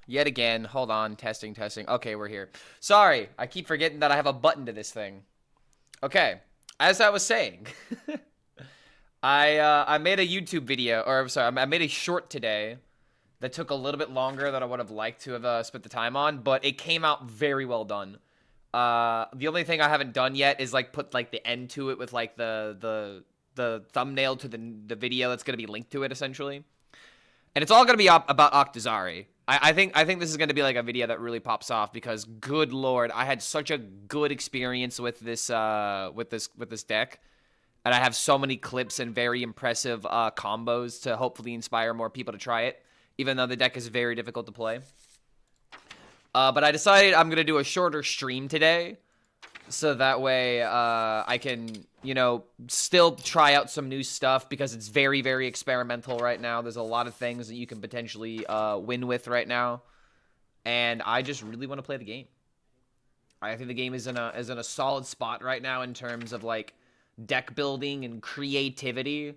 Yet again. Hold on. Testing, testing. Okay, we're here. Sorry. I keep forgetting that I have a button to this thing. Okay. As I was saying, I made a YouTube video, or I'm sorry, I made a short today that took a little bit longer than I would have liked to have spent the time on, but it came out very well done. The only thing I haven't done yet is like put like the end to it with like the thumbnail to the video that's gonna be linked to it essentially, and it's all gonna be about Octazari. I think this is gonna be like a video that really pops off because good lord, I had such a good experience with this deck, and I have so many clips and very impressive combos to hopefully inspire more people to try it, even though the deck is very difficult to play. But I decided I'm going to do a shorter stream today, so that way I can, you know, still try out some new stuff, because it's very, very experimental right now. There's a lot of things that you can potentially win with right now, and I just really want to play the game. I think the game is in a solid spot right now in terms of, like, deck building and creativity,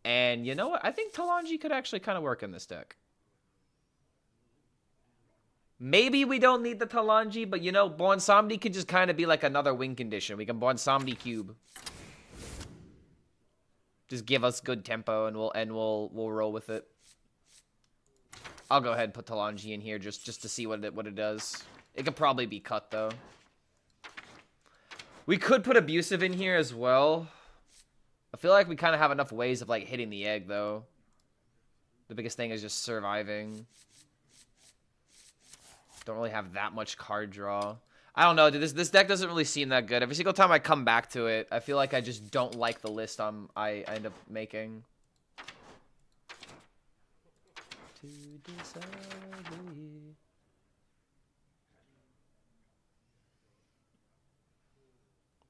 and you know what? I think Talanji could actually kind of work in this deck. Maybe we don't need the Talanji, but you know, Bonsamdi could just kind of be like another win condition. We can Bonsamdi cube. Just give us good tempo, and we'll roll with it. I'll go ahead and put Talanji in here just to see what it does. It could probably be cut though. We could put Abusive in here as well. I feel like we kind of have enough ways of like hitting the egg though. The biggest thing is just surviving. Don't really have that much card draw. I don't know, dude. This deck doesn't really seem that good. Every single time I come back to it, I feel like I just don't like the list I end up making.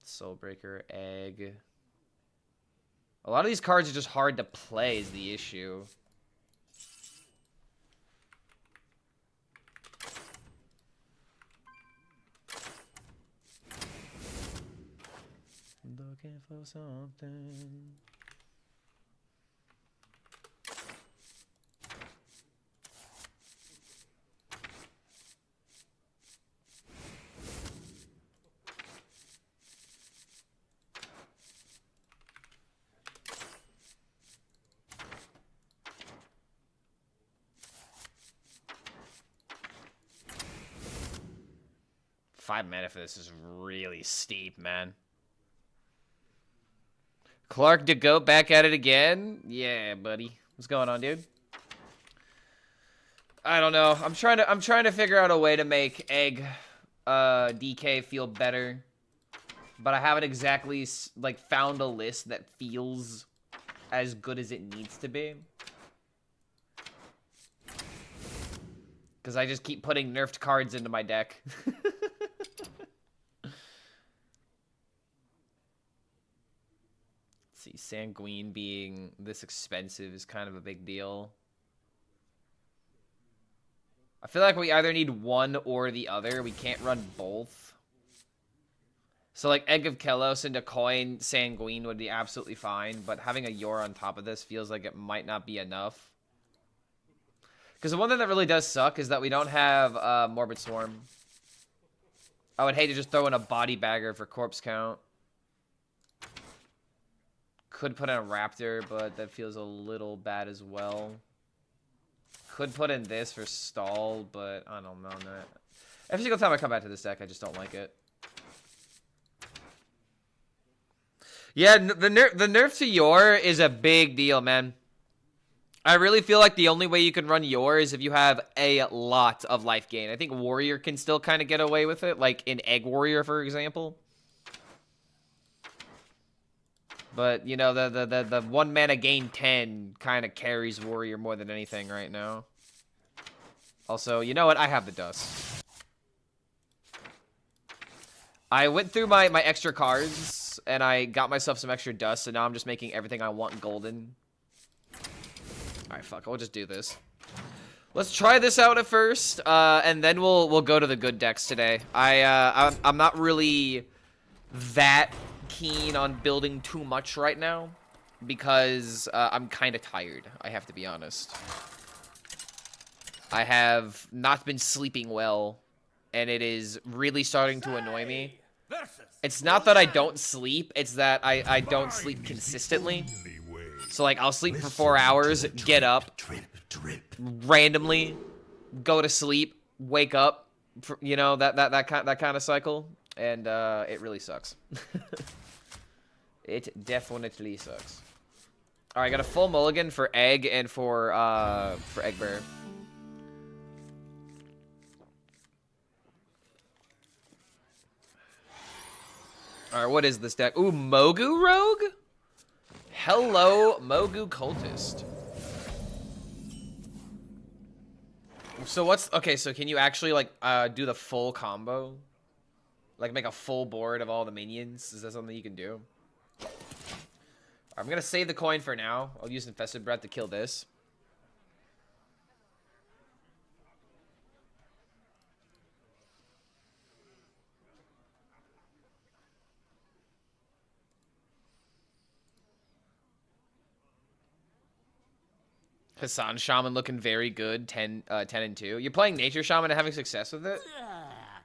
Soulbreaker, Egg. A lot of these cards are just hard to play is the issue. Looking for something. Five mana for this is really steep, man. Clark to go back at it again. Yeah, buddy. What's going on, dude? I don't know. I'm trying to figure out a way to make Egg DK feel better. But I haven't exactly like found a list that feels as good as it needs to be. Cuz I just keep putting nerfed cards into my deck. See, Sanguine being this expensive is kind of a big deal. I feel like we either need one or the other. We can't run both. So like Egg of Kelos into Coin Sanguine would be absolutely fine, but having a Yor on top of this feels like it might not be enough. Because the one thing that really does suck is that we don't have Morbid Swarm. I would hate to just throw in a Body Bagger for corpse count. Could put in a Raptor, but that feels a little bad as well. Could put in this for stall, but I don't know. Every single time I come back to this deck, I just don't like it. Yeah, the nerf to Yor is a big deal, man. I really feel like the only way you can run Yor is if you have a lot of life gain. I think Warrior can still kind of get away with it, like in Egg Warrior, for example. But, you know, the 1 mana gain 10 kind of carries Warrior more than anything right now. Also, you know what? I have the dust. I went through my extra cards, and I got myself some extra dust, and now I'm just making everything I want golden. Alright, fuck. We'll just do this. Let's try this out at first, and then we'll go to the good decks today. I'm not really that keen on building too much right now because I'm kind of tired, I have to be honest. I have not been sleeping well, and it is really starting to annoy me. It's not that I don't sleep, it's that I don't sleep consistently. So, like, I'll sleep for 4 hours, get up, randomly, go to sleep, wake up, you know, that kind of cycle, and it really sucks. It definitely sucks. All right, I got a full mulligan for egg and for egg bearer. All right, what is this deck? Ooh, Mogu Rogue? Hello, Mogu Cultist. So what's... Okay, so can you actually, like, do the full combo? Like, make a full board of all the minions? Is that something you can do? I'm gonna save the coin for now. I'll use Infested Breath to kill this. Hassan Shaman looking very good, 10 and 2. You're playing Nature Shaman and having success with it?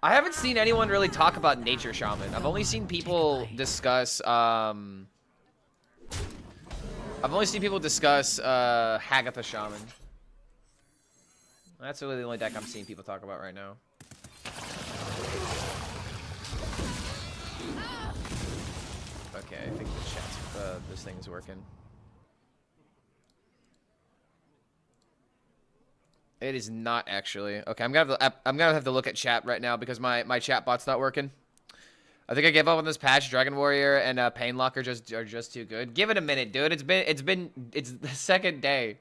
I haven't seen anyone really talk about Nature Shaman. I've only seen people discuss Hagatha Shaman. That's really the only deck I'm seeing people talk about right now. Okay, I think the chat's this thing's working. It is not actually. Okay, I'm gonna have to look at chat right now because my chat bot's not working. I think I gave up on this patch. Dragon Warrior and Painlock are just too good. Give it a minute, dude. It's the second day.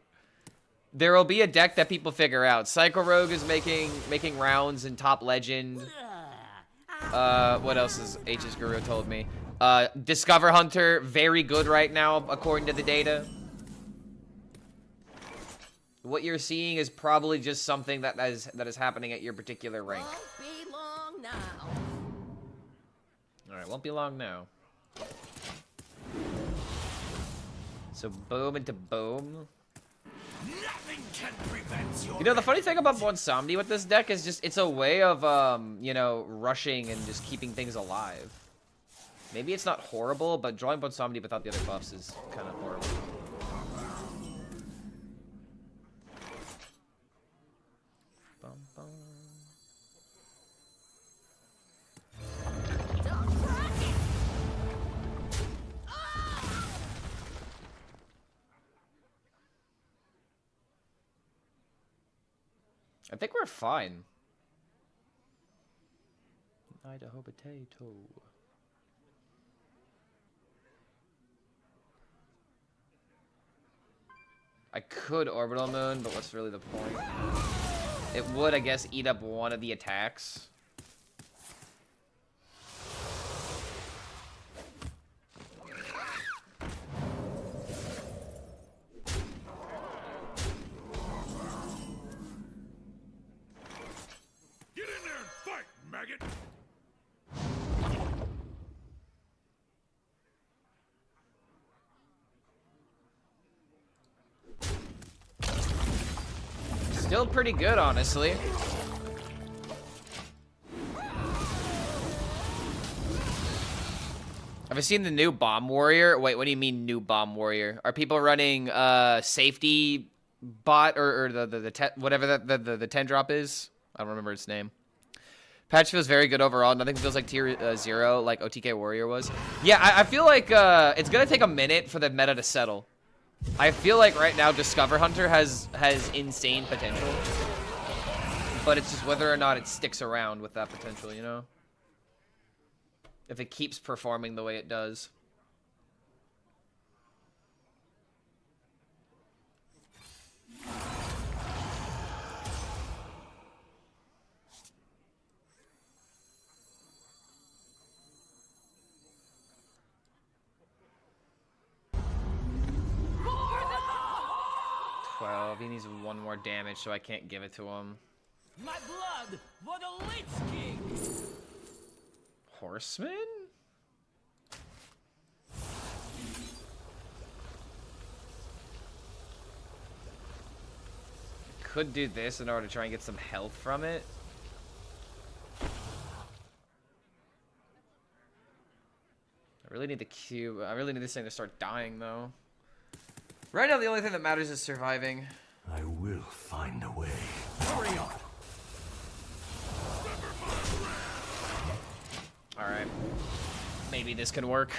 There will be a deck that people figure out. Psycho Rogue is making rounds in Top Legend. What else is HS Guru told me? Discover Hunter, very good right now according to the data. What you're seeing is probably just something that is happening at your particular rank. Won't be long now. All right, won't be long now. So boom into boom. Nothing can prevent your... You know, the funny thing about Bonsomni with this deck is just it's a way of you know, rushing and just keeping things alive. Maybe it's not horrible, but drawing Bonsomni without the other buffs is kind of horrible. I think we're fine. Idaho potato. I could Orbital Moon, but what's really the point? It would, I guess, eat up one of the attacks. Still pretty good, honestly. Have I seen the new Bomb Warrior? Wait, what do you mean new Bomb Warrior? Are people running safety bot or whatever the 10 drop is? I don't remember its name. Patch feels very good overall. Nothing feels like tier 0 like OTK Warrior was. Yeah, I feel like it's gonna take a minute for the meta to settle. I feel like right now Discover Hunter has insane potential, but it's just whether or not it sticks around with that potential, you know? If it keeps performing the way it does. He needs one more damage, so I can't give it to him. My blood for the Lich King. Horseman? could do this in order to try and get some health from it. I really need the cube. I really need this thing to start dying, though. Right now, the only thing that matters is surviving. I will find a way. Hurry up! Alright. Maybe this can work.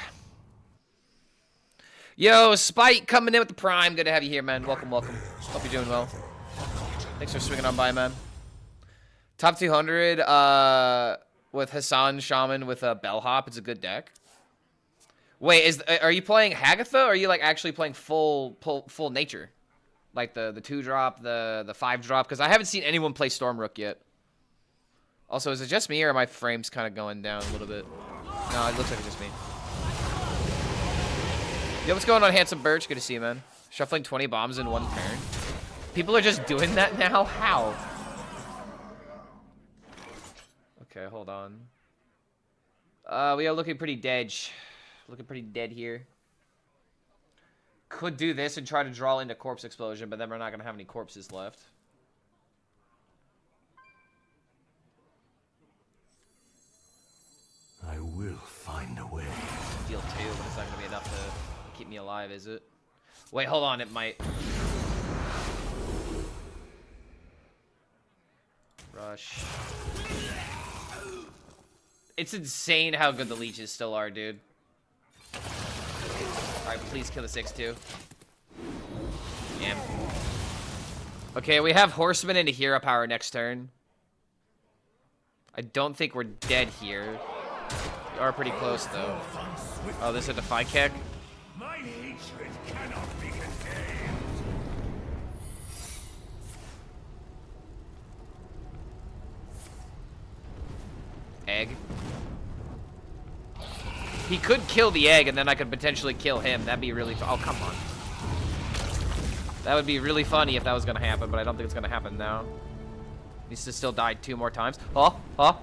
Yo, Spite coming in with the prime. Good to have you here, man. Welcome, welcome. Hope you're doing well. Thanks for swinging on by, man. Top 200 with Hassan Shaman with a Bellhop. It's a good deck. Wait, are you playing Hagatha, or are you like actually playing full nature? Like the 2-drop, the 5-drop? Because I haven't seen anyone play Stormrook yet. Also, is it just me, or are my frames kind of going down a little bit? No, it looks like it's just me. Yo, what's going on, Handsome Birch? Good to see you, man. Shuffling 20 bombs in one turn. People are just doing that now? How? Okay, hold on. We are looking pretty dead. Looking pretty dead here. Could do this and try to draw into Corpse Explosion, but then we're not going to have any corpses left. I will find a way. Deal 2, but it's not going to be enough to keep me alive, is it? Wait, hold on, it might. Rush. It's insane how good the leeches still are, dude. Alright, please kill the 6-2. Damn. Okay, we have Horseman into Hero Power next turn. I don't think we're dead here. We are pretty close, though. Oh, this is a Defy kick? My hatred cannot be contained. Egg. He could kill the egg, and then I could potentially kill him. That'd be really fun. Oh, come on. That would be really funny if that was going to happen, but I don't think it's going to happen now. Needs to still die 2 more times. Oh,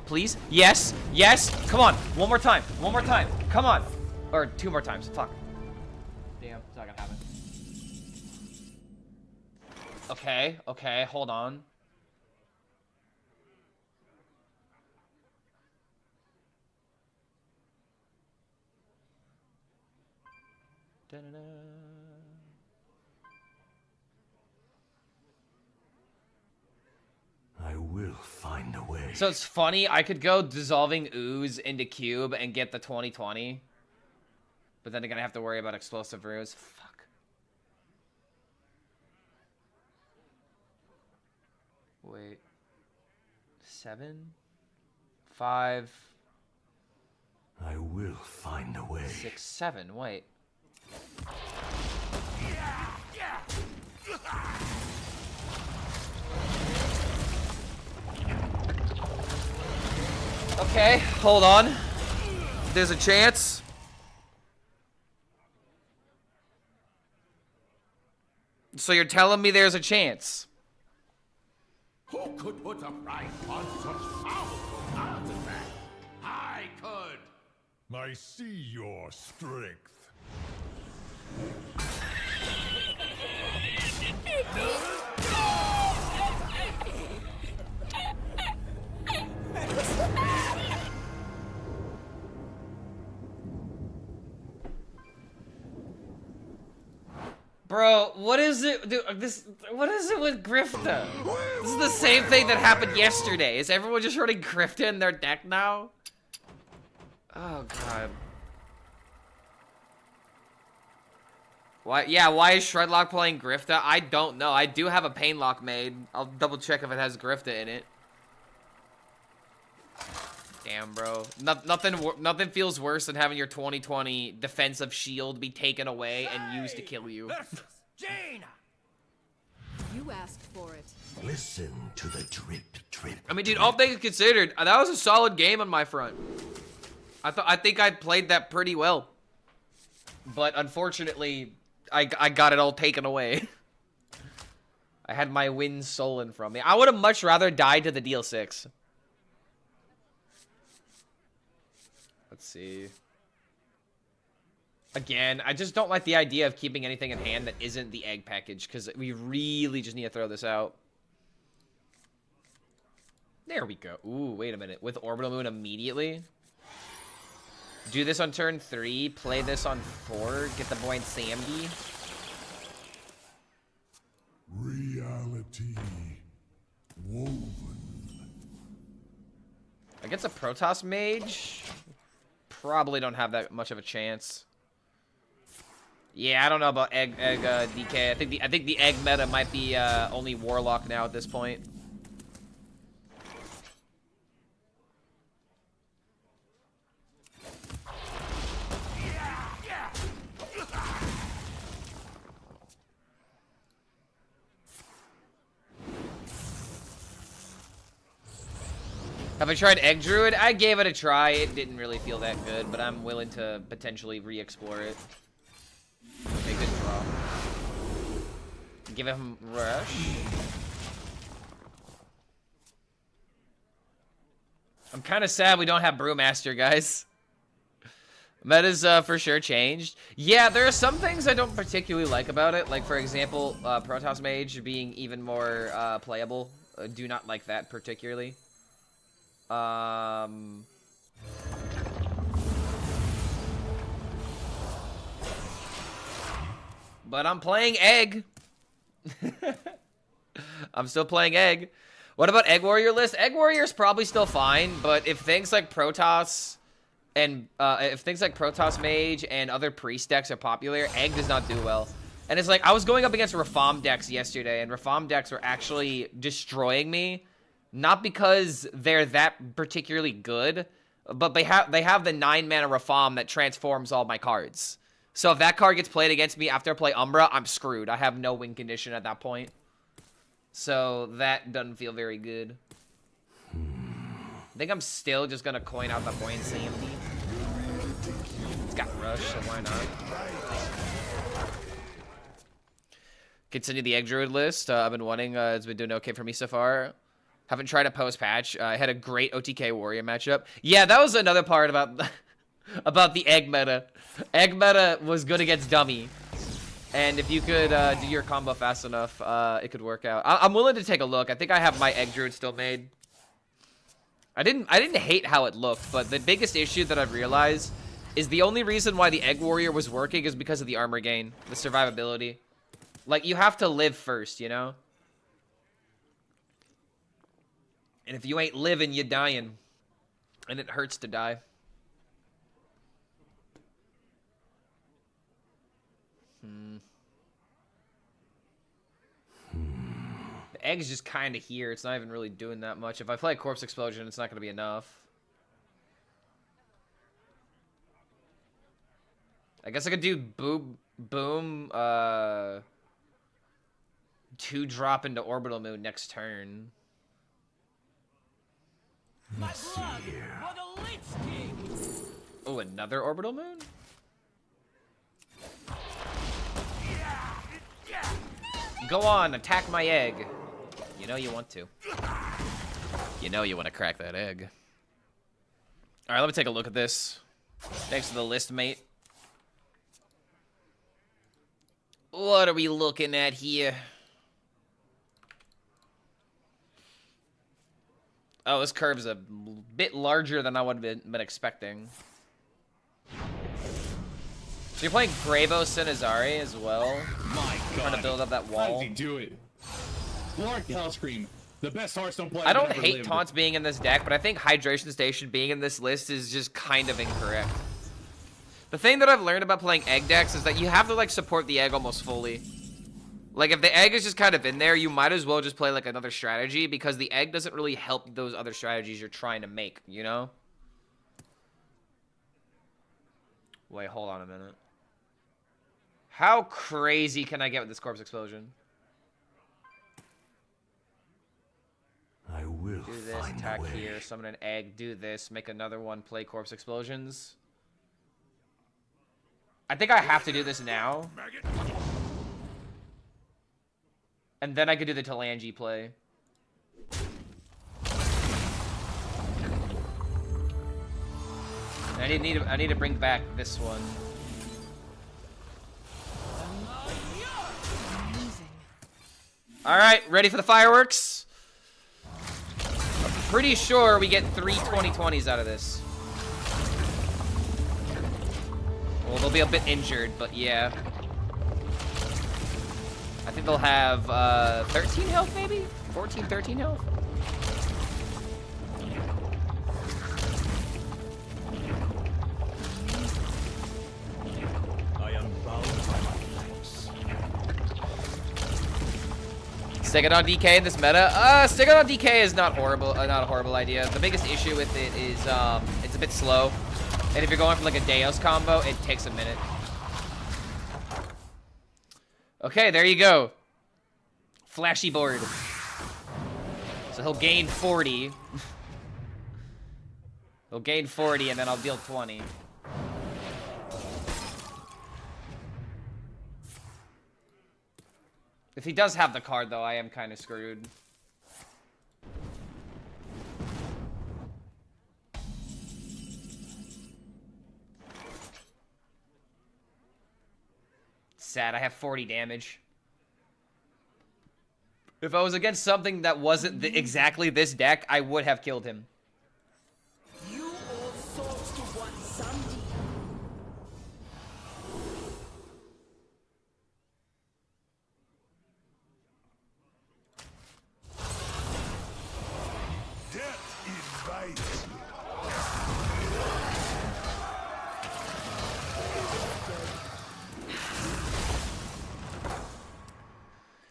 please. Yes, yes. Come on. 1 more time. 1 more time. Come on. Or 2 more times. Fuck. Damn, it's not going to happen. Okay, okay. Hold on. Da-da-da. I will find a way. So it's funny, I could go Dissolving Ooze into Cube and get the 2020. But then they're gonna have to worry about Explosive Ruse. Fuck. Wait. 7? 5. I will find a way. 6, 7. Wait. Okay, hold on. There's a chance. So you're telling me there's a chance? Who could put a price on such powerful artifact? I could. I see your strength. Bro, what is it? Dude, what is it with Grifta? This is the same thing that happened yesterday. Is everyone just running Grifta in their deck now? Oh god. Why? Yeah, why is Shredlock playing Grifta? I don't know. I do have a Painlock made. I'll double check if it has Grifta in it. Damn, bro. Nothing feels worse than having your 2020 defensive shield be taken away and used to kill you. Jaina! You asked for it. Listen to the drip, drip. I mean, dude, all things considered, that was a solid game on my front. I think I played that pretty well. But unfortunately, I got it all taken away. I had my win stolen from me. I would have much rather died to the deal 6. Let's see. Again, I just don't like the idea of keeping anything in hand that isn't the egg package, because we really just need to throw this out. There we go. Ooh, wait a minute. With Orbital Moon immediately? Do this on turn 3, play this on 4, get the boy in Sandy. Reality woven. Against a Protoss Mage, probably don't have that much of a chance. Yeah, I don't know about egg DK. I think the egg meta might be only Warlock now at this point. Have I tried Egg Druid? I gave it a try. It didn't really feel that good, but I'm willing to potentially re-explore it. Okay, good draw. Give him Rush. I'm kind of sad we don't have Brewmaster, guys. Meta's for sure changed. Yeah, there are some things I don't particularly like about it. Like, for example, Protoss Mage being even more playable. Do not like that particularly. But I'm playing Egg. I'm still playing Egg. What about Egg Warrior list? Egg Warrior is probably still fine, but if things like Protoss and if things like Protoss Mage and other priest decks are popular, Egg does not do well. And it's like I was going up against Reform decks yesterday, and Reform decks were actually destroying me. Not because they're that particularly good, but they have the 9-mana Reform that transforms all my cards. So if that card gets played against me after I play Umbra, I'm screwed. I have no win condition at that point. So that doesn't feel very good. I think I'm still just gonna coin out the Buoyant Sandy. It's got Rush, so why not? Continue the Egg Druid list. I've been wanting. It's been doing okay for me so far. Haven't tried a post-patch. I had a great OTK Warrior matchup. Yeah, that was another part about about the Egg meta. Egg meta was good against Dummy. And if you could do your combo fast enough, it could work out. I'm willing to take a look. I think I have my Egg Druid still made. I didn't hate how it looked, but the biggest issue that I've realized is the only reason why the Egg Warrior was working is because of the armor gain, the survivability. Like, you have to live first, you know? And if you ain't living, you're dying. And it hurts to die. The egg's just kind of here. It's not even really doing that much. If I play a Corpse Explosion, it's not going to be enough. I guess I could do boom, 2-drop into Orbital Moon next turn. Let's see here. Oh, another Orbital Moon? Go on, attack my egg. You know you want to. You know you want to crack that egg. Alright, let me take a look at this. Thanks for the list, mate. What are we looking at here? Oh, this curve's a bit larger than I would have been expecting. So you're playing Gravo Sinazari as well? My God. Trying to build up that How wall. does he do it? Lord HELLSCREAM, the best Hearthstone player. I don't that ever hate lived. taunts being in this deck, but I think Hydration Station being in this list is just kind of incorrect. The thing that I've learned about playing egg decks is that you have to like support the egg almost fully. Like if the egg is just kind of in there, you might as well just play like another strategy because the egg doesn't really help those other strategies you're trying to make, you know? Wait, hold on a minute. How crazy can I get with this Corpse Explosion? I will Do this, find attack a way. here, summon an egg, do this, make another one, play Corpse Explosions. I think I have to do this now. And then I could do the Talangi play. I need to bring back this one. Amazing. All right, ready for the fireworks? pretty sure we get 3 2020s out of this. Well, they'll be a bit injured, but yeah. I think they'll have 13 health, maybe? 14, 13 health? I am bound by my thanks. Stick it on DK in this meta? Stick it on DK is not horrible, not a horrible idea. The biggest issue with it is it's a bit slow. And if you're going for like a Deos combo, it takes a minute. Okay, there you go. Flashy board. So he'll gain 40. He'll gain 40 and then I'll deal 20. If he does have the card though, I am kind of screwed. Sad, I have 40 damage. If I was against something that wasn't exactly this deck, I would have killed him. You all souls to one Sunday. Death invites.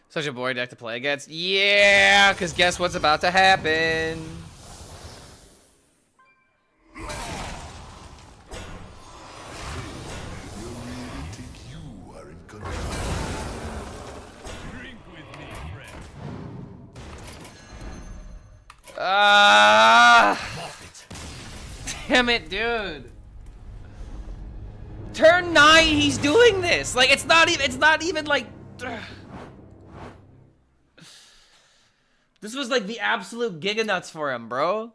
Such a boring deck to play against. Yeah, because guess what's about to happen? You are in control. Drink with me, friend. Damn it, dude. Turn 9, he's doing this. Like, it's not even like... This was like the absolute giga nuts for him, bro.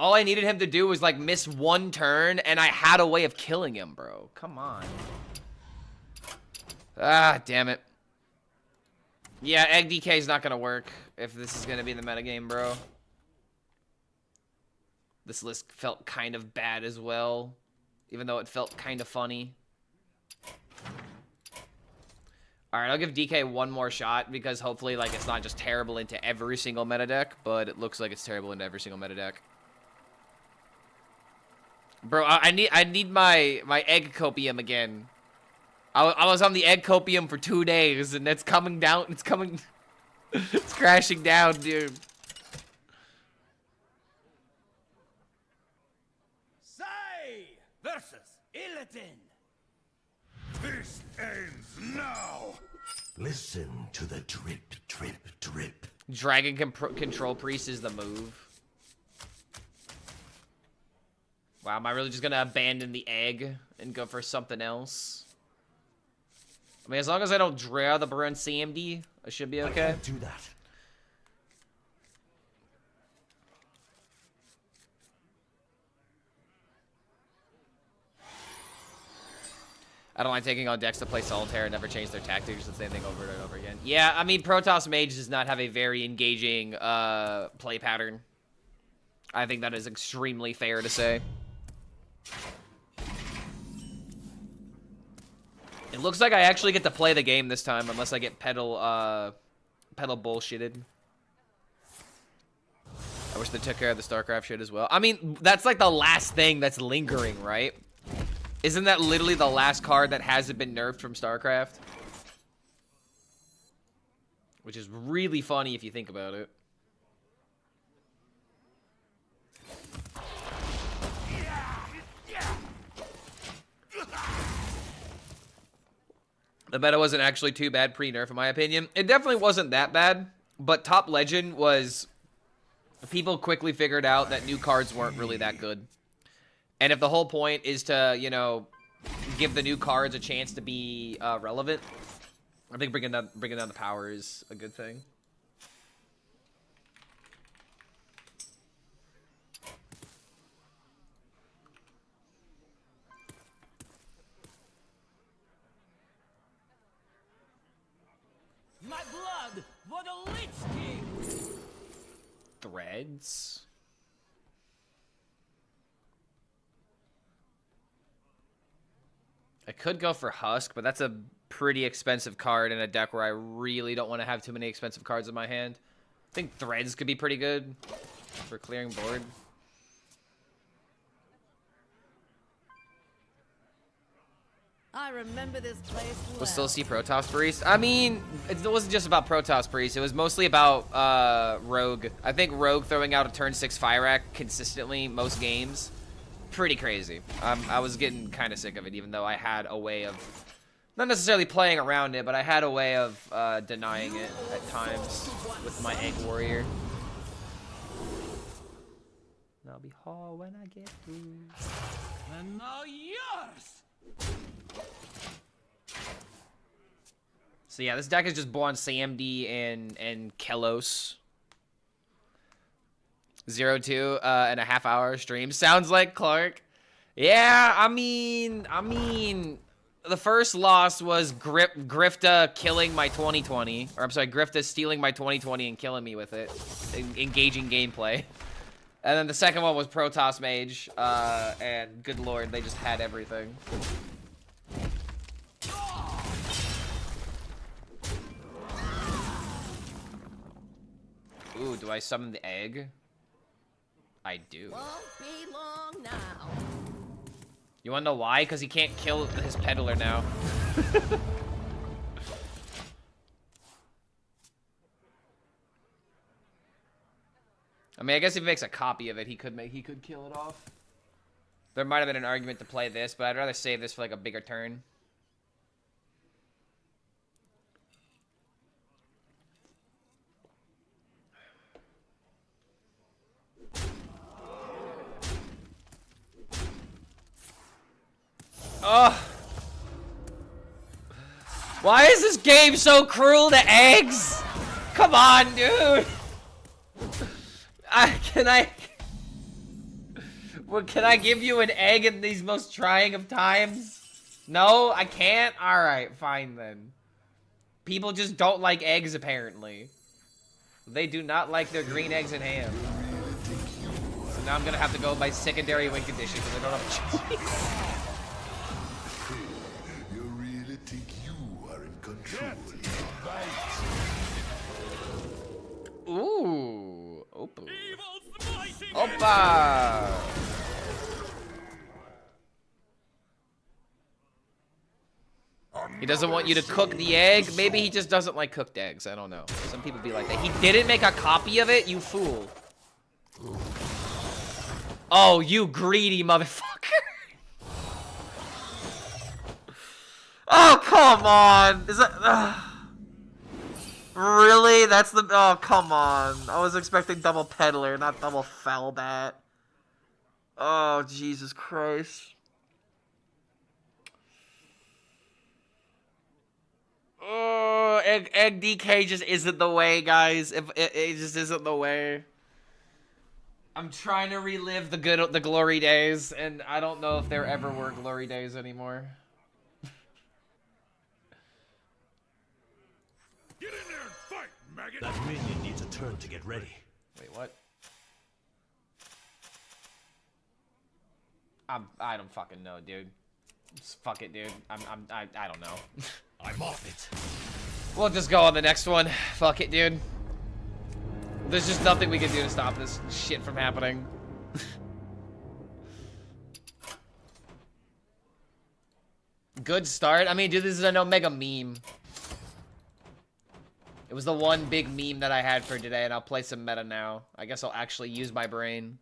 All I needed him to do was like miss one turn and I had a way of killing him, bro. Come on. Ah, damn it. Yeah, Egg DK is not gonna work if this is gonna be the metagame, bro. This list felt kind of bad as well, even though it felt kind of funny. Alright, I'll give DK one more shot because hopefully like it's not just terrible into every single meta deck, but it looks like it's terrible into every single meta deck. Bro, I need my egg copium again. I was on the egg copium for 2 days and it's coming down, it's coming it's crashing down, dude. Sai versus Illidan. This ends now. Listen to the drip, drip, drip. Dragon Control Priest is the move. Wow, am I really just gonna abandon the egg and go for something else? I mean, as long as I don't draw the burn CMD, I should be okay. I can't do that. I don't like taking on decks to play Solitaire and never change their tactics, the same thing over and over again. Yeah, I mean, Protoss Mage does not have a very engaging play pattern. I think that is extremely fair to say. It looks like I actually get to play the game this time, unless I get pedal bullshitted. I wish they took care of the StarCraft shit as well. I mean, that's like the last thing that's lingering, right? Isn't that literally the last card that hasn't been nerfed from StarCraft? Which is really funny if you think about it. The meta wasn't actually too bad pre-nerf, in my opinion. It definitely wasn't that bad, but Top Legend was... People quickly figured out that new cards weren't really that good. And if the whole point is to, you know, give the new cards a chance to be relevant, I think bringing down the power is a good thing. My blood for the Lich King. Thread. Threads. I could go for Husk, but that's a pretty expensive card in a deck where I really don't want to have too many expensive cards in my hand. I think Threads could be pretty good for clearing board. I remember this place well. We'll still see Protoss Priest. I mean, it wasn't just about Protoss Priest. It was mostly about Rogue. I think Rogue throwing out a turn 6 Fyrakk consistently most games. Pretty crazy. I was getting kind of sick of it, even though I had a way of, not necessarily playing around it, but I had a way of denying it at times with my Egg Warrior. And I'll be haul when I get through. And now yours. So yeah, this deck is just born CMD and Kellos. 0-2 and a half-hour stream. Sounds like Clark. Yeah, I mean, the first loss was Grifta killing my 2020, or I'm sorry, Grifta stealing my 2020 and killing me with it, engaging gameplay. And then the second one was Protoss Mage, and good lord, they just had everything. Ooh, do I summon the egg? I do. Won't be long now. You wanna know why? Because he can't kill his peddler now. I mean, I guess if he makes a copy of it, he could kill it off. There might have been an argument to play this, but I'd rather save this for like a bigger turn. Oh. Why is this game so cruel to eggs? Come on, dude. Can I give you an egg in these most trying of times? No, I can't? Alright, fine then. People just don't like eggs, apparently. They do not like their green eggs and ham. So now I'm gonna have to go by secondary win condition because I don't have a choice. You really think you are in control? Ooh. Opa. Opa. He doesn't want you to cook the egg. Maybe he just doesn't like cooked eggs. I don't know. Some people be like that. He didn't make a copy of it, you fool. Oh, you greedy motherfucker. Oh, come on. Is that... Really? That's the... Oh, come on. I was expecting double peddler, not double Fellbat. Oh, Jesus Christ. Oh, egg DK just isn't the way, guys. It just isn't the way. I'm trying to relive the glory days, and I don't know if there ever were glory days anymore. Get in there and fight, maggot! That minion needs a turn to get ready. Wait, what? I don't fucking know, dude. Just fuck it, dude. I don't know. I'm off it. We'll just go on the next one. Fuck it, dude. There's just nothing we can do to stop this shit from happening. Good start. I mean, dude, this is an Omega meme. It was the one big meme that I had for today, and I'll play some meta now. I guess I'll actually use my brain.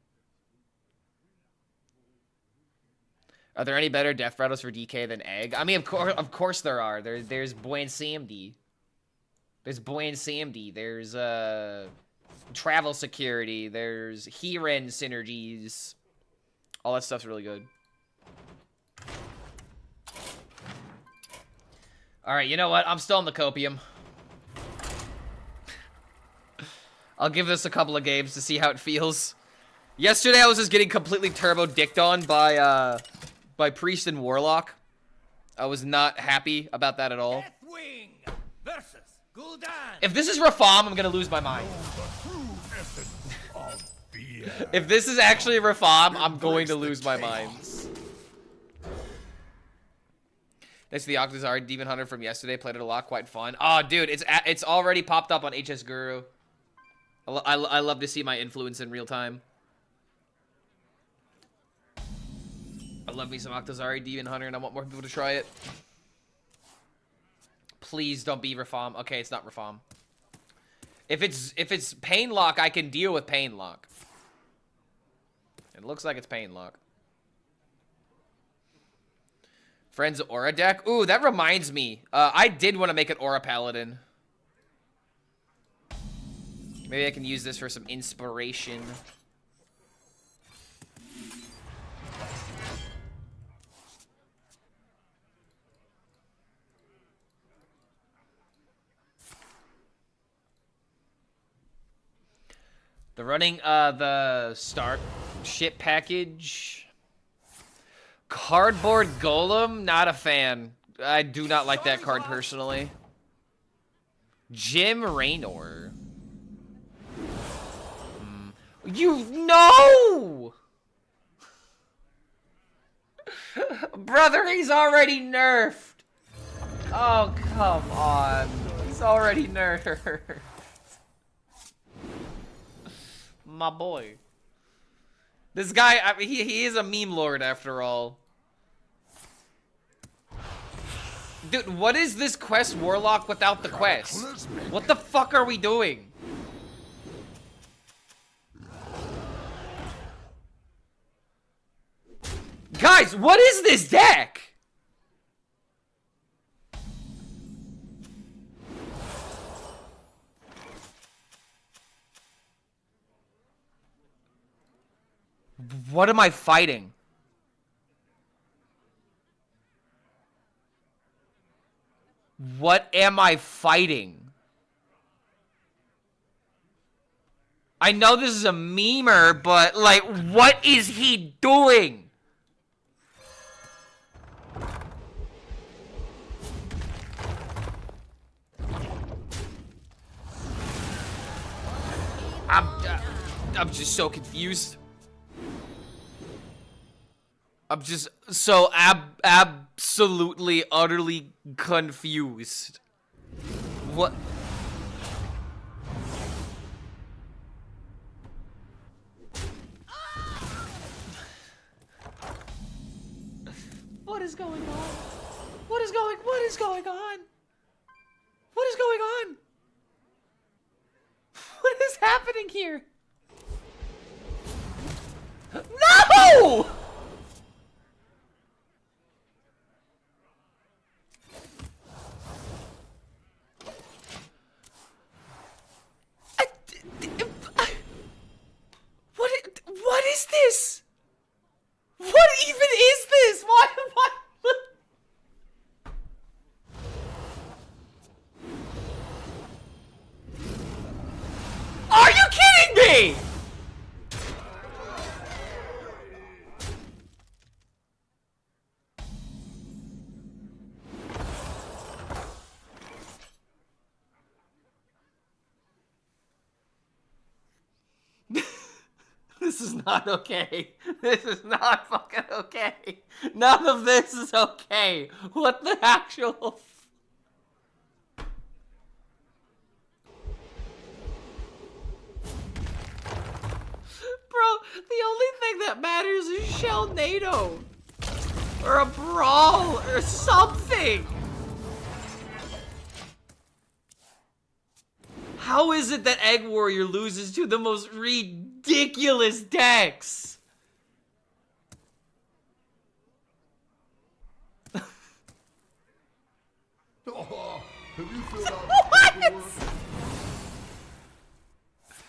Are there any better death rattles for DK than Egg? I mean, of course there are. There's Buoyant CMD. There's Buoyant CMD. There's Travel Security. There's Heron Synergies. All that stuff's really good. Alright, you know what? I'm still on the copium. I'll give this a couple of games to see how it feels. Yesterday I was just getting completely turbo dicked on by Priest and Warlock. I was not happy about that at all. Deathwing versus Gul'dan. If this is Rafam, I'm gonna lose my mind. The true essence of If this is actually Rafam, I'm going to lose my mind. Next to the Octazari Demon Hunter from yesterday. Played it a lot. Quite fun. Oh, dude, it's already popped up on HS Guru. I love to see my influence in real time. I love me some Octazari Demon Hunter, and I want more people to try it. Please don't be Rafam. Okay, it's not Rafam. If it's Pain Lock, I can deal with Pain Lock. It looks like it's Pain Lock. Friends Aura deck. Ooh, that reminds me. I did want to make an Aura Paladin. Maybe I can use this for some inspiration. They're running the Starship package. Cardboard Golem, not a fan. I do not like that card personally. Jim Raynor. You know! Brother, he's already nerfed. Oh, come on. He's already nerfed. My boy. This guy, I mean, he is a meme lord after all. Dude, what is this quest Warlock without the quest? What the fuck are we doing? Guys, what is this deck? What am I fighting? What am I fighting? I know this is a memer, but like, what is he doing? I'm just so confused. I'm just so absolutely, utterly confused. What? What is going on? What is going on? What is going on? What is happening here? No! What is this? What even is this? Why am I... Are you kidding me? This is not okay. This is not fucking okay. None of this is okay. What the actual... Bro, the only thing that matters is Shell NATO. Or a brawl or something. How is it that Egg Warrior loses to the most ridiculous decks? Oh, have you filled out What? the paperwork?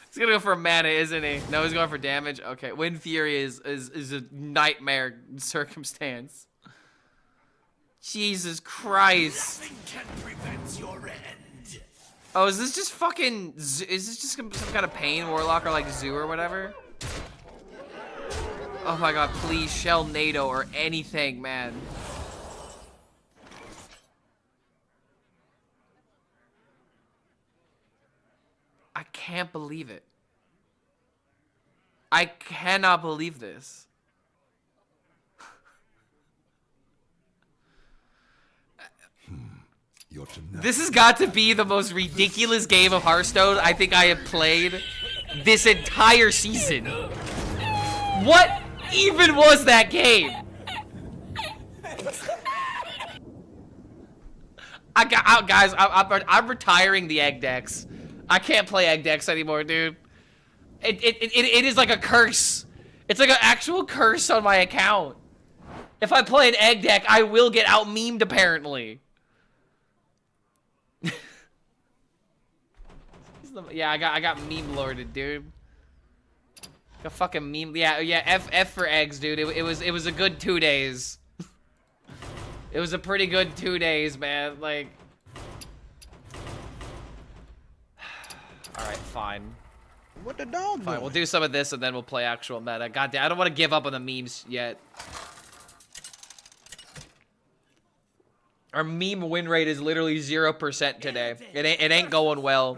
He's gonna go for a mana, isn't he? No, he's going for damage. Okay, Wind Fury is a nightmare circumstance. Jesus Christ. Nothing can prevent your end. Oh, is this just fucking... Is this just some kind of Pain Warlock or like Zoo or whatever? Oh my god, please, Shell NATO or anything, man. I can't believe it. I cannot believe this. This has got to be the most ridiculous game of Hearthstone I think I have played this entire season. What even was that game? Guys, I'm retiring the egg decks. I can't play egg decks anymore, dude. It is like a curse. It's like an actual curse on my account. If I play an egg deck, I will get out memed apparently. Yeah, I got meme lorded, dude. Got fucking meme. Yeah. F for eggs, dude. It was a good 2 days. It was a pretty good 2 days, man. Like, all right, fine. What the dog? Fine, we'll do some of this and then we'll play actual meta. Goddamn, I don't want to give up on the memes yet. Our meme win rate is literally 0% today. It ain't going well.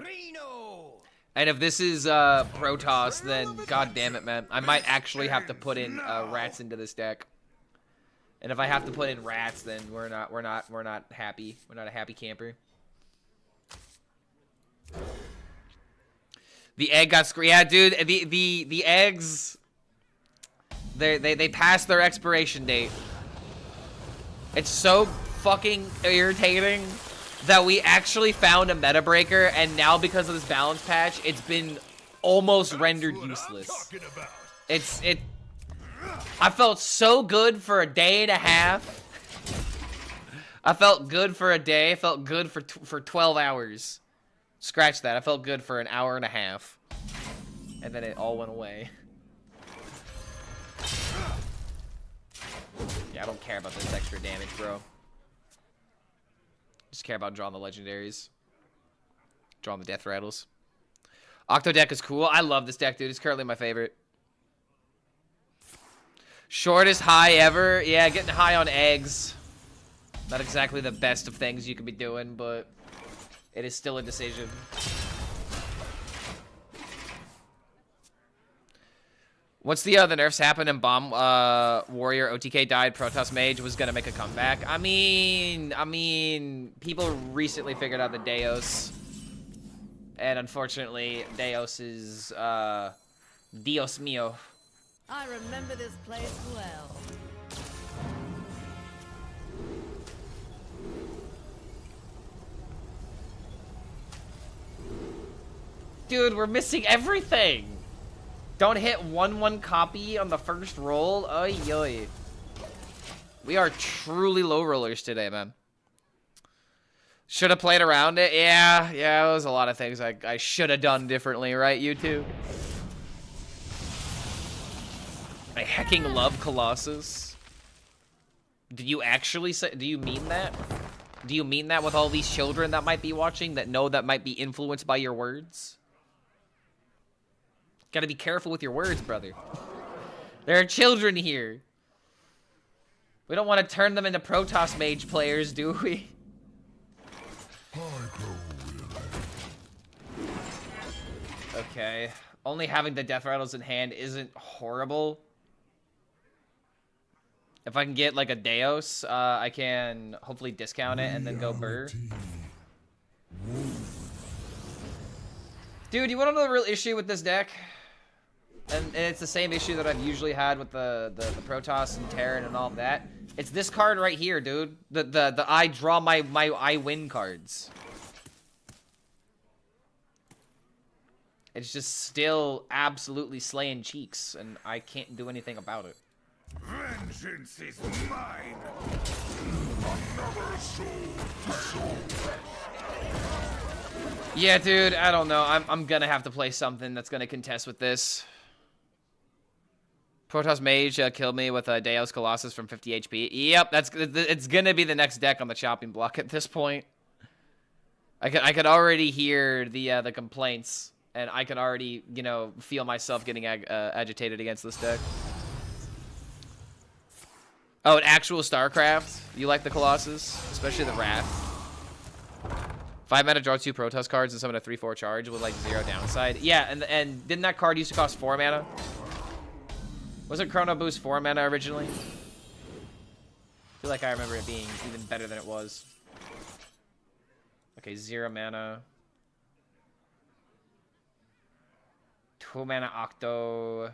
And if this is Protoss, then god damn it, man. I might actually have to put in rats into this deck. And if I have to put in rats, then we're not happy. We're not a happy camper. The egg got screwed. Yeah, dude. The eggs. They passed their expiration date. It's so fucking irritating that we actually found a meta breaker, and now because of this balance patch, it's been almost rendered useless. I felt so good for a day and a half. I felt good for a day. I felt good for 12 hours. Scratch that. I felt good for an hour and a half. And then it all went away. Yeah, I don't care about this extra damage, bro. Just care about drawing the legendaries. Drawing the death rattles. Octo deck is cool. I love this deck, dude. It's currently my favorite. Shortest high ever. Yeah, getting high on eggs. Not exactly the best of things you could be doing, but it is still a decision. Once the nerfs happened and Bomb Warrior OTK died, Protoss Mage was gonna make a comeback. I mean, people recently figured out the Deos, and unfortunately, Deos is Dios mío. I remember this place well. Dude, we're missing everything. Don't hit 1/1 copy on the first roll. Oy yoy. We are truly low rollers today, man. Should have played around it. Yeah, there was a lot of things I should have done differently, right, you two? I hecking love Colossus. Did you actually say? Do you mean that? Do you mean that with all these children that might be watching that know that might be influenced by your words? Gotta be careful with your words, brother. There are children here. We don't want to turn them into Protoss Mage players, do we? Okay. Only having the death rattles in hand isn't horrible. If I can get like a Deos, I can hopefully discount it and then go burr. Dude, you want to know the real issue with this deck? And it's the same issue that I've usually had with the Protoss and Terran and all of that. It's this card right here, dude. The I draw my I win cards. It's just still absolutely slaying cheeks, and I can't do anything about it. Vengeance is mine. Another soul. Yeah, dude, I don't know. I'm gonna have to play something that's gonna contest with this. Protoss Mage killed me with a Deos Colossus from 50 HP. Yep, it's gonna be the next deck on the chopping block at this point. I could already hear the complaints, and I could already, you know, feel myself getting agitated against this deck. Oh, an actual StarCraft? You like the Colossus? Especially the Wrath? 5 mana, draw 2 Protoss cards and summon a 3/4 charge with like 0 downside. Yeah, and didn't that card used to cost 4 mana? Wasn't Chrono Boost 4 mana originally? I feel like I remember it being even better than it was. Okay, 0 mana. 2 mana Octo.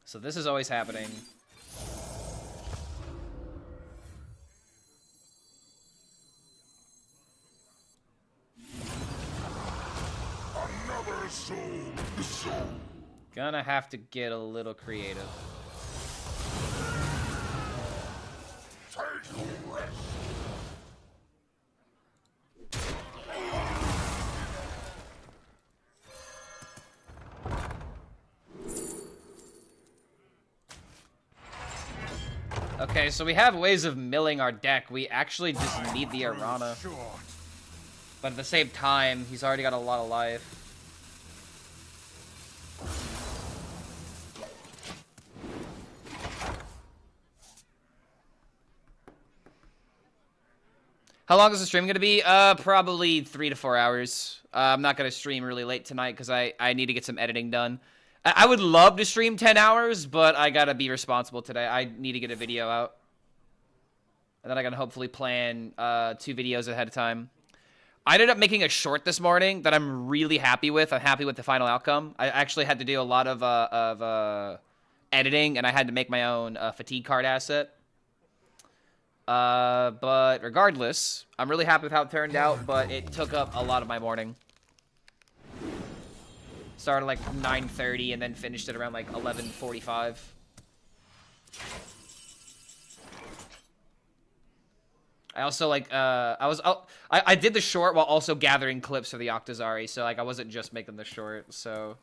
So this is always happening. Another soul to soul. Gonna have to get a little creative. Take a rest. Okay, so we have ways of milling our deck. We actually just need the Arana. Short. But at the same time, he's already got a lot of life. How long is the stream going to be? Probably 3 to 4 hours. I'm not going to stream really late tonight because I need to get some editing done. I would love to stream 10 hours, but I got to be responsible today. I need to get a video out. And then I can hopefully plan 2 videos ahead of time. I ended up making a short this morning that I'm really happy with. I'm happy with the final outcome. I actually had to do a lot of editing, and I had to make my own fatigue card asset. But regardless, I'm really happy with how it turned out, but it took up a lot of my morning. Started like 9:30 and then finished it around like 11:45. I also like I did the short while also gathering clips for the Octazari, so like I wasn't just making the short. So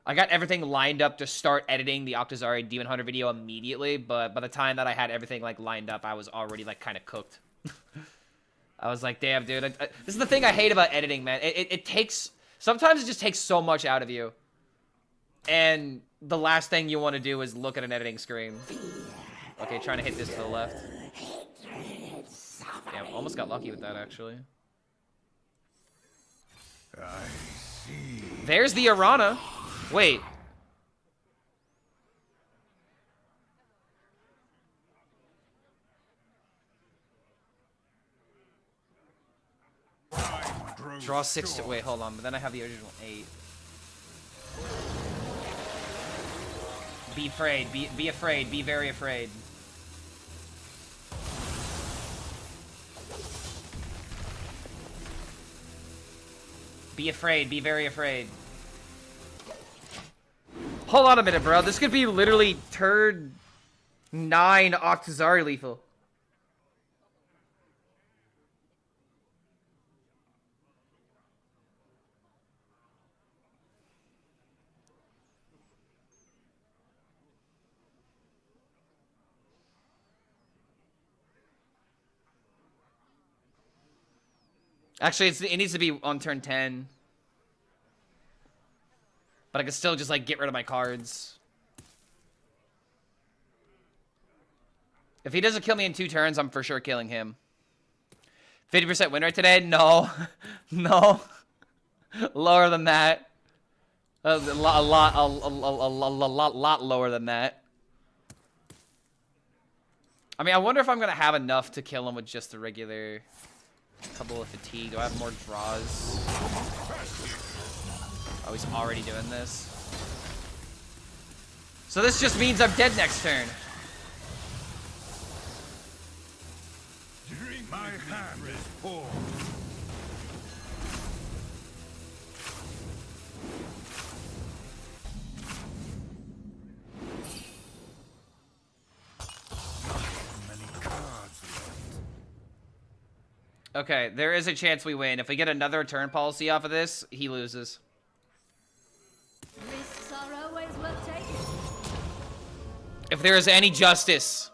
I got everything lined up to start editing the Octazari Demon Hunter video immediately, but by the time that I had everything like lined up, I was already like kind of cooked. I was like, damn, dude, this is the thing I hate about editing, man. It takes sometimes it just takes so much out of you, and the last thing you want to do is look at an editing screen. Okay, trying to hit this to the left. Damn, almost got lucky with that, actually. I see. There's the Arana. Wait. Draw 6 to... Wait, hold on. But then I have the original 8. Be afraid. Be afraid. Be very afraid. Be afraid. Be very afraid. Hold on a minute, bro. This could be literally turn 9 Octazari lethal. Actually, it needs to be on turn 10. But I can still just, like, get rid of my cards. If he doesn't kill me in 2 turns, I'm for sure killing him. 50% win rate today? No. No. Lower than that. A lot lower than that. I mean, I wonder if I'm going to have enough to kill him with just the regular... couple of fatigue. Do I have more draws? Oh, he's already doing this. So this just means I'm dead next turn. My hand is full. Many cards left. Okay, there is a chance we win. If we get another return policy off of this, he loses. Risks are always worth taking. If there is any justice,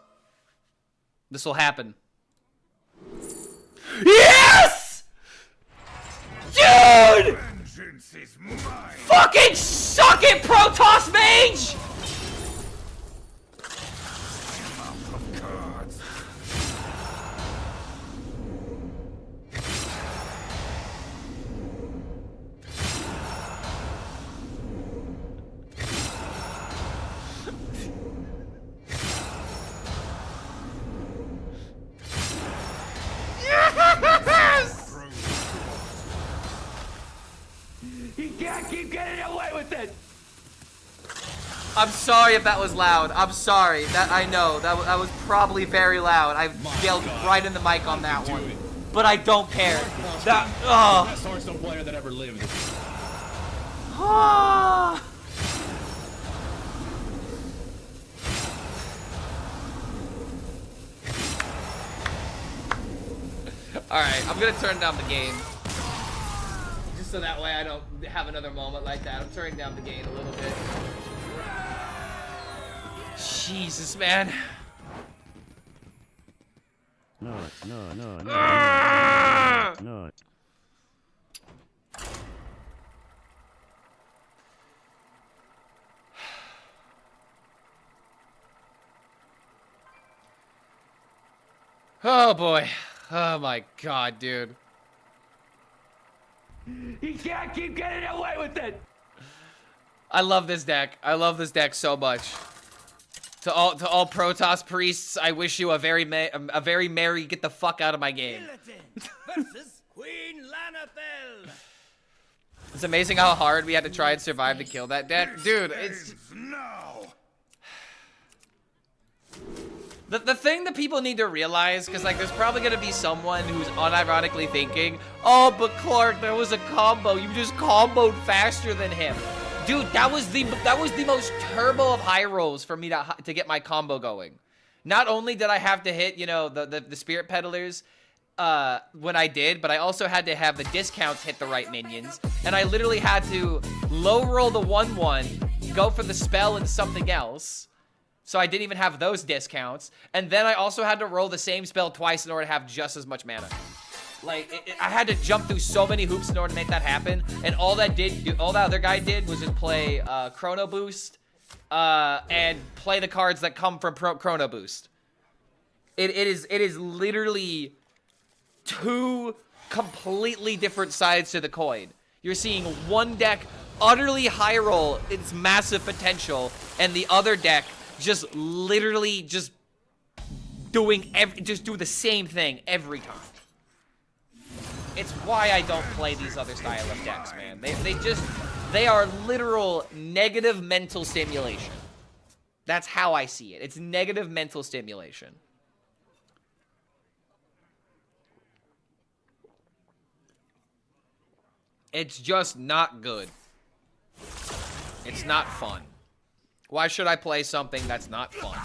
this will happen. Yes! Dude! Vengeance is mine. Fucking suck it, Protoss Mage! Amount of cards. I'm sorry if that was loud. I'm sorry. I know that was probably very loud. I yelled right in the mic on that one. But I don't care. That Best Hearthstone player that ever lived. Alright, I'm gonna turn down the gain. Just so that way I don't have another moment like that. I'm turning down the gain a little bit. Jesus, man. No. Oh boy. Oh my god, dude. He can't keep getting away with it. I love this deck. I love this deck so much. To all Protoss priests, I wish you a very merry get the fuck out of my game. Versus Queen Lanafel. It's amazing how hard we had to try and survive to kill that deck. Dude, it's... Now. The thing that people need to realize, because like there's probably gonna be someone who's unironically thinking, oh, but Clark, there was a combo. You just comboed faster than him. Dude, that was the most turbo of high rolls for me to get my combo going. Not only did I have to hit, you know, the spirit peddlers when I did, but I also had to have the discounts hit the right minions, and I literally had to low roll the 1/1, go for the spell and something else. So I didn't even have those discounts, and then I also had to roll the same spell twice in order to have just as much mana. Like, I had to jump through so many hoops in order to make that happen, and all that other guy did was just play Chrono Boost, and play the cards that come from Chrono Boost. It is literally two completely different sides to the coin. You're seeing one deck utterly high roll its massive potential, and the other deck just literally just do the same thing every time. It's why I don't play these other style of decks, man. They are literal negative mental stimulation. That's how I see it. It's negative mental stimulation. It's just not good. It's not fun. Why should I play something that's not fun?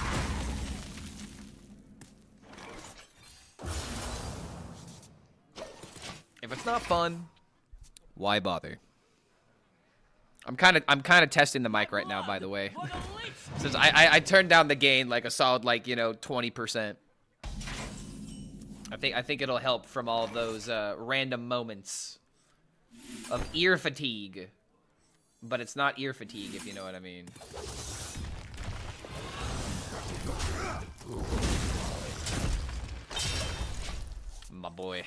If it's not fun, why bother? I'm kind of testing the mic right now, by the way. Since I turned down the gain like a solid, like, you know, 20%. I think it'll help from all of those random moments of ear fatigue. But it's not ear fatigue, if you know what I mean. My boy.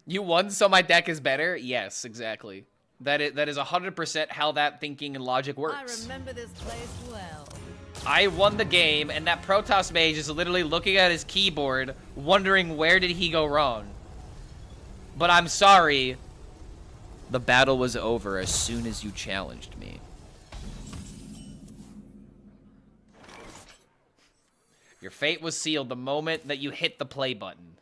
You won, so my deck is better? Yes, exactly. That is 100% how that thinking and logic works. I remember this place well. I won the game, and that Protoss mage is literally looking at his keyboard, wondering where did he go wrong. But I'm sorry, the battle was over as soon as you challenged me. Your fate was sealed the moment that you hit the play button.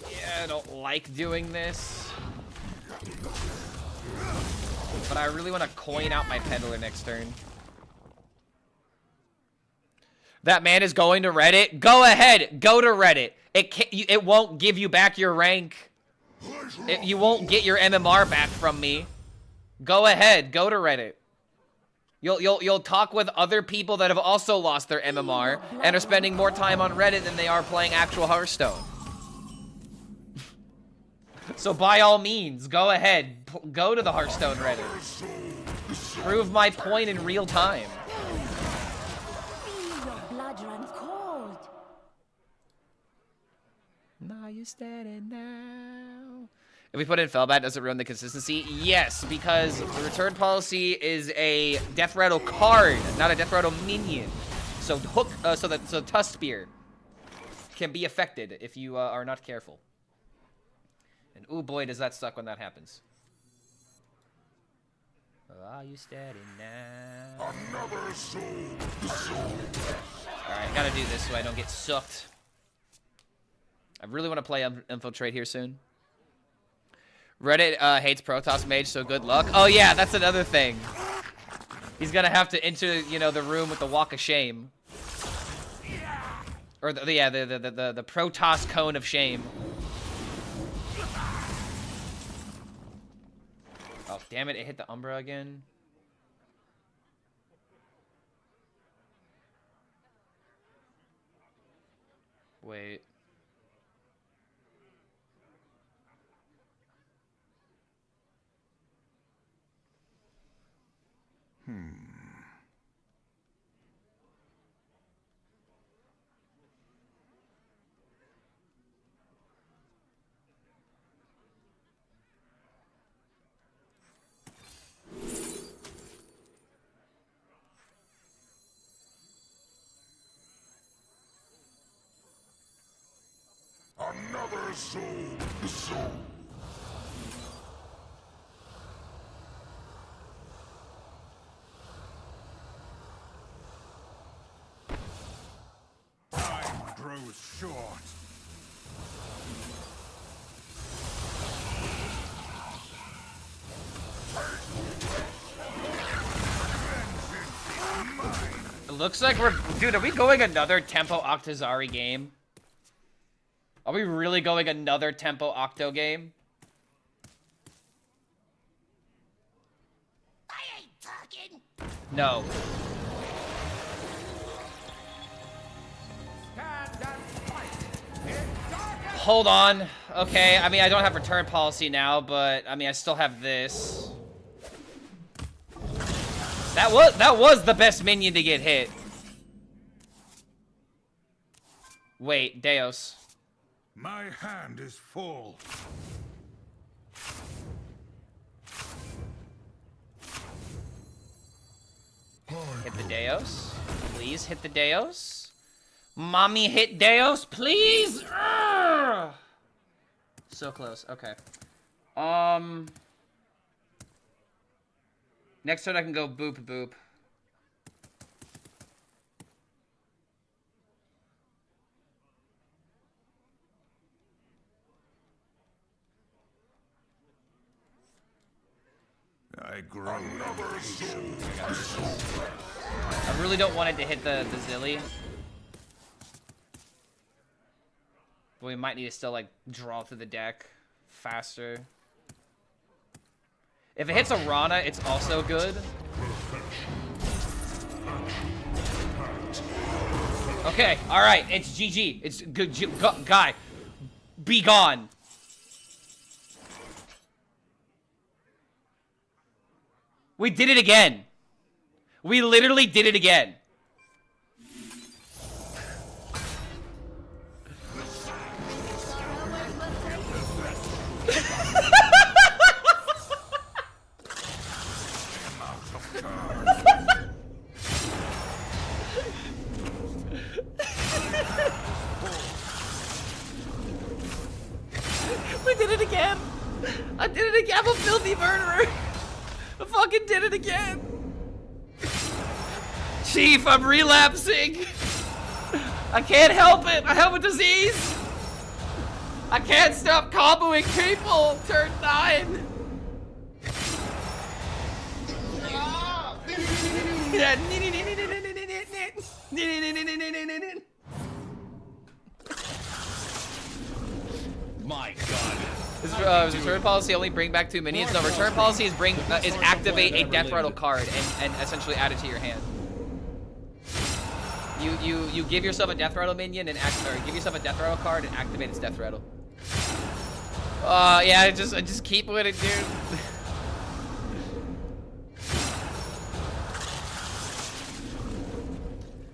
Yeah, I don't like doing this. But I really want to coin out my peddler next turn. That man is going to Reddit. Go ahead. Go to Reddit. It won't give you back your rank. You won't get your MMR back from me. Go ahead. Go to Reddit. You'll talk with other people that have also lost their MMR and are spending more time on Reddit than they are playing actual Hearthstone. So by all means, go ahead. Go to the Hearthstone Reddit. Prove my point in real time. Now you steady now. If we put in Fellbat, does it ruin the consistency? Yes, because the return policy is a death rattle card, not a death rattle minion. So so Tusk Spear can be affected if you are not careful. And oh boy, does that suck when that happens. Are you steady now? Another soul. Alright, gotta do this so I don't get sucked. I really want to play Infiltrate here soon. Reddit hates Protoss Mage, so good luck. Oh yeah, that's another thing. He's gonna have to enter, you know, the room with the Walk of Shame. Or the Protoss Cone of Shame. Oh, damn it, it hit the Umbra again. Wait. Another soul. Time grows short. It looks like we're... Dude, are we going another Tempo Octazari game? Are we really going another Tempo Octo game? I ain't talking. No. Hold on. Okay, I mean, I don't have return policy now, but I mean, I still have this. That was the best minion to get hit. Wait, Deos. My hand is full. Hit the Deos. Please hit the Deos. Mommy, hit Deos, please. Urgh! So close. Okay. Next turn I can go boop boop. I grow impatient. I really don't want it to hit the Zilly. But we might need to still, like, draw through the deck faster. If it hits a Rana, it's also good. Okay, alright, it's GG. It's good. Guy, be gone. We did it again. We literally did it again. We did it again. I did it again. I'm a filthy murderer. I fucking did it again. Chief, I'm relapsing. I can't help it. I have a disease. I can't stop comboing people. Turn 9. My God. Is return policy only bring back 2 minions? No, return policy is is activate a death rattle card and essentially add it to your hand. You give yourself a death rattle minion and give yourself a death rattle card and activate its death rattle. Yeah, I just keep with it, dude.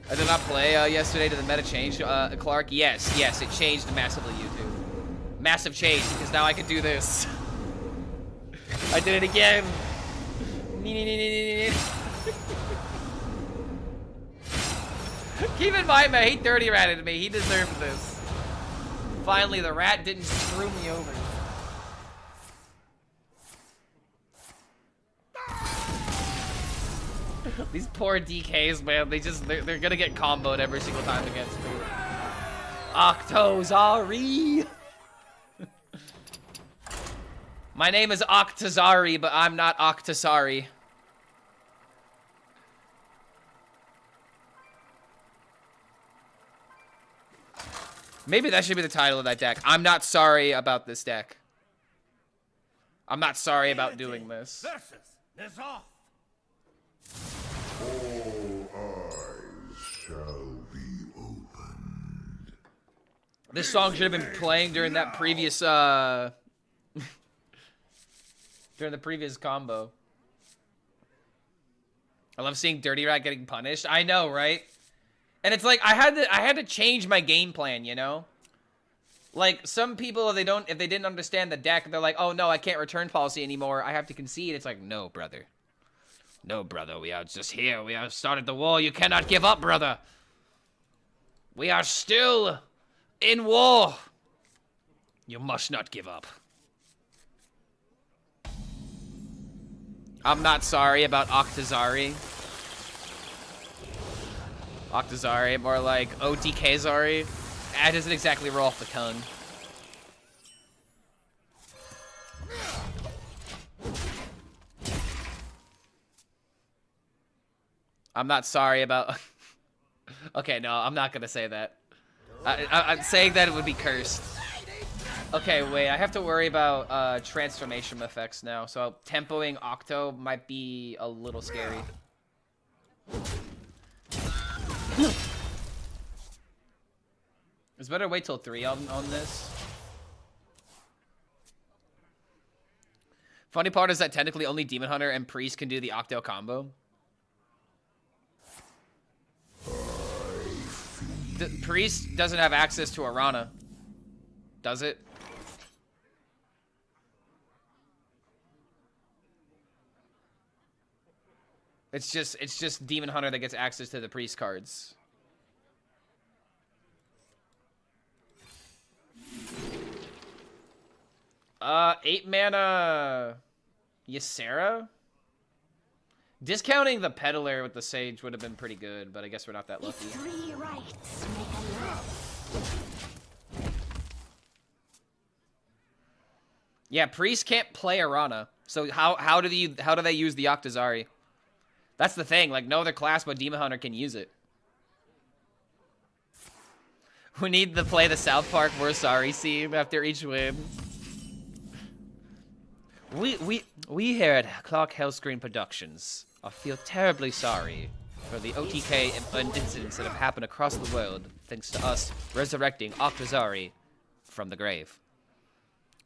I did not play yesterday. Did the meta change, Clark? Yes, it changed massively, YouTube. Massive change, because now I can do this. I did it again. Keep in mind, man, he dirty ratted me. He deserved this. Finally, the rat didn't screw me over. These poor DKs, man. They're gonna get comboed every single time against me. Octazari. My name is Octazari, but I'm not Octazari. Maybe that should be the title of that deck. I'm not sorry about this deck. I'm not sorry about doing this. Versus is off. All eyes shall be opened. This song should have been playing during that previous, during the previous combo. I love seeing Dirty Rat getting punished. I know, right? And it's like I had to change my game plan, you know? Like some people if they didn't understand the deck, they're like, "Oh no, I can't return policy anymore. I have to concede." It's like, "No, brother. No, brother. We are just here. We have started the war. You cannot give up, brother. We are still in war. You must not give up." I'm not sorry about Octazari. Octazari, more like OTKzari. That doesn't exactly roll off the tongue. I'm not sorry about... Okay, no, I'm not gonna say that. I'm saying that it would be cursed. Okay, wait, I have to worry about transformation effects now, so tempoing Octo might be a little scary. It's better wait till 3 on this. Funny part is that technically only Demon Hunter and Priest can do the Octo combo. The Priest doesn't have access to Arana. Does it? It's just Demon Hunter that gets access to the Priest cards. 8 mana Ysera? Discounting the Peddler with the Sage would have been pretty good, but I guess we're not that lucky. Yeah, Priest can't play Arana. So how do they use the Octazari? That's the thing, like no other class but Demon Hunter can use it. We need to play the South Park We're Sorry scene after each win. We here at Clark HELLSCREAM Productions feel terribly sorry for the OTK incidents that have happened across the world thanks to us resurrecting Octazari from the grave.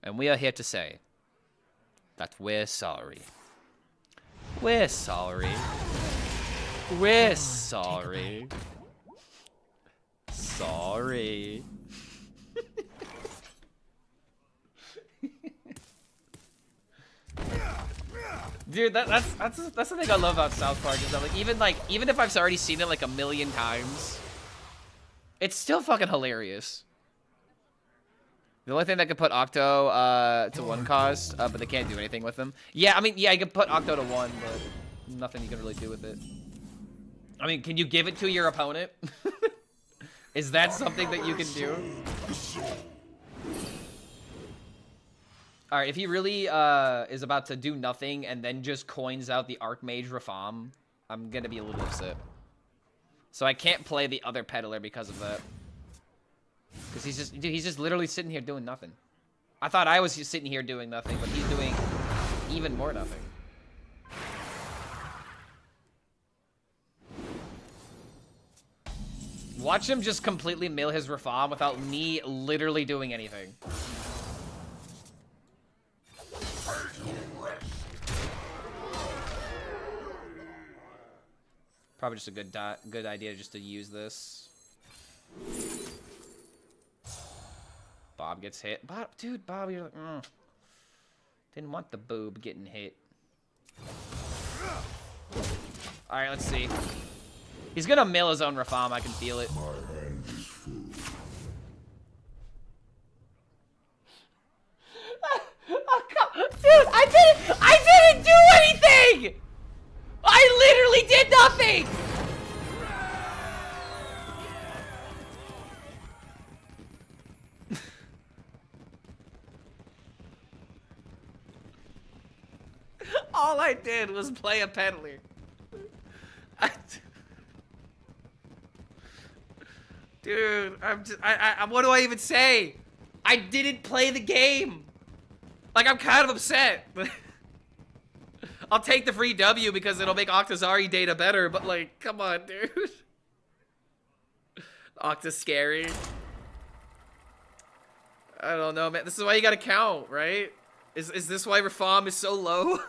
And we are here to say that we're sorry. We're sorry. We're sorry. Sorry. Dude, that's the thing I love about South Park is that even if I've already seen it like a million times, it's still fucking hilarious. The only thing that could put Octo to 1 cost, but they can't do anything with them. Yeah, I mean, yeah, you can put Octo to 1, but nothing you can really do with it. I mean, can you give it to your opponent? Is that something that you can do? Alright, if he really is about to do nothing and then just coins out the Archmage Rafam, I'm gonna be a little upset. So I can't play the other Peddler because of that. Because he's just literally sitting here doing nothing. I thought I was just sitting here doing nothing, but he's doing even more nothing. Watch him just completely mill his Rafam without me literally doing anything. Probably just a good idea just to use this. Bob gets hit. Dude, Bob, you're like, didn't want the boob getting hit. Alright, let's see. He's gonna mill his own Rafam, I can feel it. My hand is full. Dude, I didn't do anything! I literally did nothing! All I did was play a peddler. Dude, what do I even say? I didn't play the game. Like, I'm kind of upset. I'll take the free W because it'll make Octazari data better, but like, come on, dude. Octa's scary. I don't know, man. This is why you gotta count, right? Is this why Rafam is so low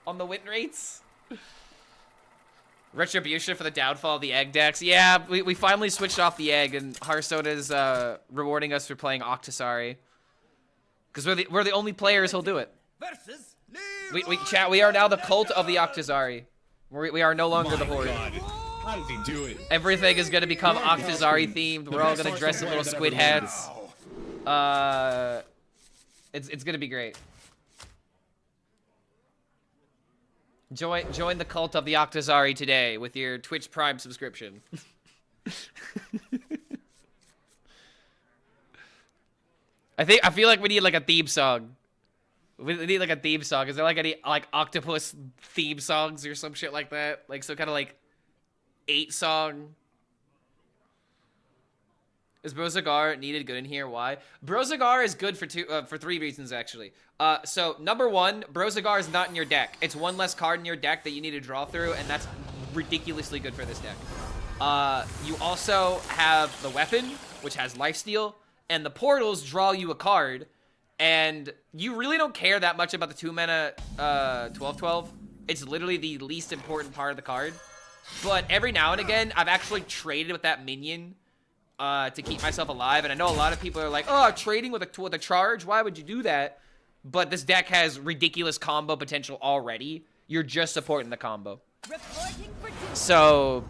on the win rates? Retribution for the downfall of the egg decks. Yeah, we finally switched off the egg, and Hearthstone is rewarding us for playing Octazari. Because we're the only players who'll do it. Versus Chat, we are now the cult of the Octazari. We are no longer the Horde. God. How does he do it? Everything is going to become Octazari themed. We're all going to dress in little squid hats. It's going to be great. Join the cult of the Octazari today with your Twitch Prime subscription. I feel like we need like a theme song. We need like a theme song. Is there like any like octopus theme songs or some shit like that? Like some kind of like 8 song. Is Brozagar needed good in here? Why? Brozagar is good for 3 reasons actually. So number 1, Brozagar is not in your deck. It's 1 less card in your deck that you need to draw through, and that's ridiculously good for this deck. You also have the weapon, which has lifesteal, and the portals draw you a card, and you really don't care that much about the 2 mana 12/12. It's literally the least important part of the card. But every now and again, I've actually traded with that minion to keep myself alive, and I know a lot of people are like, oh, trading with a charge? Why would you do that? But this deck has ridiculous combo potential already. You're just supporting the combo. So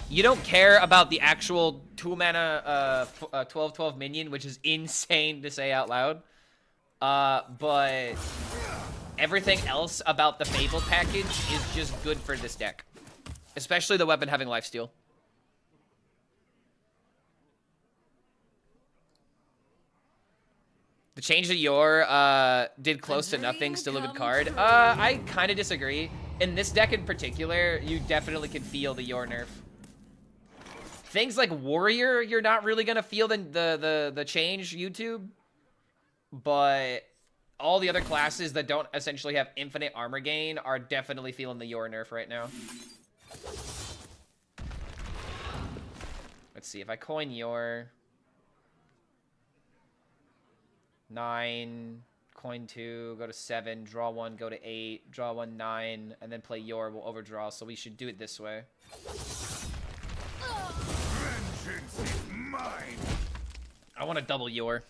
you don't care about the actual 2 mana 12/12 minion, which is insane to say out loud. But everything else about the Fable package is just good for this deck. Especially the weapon having lifesteal. The change to Yor did close to nothing, still a good card. I kind of disagree. In this deck in particular, you definitely can feel the Yor nerf. Things like Warrior, you're not really gonna feel the change, YouTube. But all the other classes that don't essentially have infinite armor gain are definitely feeling the Yor nerf right now. Let's see, if I coin Yor... 9, coin 2, go to 7, draw 1, go to 8, draw 1, 9, and then play Yor, we'll overdraw, so we should do it this way. Vengeance is mine. I want to double Yor.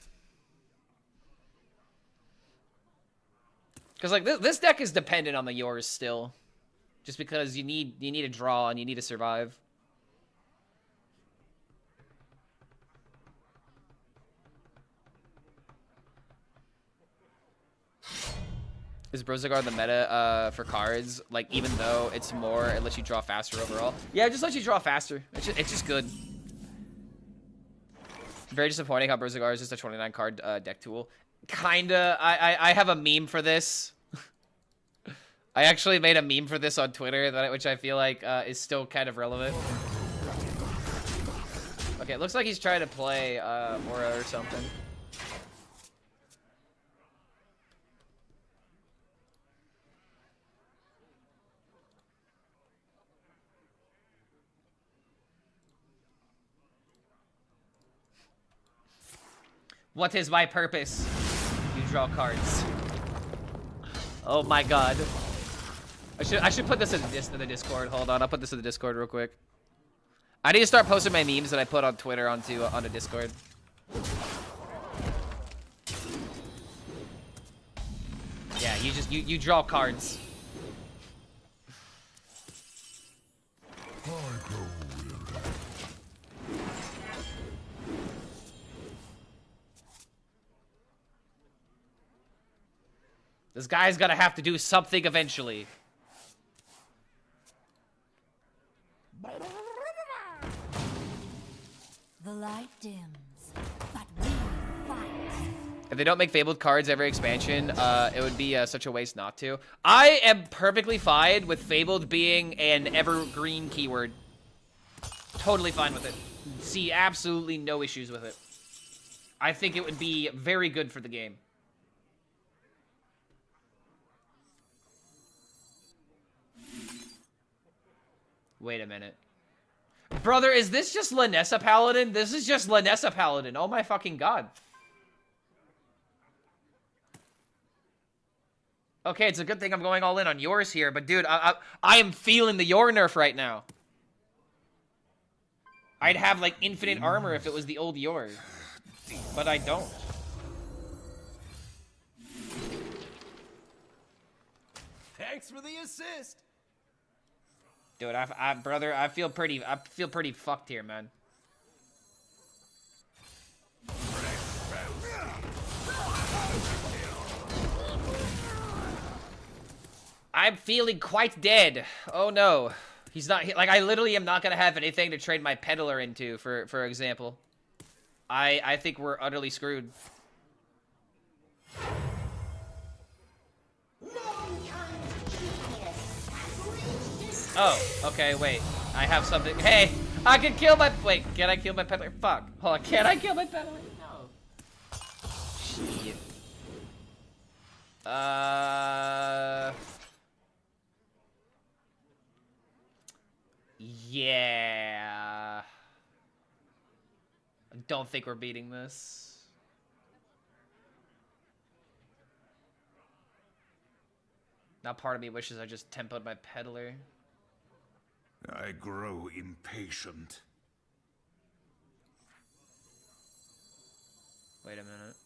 Because like this deck is dependent on the Yors still. Just because you need a draw and you need to survive. Is Brozagar the meta for cards? Like, even though it's more, it lets you draw faster overall? Yeah, it just lets you draw faster. It's just good. Very disappointing how Brozagar is just a 29 card deck tool. Kinda. I have a meme for this. I actually made a meme for this on Twitter, which I feel like is still kind of relevant. Okay, it looks like he's trying to play Aura or something. What is my purpose? You draw cards. Oh my god. I should put this in the Discord. Hold on, I'll put this in the Discord real quick. I need to start posting my memes that I put on Twitter onto Discord. Yeah, you draw cards. Hard This guy's gonna have to do something eventually. The light dims, but we fight. If they don't make Fabled cards every expansion, it would be such a waste not to. I am perfectly fine with Fabled being an evergreen keyword. Totally fine with it. See absolutely no issues with it. I think it would be very good for the game. Wait a minute. Brother, is this just Lanessa Paladin? This is just Lanessa Paladin. Oh my fucking god. Okay, it's a good thing I'm going all in on yours here, but dude, I am feeling the Yor nerf right now. I'd have, like, infinite armor if it was the old Yor. But I don't. Thanks for the assist. Dude, brother, I feel pretty fucked here, man. I'm feeling quite dead. Oh no. He's not, like, I literally am not gonna have anything to trade my peddler into, for example. I think we're utterly screwed. Oh, okay, wait. I have something. Hey, I can kill my, wait, can I kill my peddler? Fuck. Hold on, can I kill my peddler? No. Shit. Yeah. I don't think we're beating this. Now part of me wishes I just tempoed my peddler. I grow impatient. Wait a minute.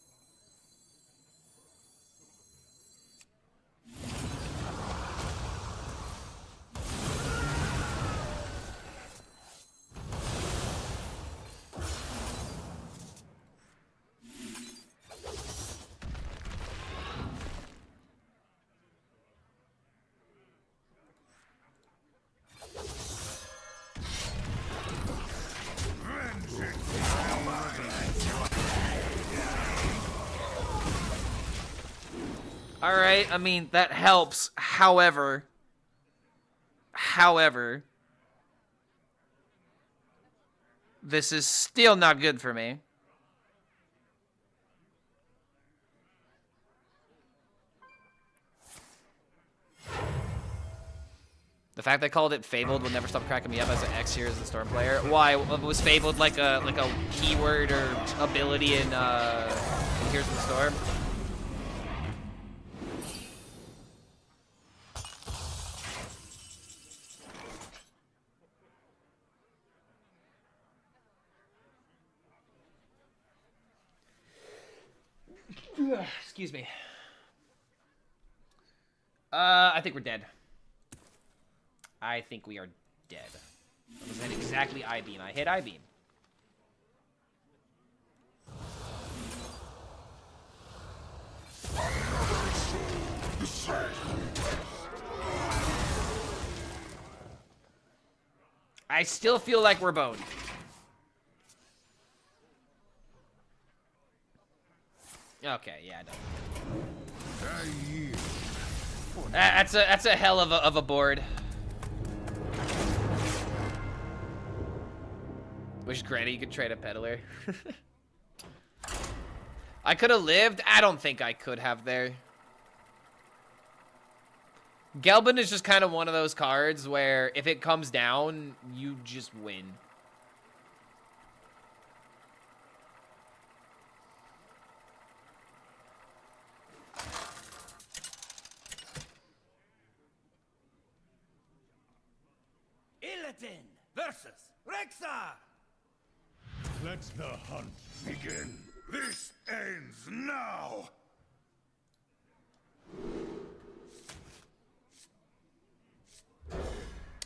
Alright, I mean, that helps. However, this is still not good for me. The fact they called it Fabled will never stop cracking me up as an X here as a Storm player. Why? Was Fabled like a keyword or ability in Here's the Storm? Excuse me. I think we're dead. I think we are dead. I was hit exactly I-beam. I hit I-beam. I still feel like we're boned. Okay, yeah, that's a hell of a board. Wish Granny you could trade a peddler. I could have lived. I don't think I could have there. Gelbin is just kind of one of those cards where if it comes down, you just win. Illidan versus Rexar. Let the hunt begin. This ends now.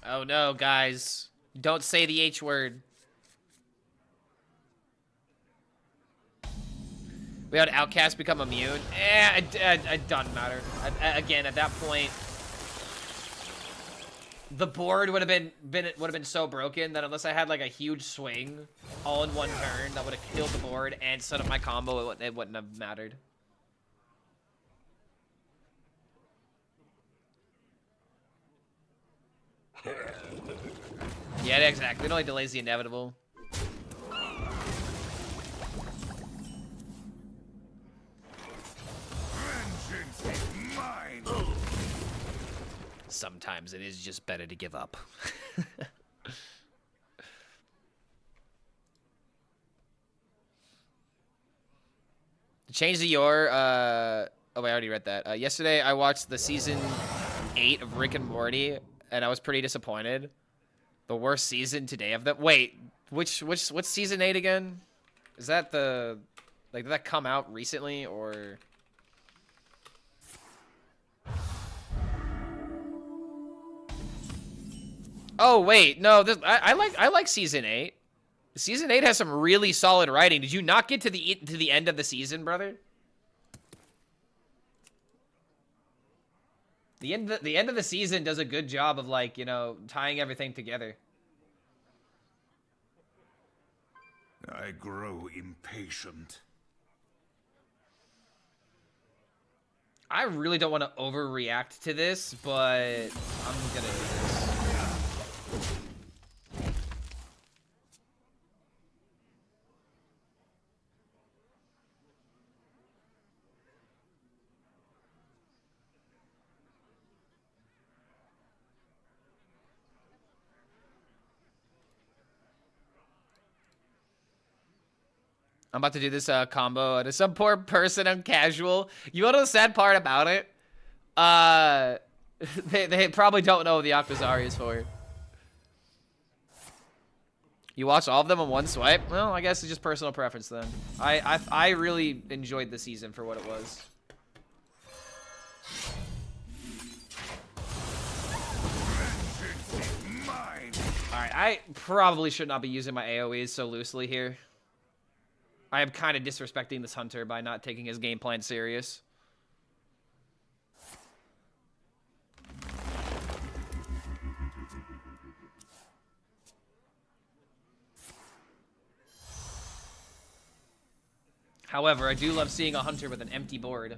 Oh no, guys. Don't say the H word. We had Outcast become immune. It doesn't matter. Again, at that point, the board would have been so broken that unless I had like a huge swing all in one turn, that would have killed the board and set up my combo. It wouldn't have mattered. Yeah, exactly. It only delays the inevitable. Vengeance is mine. Sometimes it is just better to give up. Change the your, oh, I already read that. Yesterday I watched the season 8 of Rick and Morty, and I was pretty disappointed. The worst season today of them. Wait, what's season 8 again? Is that the, like, did that come out recently, or? Oh wait, no, I like season 8. Season 8 has some really solid writing. Did you not get to the end of the season, brother? The end of the season does a good job of, like, you know, tying everything together. I grow impatient. I really don't want to overreact to this, but I'm gonna do this. I'm about to do this combo to some poor person on casual. You know the sad part about it? They probably don't know what the Octazari is for. You watch all of them in one swipe? Well, I guess it's just personal preference then. I really enjoyed the season for what it was. Alright, I probably should not be using my AoEs so loosely here. I am kind of disrespecting this hunter by not taking his game plan serious. However, I do love seeing a hunter with an empty board.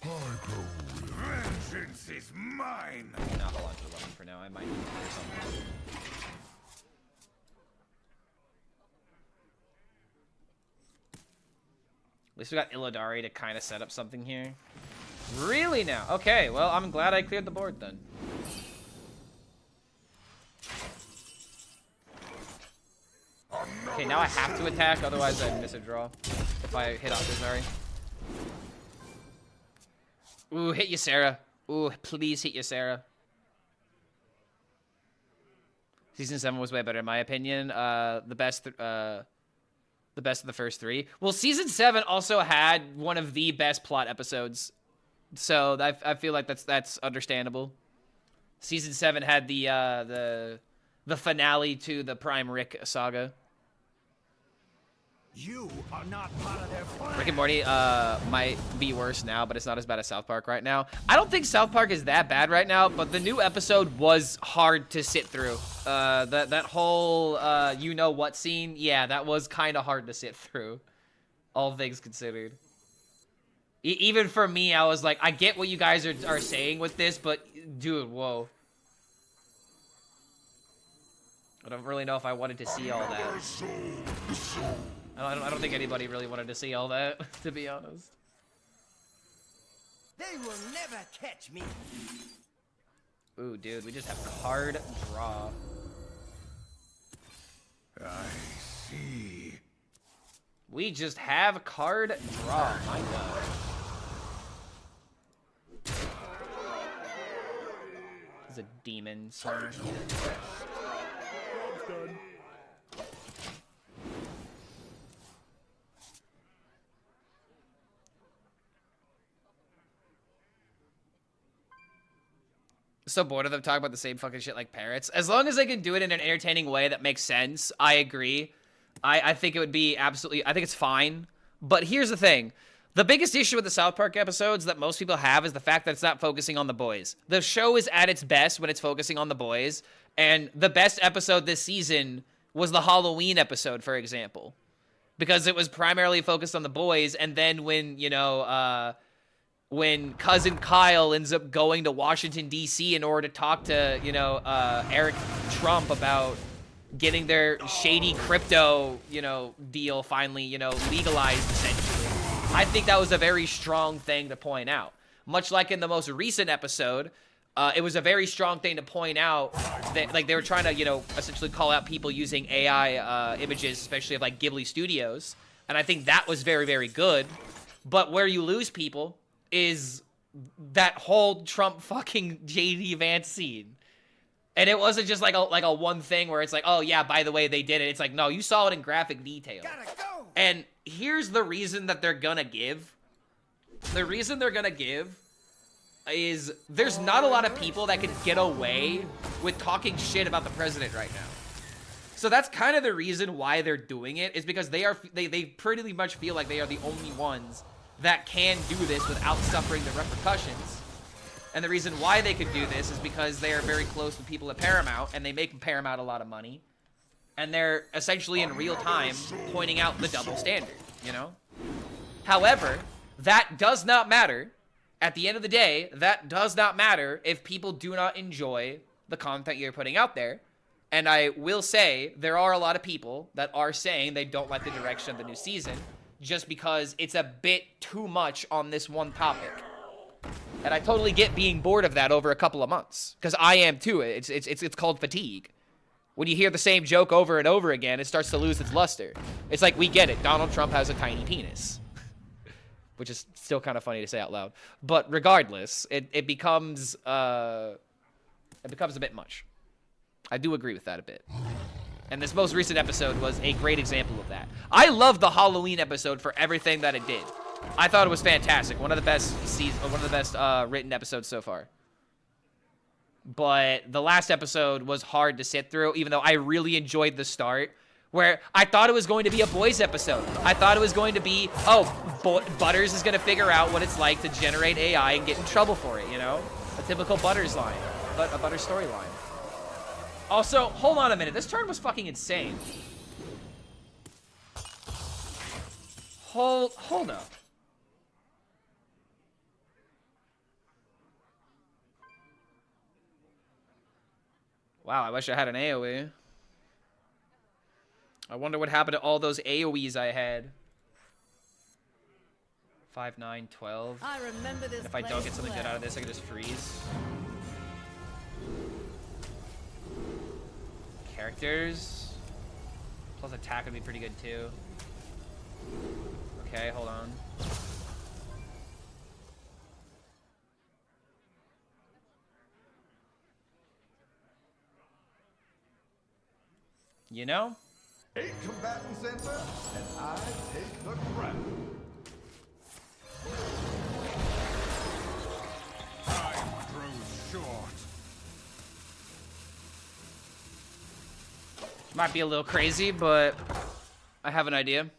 Vengeance is mine. Nah, hold on to the weapon for now. I might need to do something. At least we got Illidari to kind of set up something here. Really now? Okay, well, I'm glad I cleared the board then. Okay, now I have to attack, otherwise I'd miss a draw if I hit Octazari. Ooh, hit you, Sarah. Ooh, please hit you, Sarah. Season 7 was way better in my opinion. The best of the first 3. Well, season 7 also had one of the best plot episodes, so I feel like that's understandable. Season 7 had the finale to the Prime Rick saga. You are not part of their plan. Rick and Morty might be worse now, but it's not as bad as South Park right now. I don't think South Park is that bad right now, but the new episode was hard to sit through. That whole you know what scene, yeah, that was kind of hard to sit through, all things considered. Even for me, I was like, I get what you guys are saying with this, but dude, whoa. I don't really know if I wanted to see all that. I don't think anybody really wanted to see all that, to be honest. They will never catch me. Ooh, dude, we just have card draw. I see. We just have card draw. My God. It's a demon, sir. So bored of them talking about the same fucking shit like parrots. As long as they can do it in an entertaining way that makes sense, I agree. I think it would be absolutely... I think it's fine. But here's the thing. The biggest issue with the South Park episodes that most people have is the fact that it's not focusing on the boys. The show is at its best when it's focusing on the boys, and the best episode this season was the Halloween episode, for example, because it was primarily focused on the boys, and then when, you know, when Cousin Kyle ends up going to Washington, D.C. in order to talk to, you know, Eric Trump about getting their shady crypto, you know, deal finally, you know, legalized, essentially. I think that was a very strong thing to point out. Much like in the most recent episode, it was a very strong thing to point out that, like, they were trying to, you know, essentially call out people using AI images, especially of, like, Ghibli Studios. And I think that was very, very good. But where you lose people is that whole Trump fucking JD Vance scene. And it wasn't just like a one thing where it's like, oh yeah, by the way, they did it. It's like, no, you saw it in graphic detail. Gotta go. And here's the reason that they're gonna give. The reason they're gonna give is there's not a lot of people that can get away with talking shit about the president right now. So that's kind of the reason why they're doing it, is because they pretty much feel like they are the only ones that can do this without suffering the repercussions. And the reason why they could do this is because they are very close to people at Paramount, and they make Paramount a lot of money. And they're essentially in real time pointing out the double standard, you know? However, that does not matter. At the end of the day, that does not matter if people do not enjoy the content you're putting out there. And I will say, there are a lot of people that are saying they don't like the direction of the new season just because it's a bit too much on this one topic. And I totally get being bored of that over a couple of months, because I am too. It's called fatigue. When you hear the same joke over and over again, it starts to lose its luster. It's like, we get it. Donald Trump has a tiny penis. Which is still kind of funny to say out loud. But regardless, it becomes a bit much. I do agree with that a bit. And this most recent episode was a great example of that. I love the Halloween episode for everything that it did. I thought it was fantastic. One of the best written episodes so far. But the last episode was hard to sit through, even though I really enjoyed the start, where I thought it was going to be a boys episode. I thought it was going to be, Butters is going to figure out what it's like to generate AI and get in trouble for it, you know? A typical Butters line, but a Butters storyline. Also, hold on a minute. This turn was fucking insane. Hold up. Wow, I wish I had an AoE. I wonder what happened to all those AoEs I had. 5, 9, 12. I remember this. And if I don't get something good out of this, I can just freeze. Characters. Plus attack would be pretty good too. Okay, hold on. You know? 8 combatants enter, and I take the crown. Time grows short. Might be a little crazy, but I have an idea.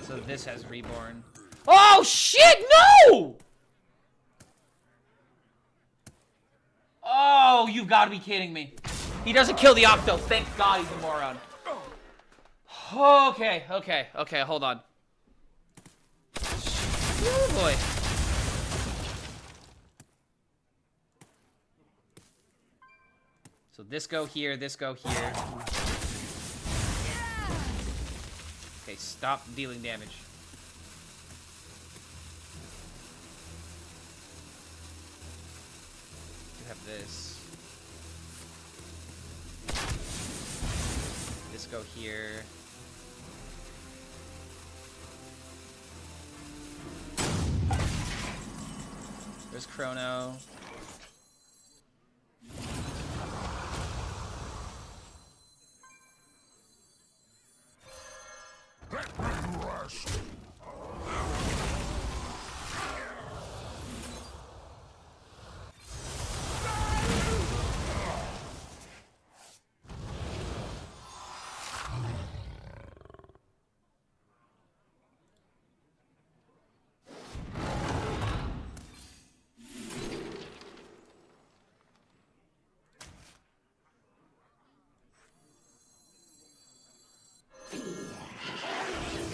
So this has reborn. Oh shit, no! Oh, you've got to be kidding me. He doesn't kill the Octo. Thank God he's a moron. Okay, hold on. Oh boy. So this go here, this go here. Okay, stop dealing damage. You have this. This go here. There's Chrono.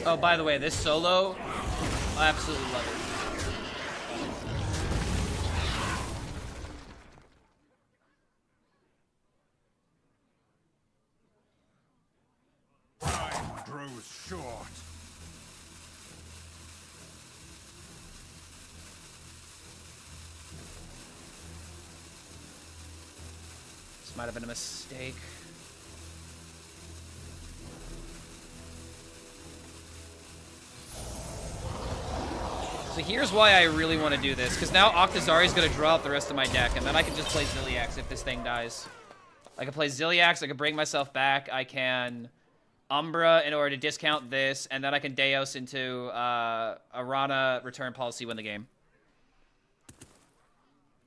Oh, by the way, this solo, I absolutely love it. Time grows short. This might have been a mistake. So here's why I really want to do this, because now Octazari is going to draw out the rest of my deck, and then I can just play Ziliax if this thing dies. I can play Ziliax, I can bring myself back, I can Umbra in order to discount this, and then I can Deos into Arana return policy, win the game.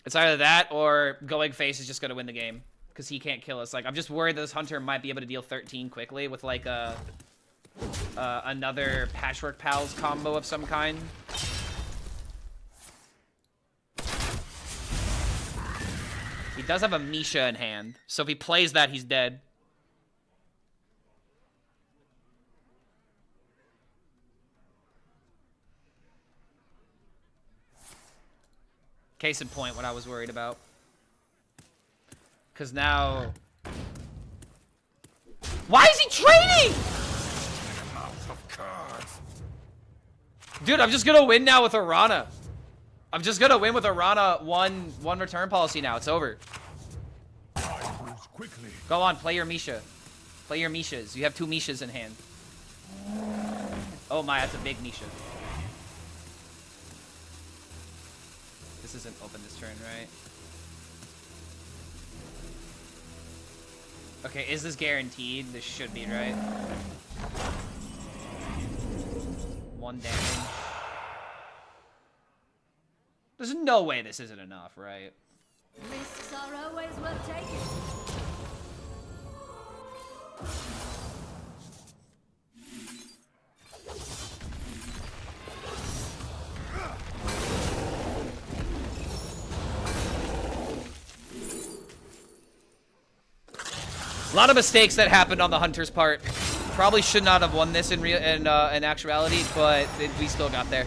It's either that or going face is just going to win the game, because he can't kill us. Like, I'm just worried that this Hunter might be able to deal 13 quickly with, like, another Patchwork Pals combo of some kind. He does have a Misha in hand, so if he plays that, he's dead. Case in point, what I was worried about. Because now... Why is he trading?! Dude, I'm just gonna win now with Arana. I'm just gonna win with Arana one return policy now. It's over. Go on, play your Misha. Play your Mishas. You have 2 Mishas in hand. Oh my, that's a big Misha. This isn't open this turn, right? Okay, is this guaranteed? This should be, right? 1 damage. There's no way this isn't enough, right? Risks are always worth taking. A lot of mistakes that happened on the Hunter's part. Probably should not have won this in actuality, but we still got there.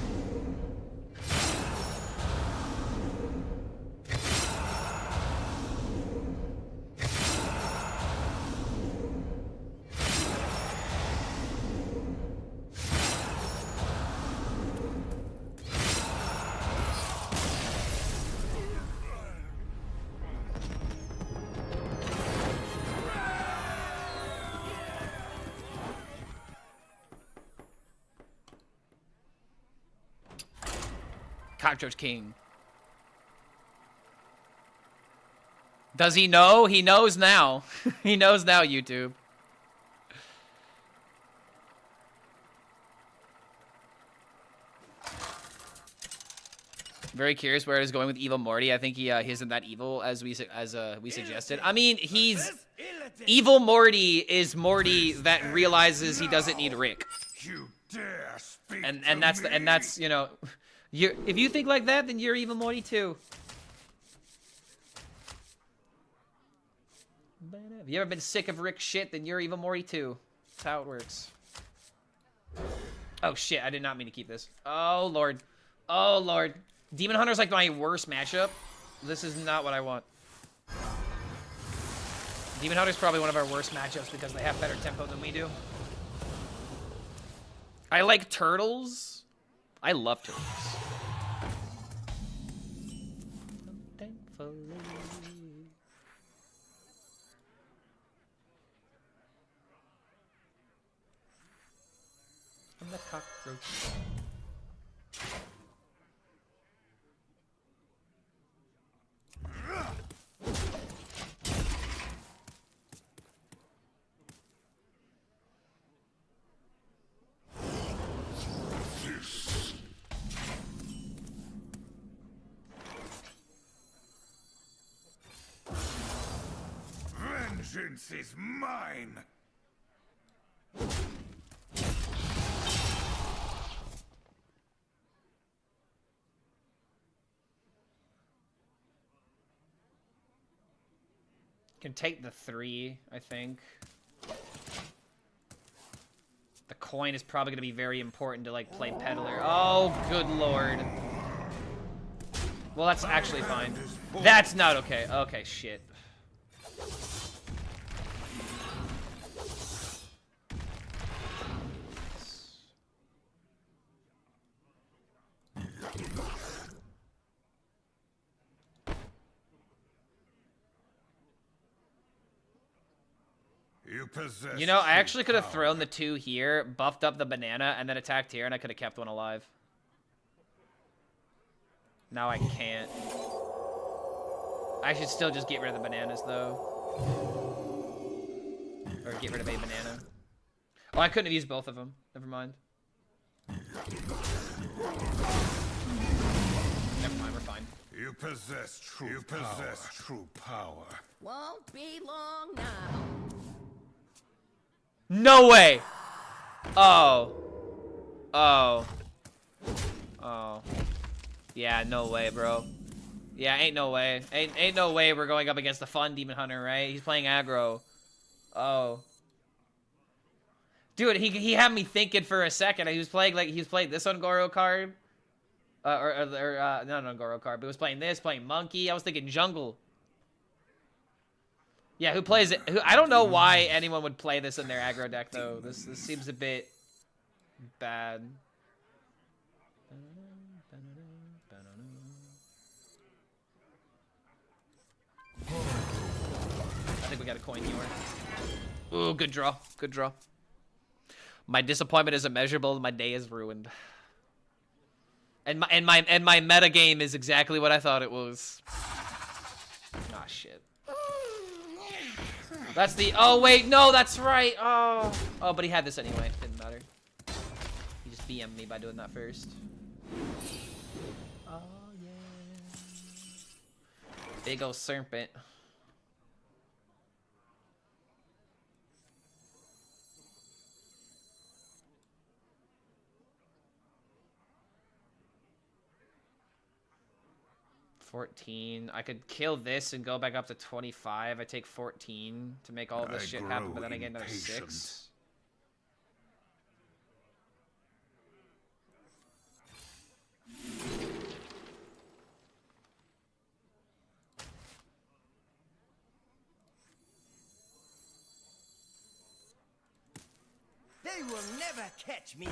Cockroach King. Does he know? He knows now. He knows now, YouTube. Very curious where he's going with Evil Morty. I think he isn't that evil as we suggested. I mean, he's Evil Morty is Morty that realizes he doesn't need Rick. You dare speak And that's you know, if you think like that, then you're Evil Morty too. If you ever been sick of Rick shit, then you're Evil Morty too. That's how it works. Oh shit, I did not mean to keep this. Oh lord. Oh lord. Demon Hunter's like my worst matchup. This is not what I want. Demon Hunter's probably one of our worst matchups because they have better tempo than we do. I like turtles. I love turtles. Thankfully. I'm the cockroach. Vengeance is mine! Can take the 3, I think. The coin is probably going to be very important to, like, play Peddler. Oh, good lord. Well, that's actually fine. That's not okay. Okay, shit. You know, I actually could have thrown the 2 here, buffed up the banana, and then attacked here, and I could have kept one alive. Now I can't. I should still just get rid of the bananas, though. Or get rid of a banana. Oh, I couldn't have used both of them. Never mind. Never mind, we're fine. You possess true power. Won't be long now. No way! Oh. Oh. Oh. Yeah, no way, bro. Yeah, ain't no way. Ain't no way we're going up against the fun Demon Hunter, right? He's playing aggro. Oh. Dude, he had me thinking for a second. He was playing this Ungoro card. Not an Ungoro card, but he was playing this, playing Monkey. I was thinking jungle. Yeah, who plays it? I don't know why anyone would play this in their aggro deck, though. This seems a bit bad. I think we got a coin here. Ooh, good draw. Good draw. My disappointment is immeasurable. My day is ruined. And my metagame is exactly what I thought it was. Ah, shit. That's the... Oh, wait. No, that's right. Oh. Oh, but he had this anyway. Didn't matter. He just BM'd me by doing that first. Oh, yeah. Big ol' serpent. $14. I could kill this and go back up to 25. I take 14 to make all this shit happen, but then I get another 6. They will never catch me.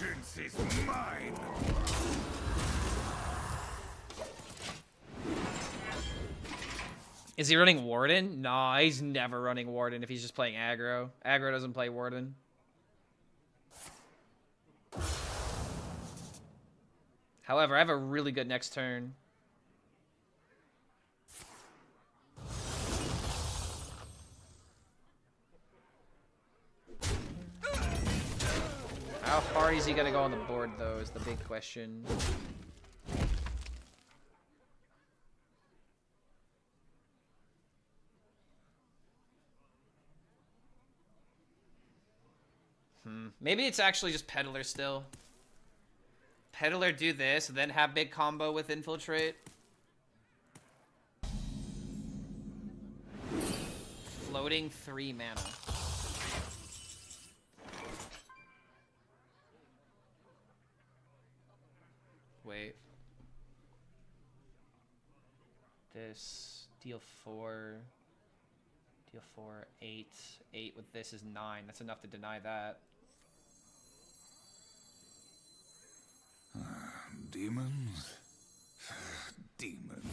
Vengeance is mine. Is he running Warden? Nah, he's never running Warden if he's just playing aggro. Aggro doesn't play Warden. However, I have a really good next turn. How far is he gonna go on the board, though, is the big question. Maybe it's actually just Peddler still. Peddler do this, then have big combo with Infiltrate. Floating 3 mana. Wait. This deal 4. Deal 4, 8. 8 with this is 9. That's enough to deny that. Demons? Demons.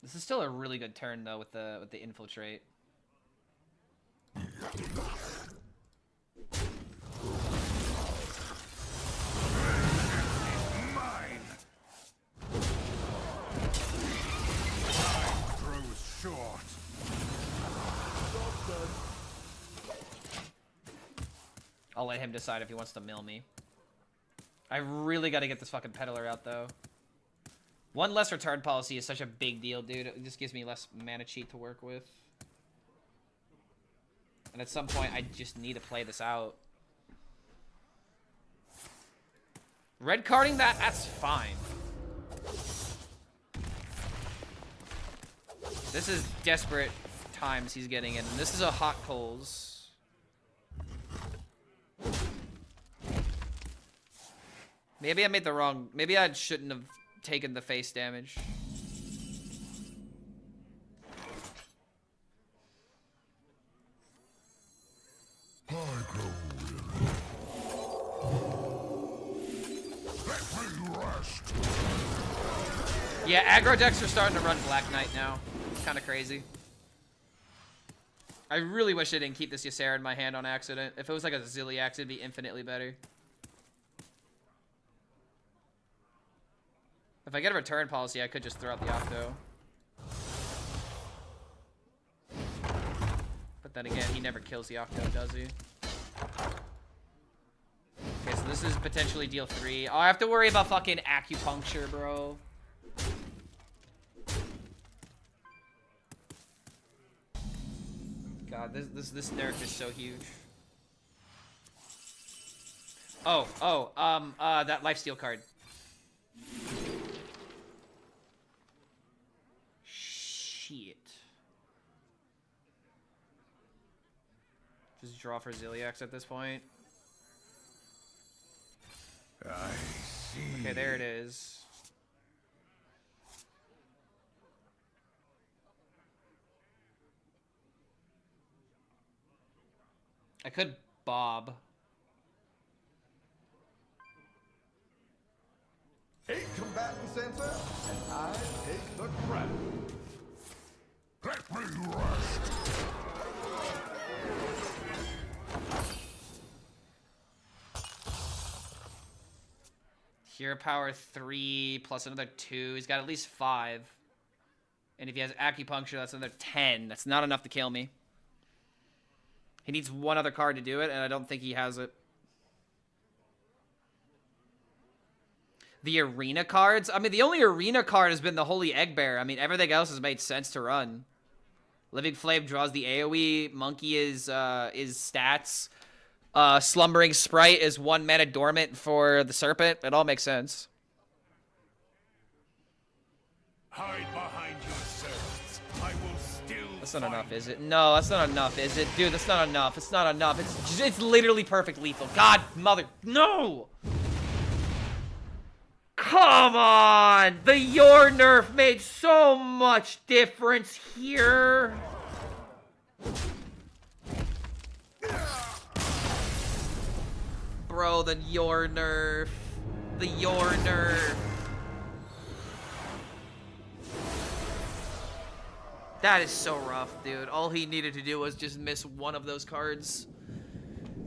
This is still a really good turn though with the Infiltrate. I'll let him decide if he wants to mill me. I really got to get this fucking peddler out, though. One less return policy is such a big deal, dude. It just gives me less mana cheat to work with. And at some point, I just need to play this out. Red carding that? That's fine. This is desperate times he's getting in. And this is a hot coals. Maybe I made the wrong... Maybe I shouldn't have taken the face damage. Yeah, aggro decks are starting to run Black Knight now. It's kind of crazy. I really wish I didn't keep this Ysera in my hand on accident. If it was like a Zilliax, it'd be infinitely better. If I get a return policy, I could just throw out the Octo. But then again, he never kills the Octo, does he? Okay, so this is potentially deal 3. Oh, I have to worry about fucking acupuncture, bro. God, this nerf is so huge. That lifesteal card. Shit. Just draw for Zilliax at this point. I see. Okay, there it is. I could bob. 8 combatants enter, and I take the crown. Let me rest. Hero power 3 plus another 2. He's got at least 5. And if he has acupuncture, that's another 10. That's not enough to kill me. He needs one other card to do it, and I don't think he has it. The arena cards? I mean, the only arena card has been the Holy Egg Bear. I mean, everything else has made sense to run. Living Flame draws the AoE. Monkey is stats. Slumbering Sprite is 1 mana dormant for the Serpent. It all makes sense. Hide behind yourselves. I will still. That's not enough, is it? No, that's not enough, is it? Dude, that's not enough. It's not enough. It's literally perfect lethal. God, mother. No! Come on! The Your nerf made so much difference here. Bro, the Your nerf. The Your nerf. That is so rough, dude. All he needed to do was just miss one of those cards.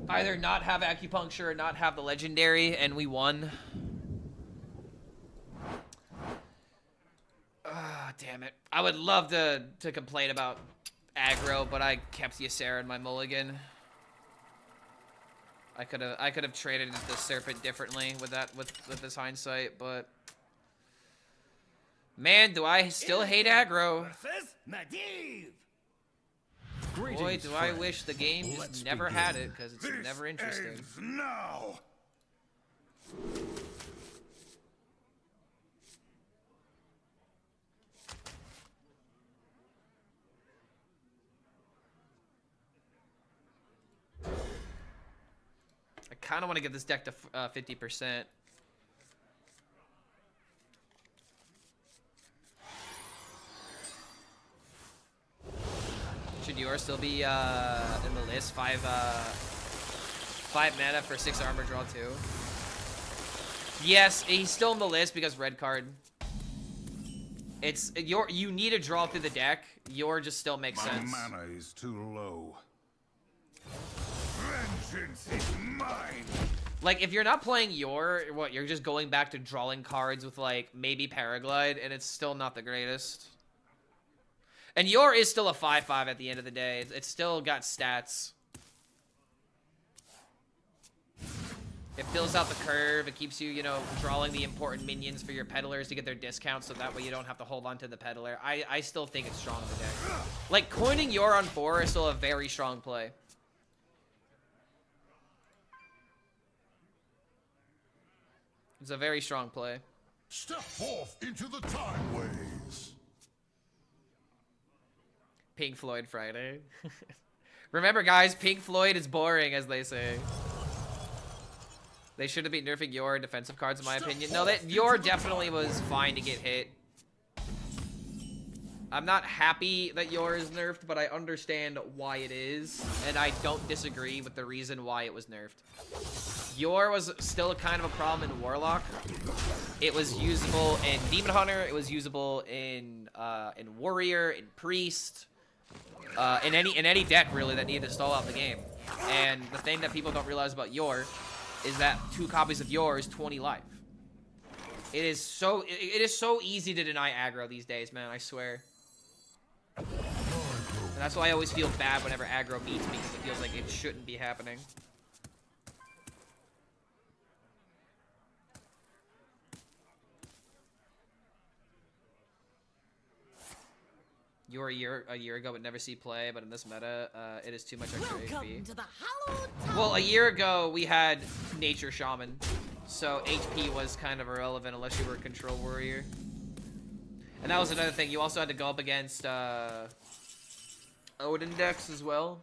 Either not have acupuncture or not have the legendary, and we won. Ah, damn it. I would love to complain about aggro, but I kept Ysera in my mulligan. I could have traded the Serpent differently with this hindsight, but man, do I still hate aggro. Boy, do I wish the game just never had it, because it's never interesting. Now. I kind of want to get this deck to 50%. Should yours still be in the list? 5 mana for 6 armor, draw 2. Yes, he's still in the list because red card. It's you need to draw through the deck. Your just still makes sense. My mana is too low. Vengeance is mine. Like, if you're not playing what, you're just going back to drawing cards with, like, maybe Paraglide, and it's still not the greatest. And Yor is still a 5/5 at the end of the day. It's still got stats. It fills out the curve. It keeps you, you know, drawing the important minions for your peddlers to get their discounts, so that way you don't have to hold on to the peddler. I still think it's strong in the deck. Like, coining Yor on 4 is still a very strong play. It's a very strong play. Step forth into the time ways. Pink Floyd Friday. Remember, guys, Pink Floyd is boring, as they say. They should have been nerfing Yor defensive cards, in my opinion. No, that Yor definitely was fine to get hit. I'm not happy that Yor is nerfed, but I understand why it is, and I don't disagree with the reason why it was nerfed. Yor was still kind of a problem in Warlock. It was usable in Demon Hunter. It was usable in Warrior, in Priest, in any deck really that needed to stall out the game. And the thing that people don't realize about Yor is that 2 copies of Yor is 20 life. It is so easy to deny aggro these days, man. I swear. And that's why I always feel bad whenever aggro beats me, because it feels like it shouldn't be happening. Yor a year ago would never see play, but in this meta, it is too much extra HP. To the hallowed town. Well, a year ago we had Nature Shaman, so HP was kind of irrelevant unless you were a Control Warrior. And that was another thing. You also had to go up against Odin decks as well.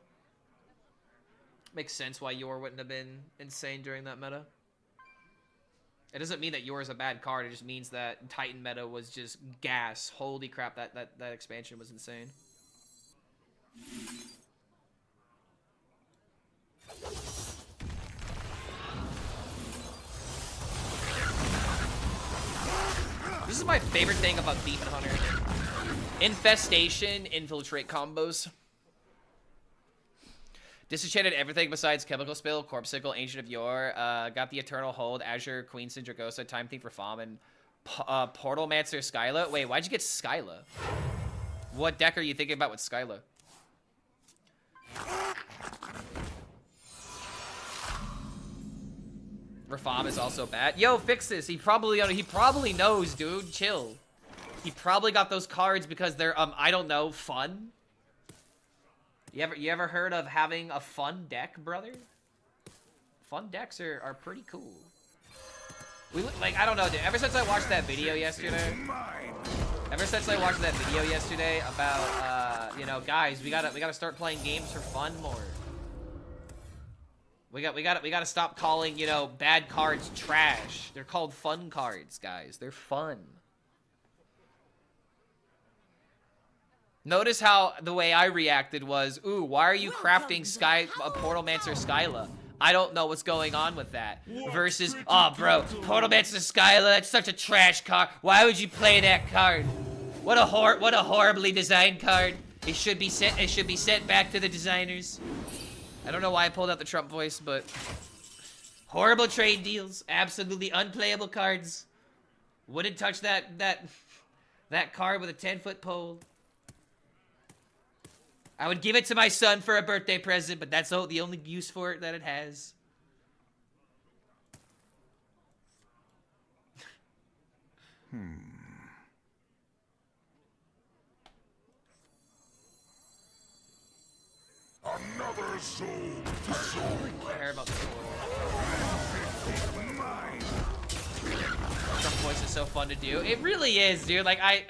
Makes sense why Yor wouldn't have been insane during that meta. It doesn't mean that Yor is a bad card. It just means that Titan meta was just gas. Holy crap, that expansion was insane. This is my favorite thing about Demon Hunter. Infestation, infiltrate combos. Disenchanted everything besides Chemical Spill, Corpsicle, Ancient of Yor, got the Eternal Hold, Azure, Queen Sin, Dragosa, Time Thief for Famin, Portal Mancer, Skyla. Wait, why'd you get Skyla? What deck are you thinking about with Skyla? Rafam is also bad. Yo, fix this. He probably knows, dude. Chill. He probably got those cards because they're I don't know, fun. You ever heard of having a fun deck, brother? Fun decks are pretty cool. I don't know, dude. Ever since I watched that video yesterday, about you know, guys, we gotta start playing games for fun more. We gotta stop calling, you know, bad cards trash. They're called fun cards, guys. They're fun. Notice how the way I reacted was, ooh, why are you crafting Portal Mancer Skyla? I don't know what's going on with that. Versus, oh, bro, Portal Mancer Skyla, that's such a trash card. Why would you play that card? What a horribly designed card. It should be sent back to the designers. I don't know why I pulled out the Trump voice, but horrible trade deals, absolutely unplayable cards. Wouldn't touch that card with a 10-foot pole. I would give it to my son for a birthday present, but that's the only use for it that it has. Another soul to soul. I don't really care about the soul. Trump voice is so fun to do. It really is, dude. Like I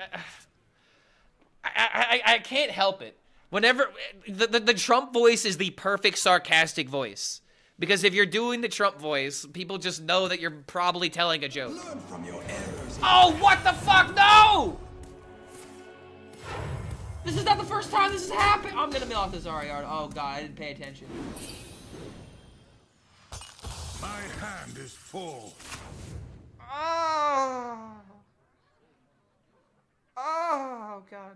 can't help it. Whenever the Trump voice is the perfect sarcastic voice, because if you're doing the Trump voice, people just know that you're probably telling a joke. Learn from your errors. Oh, what the fuck? No! This is not the first time this has happened. I'm gonna mill off this Ariard. Oh god, I didn't pay attention. My hand is full. Oh god.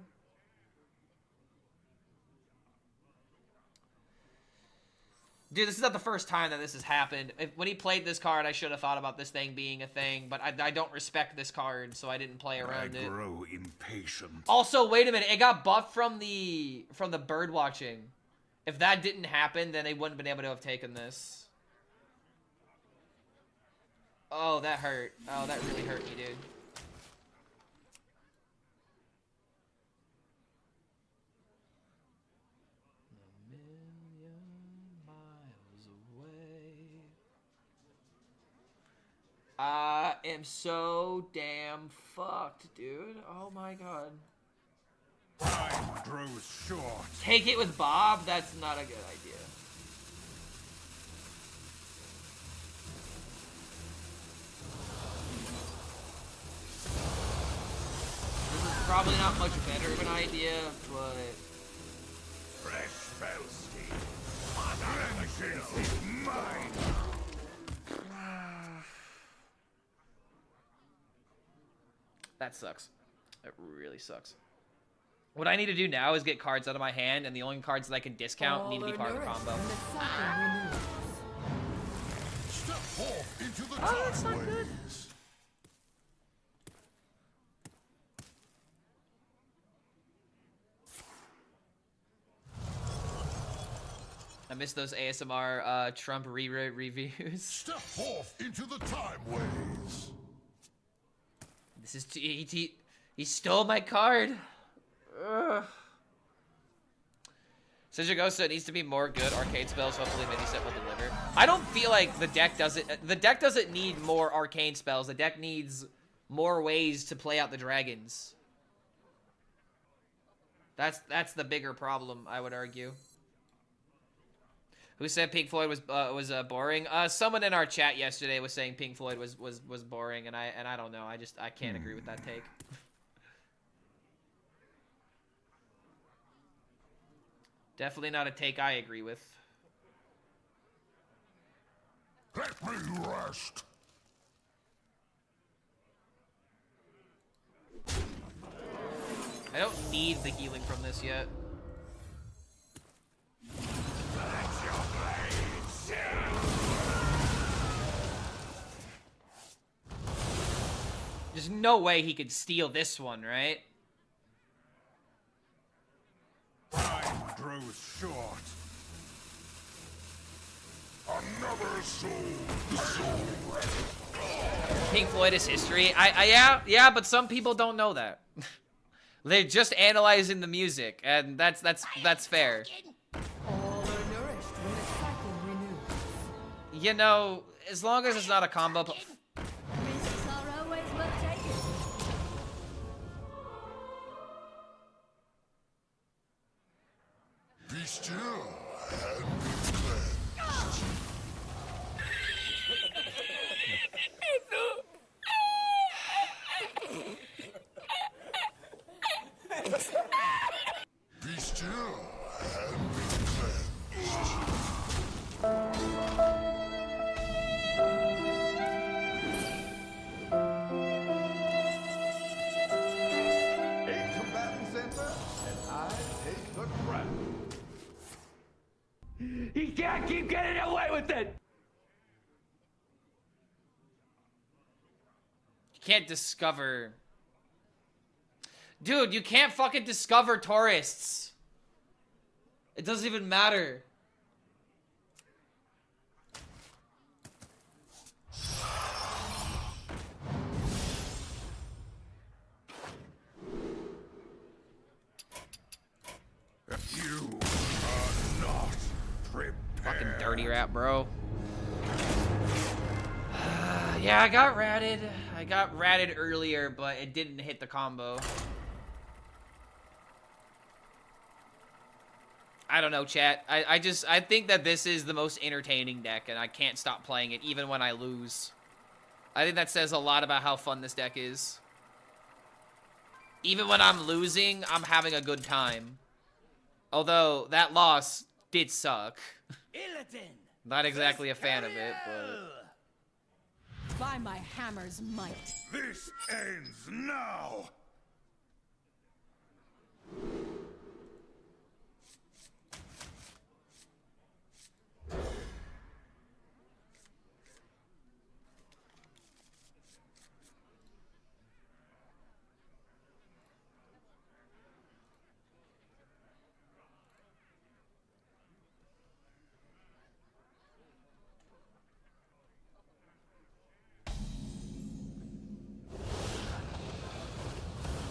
Dude, this is not the first time that this has happened. When he played this card, I should have thought about this thing being a thing, but I don't respect this card, so I didn't play around it. I grow impatient. Also, wait a minute. It got buffed from the bird watching. If that didn't happen, then they wouldn't have been able to have taken this. Oh, that hurt. Oh, that really hurt me, dude. A million miles away. I am so damn fucked, dude. Oh my god. Time grows short. Take it with Bob? That's not a good idea. This is probably not much better of an idea, but... Fresh HELLSCREAM. Vengeance is mine. That sucks. It really sucks. What I need to do now is get cards out of my hand, and the only cards that I can discount need to be part of the combo. Step forth into the Oh, that's not good. timeways. I miss those ASMR Trump reviews. Step forth into the timeways. This is he stole my card. Ugh. Sajagosa needs to be more good arcane spells. Hopefully, Miniset will deliver. I don't feel like the deck doesn't. The deck doesn't need more arcane spells. The deck needs more ways to play out the dragons. That's the bigger problem, I would argue. Who said Pink Floyd was boring? Someone in our chat yesterday was saying Pink Floyd was boring, and I don't know. I can't agree with that take. Definitely not a take I agree with. Let me rest. I don't need the healing from this yet. There's no way he could steal this one, right? Time grows short. Another soul. The soul. Pink Floyd is history. Yeah, but some people don't know that. They're just analyzing the music, and that's fair. All are nourished when the cycle renews. You know, as long as it's not a combo. Risks are always worth taking. Be still and be cleansed. Be still and be cleansed. A combatant center, and I take the crown. He can't keep getting away with it! You can't discover. Dude, you can't fucking discover tourists. It doesn't even matter. You are not prepared. Fucking dirty rat, bro. Yeah, I got ratted. I got ratted earlier, but it didn't hit the combo. I don't know, chat. I think that this is the most entertaining deck, and I can't stop playing it even when I lose. I think that says a lot about how fun this deck is. Even when I'm losing, I'm having a good time. Although, that loss did suck. Illidan! Not exactly a fan of it, but... By my hammer's might. This ends now.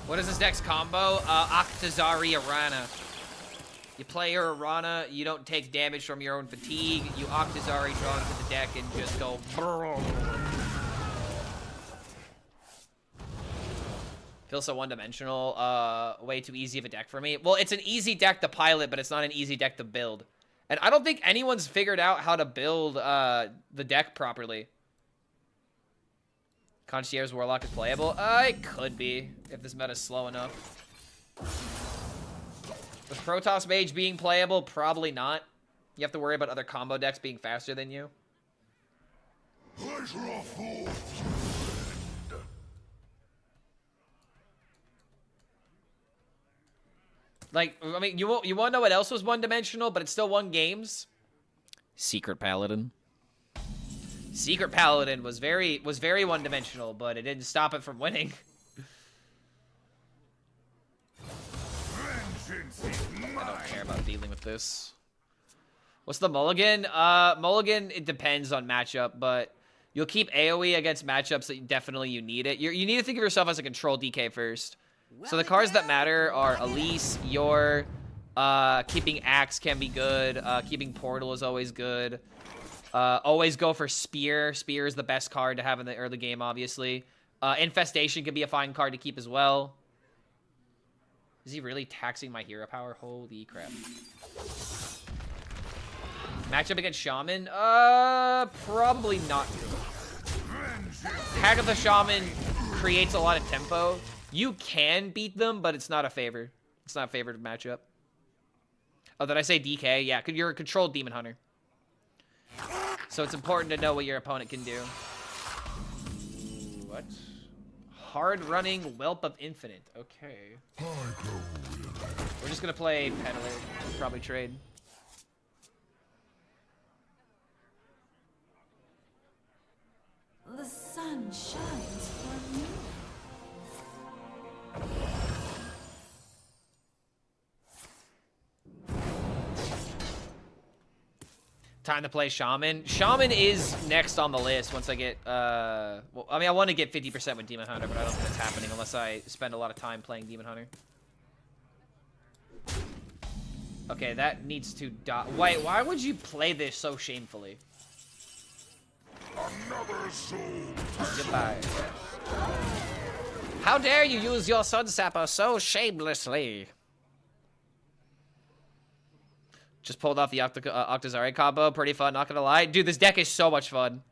What is this next combo? Octazari Arana. You play your Arana, you don't take damage from your own fatigue, you Octazari draw into the deck and just go brrr. Feels so one-dimensional. Way too easy of a deck for me. Well, it's an easy deck to pilot, but it's not an easy deck to build. And I don't think anyone's figured out how to build the deck properly. Concierge Warlock is playable? It could be, if this meta's slow enough. With Protoss Mage being playable, probably not. You have to worry about other combo decks being faster than you. Like, I mean, you want to know what else was one-dimensional, but it still won games? Secret Paladin. Secret Paladin was very one-dimensional, but it didn't stop it from winning. I don't care about dealing with this. What's the mulligan? Mulligan, it depends on matchup, but you'll keep AoE against matchups that definitely you need it. You need to think of yourself as a control DK first. So the cards that matter are Elise, Yor, keeping Axe can be good, keeping Portal is always good. Always go for Spear. Spear is the best card to have in the early game, obviously. Infestation can be a fine card to keep as well. Is he really taxing my hero power? Holy crap. Matchup against Shaman? Probably not good. Hack of the Shaman creates a lot of tempo. You can beat them, but it's not a favor. It's not a favored matchup. Oh, did I say DK? Yeah, you're a controlled Demon Hunter. So it's important to know what your opponent can do. What? Hard running Whelp of Infinite. Okay. We're just gonna play Peddler. Probably trade. The sun shines for me. Time to play Shaman. Shaman is next on the list once I get, well, I mean, I want to get 50% with Demon Hunter, but I don't think that's happening unless I spend a lot of time playing Demon Hunter. Okay, that needs to die. Wait, why would you play this so shamefully? Another soul. Goodbye. How dare you use your Sun Sapper so shamelessly? Just pulled off the Octazari combo. Pretty fun, not gonna lie. Dude, this deck is so much fun.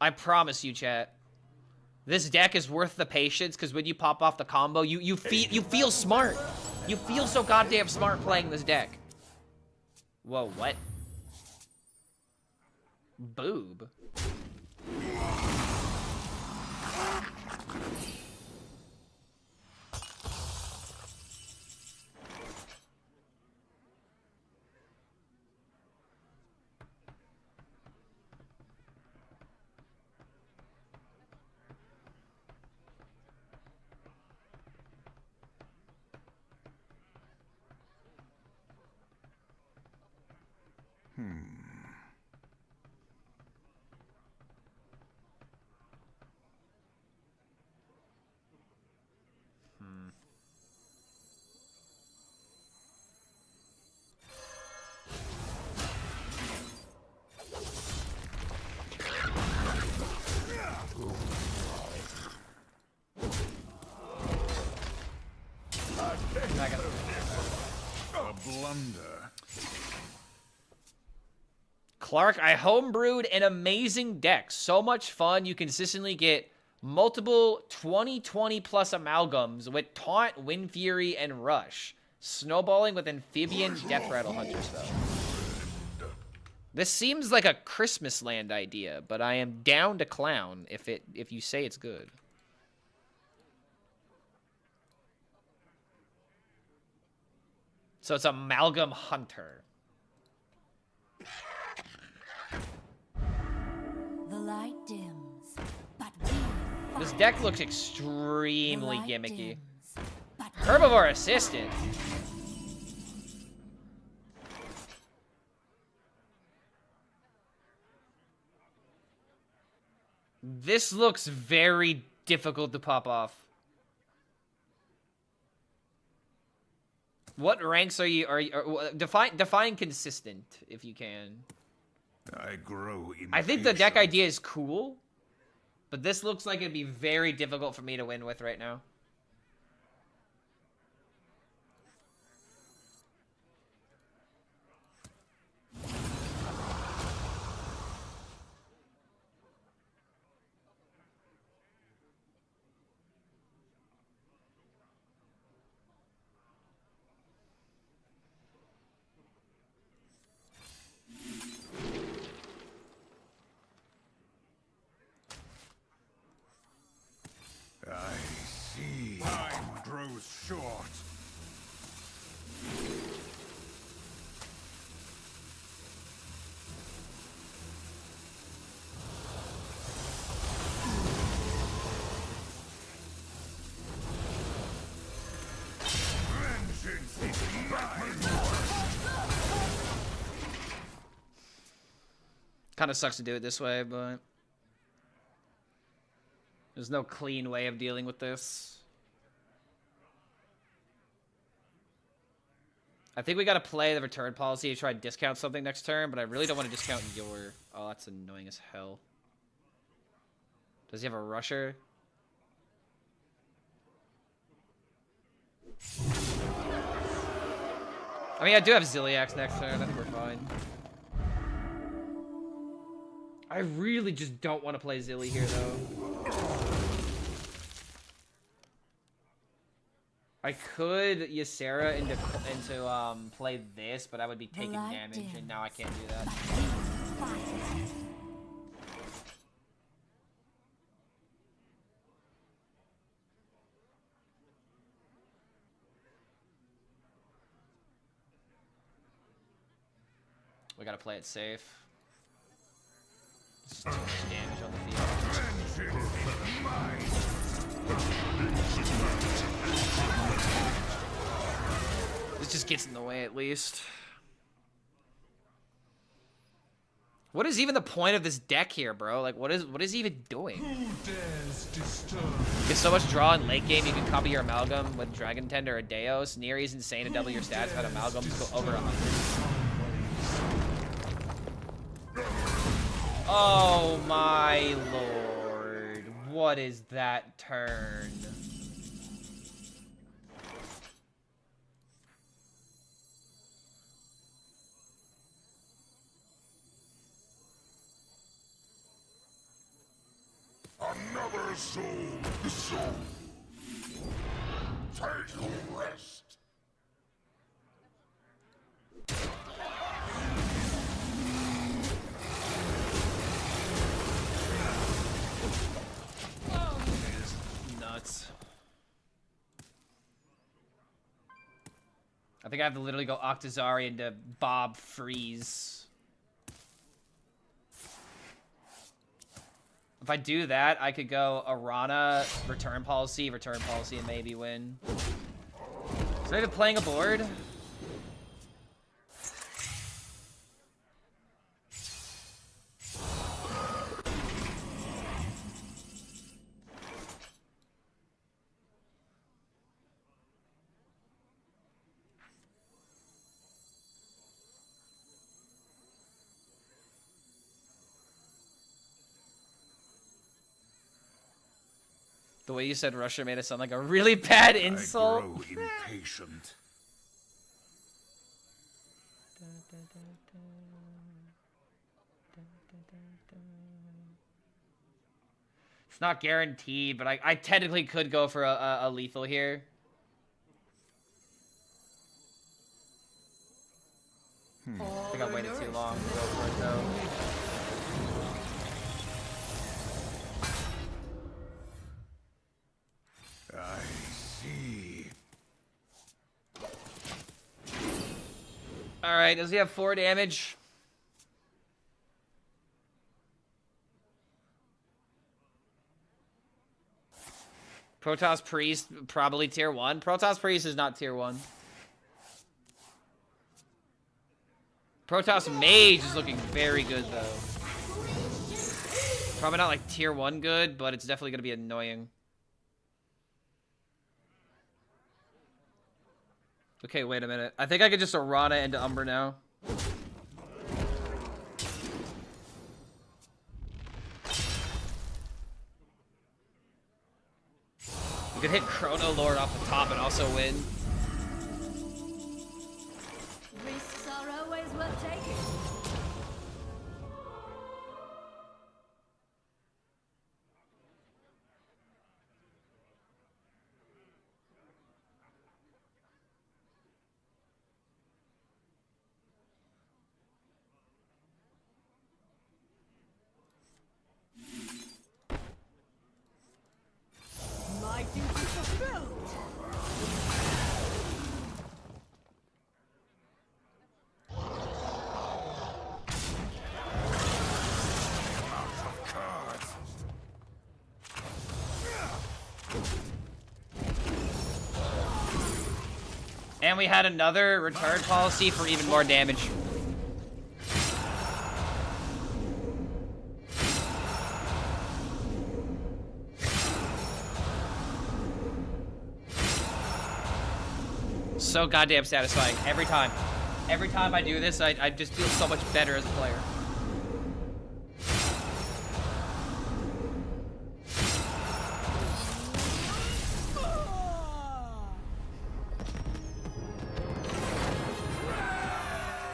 I promise you, chat. This deck is worth the patience, because when you pop off the combo, you feel smart. You feel so goddamn smart playing this deck. Whoa, what? Boob. A blunder. Clark, I homebrewed an amazing deck. So much fun. You consistently get multiple 20/20 plus amalgams with Taunt, Wind Fury, and Rush. Snowballing with Amphibian Death Rattle Hunter spell. This seems like a Christmas Land idea, but I am down to clown if you say it's good. So it's Amalgam Hunter. The light dims, but we This fight. deck looks extremely The light gimmicky. dims, but we Herbivore Assistant. This looks very difficult to pop off. What ranks are you? Define consistent if you can. I grow impatient. I think the deck idea is cool, but this looks like it'd be very difficult for me to win with right now. I see. Time grows short. Vengeance is mine. Kind of sucks to do it this way, but there's no clean way of dealing with this. I think we gotta play the return policy to try and discount something next turn, but I really don't want to discount your... Oh, that's annoying as hell. Does he have a rusher? I mean, I do have Ziliax next turn. I think we're fine. I really just don't want to play Zilly here, though. I could Ysera into play this, but I would be taking damage, and now I can't do that. We gotta play it safe. It's just too much damage on the field. This just gets in the way at least. What is even the point of this deck here, bro? Like, what is he even doing? Get so much draw in late game, you can copy your Amalgam with Dragon Tender or Deos. Nere's insane to double your stats, but Amalgams go over 100. Oh my lord. What is that turn? Another soul, the soul. Take a rest. Nuts. I think I have to literally go Octazari into Bob Freeze. If I do that, I could go Arana, return policy, and maybe win. Is I even playing a board? The way you said Russia made it sound like a really bad insult. I grow impatient. It's not guaranteed, but I technically could go for a lethal here. I think I waited too long to go for it, though. I see. Alright, does he have 4 damage? Protoss Priest, probably tier 1. Protoss Priest is not tier 1. Protoss Mage is looking very good, though. Probably not like tier 1 good, but it's definitely going to be annoying. Okay, wait a minute. I think I could just Arana into Umbra now. You could hit Chrono Lord off the top and also win. Risks are always worth taking. My duty fulfilled. And we had another return policy for even more damage. So goddamn satisfying every time. Every time I do this, I just feel so much better as a player.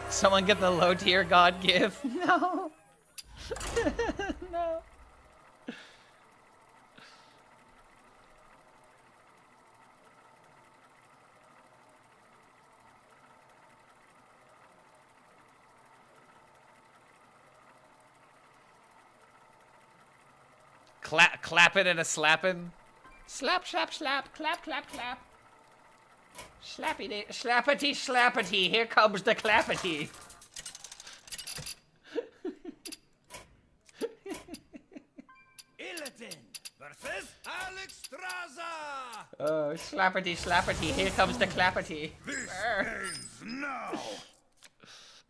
Someone get the low tier god gift. No. No. Clapping and a slapping. Slap, slap, slap, clap, clap, clap. Slappity, slappity, slappity. Here comes the clappity. Illidan versus HELLSCREAM. Oh, slappity, slappity. Here comes the clappity. This ends now.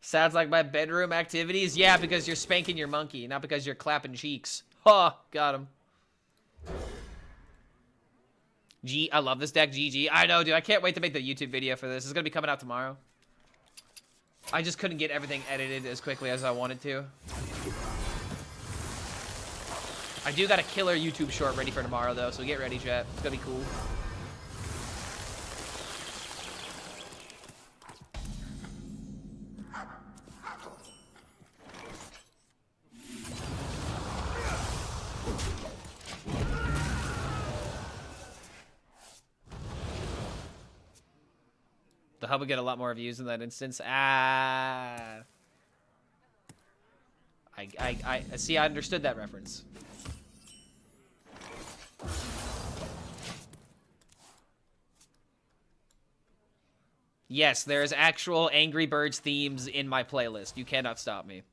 Sounds like my bedroom activities. Yeah, because you're spanking your monkey, not because you're clapping cheeks. Ha! Got him. I love this deck, GG. I know, dude. I can't wait to make the YouTube video for this. It's gonna be coming out tomorrow. I just couldn't get everything edited as quickly as I wanted to. I do got a killer YouTube short ready for tomorrow, though, so get ready, chat. It's gonna be cool. The hub would get a lot more views in that instance. I see. I understood that reference. Yes, there's actual Angry Birds themes in my playlist. You cannot stop me.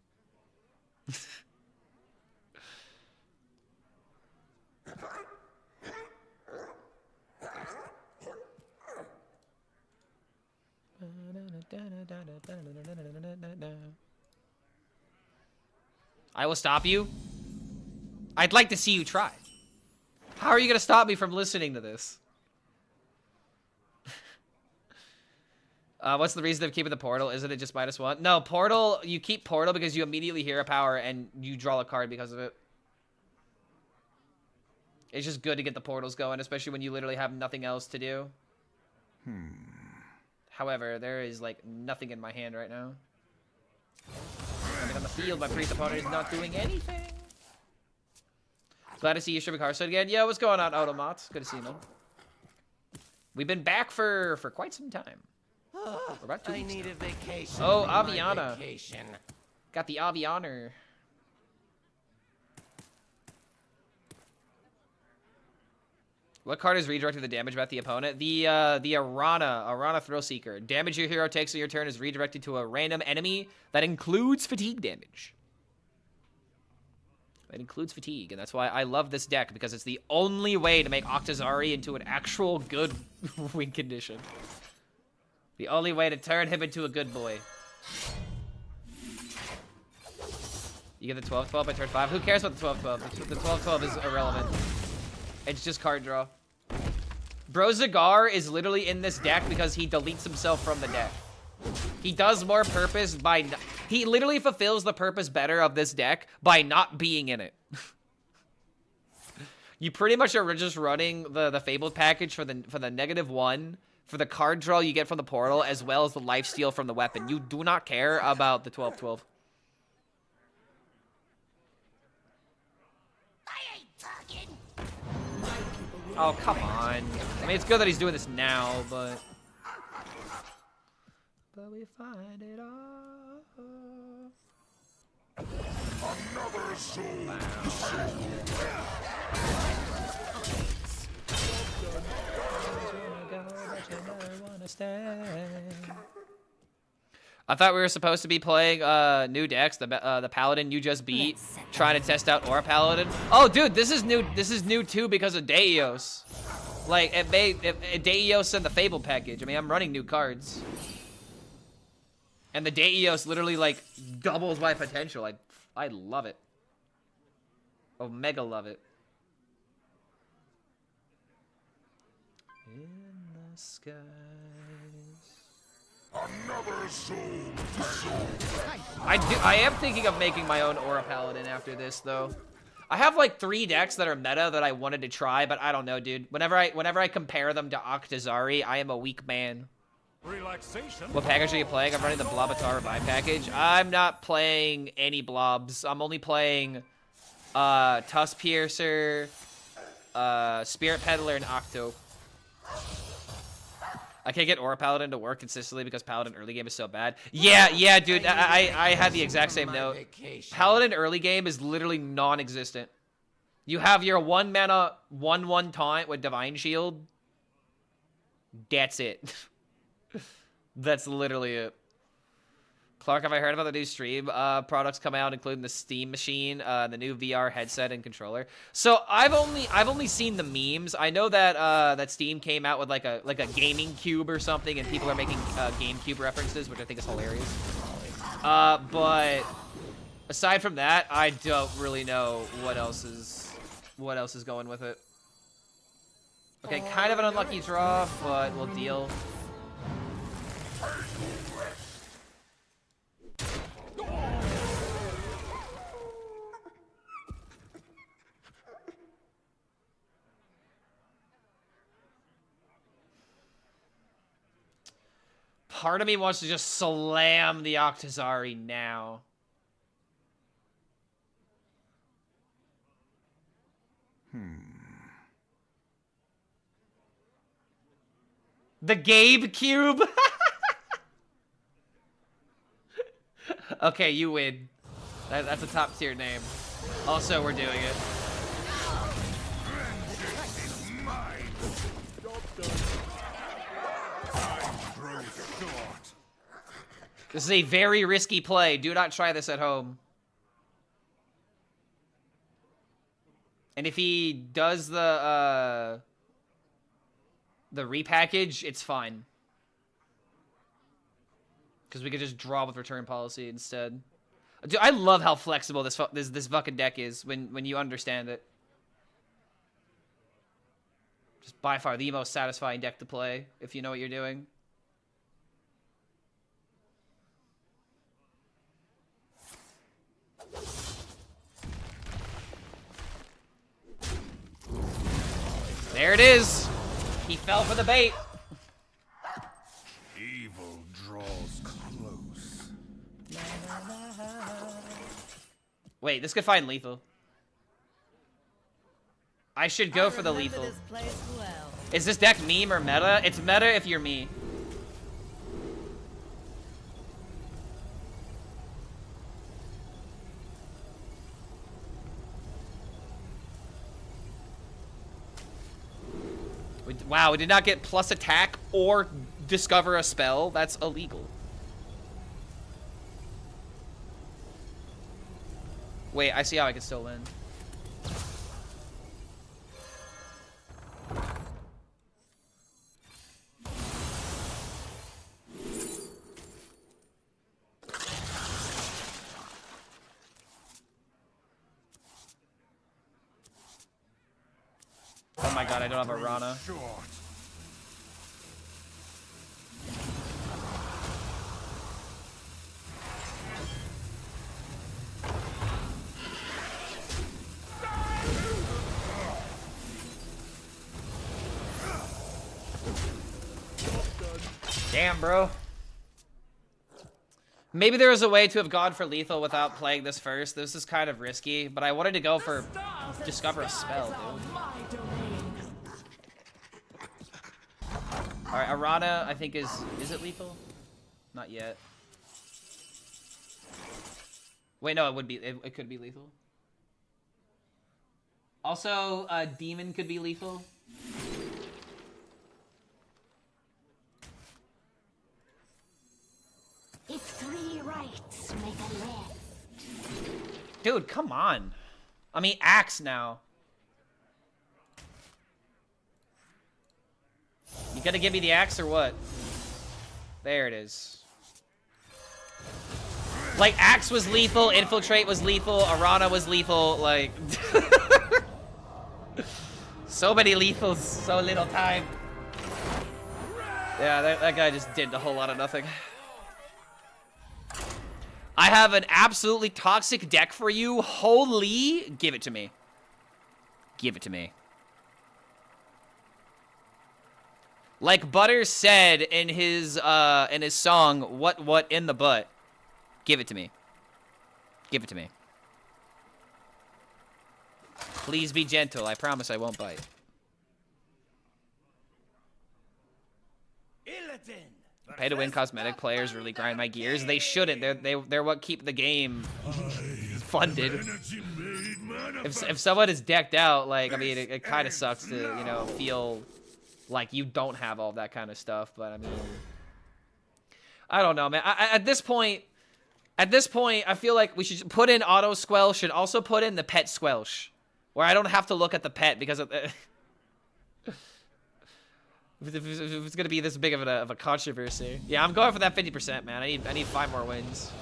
I will stop you. I'd like to see you try. How are you going to stop me from listening to this? What's the reason of keeping the portal? Isn't it just -1? No, portal, you keep portal because you immediately hear a power and you draw a card because of it. It's just good to get the portals going, especially when you literally have nothing else to do. However, there is, like, nothing in my hand right now. Nothing on the field. My priest opponent is not doing anything. Glad to see you streaming Hearthstone again. Yo, what's going on, Automat? Good to see you, man. We've been back for quite some time. For about 2 weeks I need now. a vacation. Oh, from my Aviana. vacation. Got the Avianer. What card is redirecting the damage about the opponent? The Arana Thrill Seeker. Damage your hero takes on your turn is redirected to a random enemy that includes fatigue damage. It includes fatigue, and that's why I love this deck, because it's the only way to make Octazari into an actual good win condition. The only way to turn him into a good boy. You get the 12-12 by turn 5. Who cares about the 12-12? The 12-12 is irrelevant. It's just card draw. Bro Zagar is literally in this deck because he deletes himself from the deck. He does more purpose by... He literally fulfills the purpose better of this deck by not being in it. You pretty much are just running the Fabled package for the -1, for the card draw you get from the portal, as well as the lifesteal from the weapon. You do not care about the 12/12. Oh, come on. I mean, it's good that he's doing this now, but we find it all. Another soul. I thought we were supposed to be playing new decks. The Paladin you just beat, trying to test out Aura Paladin. Oh, dude, this is new. This is new too because of Deios. Like Deios and the Fable package. I mean, I'm running new cards, and the Deios literally like doubles my potential. I love it. Omega love it. In the skies. Another soul. I am thinking of making my own Aura Paladin after this, though. I have like 3 decks that are meta that I wanted to try, but I don't know, dude. Whenever I compare them to Octazari, I am a weak man. Relaxation. What package are you playing? I'm running the Blobatar Revive package. I'm not playing any blobs. I'm only playing Tusk Piercer, Spirit Peddler, and Octo. I can't get Aura Paladin to work consistently because Paladin early game is so bad. Yeah, dude. I had the exact same note. Paladin early game is literally non-existent. You have your 1 mana 1/1 taunt with Divine Shield. That's it. That's literally it. Clark, have I heard about the new stream products coming out, including the Steam Machine, the new VR headset and controller? So I've only seen the memes. I know that that Steam came out with like a gaming cube or something, and people are making GameCube references, which I think is hilarious. But aside from that, I don't really know what else is going with it. Okay, kind of an unlucky draw, but we'll deal. Part of me wants to just slam the Octazari now. The Gabe Cube? Okay, you win. That's a top tier name. Also, we're doing it. This is a very risky play. Do not try this at home. And if he does the repackage, it's fine. Because we could just draw with return policy instead. Dude, I love how flexible this fucking deck is when you understand it. Just by far the most satisfying deck to play if you know what you're doing. There it is. He fell for the bait. Evil draws close. Wait, this could find lethal. I should go for the lethal. Is this deck meme or meta? It's meta if you're me. Wow, we did not get plus attack or discover a spell. That's illegal. Wait, I see how I can still win. Oh my god, I don't have a Rana. Short. Damn, bro. Maybe there was a way to have gone for lethal without playing this first. This is kind of risky, but I wanted to go for discover a spell, dude. Alright, Arana, I think is it lethal? Not yet. Wait, no, it would be, it could be lethal. Also, Demon could be lethal. If 3 rights make a left. Dude, come on. I mean, Axe now. You gonna give me the Axe or what? There it is. Like, Axe was lethal, Infiltrate was lethal, Arana was lethal, like... So many lethals, so little time. Yeah, that guy just did a whole lot of nothing. I have an absolutely toxic deck for you. Holy, give it to me. Give it to me. Like Butters said in his song, what in the butt? Give it to me. Give it to me. Please be gentle. I promise I won't bite. Pay to win cosmetic players really grind my gears. They shouldn't. They're what keep the game funded. If someone is decked out, like, I mean, it kind of sucks to, you know, feel like you don't have all that kind of stuff. But I mean, I don't know, man. At this point, I feel like we should put in auto squelch. Should also put in the pet squelch, where I don't have to look at the pet because of if it's gonna be this big of a controversy. Yeah, I'm going for that 50%, man. I need 5 more wins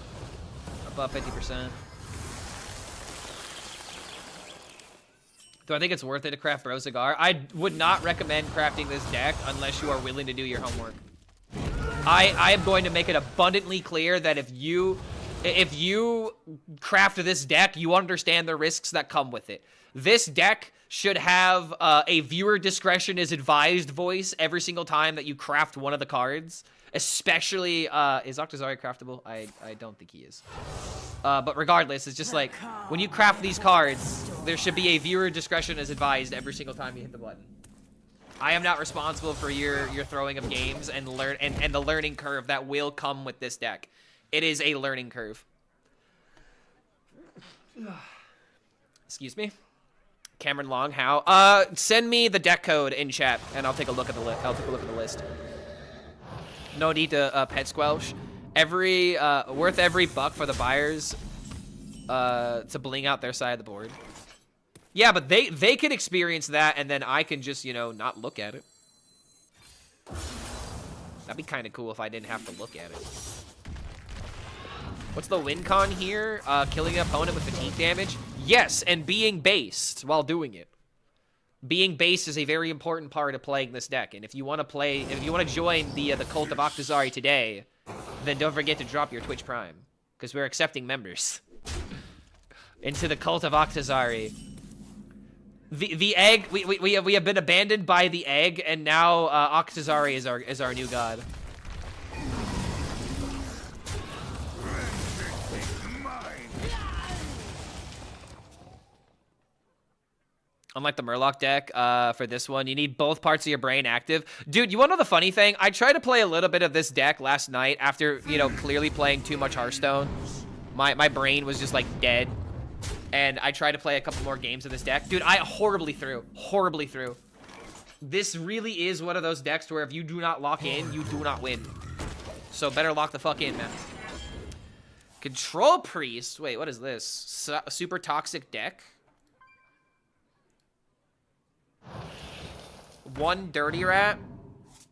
above 50%. Do I think it's worth it to craft Bro Cigar? I would not recommend crafting this deck unless you are willing to do your homework. I am going to make it abundantly clear that if you craft this deck, you understand the risks that come with it. This deck should have a viewer discretion is advised voice every single time that you craft one of the cards. Especially, is Octazari craftable? I don't think he is. But regardless, it's just like, when you craft these cards, there should be a viewer discretion is advised every single time you hit the button. I am not responsible for your throwing of games and the learning curve that will come with this deck. It is a learning curve. Excuse me. Cameron Long, how? Send me the deck code in chat, and I'll take a look at the list. No need to pet squelch. Worth every buck for the buyers to bling out their side of the board. Yeah, but they can experience that, and then I can just, you know, not look at it. That'd be kind of cool if I didn't have to look at it. What's the win con here? Killing an opponent with fatigue damage? Yes, and being based while doing it. Being based is a very important part of playing this deck, and if you want to join the cult of Octazari today, then don't forget to drop your Twitch Prime, because we're accepting members into the cult of Octazari. The egg, we have been abandoned by the egg, and now Octazari is our new god. Unlike the Murloc deck, for this one, you need both parts of your brain active. Dude, you want to know the funny thing? I tried to play a little bit of this deck last night after, you know, clearly playing too much Hearthstone. My brain was just, like, dead. And I tried to play a couple more games of this deck. Dude, I horribly threw. Horribly threw. This really is one of those decks where if you do not lock in, you do not win. So better lock the fuck in, man. Control Priest? Wait, what is this? Super toxic deck? 1 Dirty Rat?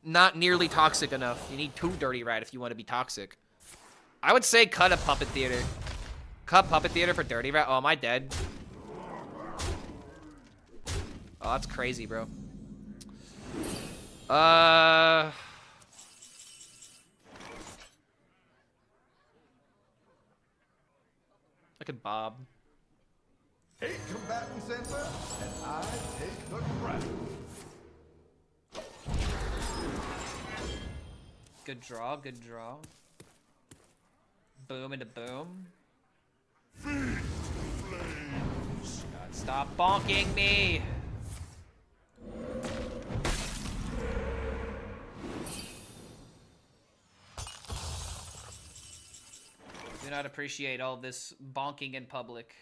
Not nearly toxic enough. You need 2 Dirty Rat if you want to be toxic. I would say cut a Puppet Theater. Cut Puppet Theater for Dirty Rat. Oh, am I dead? Oh, that's crazy, bro. I could Bob. 8 combatants enter, and I take the crown. Good draw, good draw. Boom into boom. God, stop bonking me! Do not appreciate all this bonking in public.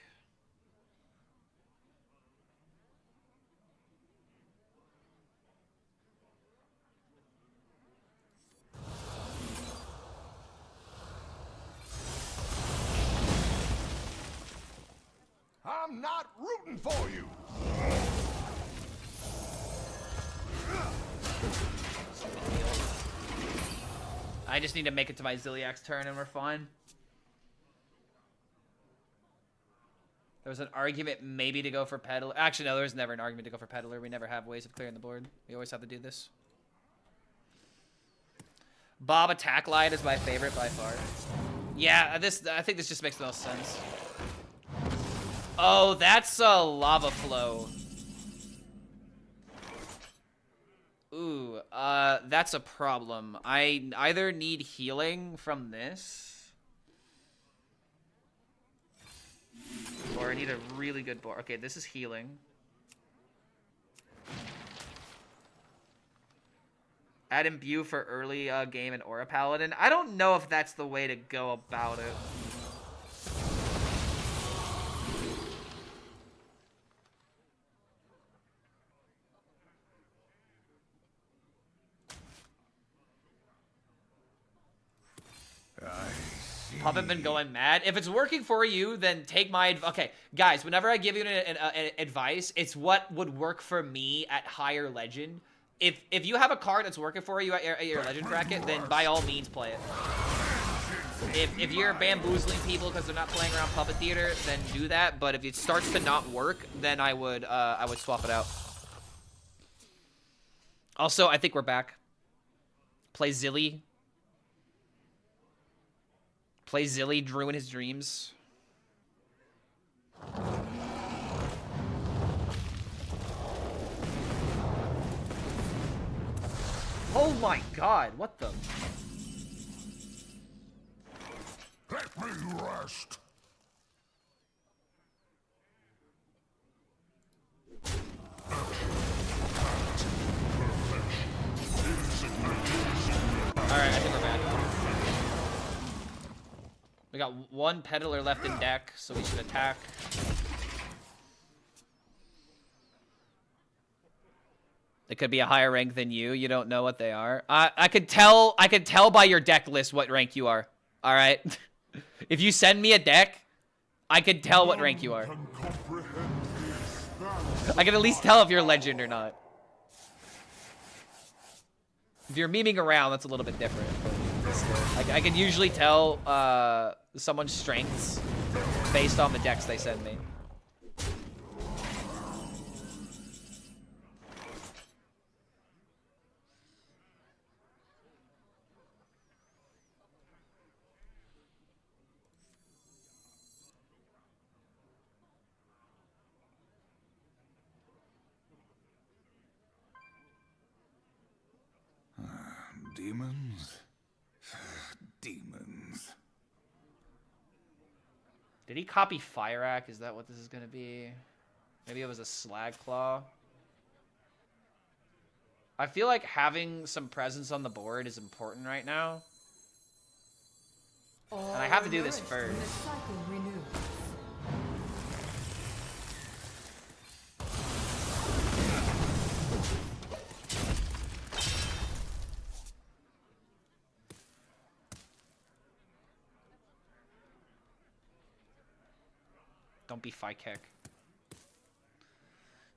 I'm not rooting for you. I just need to make it to my Ziliak's turn and we're fine. There was an argument maybe to go for Peddler. Actually, no, there was never an argument to go for Peddler. We never have ways of clearing the board. We always have to do this. Bob Attack Light is my favorite by far. Yeah, I think this just makes the most sense. Oh, that's a lava flow. Ooh, that's a problem. I either need healing from this, or I need a really good board. Okay, this is healing. Add Imbue for early game and Aura Paladin. I don't know if that's the way to go about it. Puppet been going mad. If it's working for you, then take my okay, guys. Whenever I give you an advice, it's what would work for me at higher legend. If you have a card that's working for you at your legend bracket, then by all means play it. If you're bamboozling people because they're not playing around Puppet Theater, then do that. But if it starts to not work, then I would swap it out. Also, I think we're back. Play Zilly. Play Zilly, Drew in his dreams. Oh my god, what the? Let me rest. Alright, I think we're back. We got one Peddler left in deck, so we should attack. It could be a higher rank than you. You don't know what they are. I could tell by your deck list what rank you are. All right. If you send me a deck, I could tell what rank you are. I can at least tell if you're legend or not. If you're memeing around, that's a little bit different. I can usually tell someone's strengths based on the decks they send me. Demons? Demons. Did he copy Fire Act? Is that what this is going to be? Maybe it was a Slag Claw. I feel like having some presence on the board is important right now. And I have to do this first. Don't be Fikek.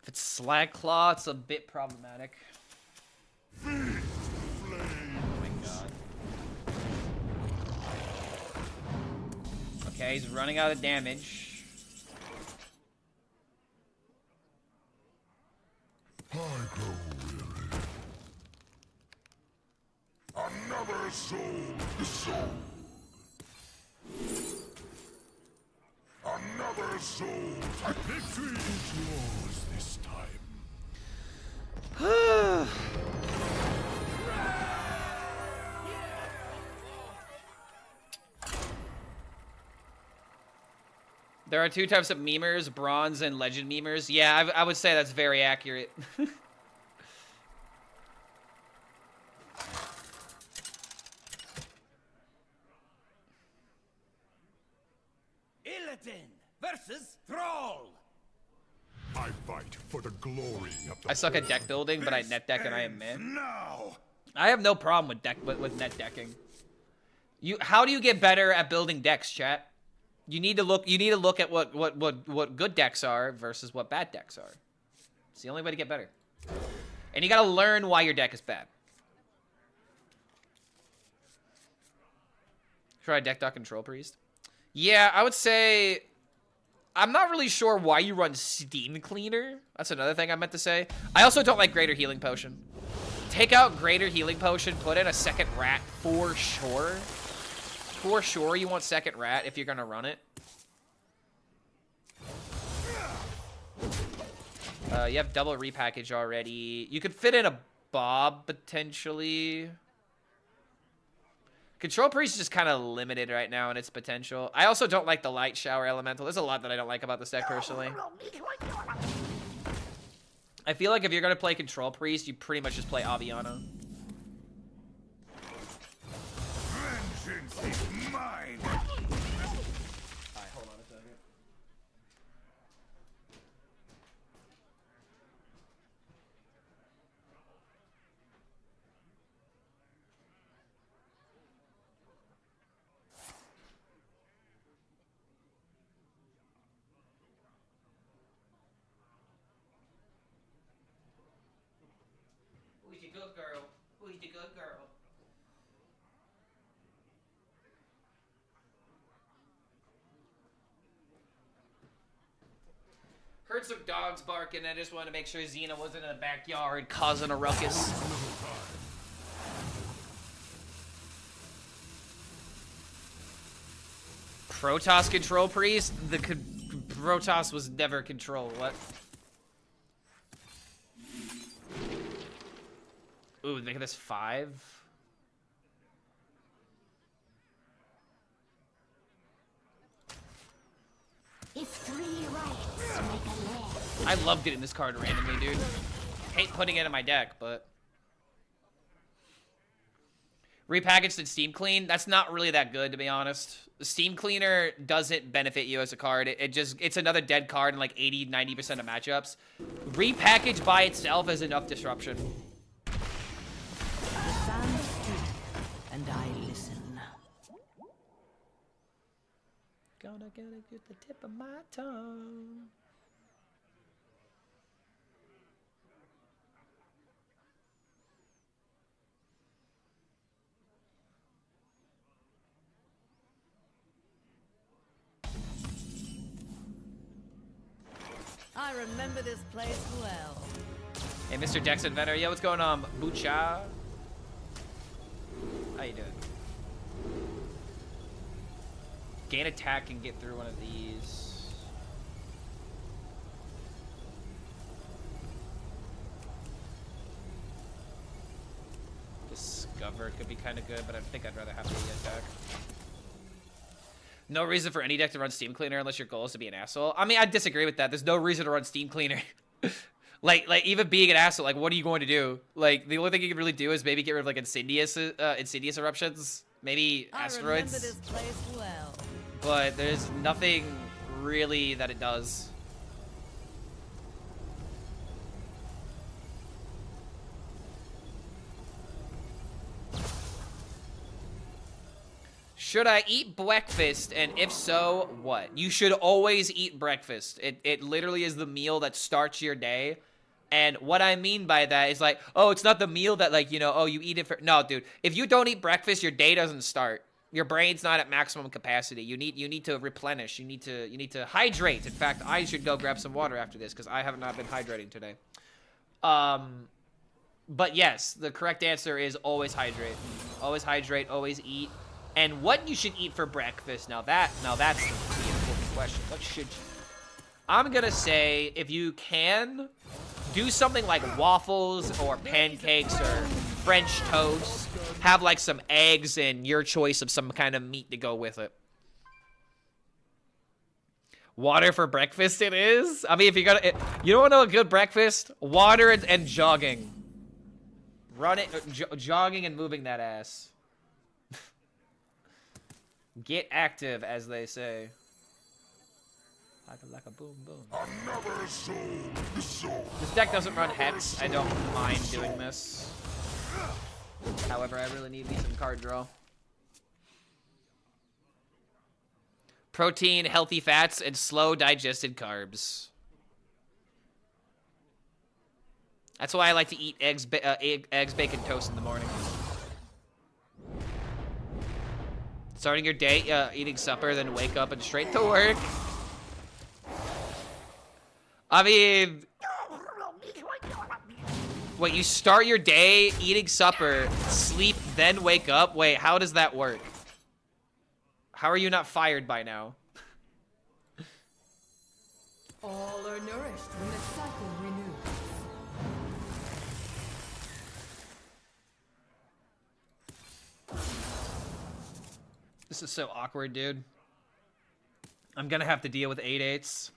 If it's Slag Claw, it's a bit problematic. Oh my god. Okay, he's running out of damage. I grow weary. Another soul is sold. Another soul. Victory is yours this time. There are 2 types of memers, bronze and legend memers. Yeah, I would say that's very accurate. Illidan versus Thrall. I fight for the glory of the I suck at deck building, but I net deck and I am man. now. I have no problem with net decking. How do you get better at building decks, chat? You need to look at what good decks are versus what bad decks are. It's the only way to get better. And you gotta learn why your deck is bad. Try deck dot control priest. Yeah, I would say I'm not really sure why you run Steam Cleaner. That's another thing I meant to say. I also don't like Greater Healing Potion. Take out Greater Healing Potion, put in a second rat for sure. For sure you want second rat if you're gonna run it. You have double repackage already. You could fit in a Bob potentially. Control Priest is just kind of limited right now in its potential. I also don't like the Light Shower Elemental. There's a lot that I don't like about this deck personally. I feel like if you're going to play Control Priest, you pretty much just play Aviana. Vengeance is mine. Alright, hold on a second. Who's the good girl? Who's the good girl? Heard some dogs barking. I just wanted to make sure Xena wasn't in the backyard causing a ruckus. Protoss Control Priest? Protoss was never control. What? Ooh, make this 5. If 3 rights make a left. I love getting this card randomly, dude. Hate putting it in my deck, but... Repackaged and Steam Clean, that's not really that good, to be honest. The Steam Cleaner doesn't benefit you as a card. It's another dead card in like 80-90% of matchups. Repackaged by itself is enough disruption. The sound speak, and I listen. Gonna get it at the tip of my tongue. I remember this place well. Hey, Mr. Dex Inventor. Yo, what's going on? Bucha? How you doing? Gain attack and get through one of these. Discover could be kind of good, but I think I'd rather have the attack. No reason for any deck to run Steam Cleaner unless your goal is to be an asshole. I mean, I disagree with that. There's no reason to run Steam Cleaner. like even being an asshole, like, what are you going to do? Like, the only thing you can really do is maybe get rid of, like, Insidious Eruptions. Maybe Asteroids. I remember this place well. But there's nothing really that it does. Should I eat breakfast? And if so, what? You should always eat breakfast. It literally is the meal that starts your day. And what I mean by that is like, oh, it's not the meal that, like, you know, oh, you eat it for... No, dude. If you don't eat breakfast, your day doesn't start. Your brain's not at maximum capacity. You need to replenish. You need to hydrate. In fact, I should go grab some water after this because I have not been hydrating today. But yes, the correct answer is always hydrate. Always hydrate, always eat. And what you should eat for breakfast, now that's the important question. What should you? I'm gonna say, if you can, do something like waffles or pancakes or French toast. Have like some eggs and your choice of some kind of meat to go with it. Water for breakfast it is? I mean, if you got you don't want to know a good breakfast? Water and jogging. Running, jogging and moving that ass. Get active, as they say. Like a boom boom. Another soul, the soul. This deck doesn't run Hex. I don't mind doing this. However, I really need me some card draw. Protein, healthy fats, and slow digested carbs. That's why I like to eat eggs, bacon, toast in the morning. Starting your day, eating supper, then wake up and straight to work. I mean, wait, you start your day eating supper, sleep, then wake up? Wait, how does that work? How are you not fired by now? All are nourished when the cycle renews. This is so awkward, dude. I'm gonna have to deal with 8/8s.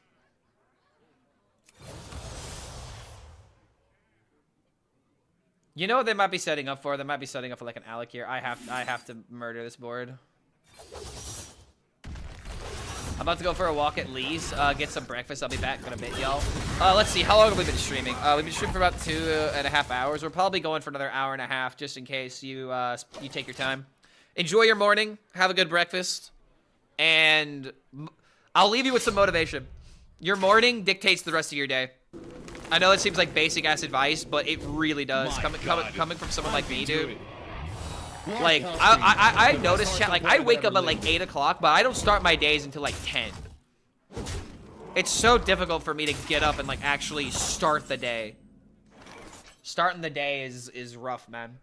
You know what they might be setting up for? They might be setting up for like an Alec here. I have to murder this board. I'm about to go for a walk at least, get some breakfast. I'll be back in a bit, y'all. Let's see, how long have we been streaming? We've been streaming for about 2.5 hours. We're probably going for another hour and a half, just in case you you take your time. Enjoy your morning, have a good breakfast, and I'll leave you with some motivation. Your morning dictates the rest of your day. I know it seems like basic-ass advice, but it really does. Coming from someone like me, dude. Like, I noticed, chat, like, I wake up at, like, 8 o'clock, but I don't start my days until, like, 10. It's so difficult for me to get up and, like, actually start the day. Starting the day is rough, man.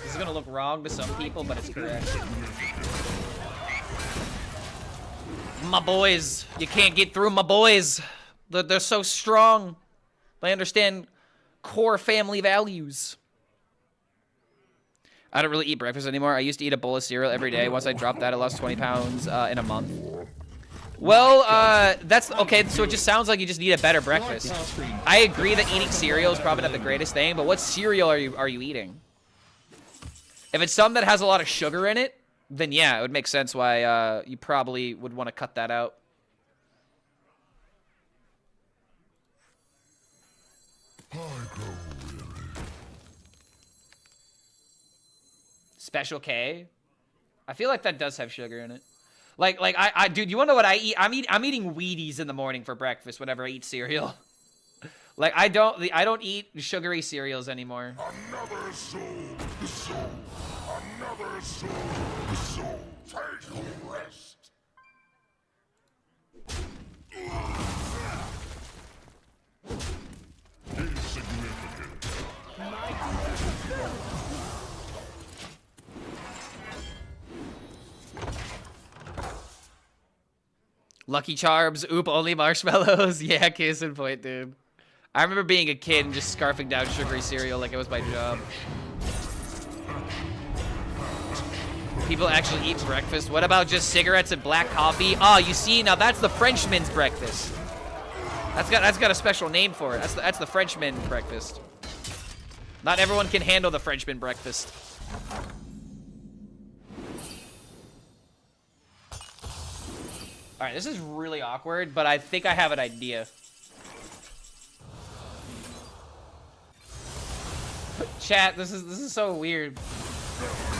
This is gonna look wrong to some people, but it's correct. My boys, you can't get through my boys. They're so strong. They understand core family values. I don't really eat breakfast anymore. I used to eat a bowl of cereal every day. Once I dropped that, I lost 20 pounds in a month. Well, that's okay. So it just sounds like you just need a better breakfast. I agree that eating cereal is probably not the greatest thing, but what cereal are you eating? If it's something that has a lot of sugar in it, then yeah, it would make sense why you probably would want to cut that out. Special K? I feel like that does have sugar in it. Like dude, you wanna know what I eat? I'm eating Wheaties in the morning for breakfast whenever I eat cereal. Like I don't eat sugary cereals anymore. Another soul, the soul. Another soul, the soul. Take a rest. Insignificant. Lucky Charms, oop, only marshmallows. Yeah, case in point, dude. I remember being a kid and just scarfing down sugary cereal like it was my job. People actually eat breakfast. What about just cigarettes and black coffee? Oh, you see, now that's the Frenchman's breakfast. That's got a special name for it. That's the Frenchman breakfast. Not everyone can handle the Frenchman breakfast. All right, this is really awkward, but I think I have an idea. Chat, this is so weird.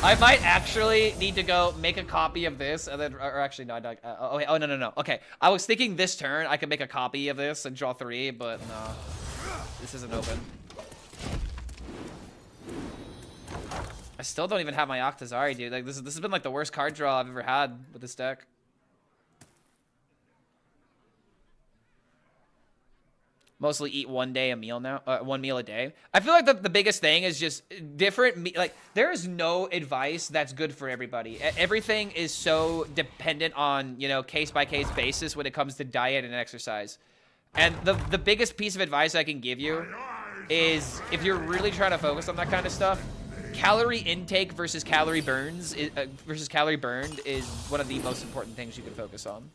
I might actually need to go make a copy of this, and then, or actually no, oh no. Okay, I was thinking this turn I could make a copy of this and draw 3, but no, this isn't open. I still don't even have my Octazari, dude. Like this has been like the worst card draw I've ever had with this deck. Mostly eat one meal a day. I feel like the biggest thing is just different. Like, there is no advice that's good for everybody. Everything is so dependent on, you know, case-by-case basis when it comes to diet and exercise. And the biggest piece of advice I can give you is, if you're really trying to focus on that kind of stuff, calorie intake versus calorie burned is one of the most important things you can focus on.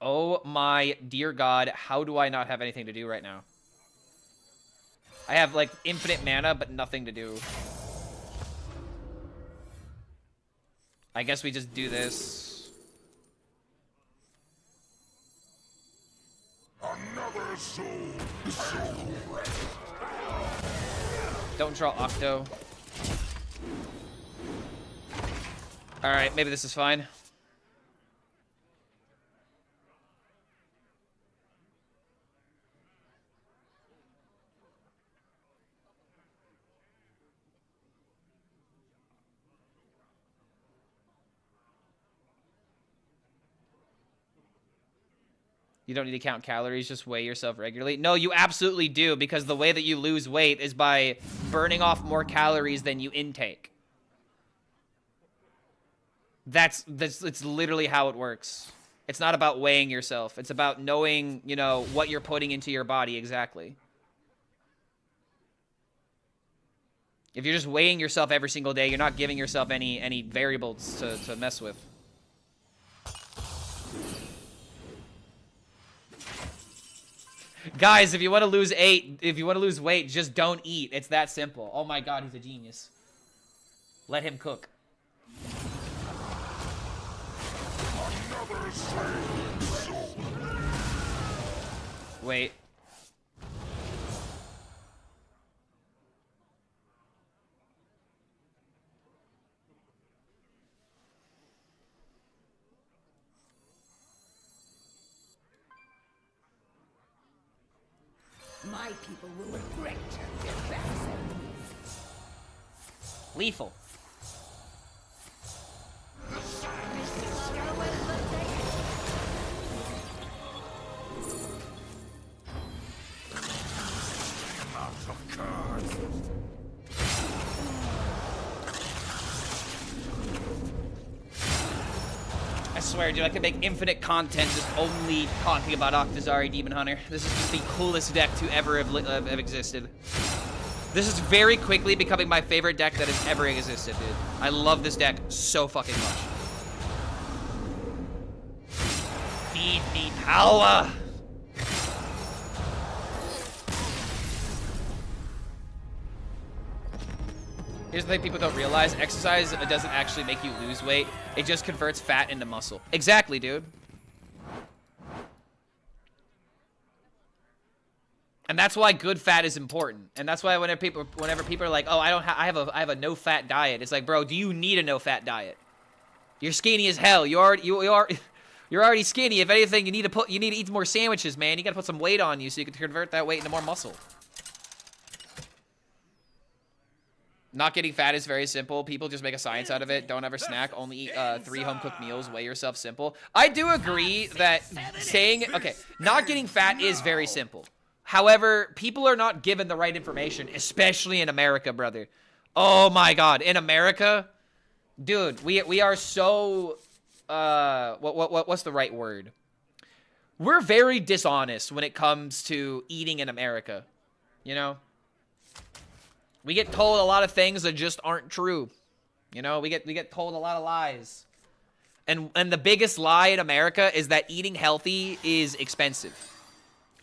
Oh my dear God, how do I not have anything to do right now? I have like infinite mana, but nothing to do. I guess we just do this. Another soul. The soul rest. Don't draw Octo. Alright, maybe this is fine. You don't need to count calories, just weigh yourself regularly. No, you absolutely do, because the way that you lose weight is by burning off more calories than you intake. It's literally how it works. It's not about weighing yourself. It's about knowing, you know, what you're putting into your body exactly. If you're just weighing yourself every single day, you're not giving yourself any variables to mess with. Guys, if you want to lose weight, just don't eat. It's that simple. Oh my God, he's a genius. Let him cook. Wait. My people will regret their backside. Lethal. I swear, dude, I could make infinite content just only talking about Octazari Demon Hunter. This is just the coolest deck to ever have existed. This is very quickly becoming my favorite deck that has ever existed, dude. I love this deck so fucking much. Feed me power! Here's the thing people don't realize. Exercise doesn't actually make you lose weight. It just converts fat into muscle. Exactly, dude. And that's why good fat is important. And that's why whenever people are like, "Oh, I have a no-fat diet." It's like, "Bro, do you need a no-fat diet? You're skinny as hell. You're already skinny. If anything, you need to eat more sandwiches, man. You got to put some weight on you so you can convert that weight into more muscle." Not getting fat is very simple. People just make a science out of it. Don't ever snack. Only eat 3 home-cooked meals. Weigh yourself simple. I do agree that not getting fat is very simple. However, people are not given the right information, especially in America, brother. Oh my God, in America, dude, we are so what's the right word? We're very dishonest when it comes to eating in America, you know? We get told a lot of things that just aren't true. You know, we get told a lot of lies. And the biggest lie in America is that eating healthy is expensive.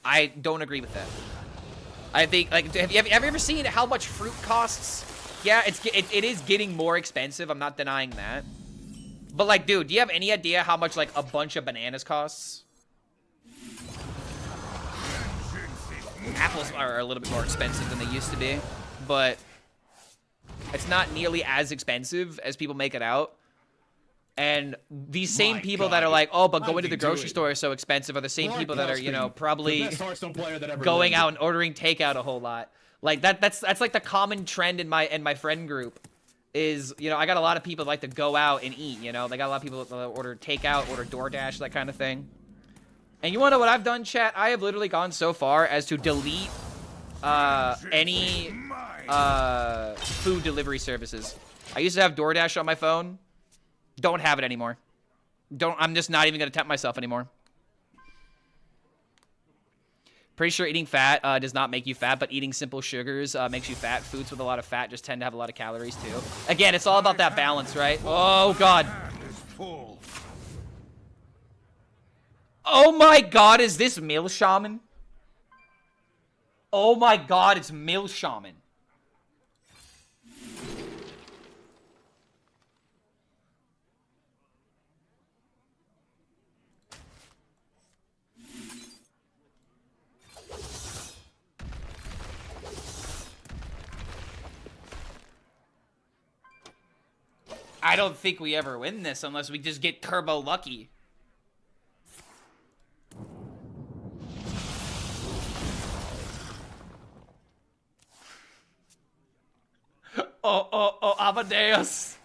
I don't agree with that. I think, like, have you ever seen how much fruit costs? Yeah, it is getting more expensive. I'm not denying that. But, like, dude, do you have any idea how much, like, a bunch of bananas costs? Apples are a little bit more expensive than they used to be. But it's not nearly as expensive as people make it out. And these same people that are like, "Oh, but going to the grocery store is so expensive," are the same people that are, you know, probably going out and ordering takeout a whole lot. Like that's like the common trend in my friend group is, you know, I got a lot of people that like to go out and eat, you know. They got a lot of people that order takeout, order DoorDash, that kind of thing. And you want to know what I've done, chat? I have literally gone so far as to delete any food delivery services. I used to have DoorDash on my phone. Don't have it anymore. I'm just not even going to tempt myself anymore. Pretty sure eating fat does not make you fat, but eating simple sugars makes you fat. Foods with a lot of fat just tend to have a lot of calories, too. Again, it's all about that balance, right? Oh, God. Oh, my God. Is this Mill Shaman? Oh, my God. It's Mill Shaman. I don't think we ever win this unless we just get turbo lucky. Oh, Amadeus.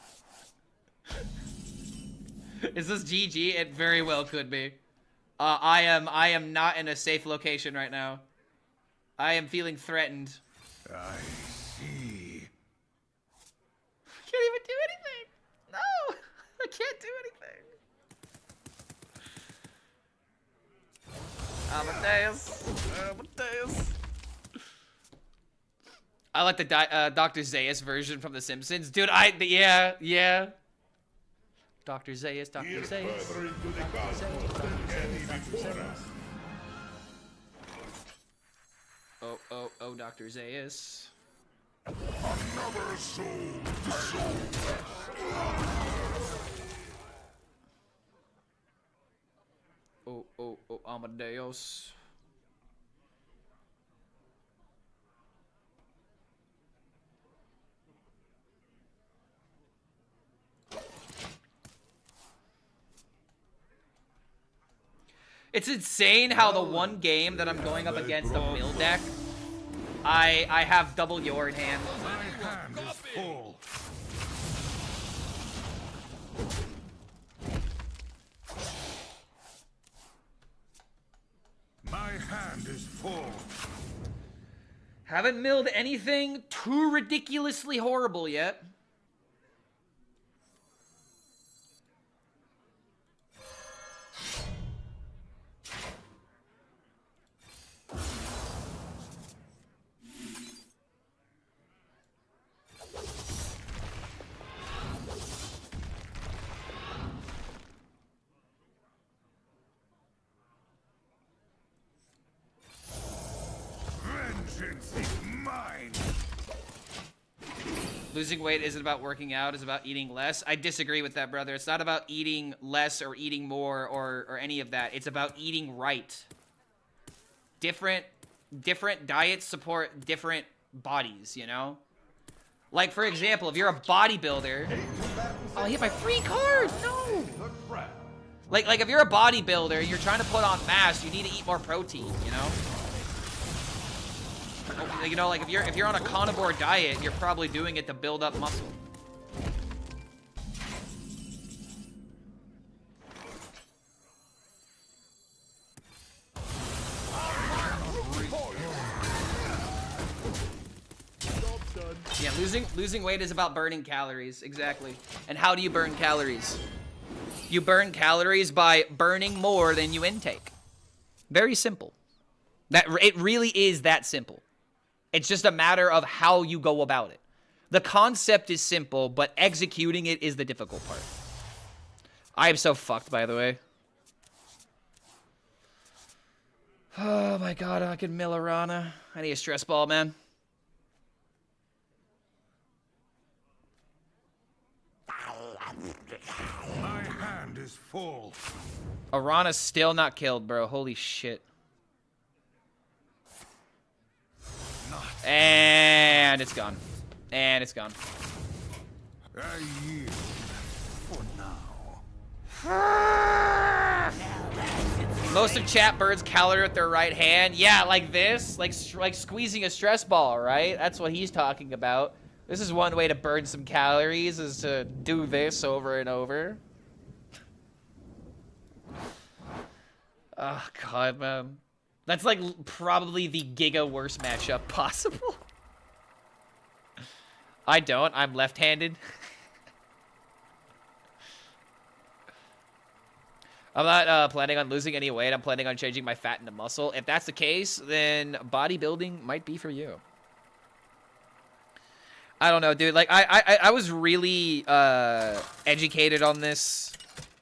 Is this GG? It very well could be. I am not in a safe location right now. I am feeling threatened. I see. Can't even do anything. No, I can't do anything. Amadeus. I like the Dr. Zaius version from The Simpsons. Dude, yeah. Dr. Zaius, Dr. Zaius. Oh, Dr. Zaius. Another soul to soul. Oh, Amadeus. It's insane how the one game that I'm going up against the mill deck, I have double your in hand. My hand is full. My hand is full. Haven't milled anything too ridiculously horrible yet. Vengeance is mine. Losing weight isn't about working out, it's about eating less. I disagree with that, brother. It's not about eating less or eating more or any of that. It's about eating right. Different diets support different bodies, you know? Like, for example, if you're a bodybuilder... Oh, I hit my free card! No! Like if you're a bodybuilder, you're trying to put on mass, you need to eat more protein, you know? You know, like if you're on a carnivore diet, you're probably doing it to build up muscle. Yeah, losing weight is about burning calories, exactly. And how do you burn calories? You burn calories by burning more than you intake. Very simple. It really is that simple. It's just a matter of how you go about it. The concept is simple, but executing it is the difficult part. I am so fucked, by the way. Oh my god, I can Millerana. I need a stress ball, man. My hand is full. Arana's still not killed, bro. Holy shit. And it's gone. And it's gone. I yield for now. Most of chat burns calorie with their right hand. Yeah, like this. Like squeezing a stress ball, right? That's what he's talking about. This is one way to burn some calories, is to do this over and over. Oh god, man. That's like probably the giga worst matchup possible. I don't. I'm left-handed. I'm not planning on losing any weight. I'm planning on changing my fat into muscle. If that's the case, then bodybuilding might be for you. I don't know, dude. Like, I was really educated on this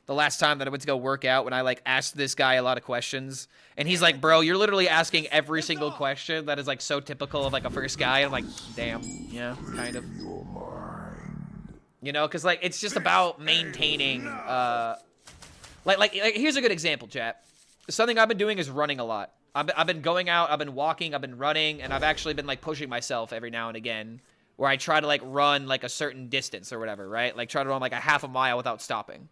the last time that I went to go work out when I, like, asked this guy a lot of questions. And he's like, bro, you're literally asking every single question that is, like, so typical of, like, a first guy. And I'm like, damn. Yeah, kind of. You know, because, like, it's just about maintaining, like, here's a good example, chat. Something I've been doing is running a lot. I've been going out, I've been walking, I've been running, and I've actually been, like, pushing myself every now and again. Where I try to, like, run, like, a certain distance or whatever, right? Like, try to run, like, a half a mile without stopping.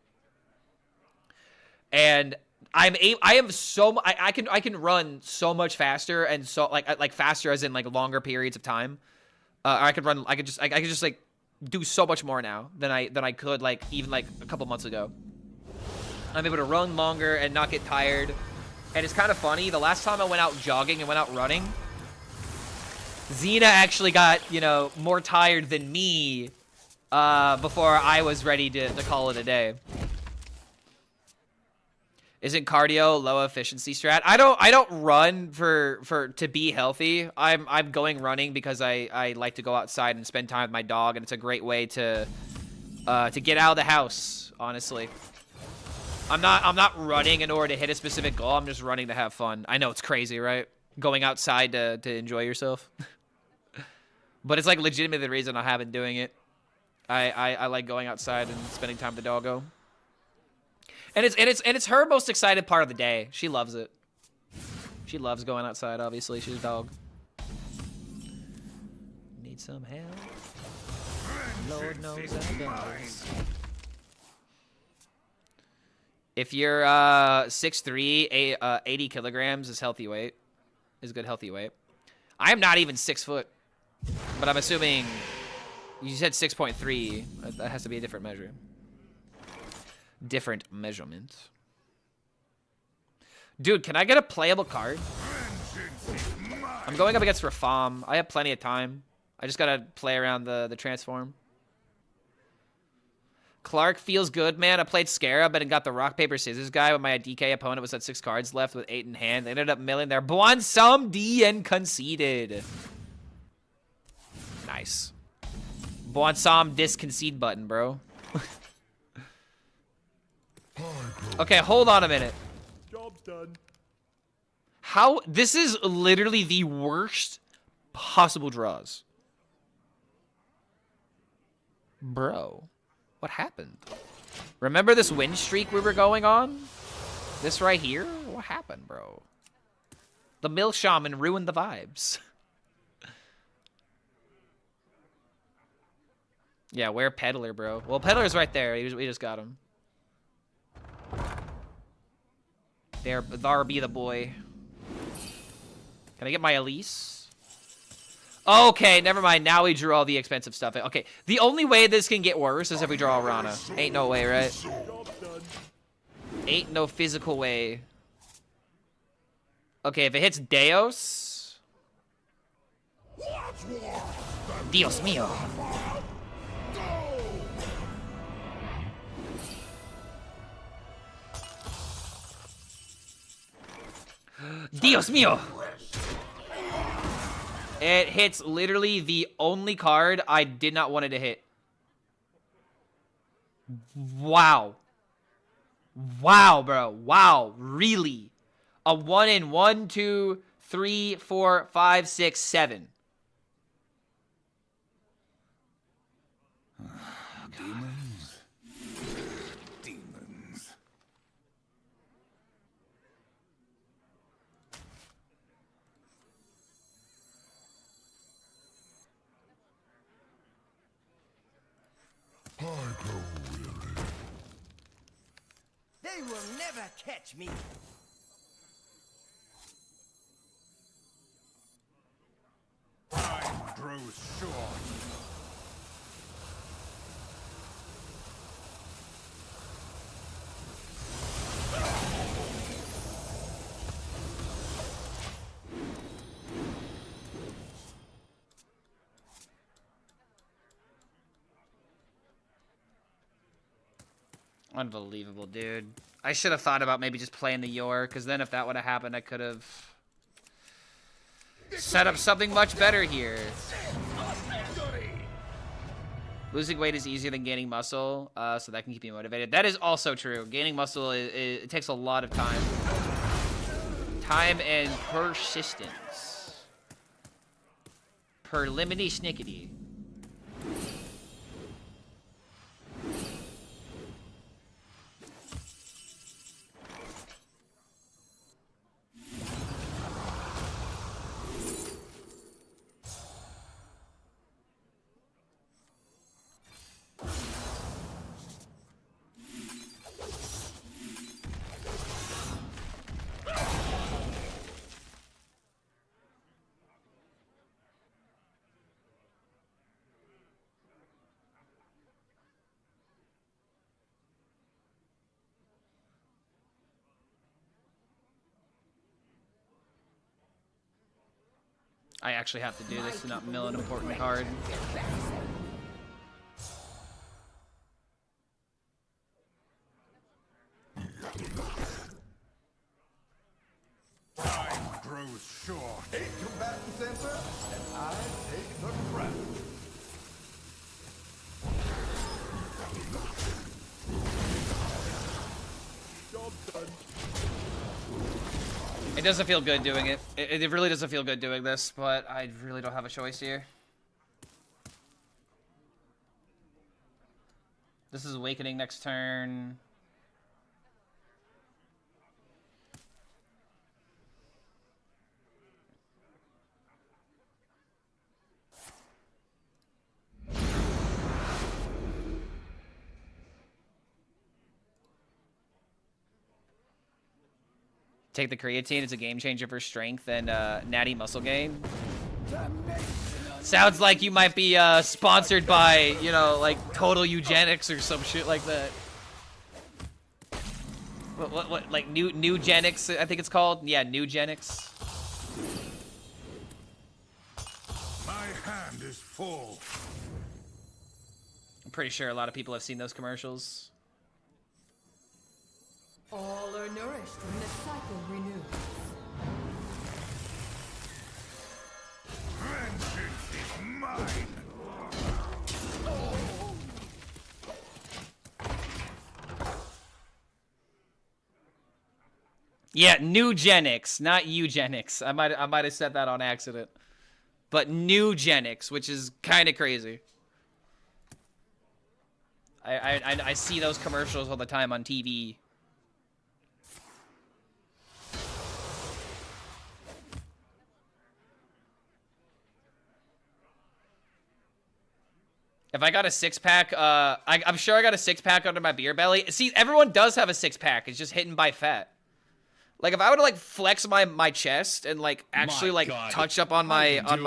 And I can run so much faster and so, like faster as in, like, longer periods of time. I could just, like, do so much more now than I could, like, even, like, a couple months ago. I'm able to run longer and not get tired. And it's kind of funny. The last time I went out jogging and went out running, Xena actually got, you know, more tired than me before I was ready to call it a day. Isn't cardio low efficiency strat? I don't run to be healthy. I'm going running because I like to go outside and spend time with my dog, and it's a great way to get out of the house, honestly. I'm not running in order to hit a specific goal. I'm just running to have fun. I know it's crazy, right? Going outside to enjoy yourself. But it's, like, legitimately the reason I haven't doing it. I like going outside and spending time with the doggo. And it's her most excited part of the day. She loves it. She loves going outside, obviously. She's a dog. Need some help? Lord knows I does. If you're 6'3", 80 kilograms is healthy weight. Is good healthy weight. I am not even 6 foot. But I'm assuming you said 6.3. That has to be a different measure. Different measurement. Dude, can I get a playable card? I'm going up against Rafam. I have plenty of time. I just gotta play around the transform. Clark feels good, man. I played Scarab and got the rock, paper, scissors guy when my DK opponent was at 6 cards left with 8 in hand. They ended up milling their Bwansam D and conceded. Nice. Bwansam disconcede button, bro. Okay, hold on a minute. Job's done. How? This is literally the worst possible draws. Bro, what happened? Remember this win streak we were going on? This right here? What happened, bro? The Mill Shaman ruined the vibes. Yeah, where Peddler, bro? Well, Peddler's right there. We just got him. There be the boy. Can I get my Elise? Okay, never mind. Now we drew all the expensive stuff. Okay, the only way this can get worse is if we draw a Rana. Ain't no way, right? Ain't no physical way. Okay, if it hits Deos. Dios mío. Dios mío! It hits literally the only card I did not want it to hit. Wow. Wow, bro. Wow. Really? A 1 in 1, 2, 3, 4, 5, 6, 7. Demons. Demons. I grow weary. They will never catch me. Time grows short. Unbelievable, dude. I should have thought about maybe just playing the Yor, because then if that would have happened, I could have set up something much better here. Losing weight is easier than gaining muscle, so that can keep you motivated. That is also true. Gaining muscle, it takes a lot of time. Time and persistence. Per limity snickety. I actually have to do this to not mill an important card. Time grows short. 8 combatants enter, and I take the crown. Job done. It doesn't feel good doing it. It really doesn't feel good doing this, but I really don't have a choice here. This is Awakening next turn. Take the creatine. It's a game changer for strength and natty muscle gain. Sounds like you might be sponsored by, you know, like Total Eugenics or some shit like that. What like Nugenics, I think it's called. Yeah, Nugenics. My hand is full. I'm pretty sure a lot of people have seen those commercials. All are nourished when the cycle renews. Vengeance is mine. Yeah, Nugenics, not eugenics. I might have said that on accident. But Nugenics, which is kind of crazy. I see those commercials all the time on TV. If I got a 6-pack, I'm sure I got a 6-pack under my beer belly. See, everyone does have a 6-pack. It's just hidden by fat. Like, if I were to, like, flex my chest and, like, actually, like, touch up on my pack, or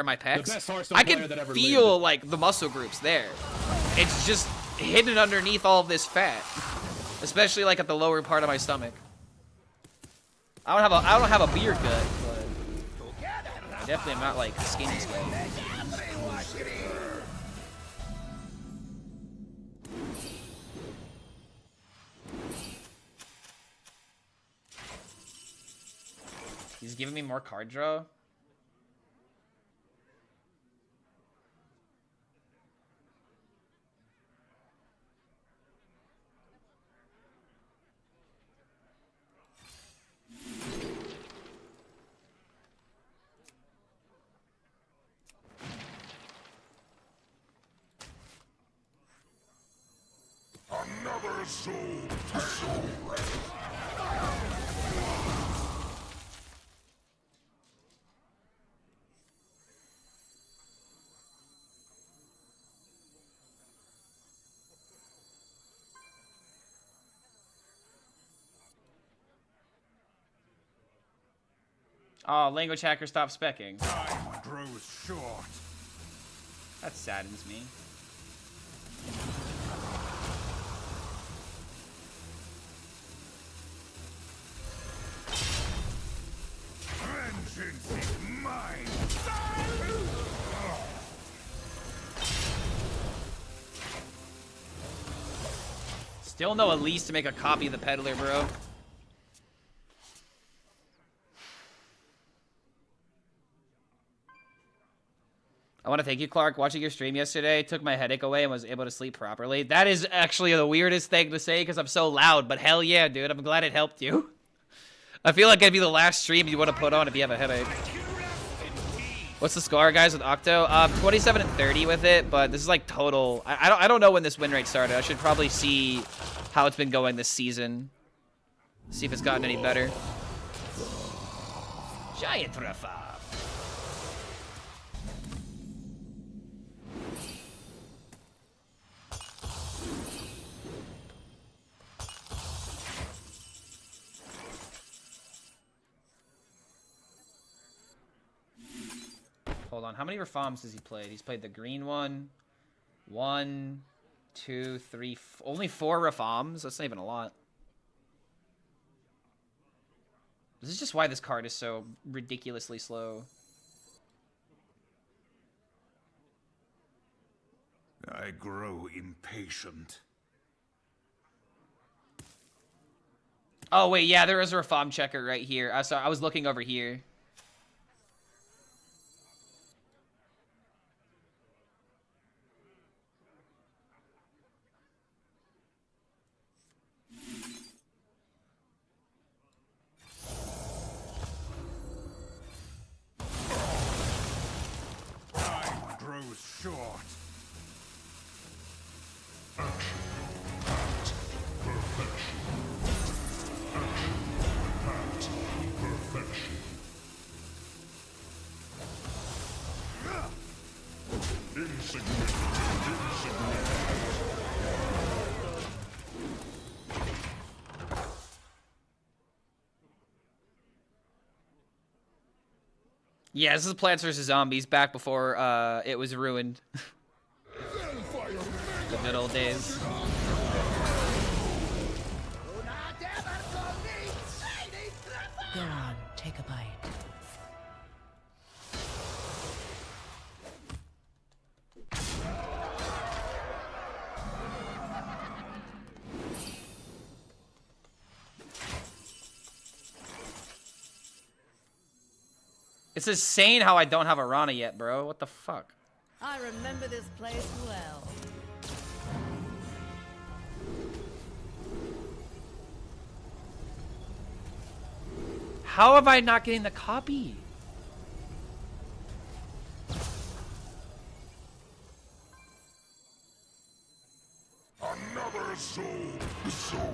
my pecs, I can feel, like, the muscle groups there. It's just hidden underneath all of this fat. Especially, like, at the lower part of my stomach. I don't have a beer gut, but I definitely am not, like, skinny. He's giving me more card draw. Another soul to soul rest. Oh, language hacker, stop specking. Time grows short. That saddens me. Vengeance is mine. Still no Elise to make a copy of the Peddler, bro. I want to thank you, Clark. Watching your stream yesterday took my headache away and was able to sleep properly. That is actually the weirdest thing to say because I'm so loud, but hell yeah, dude. I'm glad it helped you. I feel like it'd be the last stream you want to put on if you have a headache. What's the score, guys, with Octo? 27 and 30 with it, but this is like total. I don't know when this win rate started. I should probably see how it's been going this season. See if it's gotten any better. Giant Rafa. Hold on, how many reforms has he played? He's played the green one. 1, 2, 3, only 4 reforms? That's not even a lot. This is just why this card is so ridiculously slow. I grow impatient. Oh, wait, yeah, there is a reform checker right here. Sorry, I was looking over here. Short. Action. Act. Perfection. Action. Act. Perfection. Insignificant. Yeah, this is Plants vs. Zombies back before it was ruined. The good old days. Go on, take a bite. It's insane how I don't have a Rana yet, bro. What the fuck? I remember this place well. How am I not getting the copy? Another soul. Soul.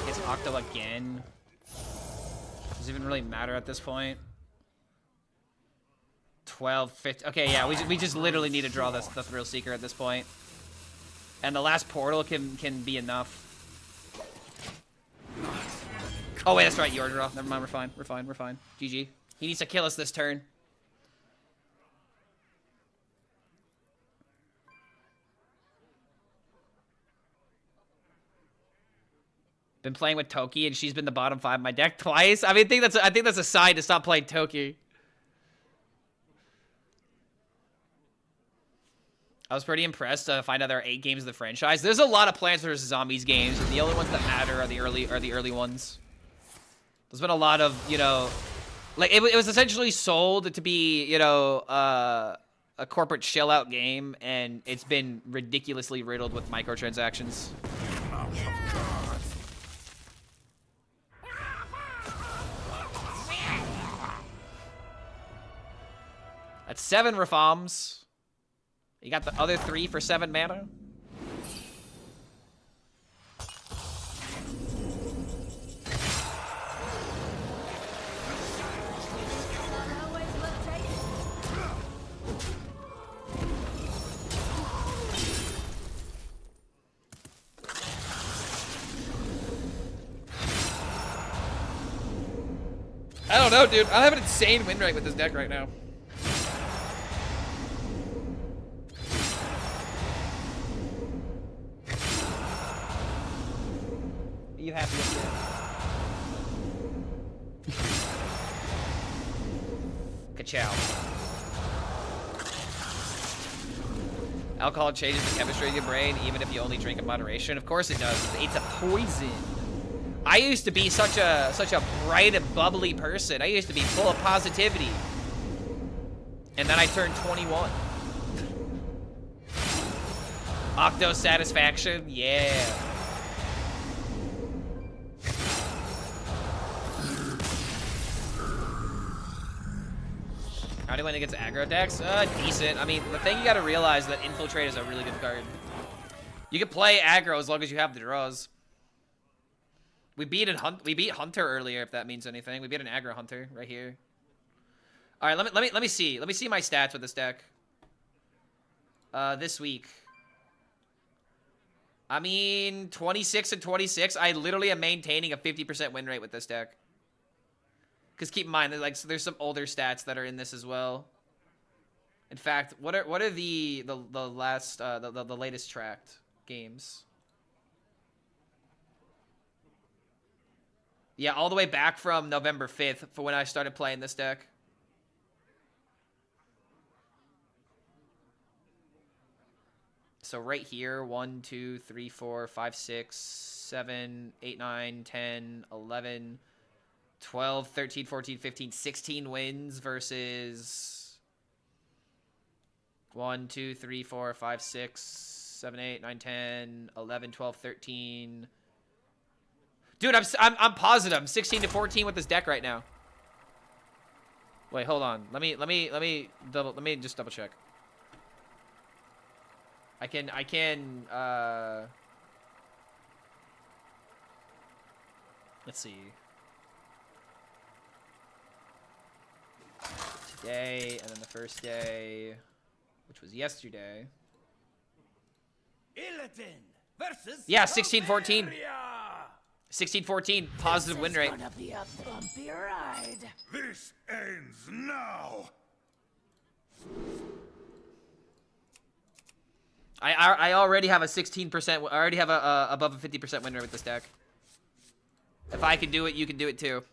It's Octo again. Does it even really matter at this point? 12, 15. Okay, yeah, we just literally need to draw the Thrill Seeker at this point. And the last portal can be enough. Oh wait, that's right, your draw. Never mind, we're fine. We're fine, we're fine. GG. He needs to kill us this turn. Been playing with Toki, and she's been the bottom 5 of my deck twice. I mean, I think that's a sign to stop playing Toki. I was pretty impressed to find out there are 8 games of the franchise. There's a lot of Plants vs. Zombies games, and the only ones that matter are the early ones. There's been a lot of, you know, like it was essentially sold to be, you know, a corporate chill-out game, and it's been ridiculously riddled with microtransactions. That's 7 reforms. You got the other 3 for 7 mana. I don't know, dude. I have an insane win rate with this deck right now. you happy with it? Ka-chow. Alcohol changes the chemistry of your brain, even if you only drink in moderation. Of course it does. It's a poison. I used to be such a bright and bubbly person. I used to be full of positivity. And then I turned 21. Octo satisfaction, yeah. How do you win against aggro decks? Decent. I mean, the thing you gotta realize is that Infiltrate is a really good card. You can play aggro as long as you have the draws. We beat Hunter earlier, if that means anything. We beat an aggro Hunter right here. All right, let me see. Let me see my stats with this deck. This week. I mean, 26 and 26. I literally am maintaining a 50% win rate with this deck. Because keep in mind, there's some older stats that are in this as well. In fact, what are the latest tracked games? Yeah, all the way back from November 5th for when I started playing this deck. So right here, 1, 2, 3, 4, 5, 6, 7, 8, 9, 10, 11, 12, 13, 14, 15, 16 wins versus 1, 2, 3, 4, 5, 6, 7, 8, 9, 10, 11, 12, 13. Dude, I'm positive. I'm 16 to 14 with this deck right now. Wait, hold on. Let me just double check. I can let's see. Today and then the first day, which was yesterday. Illidan versus Yeah, 16-14. Bavaria. 16-14 positive win rate. It's gonna be a bumpy ride. This ends now. I already have a 16%. I already have a above a 50% win rate with this deck. If I can do it, you can do it too.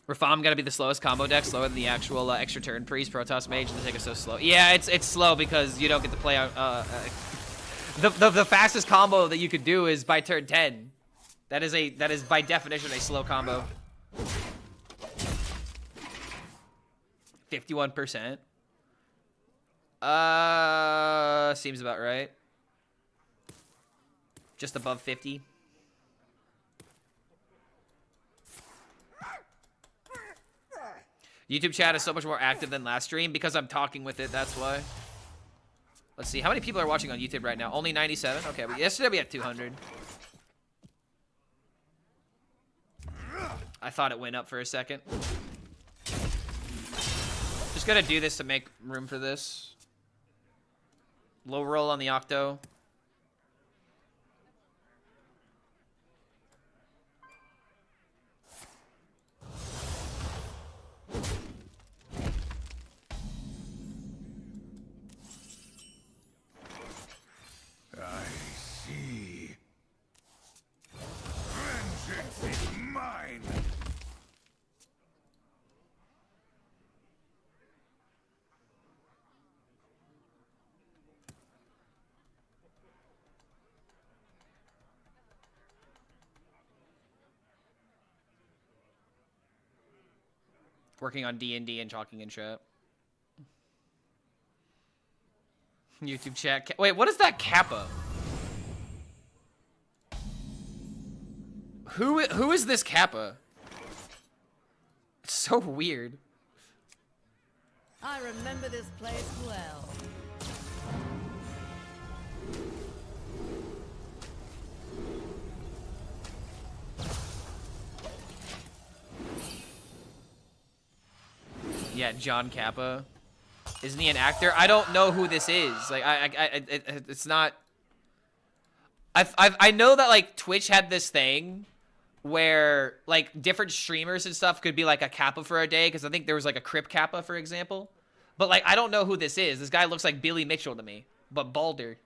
Rafam gotta be the slowest combo deck, slower than the actual extra turn priest Protoss mage. The deck is so slow. Yeah, it's slow because you don't get to play out. The fastest combo that you could do is by turn 10. That is by definition a slow combo. 51%. Seems about right. Just above 50. YouTube chat is so much more active than last stream because I'm talking with it, that's why. Let's see, how many people are watching on YouTube right now? Only 97? Okay, but yesterday we had 200. I thought it went up for a second. Just gotta do this to make room for this. Low roll on the Octo. I see. Vengeance is mine. Working on D&D and talking in chat. YouTube chat. Wait, what is that Kappa? Who is this Kappa? It's so weird. I remember this place well. Yeah, John Kappa. Isn't he an actor? I don't know who this is. Like, it's not. I know that like Twitch had this thing where like different streamers and stuff could be like a Kappa for a day, because I think there was like a Crip Kappa, for example. But like, I don't know who this is. This guy looks like Billy Mitchell to me, but balder.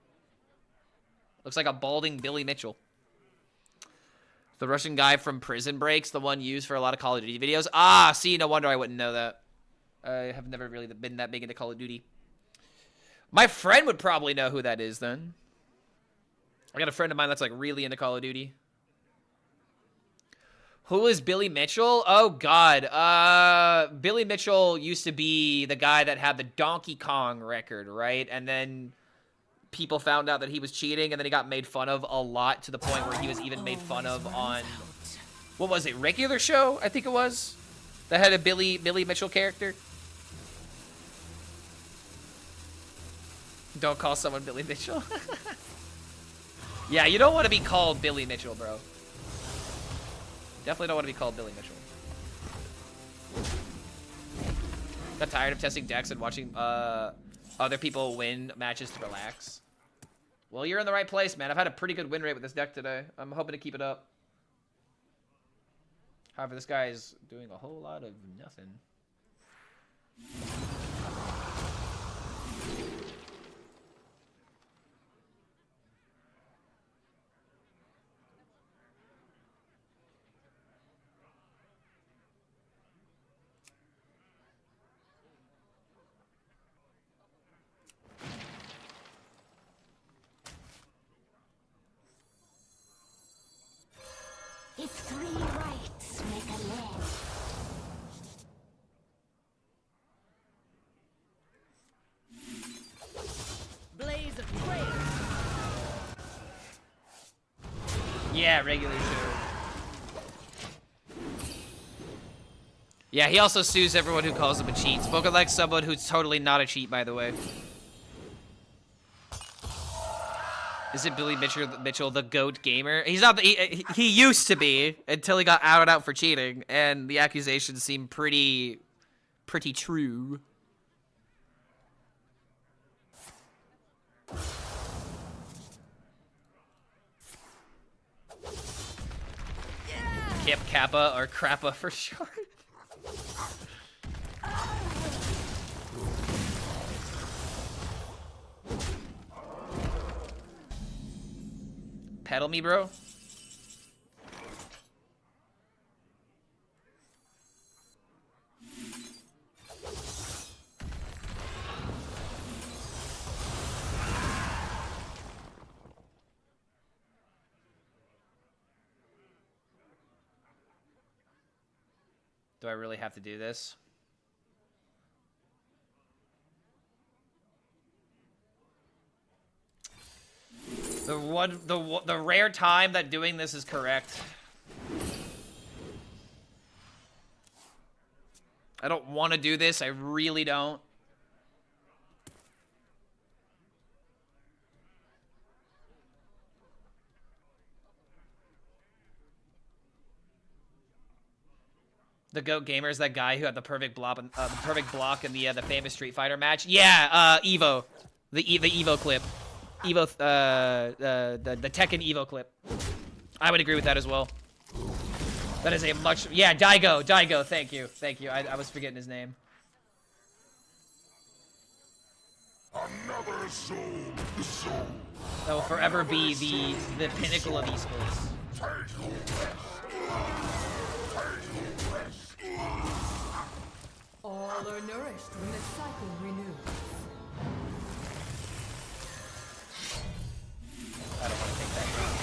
Looks like a balding Billy Mitchell. The Russian guy from Prison Break's the one used for a lot of Call of Duty videos. Ah, see, no wonder I wouldn't know that. I have never really been that big into Call of Duty. My friend would probably know who that is then. I got a friend of mine that's like really into Call of Duty. Who is Billy Mitchell? Oh, God. Billy Mitchell used to be the guy that had the Donkey Kong record, right? And then people found out that he was cheating, and then he got made fun of a lot to the point where he was even made fun of on, what was it, Regular Show, I think it was? That had a Billy Mitchell character. Don't call someone Billy Mitchell. Yeah, you don't want to be called Billy Mitchell, bro. Definitely don't want to be called Billy Mitchell. Got tired of testing decks and watching other people win matches to relax. Well, you're in the right place, man. I've had a pretty good win rate with this deck today. I'm hoping to keep it up. However, this guy is doing a whole lot of nothing. If 3 rights make a left. Blaze of praise. Yeah, Regular Show. Yeah, he also sues everyone who calls him a cheat. Spoken like someone who's totally not a cheat, by the way. Is it Billy Mitchell, the GOAT gamer? He's not. He used to be until he got outed out for cheating, and the accusations seem pretty true. Kip Kappa or Krappa for short. Pedal me, bro. Do I really have to do this? The rare time that doing this is correct. I don't want to do this. I really don't. The GOAT gamer is that guy who had the perfect block in the famous Street Fighter match. Yeah, Evo, the Evo clip. Evo, the Tekken Evo clip. I would agree with that as well. That is a much, yeah, Daigo, thank you. I was forgetting his name. Another soul, the soul. That will forever be the pinnacle of esports. All are nourished when the cycle renews. I don't want to take that route.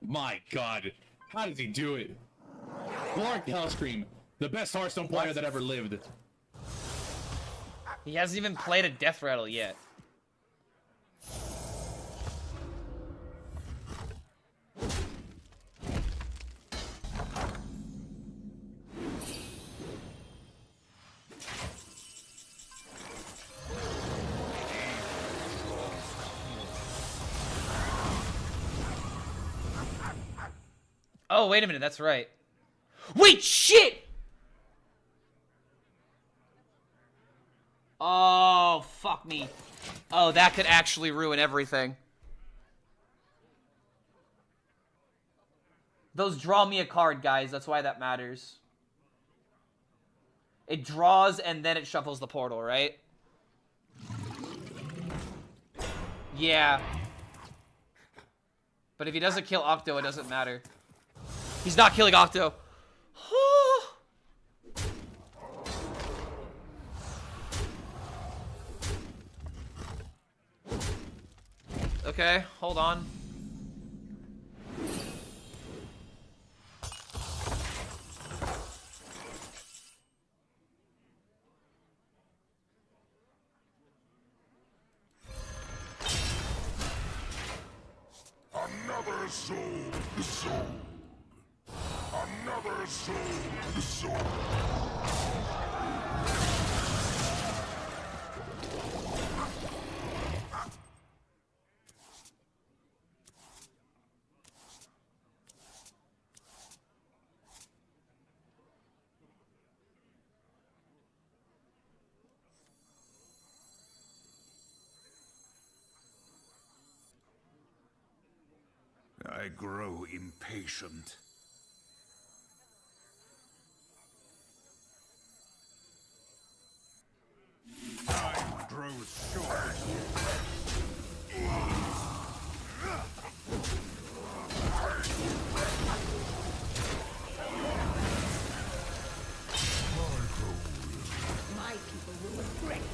My God, how does he do it? Clark HELLSCREAM, the best Hearthstone player that ever lived. He hasn't even played a death rattle yet. Oh, wait a minute, that's right. Wait, shit! Oh, fuck me. Oh, that could actually ruin everything. Those draw me a card, guys. That's why that matters. It draws and then it shuffles the portal, right? Yeah. But if he doesn't kill Octo, it doesn't matter. He's not killing Octo. Okay, hold on. Another soul sold. Another soul sold. I grow impatient. Time grows short. My people will regret it.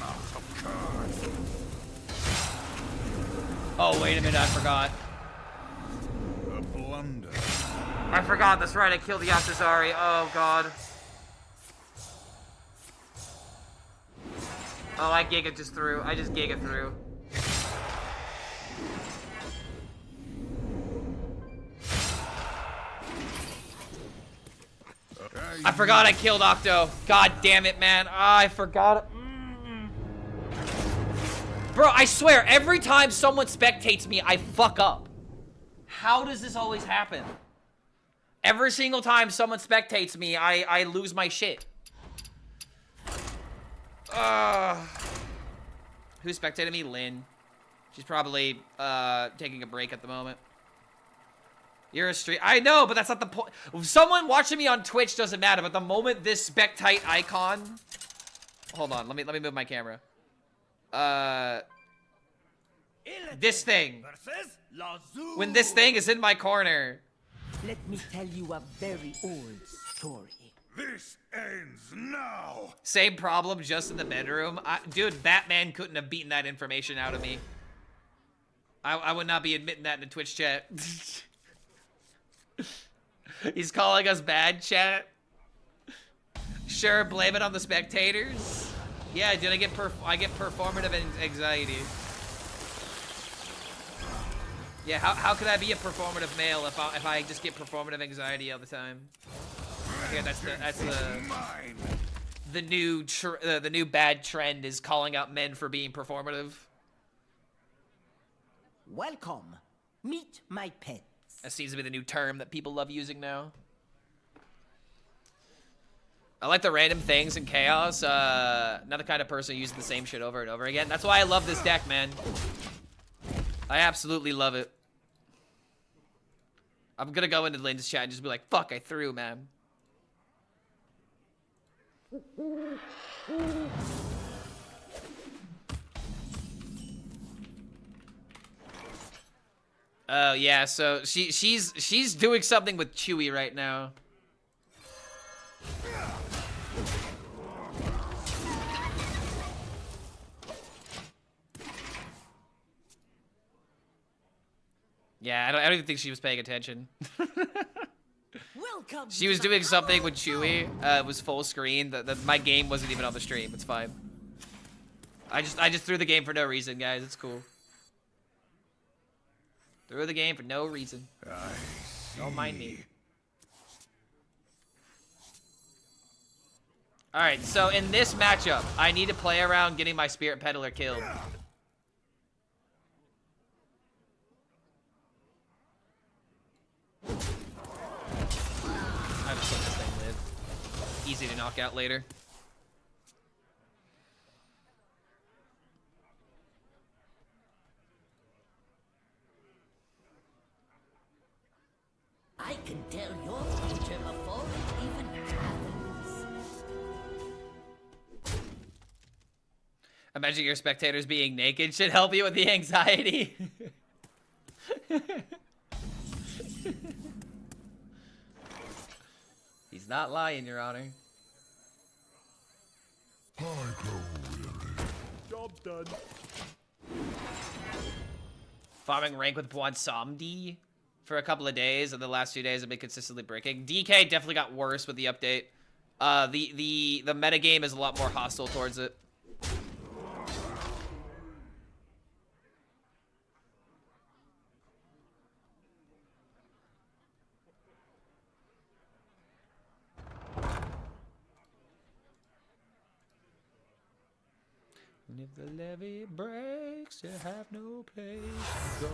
Out of cards. Oh, wait a minute, I forgot. A blunder. I forgot, that's right, I killed the Octazari. Oh, God. Oh, I Giga just threw. I just Giga threw. I forgot I killed Octo. God damn it, man. I forgot it. Bro, I swear, every time someone spectates me, I fuck up. How does this always happen? Every single time someone spectates me, I lose my shit. Who spectated me? Lynn. She's probably taking a break at the moment. You're a stream. I know, but that's not the point. Someone watching me on Twitch doesn't matter, but the moment this spectate icon... Hold on, let me move my camera. This thing. When this thing is in my corner. Let me tell you a very old story. This ends now. Same problem, just in the bedroom. Dude, Batman couldn't have beaten that information out of me. I would not be admitting that in the Twitch chat. He's calling us bad, chat. Sure, blame it on the spectators. Yeah, dude, I get performative anxiety. Yeah, how could I be a performative male if I just get performative anxiety all the time? Yeah, that's the new bad trend is calling out men for being performative. Welcome. Meet my pets. That seems to be the new term that people love using now. I like the random things in Chaos. Not the kind of person using the same shit over and over again. That's why I love this deck, man. I absolutely love it. I'm gonna go into Lynn's chat and just be like, fuck, I threw, man. Oh, yeah, so she's doing something with Chewy right now. Yeah, I don't even think she was paying attention. Welcome. She was doing something with Chewy. It was full screen. My game wasn't even on the stream. It's fine. I just threw the game for no reason, guys. It's cool. Threw the game for no reason. Don't mind me. Alright, so in this matchup, I need to play around getting my Spirit Peddler killed. I just let this thing live. easy to knock out later. I can tell your future before it even happens. Imagine your spectators being naked should help you with the anxiety. He's not lying, Your Honor. I go weary. Job's done. Farming rank with Bwansamdi for a couple of days, and the last 2 days have been consistently breaking. DK definitely got worse with the update. The metagame is a lot more hostile towards it. And if the levee breaks, you have no place to go.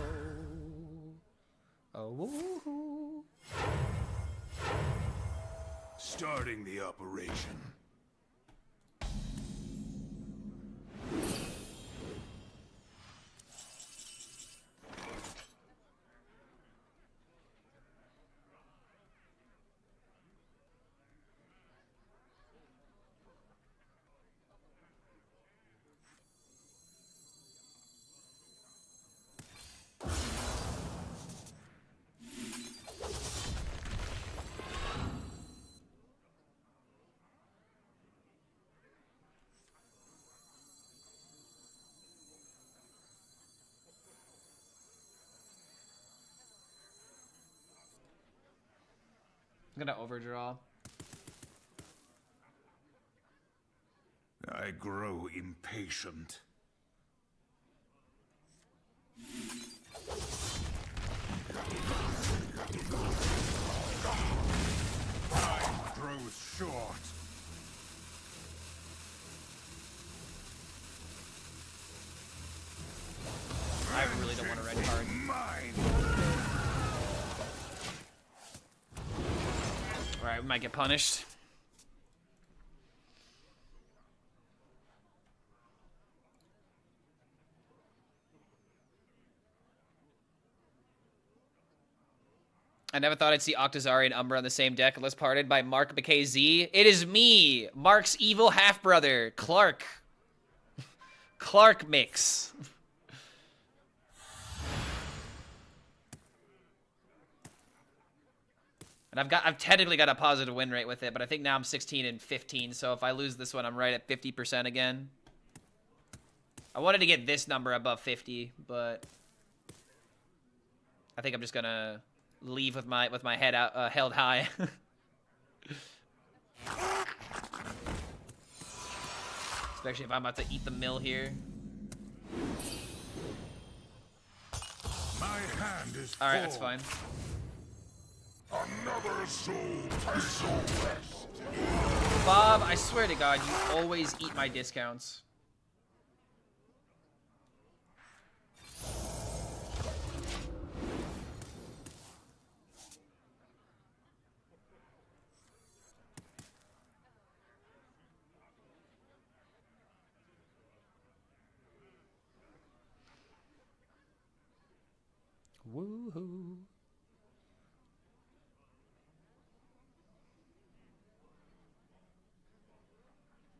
Oh, woo-hoo. Starting the operation. I'm gonna overdraw. I grow impatient. Time grows short. I really don't want a red card. Mine. Alright, we might get punished. I never thought I'd see Octazari and Umbra on the same deck. Let's parted by Mark McKay-Z. It is me, Mark's evil half-brother, Clark. Clark Mix. And I've technically got a positive win rate with it, but I think now I'm 16 and 15, so if I lose this one, I'm right at 50% again. I wanted to get this number above 50, but I think I'm just gonna leave with my head out held high. Especially if I'm about to eat the mill here. My hand is All right, full. that's fine. Another soul to soul rest. Bob, I swear to God, you always eat my discounts. Woohoo.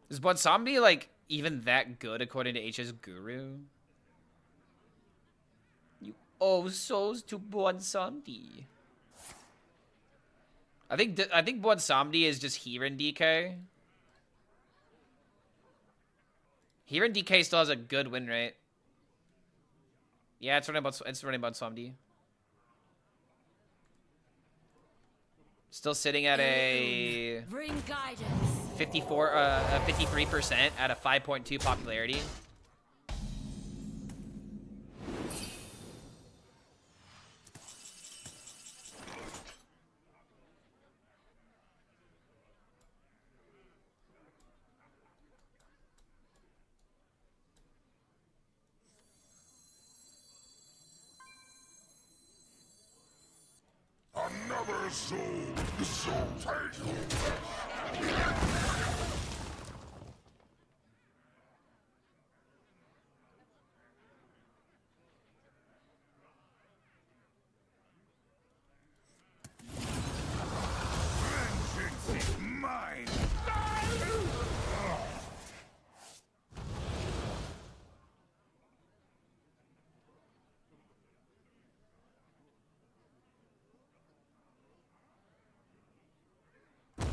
Is Bwansamdi, like, even that good according to HS Guru? You owe souls to Bwansamdi. I think Bwansamdi is just here in DK. Here in DK still has a good win rate. Yeah, it's running Bwansamdi. Still sitting at a Bring guidance. 53% at a 5.2 popularity. Another soul to soul take.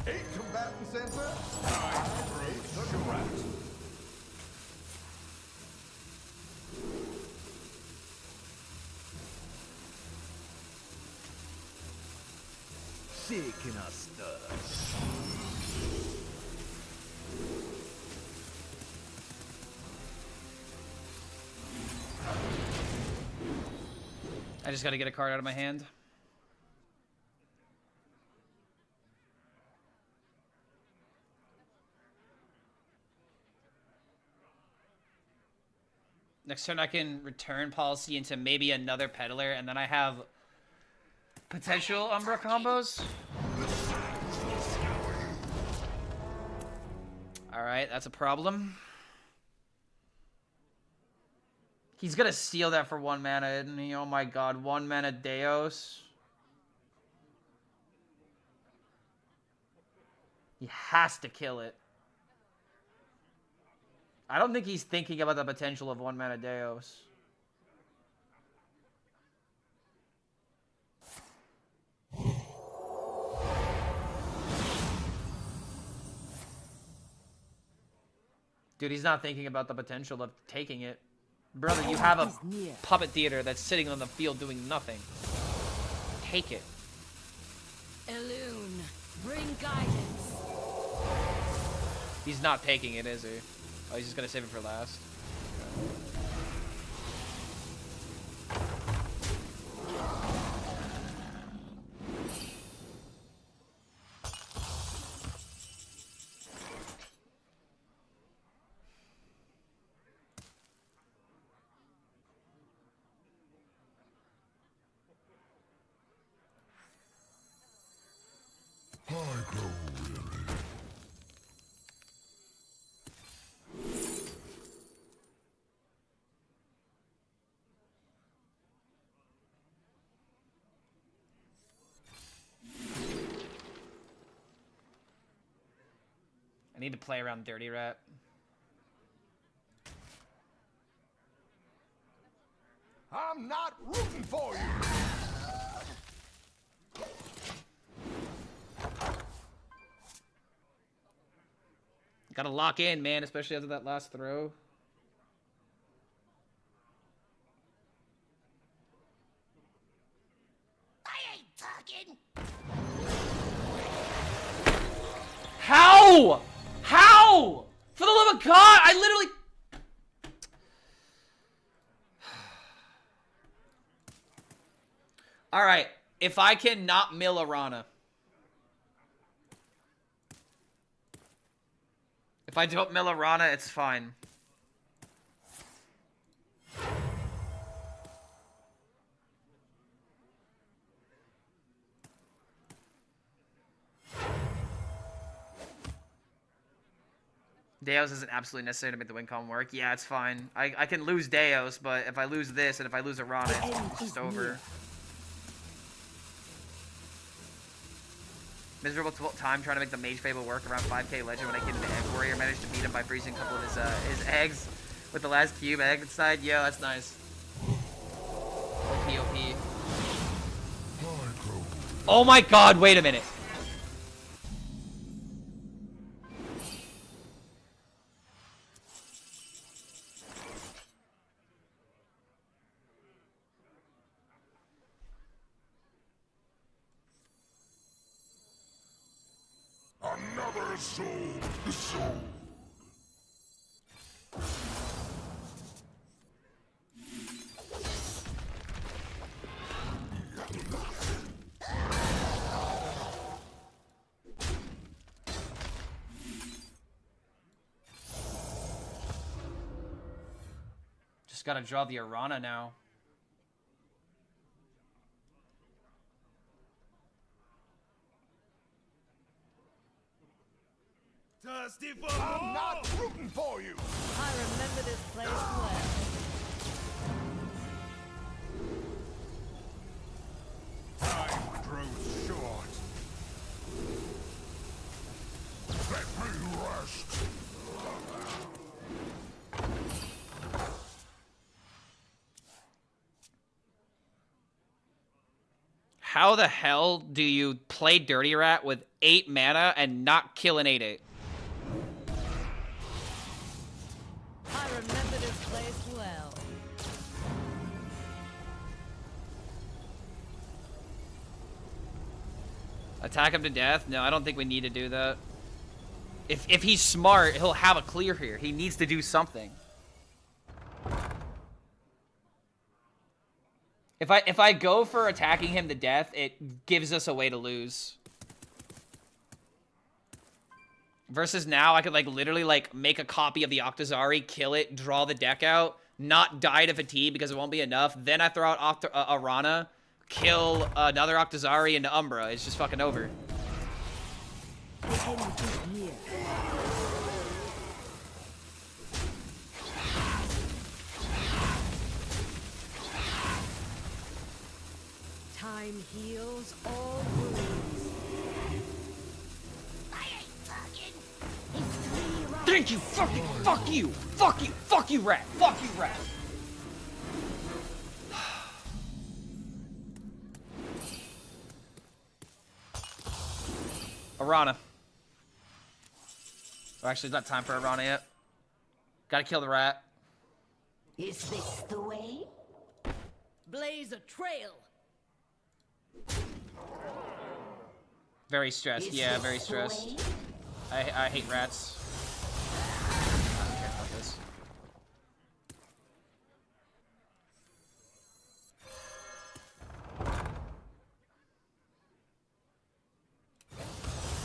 8 combatant center. I take the crap. Shaking us stir. I just gotta get a card out of my hand. Next turn I can return policy into maybe another peddler, and then I have potential Umbra combos. Alright, that's a problem. He's gonna steal that for 1 mana, isn't he? Oh my god, 1 mana Deos. He has to kill it. I don't think he's thinking about the potential of 1 mana Deos. Dude, he's not thinking about the potential of taking it. Brother, you have a puppet theater that's sitting on the field doing nothing. Take it. Elune, bring guidance. He's not taking it, is he? Oh, he's just gonna save it for last. I grow weary. I need to play around Dirty Rat. I'm not rooting for you. Gotta lock in, man, especially after that last throw. I ain't talking. How? How? For the love of God, I literally... Alright, if I can not mill Arana. If I don't mill Arana, it's fine. Deos isn't absolutely necessary to make the win con work. Yeah, it's fine. I can lose Deos, but if I lose this and if I lose Arana, it's just over. Miserable time trying to make the Mage Fable work around 5k Legend when I get into Egg Warrior. Managed to beat him by freezing a couple of his eggs with the last cube egg inside. Yo, that's nice. OP, OP. Oh my god, wait a minute. Another soul sold. Just gotta draw the Arana now. Thirsty for I'm more? not rooting for you. I remember this place well. Time grows short. Let me rest. How the hell do you play Dirty Rat with 8 mana and not kill an 8/8? I remember this place well. Attack him to death? No, I don't think we need to do that. If he's smart, he'll have a clear here. He needs to do something. If I go for attacking him to death, it gives us a way to lose. Versus now, I could like literally like make a copy of the Octazari, kill it, draw the deck out, not die to fatigue because it won't be enough. Then I throw out Arana, kill another Octazari into Umbra. It's just fucking over. Time heals all wounds. Thank you! Fuck you! Fuck you! Fuck you! Fuck you, rat! Fuck you, rat! Arana. Oh, actually, it's not time for Arana yet. Gotta kill the rat. Is this the way? Blaze a trail. Very stressed. Is Yeah, this very the stressed. way? I hate rats. Okay, fuck this.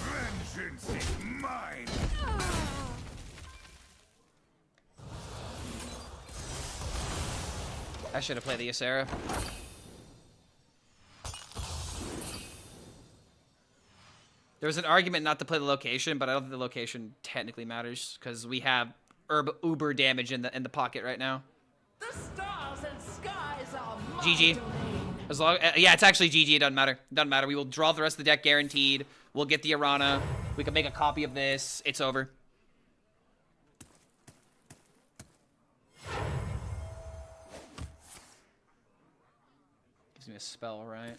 Vengeance is mine. I should have played the Ysera. There was an argument not to play the location, but I don't think the location technically matters because we have uber damage in the pocket right now. The stars and skies are my GG. domain. As long, yeah, it's actually GG. It doesn't matter. It doesn't matter. We will draw the rest of the deck guaranteed. We'll get the Arana. We can make a copy of this. It's over. Gives me a spell, right?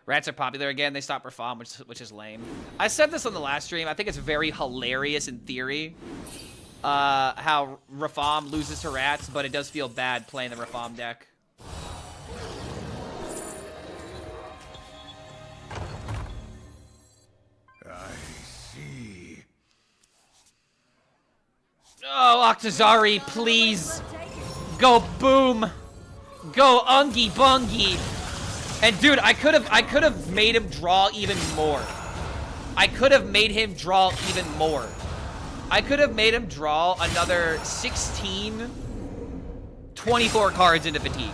Rats are popular again. They stopped Rafam, which is lame. I said this on the last stream. I think it's very hilarious in theory how Rafam loses to rats, but it does feel bad playing the Rafam deck. I see. Oh, Octazari, please. Go boom. Go Ungy Bungy. And dude, I could have made him draw even more. I could have made him draw even more. I could have made him draw another 16, 24 cards into fatigue.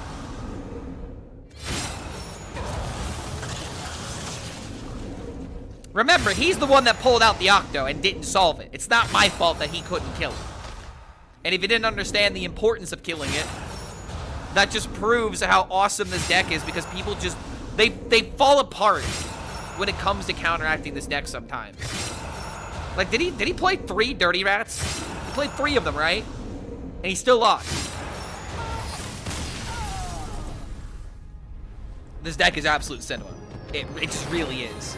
Remember, he's the one that pulled out the Octo and didn't solve it. It's not my fault that he couldn't kill it. And if you didn't understand the importance of killing it, that just proves how awesome this deck is because people just, they fall apart when it comes to counteracting this deck sometimes. Like, did he play 3 Dirty Rats? He played 3 of them, right? And he still lost. This deck is absolute cinema. It just really is.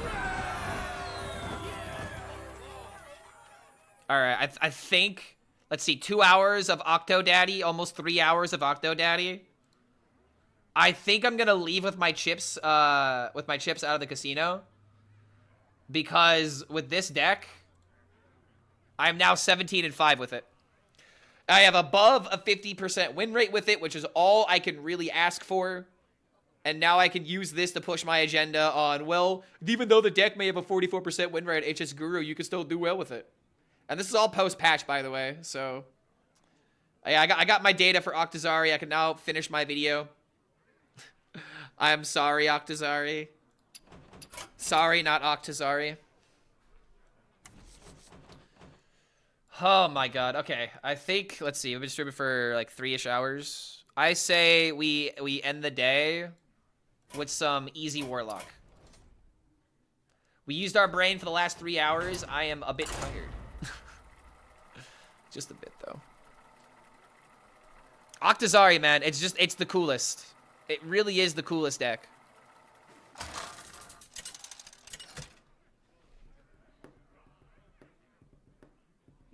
Alright, I think, let's see, 2 hours of Octodaddy, almost 3 hours of Octodaddy. I think I'm gonna leave with my chips out of the casino. Because with this deck, I'm now 17-5 with it. I have above a 50% win rate with it, which is all I can really ask for. And now I can use this to push my agenda on, well, even though the deck may have a 44% win rate at HS Guru, you can still do well with it. And this is all post-patch, by the way, so... I got my data for Octazari. I can now finish my video. I am sorry, Octazari. Sorry, not Octazari. Oh my god. Okay, I think, let's see, we've been streaming for like 3-ish hours. I say we end the day with some easy Warlock. We used our brain for the last 3 hours. I am a bit tired. Just a bit, though. Octazari, man, it's the coolest. It really is the coolest deck.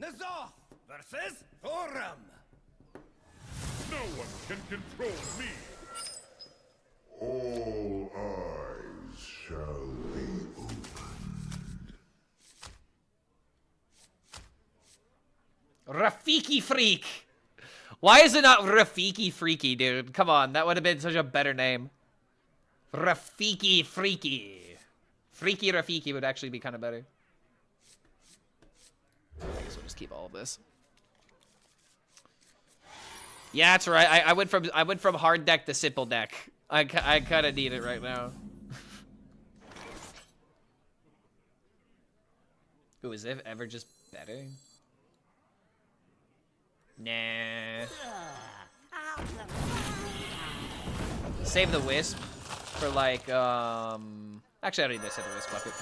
Nazoth versus Forum. No one can control me. All eyes shall be open. Rafiki Freak. Why is it not Rafiki Freaky, dude? Come on, that would have been such a better name. Rafiki Freaky. Freaky Rafiki would actually be kind of better. I guess we'll just keep all of this. Yeah, that's right. I went from hard deck to simple deck. I kind of need it right now. Ooh, is it ever just better? Nah. Save the Wisp for like, actually I don't need to save the Wisp bucket.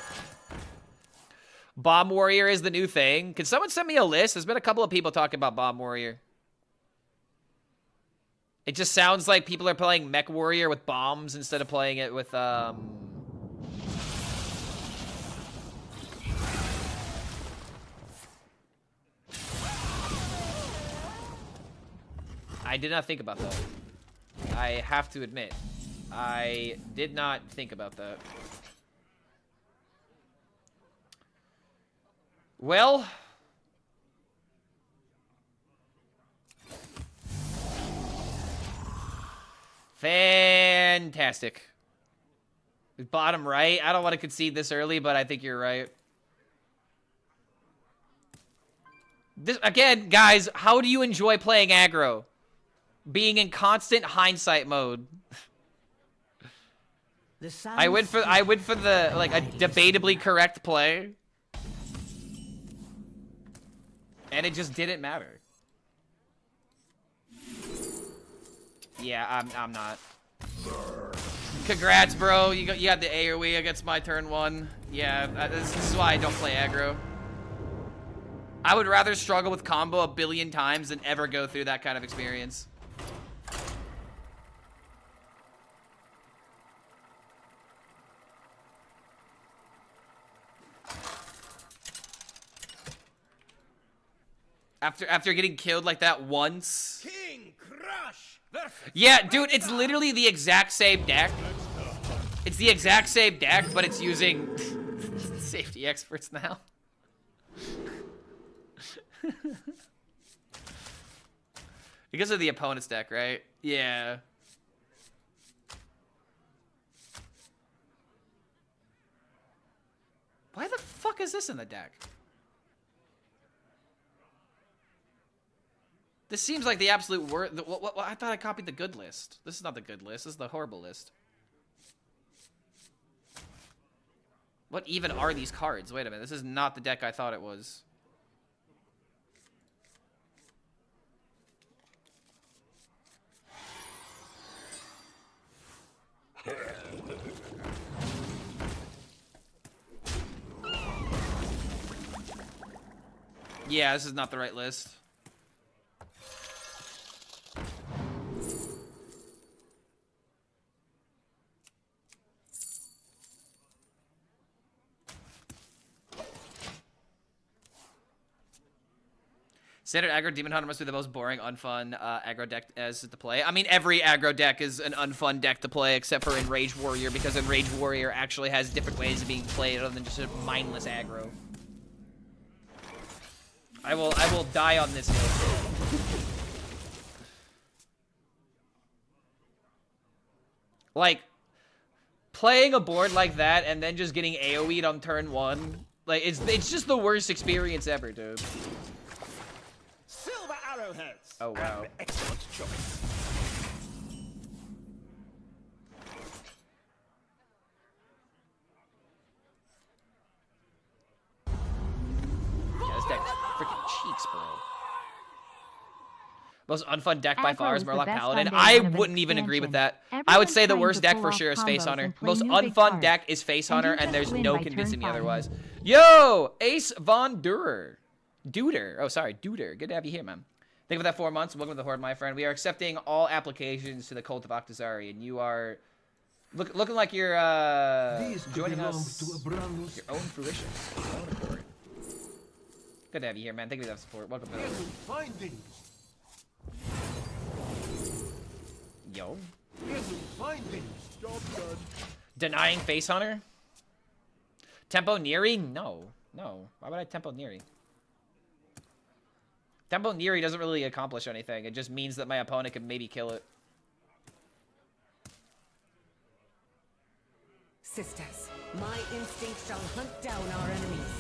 Bomb Warrior is the new thing. Can someone send me a list? There's been a couple of people talking about Bomb Warrior. It just sounds like people are playing Mech Warrior with bombs instead of playing it with, I did not think about that. I have to admit. I did not think about that. Well... fantastic. Bottom right. I don't want to concede this early, but I think you're right. This, again, guys, how do you enjoy playing aggro? Being in constant hindsight mode. I went for the like a debatably correct play. And it just didn't matter. Yeah, I'm not. Congrats, bro. You had the AoE against my turn 1. Yeah, this is why I don't play aggro. I would rather struggle with combo 1 billion times than ever go through that kind of experience. After getting killed like that once. King Crush. Yeah, dude, it's literally the exact same deck. It's the exact same deck, but it's using safety experts now. Because of the opponent's deck, right? Yeah. Why the fuck is this in the deck? This seems like the absolute worst. I thought I copied the good list. This is not the good list. This is the horrible list. What even are these cards? Wait a minute. This is not the deck I thought it was. Yeah, this is not the right list. Standard aggro Demon Hunter must be the most boring, unfun aggro deck as to play. I mean, every aggro deck is an unfun deck to play, except for Enraged Warrior, because Enraged Warrior actually has different ways of being played other than just a mindless aggro. I will die on this hill. Like, playing a board like that and then just getting AoE'd on turn 1, like, it's just the worst experience ever, dude. Silver arrowheads. Oh, wow. An excellent choice. Yeah, this deck's freaking cheeks, bro. Most unfun deck by far is Murloc Paladin. I wouldn't even agree with that. I would say the worst deck for sure is Face Hunter. Most unfun deck is Face Hunter, and there's no convincing me otherwise. Yo, Ace Von Durer. Duder. Oh, sorry, Duder. Good to have you here, man. Thank you for that 4 months. Welcome to the Horde, my friend. We are accepting all applications to the Cult of Octazari, and you are looking like you're joining us with your own fruition. Your own accord. Good to have you here, man. Thank you for that support. Welcome to the Horde. Yo. Denying Face Hunter? Tempo Neri? No. No. Why would I Tempo Neri? Tempo Neri doesn't really accomplish anything. It just means that my opponent can maybe kill it. Sisters, my instinct shall hunt down our enemies.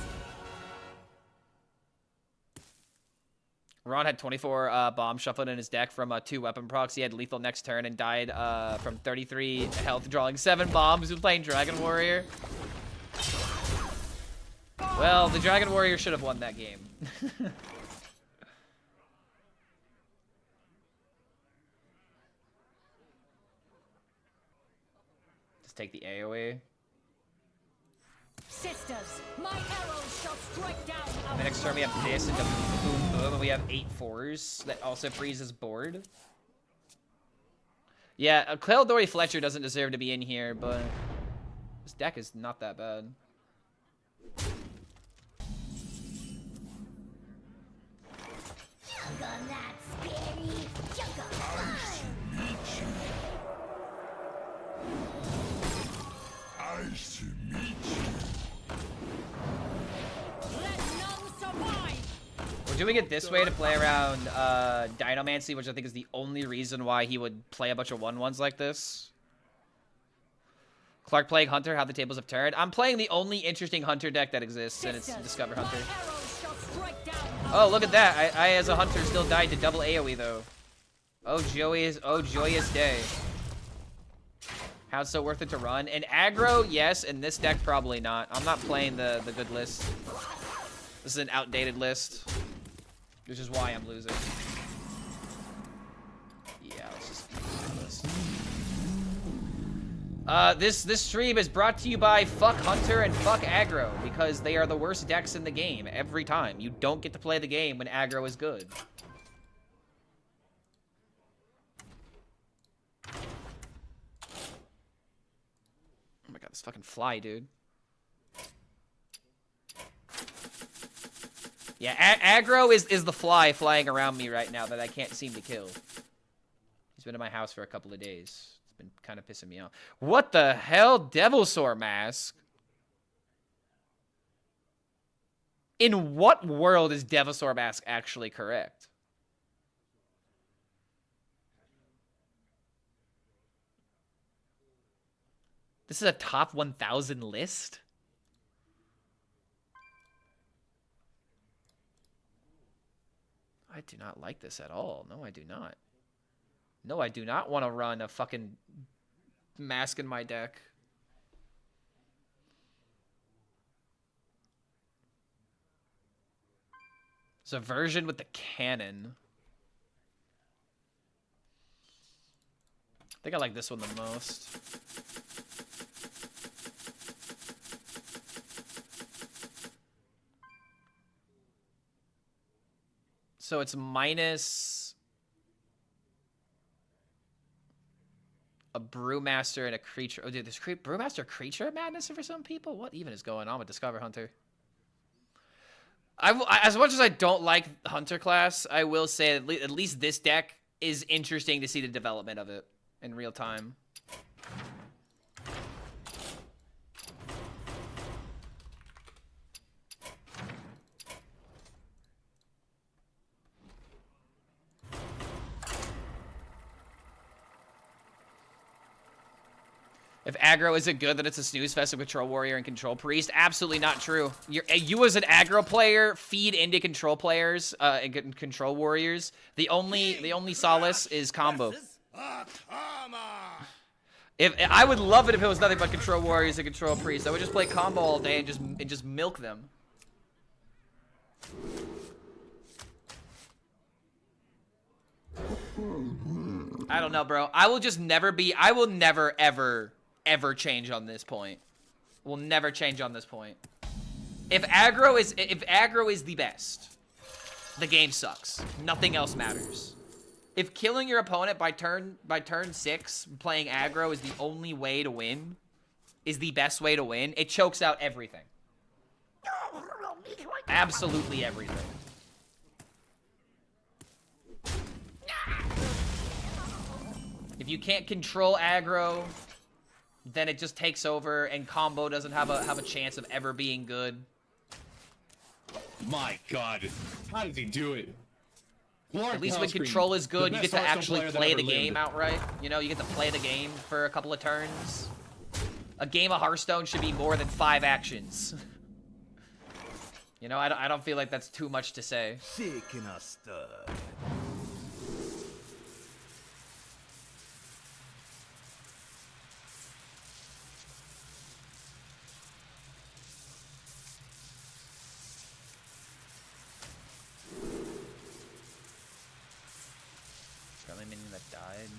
Ron had 24 bombs shuffled in his deck from 2 weapon procs. He had lethal next turn and died from 33 health, drawing 7 bombs. He was playing Dragon Warrior. Well, the Dragon Warrior should have won that game. Just take the AoE. Sisters, my arrows shall strike down our The next turn we have this and the boom boom, and we have 8 4s that also freezes board. Yeah, Cleldori Fletcher doesn't deserve to be in here, but this deck is not that bad. Nice to meet you. Let none survive. We're doing it this way to play around Dinomancy, which I think is the only reason why he would play a bunch of 1/1s like this. Clark playing Hunter, how the tables have turned. I'm playing the only interesting Hunter deck that exists, and it's Discover Hunter. Oh, look at that. I as a Hunter, still died to double AoE, though. Oh, joyous day. How's it so worth it to run? And aggro, yes. In this deck, probably not. I'm not playing the good list. This is an outdated list, which is why I'm losing. Yeah, let's just this. This stream is brought to you by fuck Hunter and fuck aggro, because they are the worst decks in the game every time. You don't get to play the game when aggro is good. Oh my god, this fucking fly, dude. Yeah, aggro is the fly flying around me right now that I can't seem to kill. He's been in my house for a couple of days. It's been kind of pissing me off. What the hell? Devilsaur Mask? In what world is Devilsaur Mask actually correct? This is a top 1,000 list? I do not like this at all. No, I do not. No, I do not want to run a fucking mask in my deck. It's a version with the cannon. I think I like this one the most. So it's minus a Brewmaster and a creature. Oh, dude, there's Brewmaster creature madness for some people? What even is going on with Discover Hunter? As much as I don't like Hunter class, I will say at least this deck is interesting to see the development of it in real time. If aggro isn't good, then it's a snooze fest of Control Warrior and Control Priest. Absolutely not true. You as an aggro player feed into Control players and Control Warriors. The only solace is combo. If I would love it if it was nothing but Control Warriors and Control Priests. I would just play combo all day and just milk them. I don't know, bro. I will never ever change on this point. Will never change on this point. If aggro is the best, the game sucks. Nothing else matters. If killing your opponent by turn 6, playing aggro is the only way to win, is the best way to win, it chokes out everything. Absolutely everything. If you can't control aggro, then it just takes over, and combo doesn't have a chance of ever being good. My God, how does he do it? At least when control is good, you get to actually play the game outright. You know, you get to play the game for a couple of turns. A game of Hearthstone should be more than 5 actions. You know, I don't feel like that's too much to say. Shaking a stud. Probably minion that died.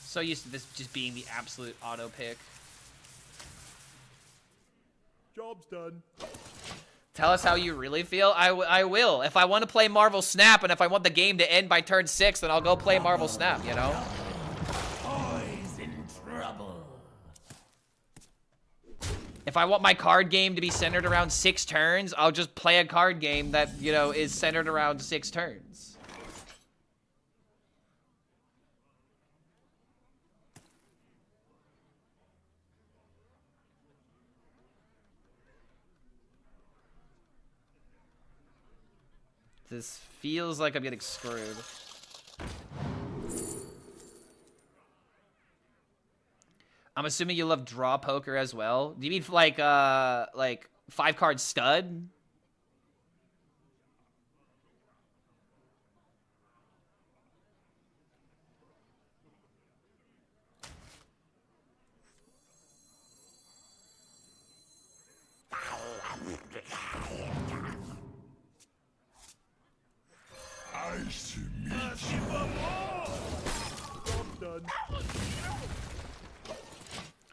So used to this just being the absolute auto pick. Job's done. Tell us how you really feel. I will. If I want to play Marvel Snap, and if I want the game to end by turn 6, then I'll go play Marvel Snap, you know? Boys in trouble. If I want my card game to be centered around 6 turns, I'll just play a card game that, you know, is centered around 6 turns. This feels like I'm getting screwed. I'm assuming you love draw poker as well. Do you mean like 5-card stud? Ice meat. Job's done.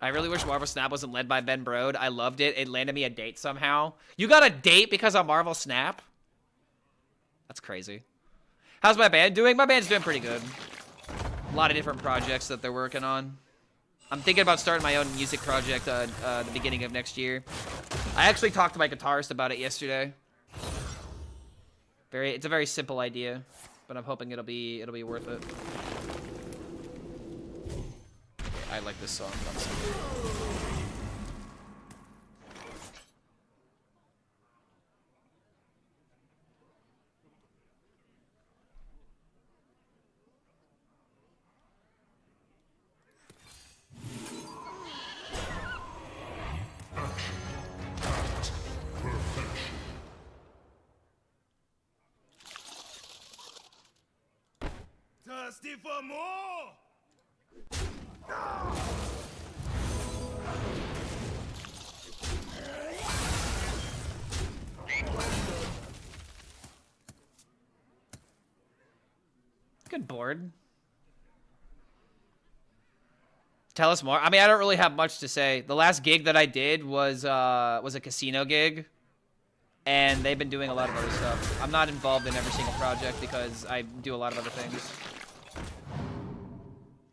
I really wish Marvel Snap wasn't led by Ben Brode. I loved it. It landed me a date somehow. You got a date because of Marvel Snap? That's crazy. How's my band doing? My band's doing pretty good. A lot of different projects that they're working on. I'm thinking about starting my own music project the beginning of next year. I actually talked to my guitarist about it yesterday. It's a very simple idea, but I'm hoping it'll be worth it. I like this song. Thirsty for more? Good board. Tell us more. I mean, I don't really have much to say. The last gig that I did was a casino gig, and they've been doing a lot of other stuff. I'm not involved in every single project because I do a lot of other things.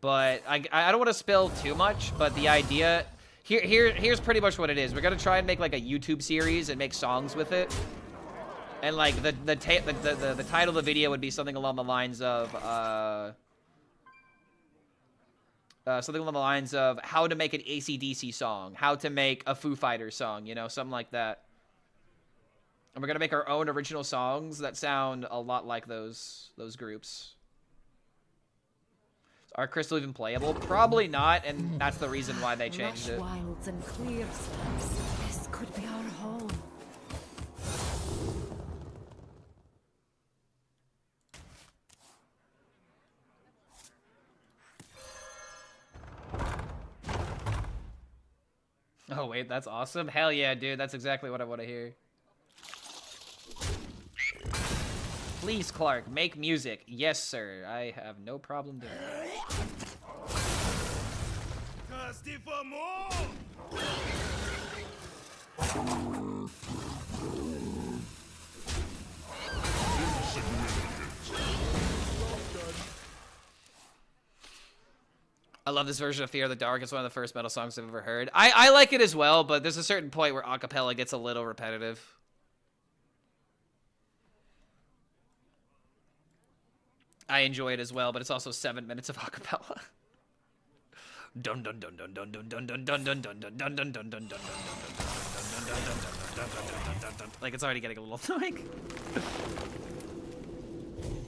But I don't want to spill too much. But the idea here's pretty much what it is. We're gonna try and make like a YouTube series and make songs with it. And like the title of the video would be something along the lines of how to make an AC/DC song, how to make a Foo Fighters song, you know, something like that. And we're gonna make our own original songs that sound a lot like those groups. Are Crystal even playable? Probably not, and that's the reason why they changed it. Lush wilds and clear slopes. This could be our home. Oh wait, that's awesome. Hell yeah, dude. That's exactly what I want to hear. Please, Clark, make music. Yes, sir. I have no problem doing it. Thirsty for more? I love this version of Fear of the Dark. It's one of the first metal songs I've ever heard. I like it as well, but there's a certain point where acapella gets a little repetitive. I enjoy it as well, but it's also 7 minutes of acapella. Dun dun dun dun dun dun dun dun dun dun dun dun dun dun dun dun dun. Like, it's already getting a little annoying.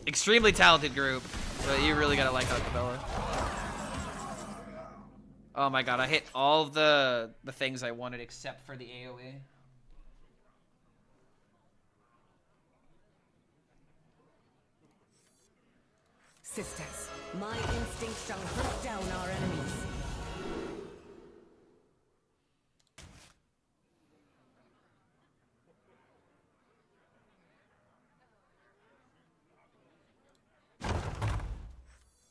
Extremely talented group, but you really gotta like acapella. Oh my god, I hit all of the things I wanted except for the AoE. Sisters, my instinct shall hunt down our enemies.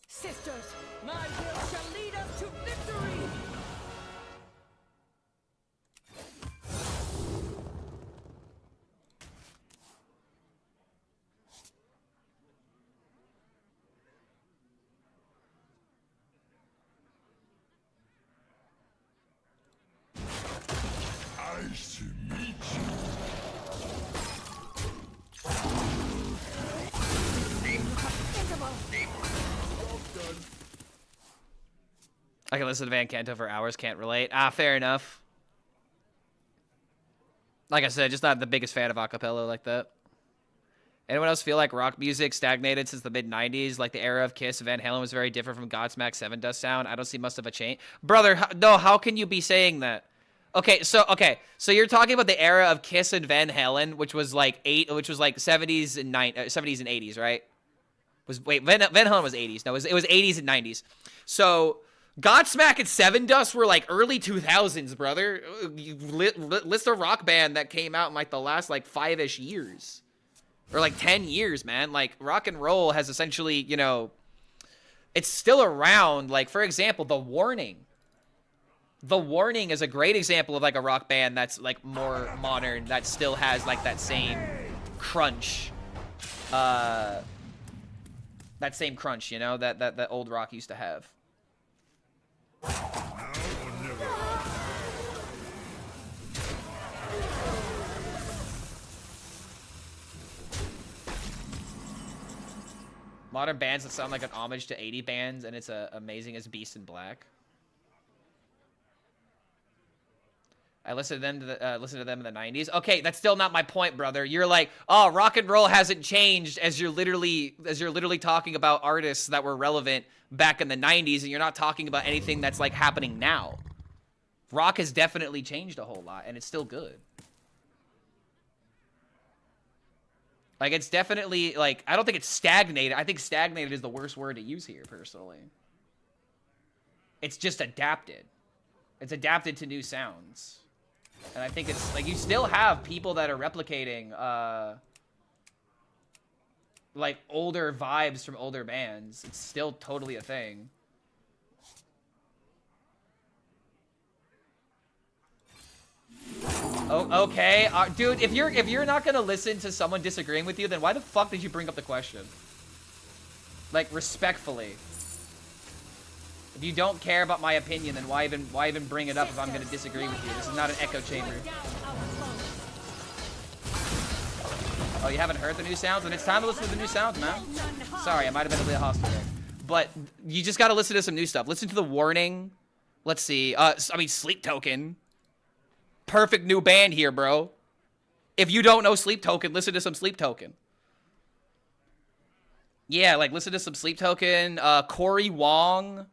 Sisters, my will shall lead us to victory! Nice to meet you. I can listen to Van Canto for hours, can't relate. Ah, fair enough. Like I said, just not the biggest fan of acapella like that. Anyone else feel like rock music stagnated since the mid-90s? Like the era of Kiss, Van Halen was very different from Godsmack 7 Dust sound. I don't see much of a change. Brother, no, how can you be saying that? Okay, so you're talking about the era of Kiss and Van Halen, which was like 70s and 80s, right? Van Halen was 80s. No, it was 80s and 90s. So Godsmack and 7 Dust were like early 2000s, brother. You list a rock band that came out in like the last like 5-ish years. Or like 10 years, man. Like rock and roll has essentially, you know, it's still around. Like, for example, The Warning. The Warning is a great example of like a rock band that's like more modern, that still has like that same crunch. That same crunch, you know, that old rock used to have. Modern bands that sound like an homage to 80 bands, and it's amazing as Beast in Black. I listened to them in the 90s. Okay, that's still not my point, brother. You're like, oh, rock and roll hasn't changed as you're literally talking about artists that were relevant back in the 90s, and you're not talking about anything that's like happening now. Rock has definitely changed a whole lot, and it's still good. Like, it's definitely, like, I don't think it's stagnated. I think stagnated is the worst word to use here, personally. It's just adapted. It's adapted to new sounds. And I think it's, like, you still have people that are replicating, like, older vibes from older bands. It's still totally a thing. Oh, okay. Dude, if you're not gonna listen to someone disagreeing with you, then why the fuck did you bring up the question? Like, respectfully. If you don't care about my opinion, then why even bring it up if I'm gonna disagree with you? This is not an echo chamber. Oh, you haven't heard the new sounds? Then it's time to listen to the new sounds, man. Sorry, I might have been a bit hostile there. But you just gotta listen to some new stuff. Listen to The Warning. Let's see. I mean, Sleep Token. Perfect new band here, bro. If you don't know Sleep Token, listen to some Sleep Token. Yeah, like, listen to some Sleep Token. Corey Wong.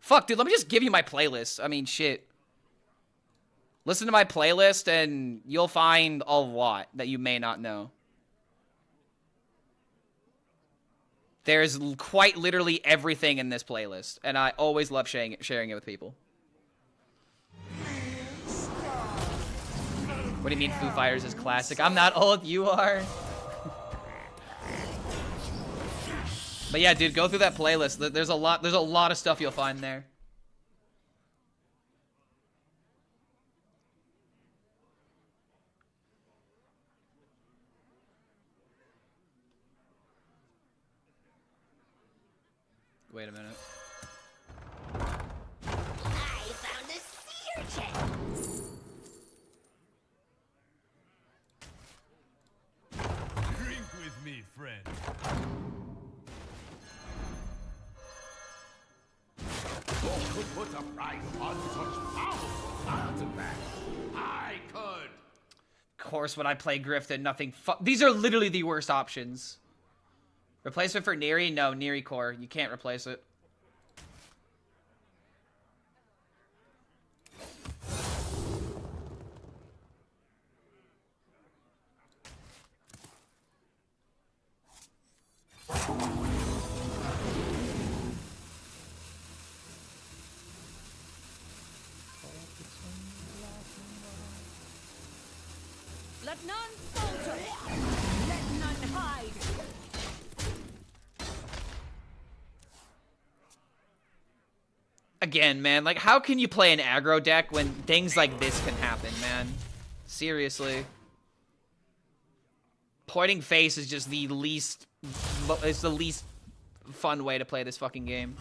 Fuck, dude, let me just give you my playlist. I mean, shit. Listen to my playlist, and you'll find a lot that you may not know. There's quite literally everything in this playlist, and I always love sharing it with people. What do you mean Foo Fighters is classic? I'm not old, you are. But yeah, dude, go through that playlist. There's a lot of stuff you'll find there. Wait a minute. could put a price on such powerful artifacts. I could. Of course, when I play Griffin, nothing these are literally the worst options. Replacement for Neri? No, Neri core. You can't replace it. Let none falter. Let none hide. Again, man, like, how can you play an aggro deck when things like this can happen, man? Seriously. Pointing face is just the least... It's the least fun way to play this fucking game.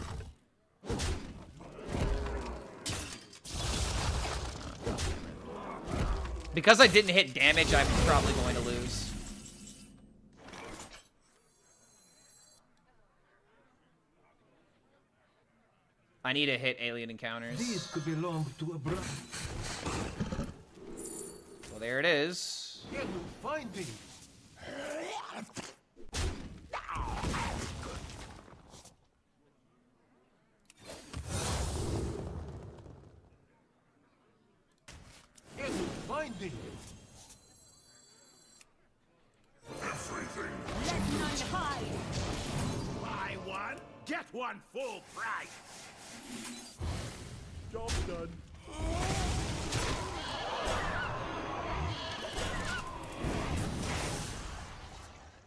Because I didn't hit damage, I'm probably going to lose. I need to hit alien encounters. These could belong to a brother. Well, there it is. You will find me. You will find me. Everything. Let none hide. Buy one, get one full price. Job done.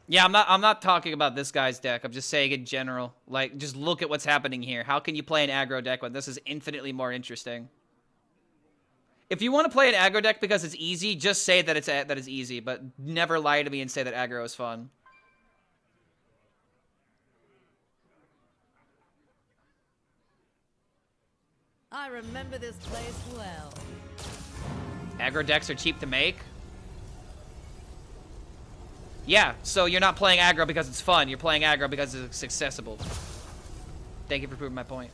Yeah, I'm not talking about this guy's deck. I'm just saying in general. Like, just look at what's happening here. How can you play an aggro deck when this is infinitely more interesting? If you want to play an aggro deck because it's easy, just say that it's easy, but never lie to me and say that aggro is fun. I remember this place well. Aggro decks are cheap to make. Yeah, so you're not playing aggro because it's fun. You're playing aggro because it's accessible. Thank you for proving my point.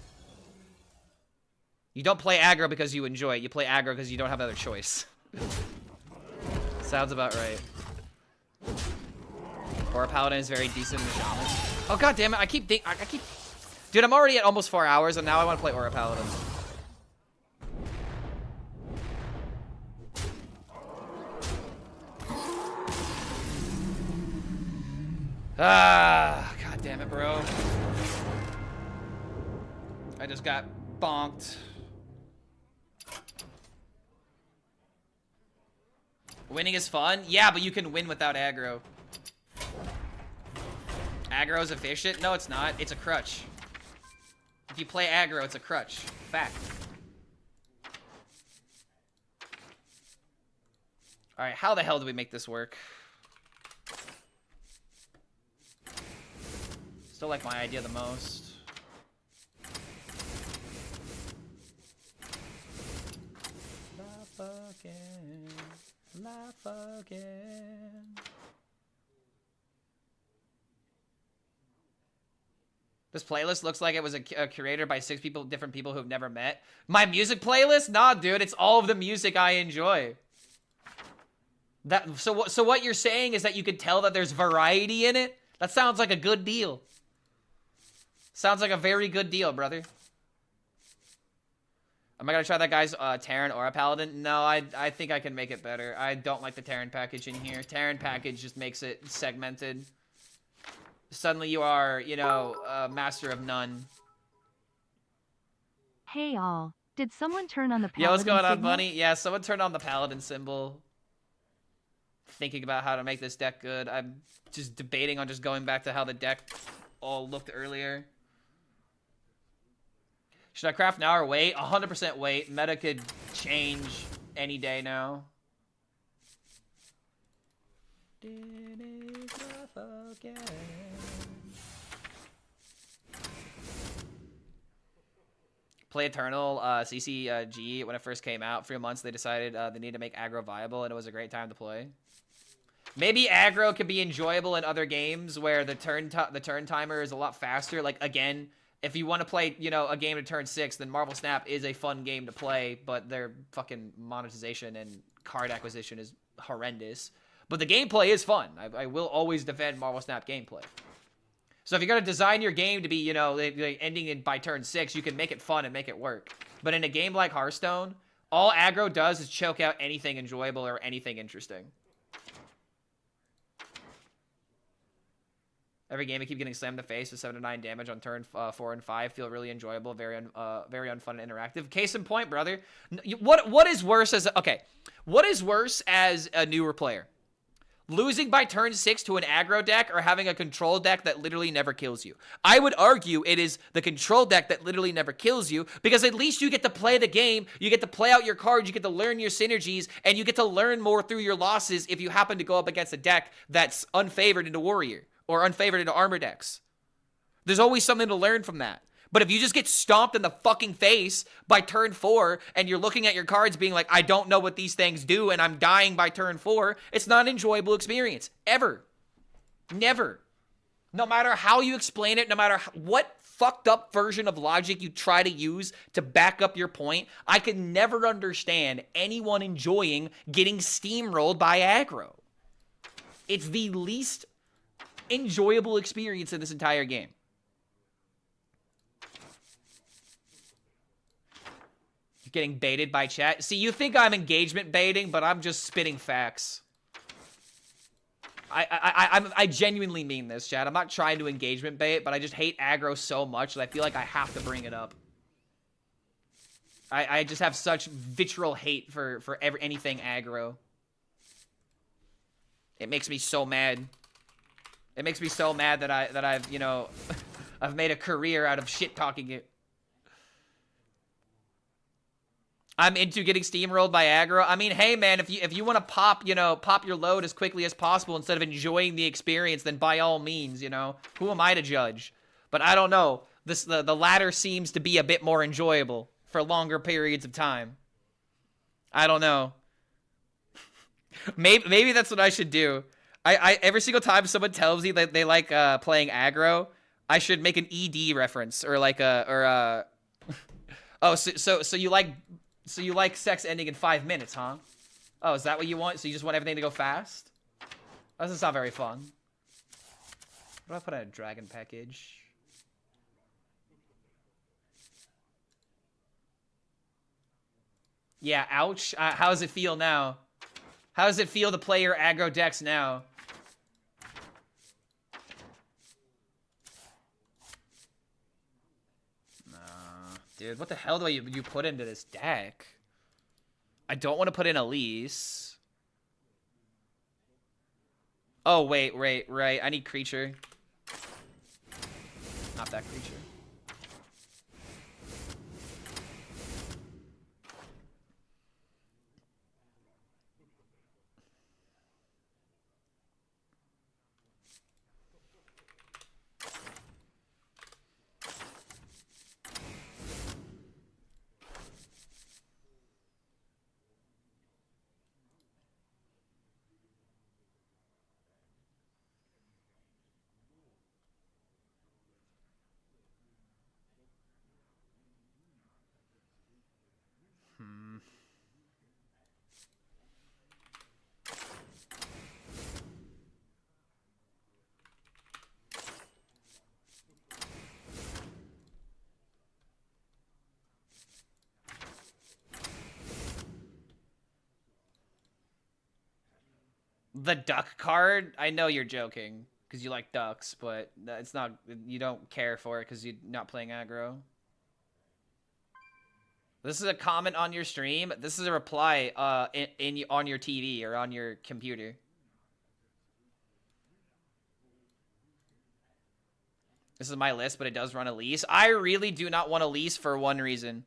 You don't play aggro because you enjoy it. You play aggro because you don't have another choice. Sounds about right. Aura Paladin is very decent in the Shaman. Oh, god damn it. I keep... Dude, I'm already at almost 4 hours, and now I want to play Aura Paladin. Ah, god damn it, bro. I just got bonked. Winning is fun? Yeah, but you can win without aggro. Aggro is efficient? No, it's not. It's a crutch. If you play aggro, it's a crutch. Fact. Alright, how the hell do we make this work? Still like my idea the most. Laugh again. Laugh again. This playlist looks like it was curated by 6 different people who've never met. My music playlist? Nah, dude, it's all of the music I enjoy. So what you're saying is that you could tell that there's variety in it? That sounds like a good deal. Sounds like a very good deal, brother. Am I gonna try that guy's Terran Aura Paladin? No, I think I can make it better. I don't like the Terran package in here. Terran package just makes it segmented. Suddenly you are, you know, master of none. Hey all, did someone turn on the paladin Yo, what's going on, signal? Bunny? Yeah, someone turned on the paladin symbol. Thinking about how to make this deck good. I'm just debating on just going back to how the deck all looked earlier. Should I craft now or wait? 100% wait. Meta could change any day now. Play Eternal CCG when it first came out. 3 months they decided they need to make aggro viable, and it was a great time to play. Maybe aggro could be enjoyable in other games where the turn timer is a lot faster. Like, again, if you want to play, you know, a game to turn 6, then Marvel Snap is a fun game to play, but their fucking monetization and card acquisition is horrendous. But the gameplay is fun. I will always defend Marvel Snap gameplay. So if you're going to design your game to be, you know, ending by turn 6, you can make it fun and make it work. But in a game like Hearthstone, all aggro does is choke out anything enjoyable or anything interesting. Every game I keep getting slammed in the face with 7 to 9 damage on turn 4 and 5 feel really enjoyable, very unfun and interactive. Case in point, brother. What is worse as what is worse as a newer player? Losing by turn 6 to an aggro deck or having a control deck that literally never kills you? I would argue it is the control deck that literally never kills you, because at least you get to play the game, you get to play out your cards, you get to learn your synergies, and you get to learn more through your losses if you happen to go up against a deck that's unfavored into Warrior or unfavored into armor decks. There's always something to learn from that. But if you just get stomped in the fucking face by turn 4 and you're looking at your cards being like, I don't know what these things do and I'm dying by turn 4, it's not an enjoyable experience. Ever. Never. No matter how you explain it, no matter what fucked up version of logic you try to use to back up your point, I could never understand anyone enjoying getting steamrolled by aggro. It's the least enjoyable experience in this entire game. Getting baited by chat. See, you think I'm engagement baiting, but I'm just spitting facts. I genuinely mean this, chat. I'm not trying to engagement bait, but I just hate aggro so much that I feel like I have to bring it up. I just have such vitriol hate for anything aggro. It makes me so mad. It makes me so mad that I've, you know, I've made a career out of shit talking it. I'm into getting steamrolled by aggro. I mean, hey man, if you want to pop your load as quickly as possible instead of enjoying the experience, then by all means, you know, who am I to judge? But I don't know. The latter seems to be a bit more enjoyable for longer periods of time. I don't know. Maybe that's what I should do. I every single time someone tells me that they like playing aggro, I should make an ED reference or like oh, so you like sex ending in 5 minutes, huh? Oh, is that what you want? So you just want everything to go fast? That doesn't sound very fun. What do I put in a dragon package? Yeah, ouch. How does it feel now? How does it feel to play your aggro decks now? Dude, what the hell do you put into this deck? I don't want to put in Elise. Oh, wait. I need creature. Not that creature. The duck card? I know you're joking because you like ducks, but it's not. You don't care for it because you're not playing aggro. This is a comment on your stream. This is a reply on your TV or on your computer. This is my list, but it does run Elise. I really do not want Elise for one reason.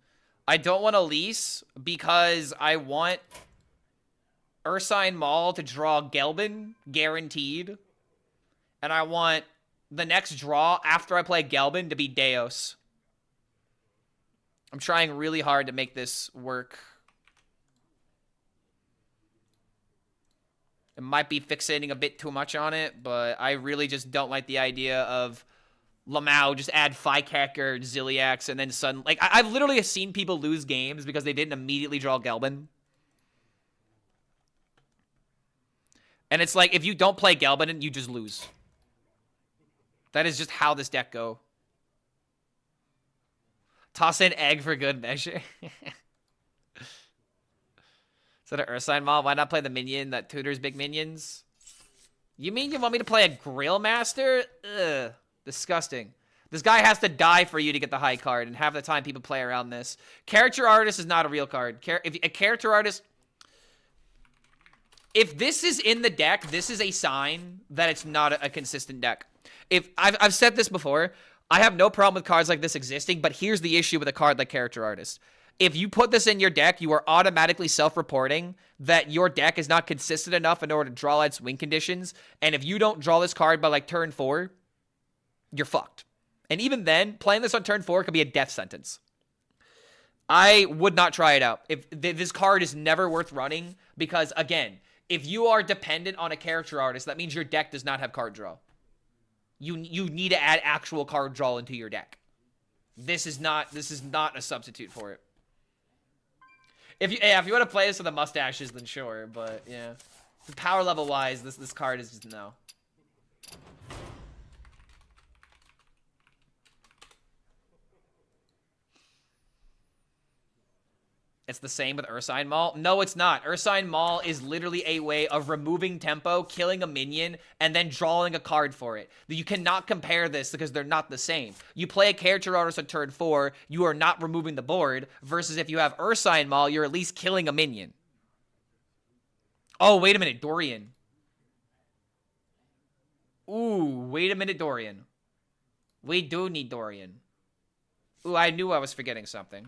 I don't want Elise because I want Ursine Maul to draw Gelbin, guaranteed. And I want the next draw after I play Gelbin to be Deos. I'm trying really hard to make this work. It might be fixating a bit too much on it, but I really just don't like the idea of Lamau, just add Firecacker, Ziliax, and then Sun. Like, I've literally seen people lose games because they didn't immediately draw Gelbin. And it's like, if you don't play Gelbin, you just lose. That is just how this deck go. Toss in egg for good measure. Is that an Ursine Maul? Why not play the minion that tutors big minions? You mean you want me to play a Grill Master? Ugh. Disgusting. This guy has to die for you to get the high card, and half the time people play around this. Character Artist is not a real card. If a Character Artist... If this is in the deck, this is a sign that it's not a consistent deck. If I've said this before, I have no problem with cards like this existing, but here's the issue with a card like Character Artist. If you put this in your deck, you are automatically self-reporting that your deck is not consistent enough in order to draw its win conditions, and if you don't draw this card by, like, turn 4, you're fucked. And even then, playing this on turn 4 could be a death sentence. I would not try it out. If this card is never worth running, because, again, if you are dependent on a Character Artist, that means your deck does not have card draw. You need to add actual card draw into your deck. This is not a substitute for it. If you want to play this with the mustaches, then sure, but yeah. Power level wise, this card is just no. It's the same with Ursine Maul? No, it's not. Ursine Maul is literally a way of removing tempo, killing a minion, and then drawing a card for it. You cannot compare this because they're not the same. You play a Character Artist on turn 4, you are not removing the board, versus if you have Ursine Maul, you're at least killing a minion. Oh, wait a minute, Dorian. Ooh, wait a minute, Dorian. We do need Dorian. Ooh, I knew I was forgetting something.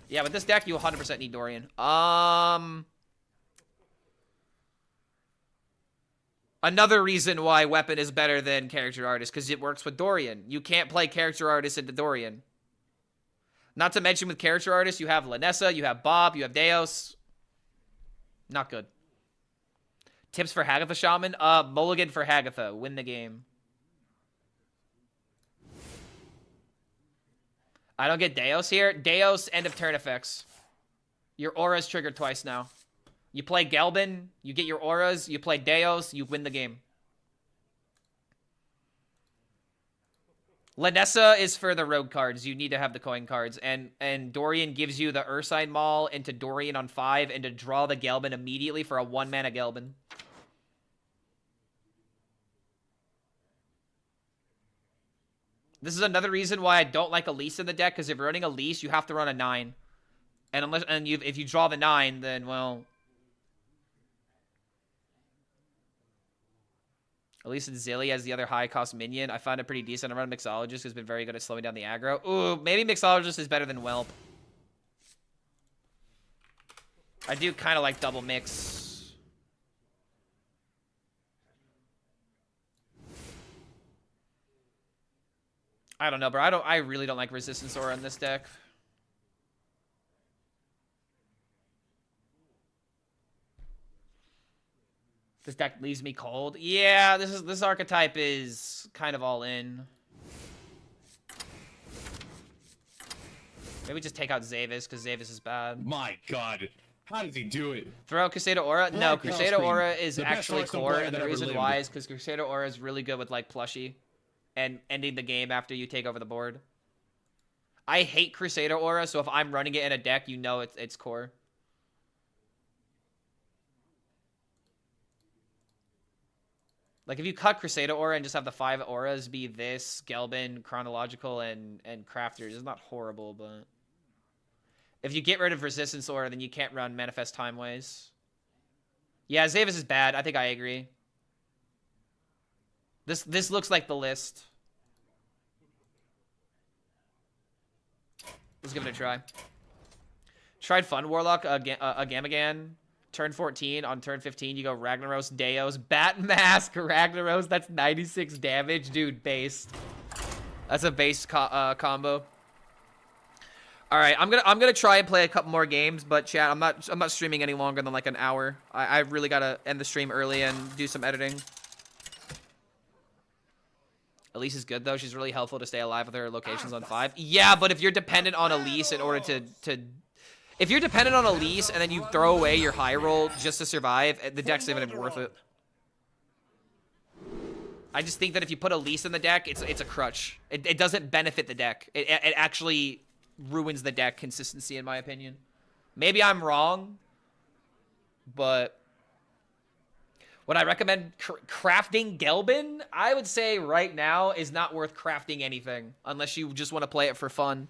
Yeah, with this deck, you 100% need Dorian. Another reason why Weapon is better than Character Artist, because it works with Dorian. You can't play Character Artist into Dorian. Not to mention with Character Artist, you have Lanessa, you have Bob, you have Deos. Not good. Tips for Hagatha Shaman? Mulligan for Hagatha. Win the game. I don't get Deos here. Deos, end of turn effects. Your aura's triggered twice now. You play Gelbin, you get your auras. You play Deos, you win the game. Lanessa is for the rogue cards. You need to have the coin cards. And Dorian gives you the Ursine Maul into Dorian on 5 and to draw the Gelbin immediately for a 1-mana Gelbin. This is another reason why I don't like Elise in the deck, because if you're running Elise, you have to run a 9. And if you draw the 9, then, well... Elise and Zilly as the other high-cost minion. I find it pretty decent. I run Mixologist, who's been very good at slowing down the aggro. Ooh, maybe Mixologist is better than Whelp. I do kind of like double mix. I don't know, bro. I really don't like Resistance Aura in this deck. This deck leaves me cold. Yeah, this archetype is kind of all in. Maybe just take out Zavis, because Zavis is bad. My god. How does he do it? Throw out Crusader Aura? No, Crusader Aura is The best actually Hearthstone core, player and that the ever reason lived. why is because Crusader Aura is really good with, like, Plushie and ending the game after you take over the board. I hate Crusader Aura, so if I'm running it in a deck, you know it's core. Like, if you cut Crusader Aura and just have the 5 auras be this, Gelbin, Chronological, and Crafters, it's not horrible, but... If you get rid of Resistance Aura, then you can't run Manifest Timeways. Yeah, Zavis is bad. I think I agree. This looks like the list. Let's give it a try. Tried Fun Warlock, Gamagan. Turn 14. On turn 15, you go Ragnaros, Deos, Bat Mask, Ragnaros. That's 96 damage. Dude, based. That's a base combo. All right, I'm gonna try and play a couple more games, but chat, I'm not streaming any longer than like an hour. I really gotta end the stream early and do some editing. Elise is good though. She's really helpful to stay alive with her locations on 5. Yeah, but if you're dependent on Elise in order to if you're dependent on Elise and then you throw away your high roll just to survive, the deck's not even worth it. I just think that if you put Elise in the deck, it's a crutch. It doesn't benefit the deck. It actually ruins the deck consistency, in my opinion. Maybe I'm wrong, but would I recommend crafting Gelbin? I would say right now is not worth crafting anything unless you just want to play it for fun.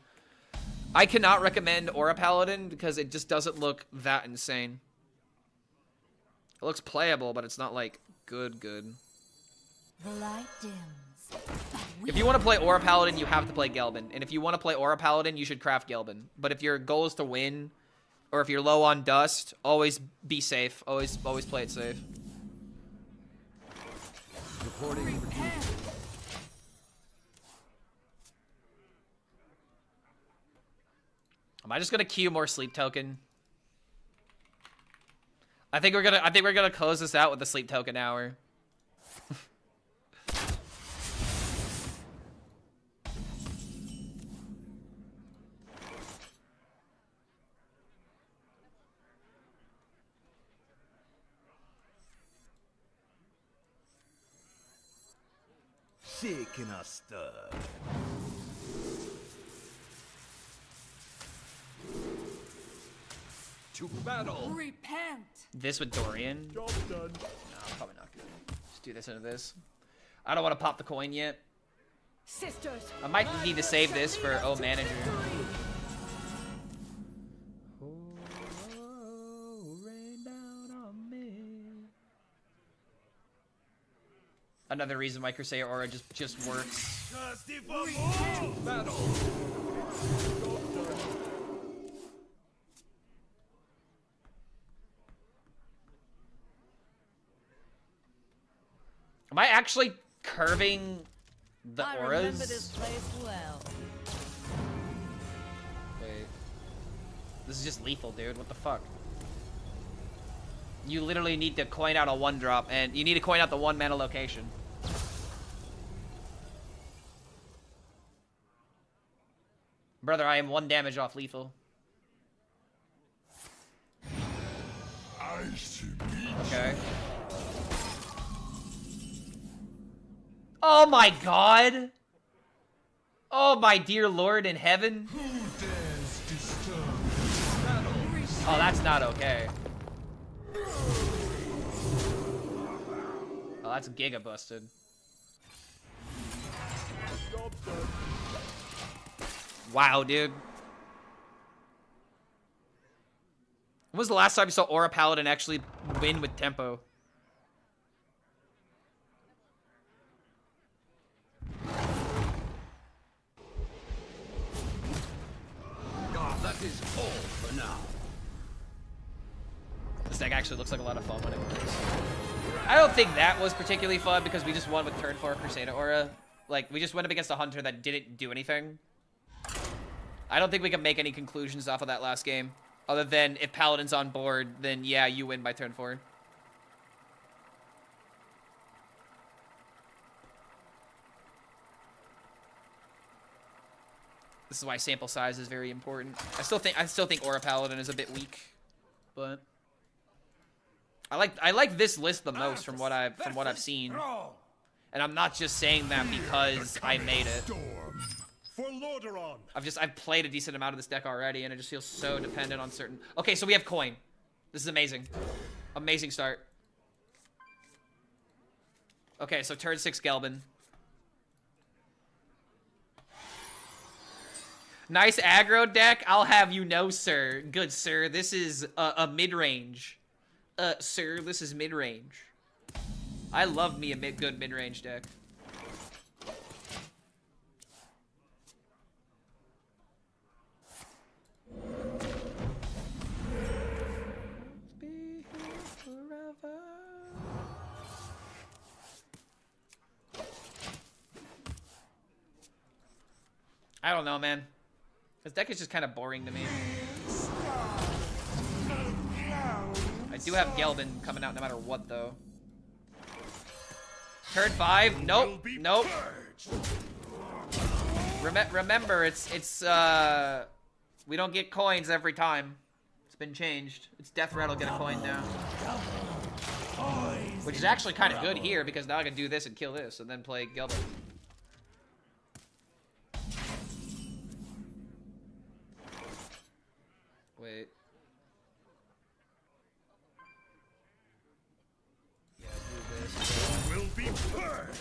I cannot recommend Aura Paladin because it just doesn't look that insane. It looks playable, but it's not like good. The light dims. If you want to play Aura Paladin, you have to play Gelbin. And if you want to play Aura Paladin, you should craft Gelbin. But if your goal is to win, or if you're low on dust, always be safe. Always play it safe. Reporting. Am I just gonna queue more sleep token? I think we're gonna close this out with the sleep token hour. Shaking a stir. To battle. Repent. This with Dorian? Job done. No, probably not good. Just do this into this. I don't want to pop the coin yet. Sisters. I might need to save this for Manager. Another reason why Crusader Aura just works. Battle. Am I actually curving the I auras? remember this place well. Wait. This is just lethal, dude. What the fuck? You literally need to coin out a 1-drop, and you need to coin out the 1-mana location. Brother, I am 1 damage off lethal. Okay. Oh my god! Oh my dear Lord in heaven. Oh, that's not okay. Oh, that's giga busted. Wow, dude. When was the last time you saw Aura Paladin actually win with tempo? That is all for now. This deck actually looks like a lot of fun when it works. I don't think that was particularly fun because we just won with turn 4 Crusader Aura. Like, we just went up against a Hunter that didn't do anything. I don't think we can make any conclusions off of that last game. Other than if Paladin's on board, then yeah, you win by turn 4. This is why sample size is very important. I still think Aura Paladin is a bit weak, but I like this list the most from what I've seen. And I'm not just saying that because I made it. For Lordaeron. I've played a decent amount of this deck already, and it just feels so dependent on certain. Okay, so we have coin. This is amazing. Amazing start. Okay, so turn 6 Gelbin. Nice aggro deck. I'll have you know, sir. Good, sir. This is a mid-range. Sir, this is mid-range. I love me a good mid-range deck. Be here forever. I don't know, man. This deck is just kind of boring to me. I do have Gelbin coming out no matter what, though. Turn 5. Nope. Will be Nope. purged. Remember, it's we don't get coins every time. It's been changed. It's Death Rattle get a coin now. Which is actually kind of good here, because now I can do this and kill this, and then play Gilbert. Wait. Yeah, do this. Will be purged.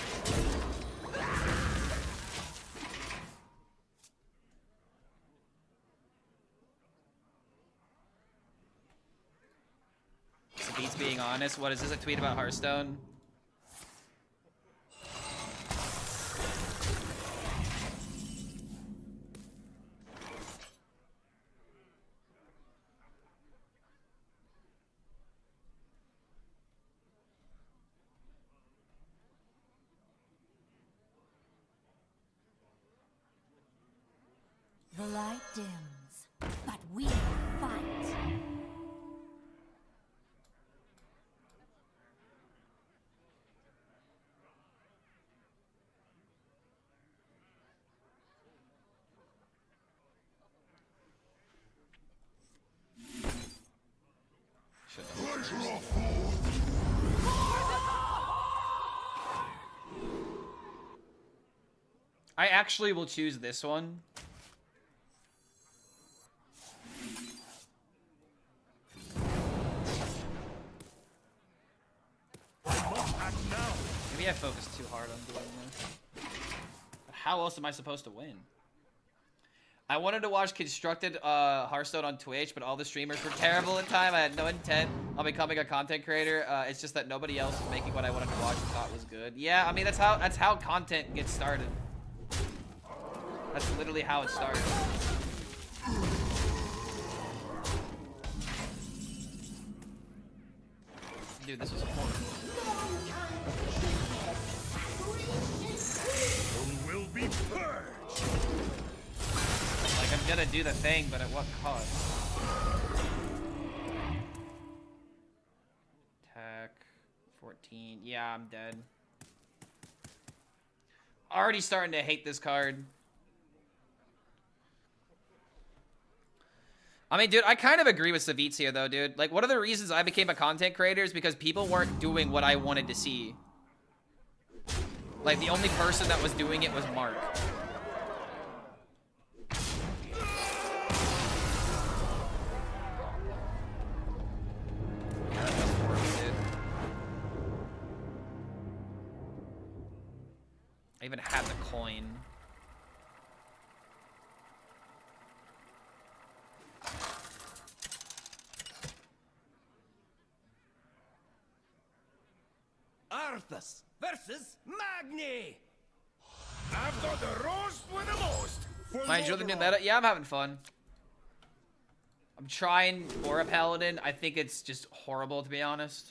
Beats being honest. What is this, a tweet about Hearthstone? The light dims, but we fight. I actually will choose this one. Maybe I focused too hard on doing this. But how else am I supposed to win? I wanted to watch Constructed Hearthstone on Twitch, but all the streamers were terrible at time. I had no intent on becoming a content creator. It's just that nobody else was making what I wanted to watch and thought was good. Yeah, I mean that's how content gets started. That's literally how it started. Dude, this was horrible. Will be purged. Like, I'm gonna do the thing, but at what cost? Attack 14. Yeah, I'm dead. Already starting to hate this card. I mean, dude, I kind of agree with Savitz here, though, dude. Like, one of the reasons I became a content creator is because people weren't doing what I wanted to see. Like, the only person that was doing it was Mark. Yeah, that doesn't work, dude. I even had the coin. Arthas versus Magni. I've got the roast with the most. Am I enjoying the new meta? Yeah, I'm having fun. I'm trying Aura Paladin. I think it's just horrible, to be honest.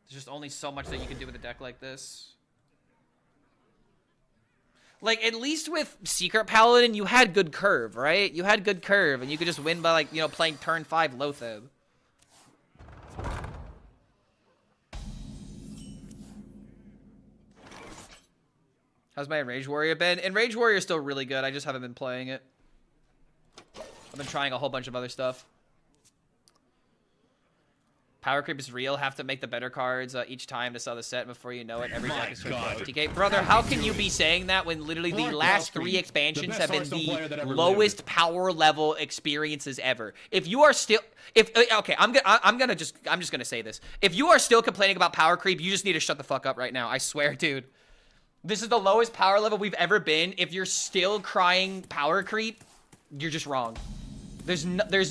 There's just only so much that you can do with a deck like this. Like, at least with Secret Paladin, you had good curve, right? You had good curve, and you could just win by, like, you know, playing turn 5 Lotheb. How's my Enraged Warrior been? Enraged Warrior is still really good. I just haven't been playing it. I've been trying a whole bunch of other stuff. Power creep is real. Have to make the better cards each time to sell the set. Before you know it, every deck is 50k. Brother, how can you be saying that when literally the last 3 expansions have been the lowest power level experiences ever? If you are still, okay, I'm just gonna say this. If you are still complaining about power creep, you just need to shut the fuck up right now. I swear, dude. This is the lowest power level we've ever been. If you're still crying power creep, you're just wrong. There's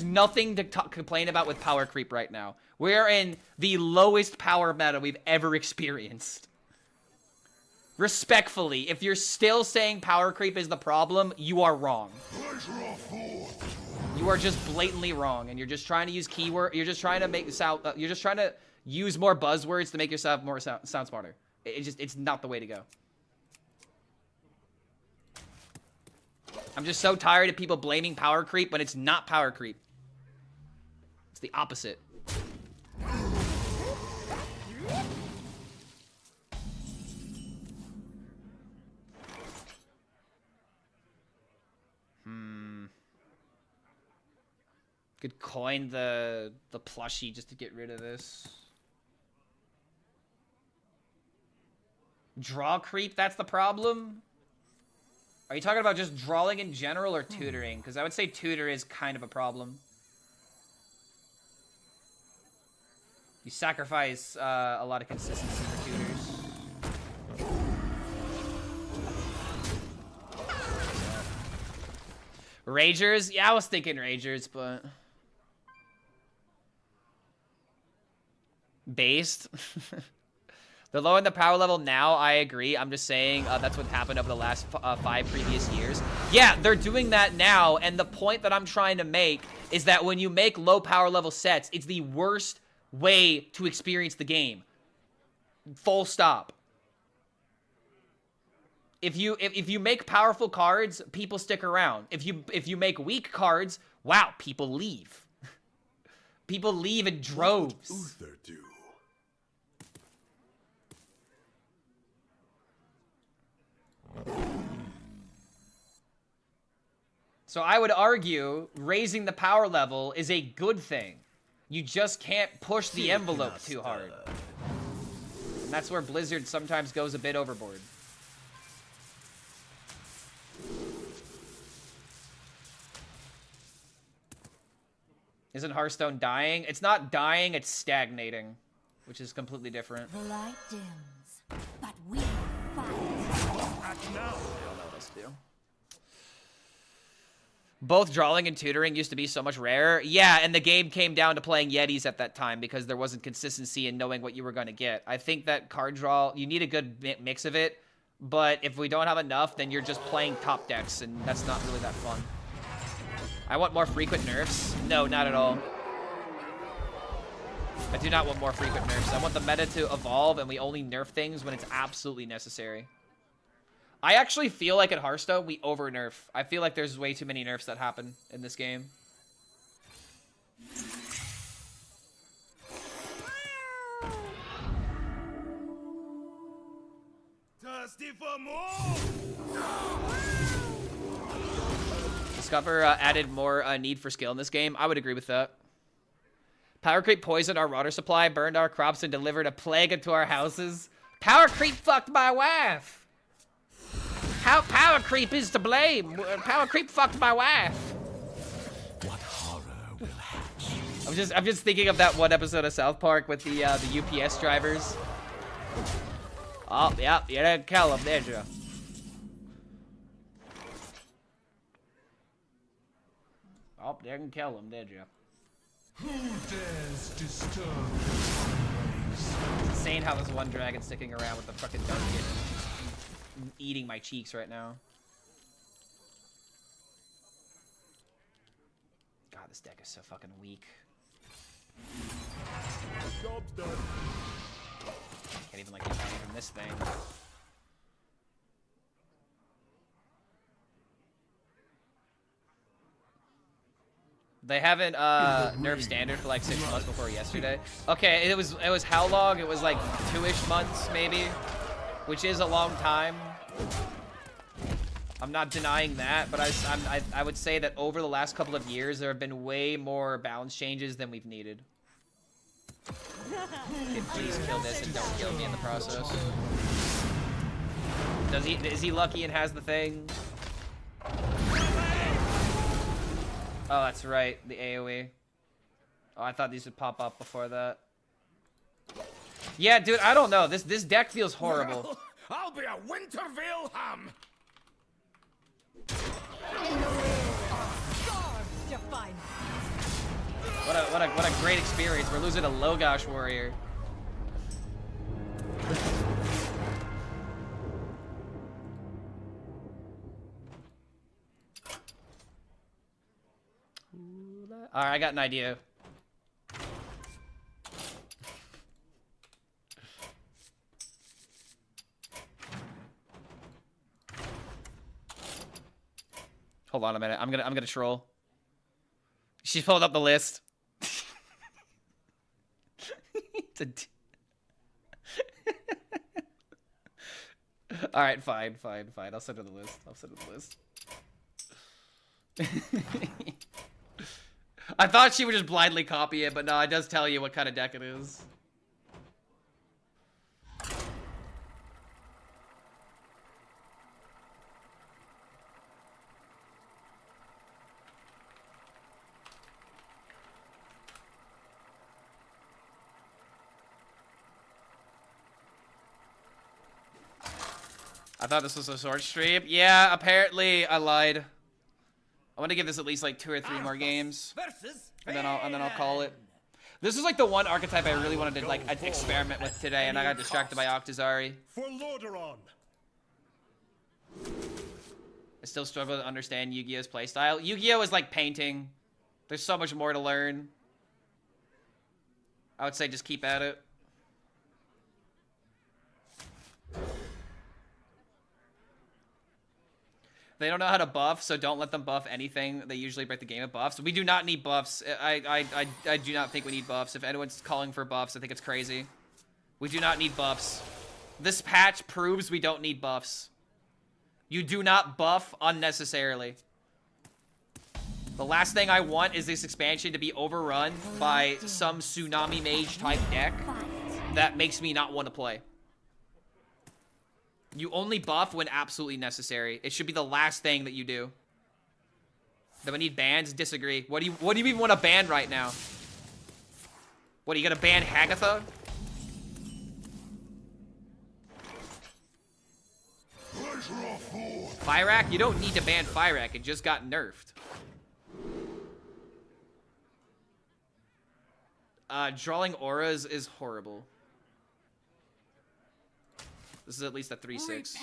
nothing to complain about with power creep right now. We're in the lowest power meta we've ever experienced. Respectfully, if you're still saying power creep is the problem, you are wrong. You are just blatantly wrong, and you're just trying to use keyword. You're just trying to make you're just trying to use more buzzwords to make yourself more sound smarter. It's not the way to go. I'm just so tired of people blaming power creep when it's not power creep. It's the opposite. Could coin the plushie just to get rid of this. Draw creep, that's the problem? Are you talking about just drawing in general or tutoring? Because I would say tutor is kind of a problem. You sacrifice a lot of consistency for tutors. Ragers? Yeah, I was thinking Ragers, but... Based? They're lowering the power level now, I agree. I'm just saying that's what happened over the last 5 previous years. Yeah, they're doing that now, and the point that I'm trying to make is that when you make low power level sets, it's the worst way to experience the game. Full stop. If you make powerful cards, people stick around. If you make weak cards, wow, people leave. People leave in droves. Uther do? So I would argue raising the power level is a good thing. You just can't push the envelope too hard. And that's where Blizzard sometimes goes a bit overboard. Isn't Hearthstone dying? It's not dying, it's stagnating, which is completely different. The light dims, but we fight. Act now. I don't know what else to do. Both drawing and tutoring used to be so much rarer. Yeah, and the game came down to playing Yetis at that time because there wasn't consistency in knowing what you were going to get. I think that card draw, you need a good mix of it, but if we don't have enough, then you're just playing top decks, and that's not really that fun. I want more frequent nerfs. No, not at all. I do not want more frequent nerfs. I want the meta to evolve, and we only nerf things when it's absolutely necessary. I actually feel like at Hearthstone, we over-nerf. I feel like there's way too many nerfs that happen in this game. Thirsty for more? Discover added more need for skill in this game. I would agree with that. Power creep poisoned our water supply, burned our crops, and delivered a plague into our houses. Power creep fucked my wife. How power creep is to blame? Power creep fucked my wife. What horror will hatch? I'm just thinking of that one episode of South Park with the UPS drivers. Oh, yeah, you didn't kill him, did you? Oh, didn't kill him, did you? Who dares disturb? It's insane how there's one dragon sticking around with the fucking dark eating my cheeks right now. God, this deck is so fucking weak. Job's done. Can't even like get value from this thing. They haven't nerfed standard for like 6 months before yesterday. Okay, it was how long? It was like 2-ish months maybe, which is a long time. I'm not denying that, but I would say that over the last couple of years there have been way more balance changes than we've needed. Okay, please kill this and don't kill me in the process. Is he lucky and has the thing? Oh, that's right, the AoE. Oh, I thought these would pop up before that. Yeah, dude, I don't know. This deck feels horrible. Well, I'll be a Wintervale ham. What a great experience. We're losing a Logosh warrior. Alright, I got an idea. Hold on a minute. I'm gonna troll. She's pulled up the list. Alright, fine. I'll send her the list. I thought she would just blindly copy it, but no, it does tell you what kind of deck it is. I thought this was a short stream. Yeah, apparently I lied. I'm gonna give this at least like 2 or 3 more games, and then I'll call it. This is like the one archetype I really wanted to like experiment with today, and I got distracted by Octazari. For Lordaeron. I still struggle to understand Yu-Gi-Oh's playstyle. Yu-Gi-Oh is like painting. There's so much more to learn. I would say just keep at it. They don't know how to buff, so don't let them buff anything. They usually break the game of buffs. We do not need buffs. I do not think we need buffs. If anyone's calling for buffs, I think it's crazy. We do not need buffs. This patch proves we don't need buffs. You do not buff unnecessarily. The last thing I want is this expansion to be overrun by some Tsunami Mage type deck that makes me not want to play. You only buff when absolutely necessary. It should be the last thing that you do. Then we need bans? Disagree. What do you even want to ban right now? What, are you gonna ban Hagatha? Fyrakk? You don't need to ban Fyrakk. It just got nerfed. Drawing auras is horrible. This is at least a 3-6.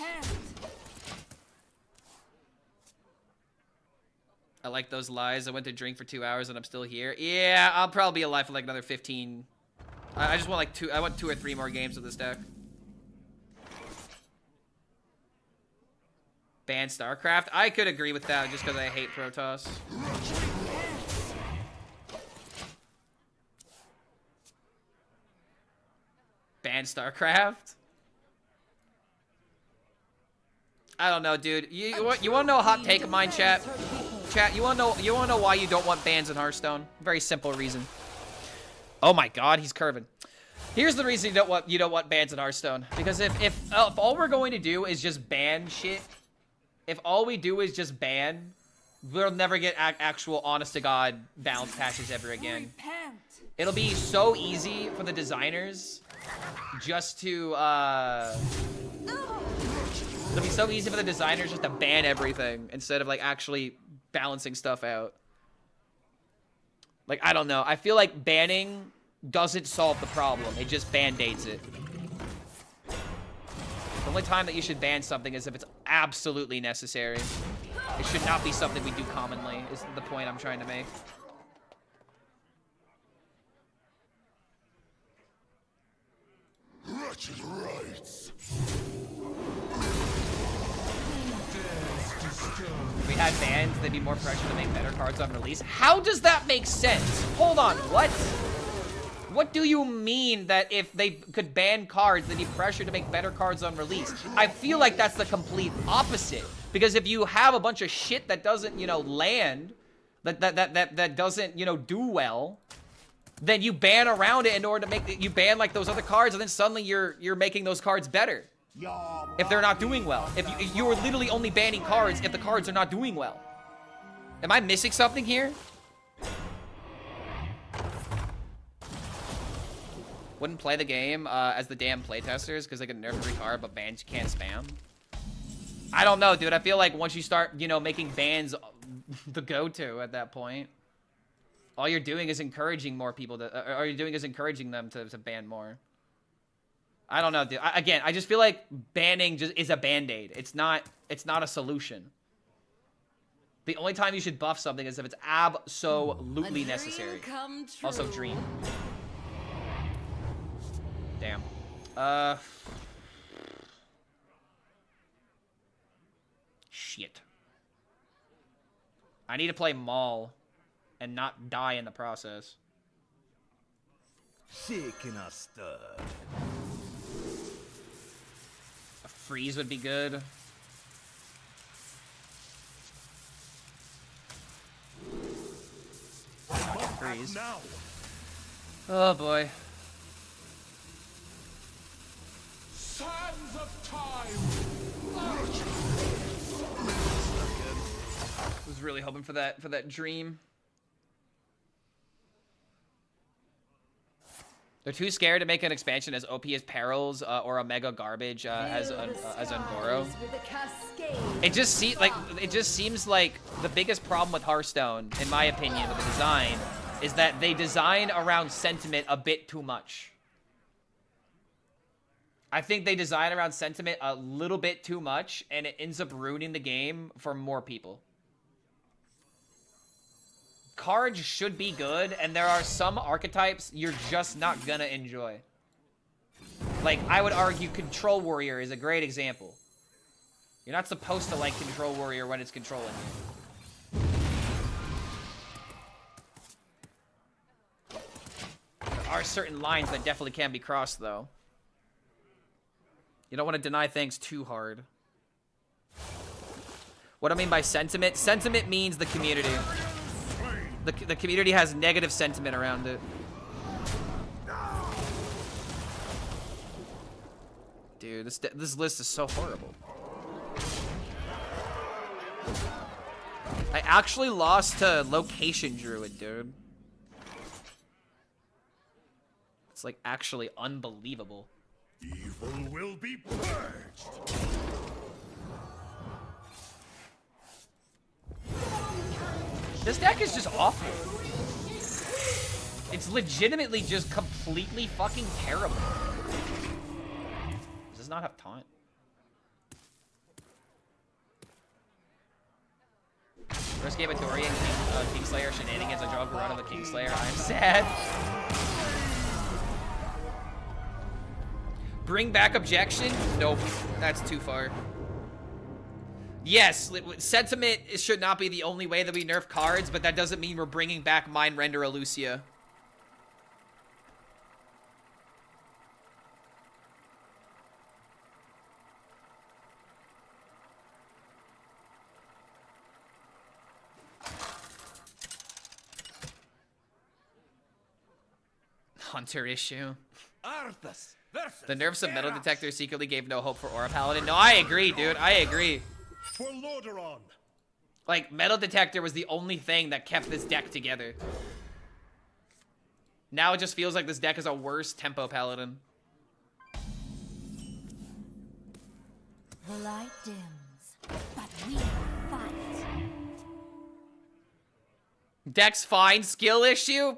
I like those lies. I went to drink for 2 hours and I'm still here. Yeah, I'll probably be alive for like another 15. I just want like 2. I want 2 or 3 more games with this deck. Ban StarCraft? I could agree with that just because I hate Protoss. Ban StarCraft? I don't know, dude. You want to know a hot take of mine, chat? Chat, you want to know why you don't want bans in Hearthstone? Very simple reason. Oh my God, he's curving. Here's the reason you don't want bans in Hearthstone. Because if all we're going to do is just ban shit, if all we do is just ban, we'll never get actual honest-to-God balance patches ever again. It'll be so easy for the designers just to, it'll be so easy for the designers just to ban everything instead of, like, actually balancing stuff out. Like, I don't know. I feel like banning doesn't solve the problem. It just band-aids it. The only time that you should ban something is if it's absolutely necessary. It should not be something we do commonly, is the point I'm trying to make. Wretched rights. If we had bans, there'd be more pressure to make better cards on release. How does that make sense? Hold on, what? What do you mean that if they could ban cards, they'd be pressure to make better cards on release? I feel like that's the complete opposite. Because if you have a bunch of shit that doesn't, you know, land, that doesn't, you know, do well, then you ban around it in order to make it, you ban like those other cards, and then suddenly you're making those cards better. If they're not doing well. If you're literally only banning cards if the cards are not doing well. Am I missing something here? Wouldn't play the game as the damn playtesters because they can nerf every card, but bans you can't spam. I don't know, dude. I feel like once you start, you know, making bans the go-to at that point, all you're doing is encouraging more people to, all you're doing is encouraging them to ban more. I don't know, dude. Again, I just feel like banning just is a band-aid. It's not a solution. The only time you should buff something is if it's absolutely necessary. Also, dream. Damn. Shit. I need to play Maul and not die in the process. Shaking a stud. A freeze would be good. freeze. Now. Oh boy. Sands of time. Was really hoping for that dream. They're too scared to make an expansion as OP as Perils or a mega garbage as Ungoro. It just seems like the biggest problem with Hearthstone, in my opinion, with the design, is that they design around sentiment a bit too much. I think they design around sentiment a little bit too much, and it ends up ruining the game for more people. Cards should be good, and there are some archetypes you're just not gonna enjoy. Like, I would argue Control Warrior is a great example. You're not supposed to like Control Warrior when it's controlling you. There are certain lines that definitely can be crossed, though. You don't want to deny things too hard. What I mean by sentiment? Sentiment means the community. The community has negative sentiment around it. Dude, this list is so horrible. I actually lost to Location Druid, dude. It's like actually unbelievable. Evil will be purged. This deck is just awful. It's legitimately just completely fucking terrible. Does not have taunt. First game of Dorian, Kingslayer shenanigans. I draw Garrote of the Kingslayer. I am sad. Bring back objection? Nope. That's too far. Yes, sentiment should not be the only way that we nerf cards, but that doesn't mean we're bringing back Mind Render Elucia. Hunter issue. Arthas versus The nerfs of Metal Detector secretly gave no hope for Aura Paladin. No, I agree, dude. I agree. For Lordaeron. Like, Metal Detector was the only thing that kept this deck together. Now it just feels like this deck is a worse tempo Paladin. The light dims, but we fight. Deck's fine. Skill issue?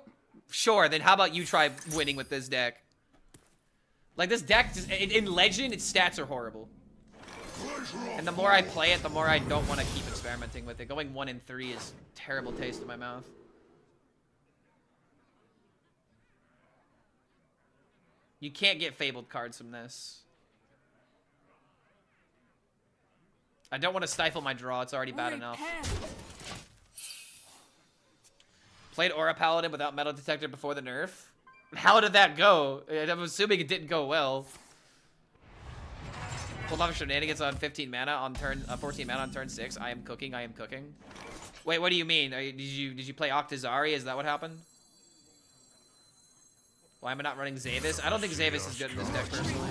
Sure, then how about you try winning with this deck? Like, this deck, just, in Legend, its stats are horrible. And the more I play it, the more I don't want to keep experimenting with it. Going 1 and 3 is a terrible taste in my mouth. You can't get Fabled cards from this. I don't want to stifle my draw. It's already bad enough. Played Aura Paladin without Metal Detector before the nerf. How did that go? I'm assuming it didn't go well. Pulled off shenanigans on 15 mana on turn 14 mana on turn 6. I am cooking. I am cooking. Wait, what do you mean? Did you play Octazari? Is that what happened? Why am I not running Zavis? I don't think Zavis is good in this deck personally.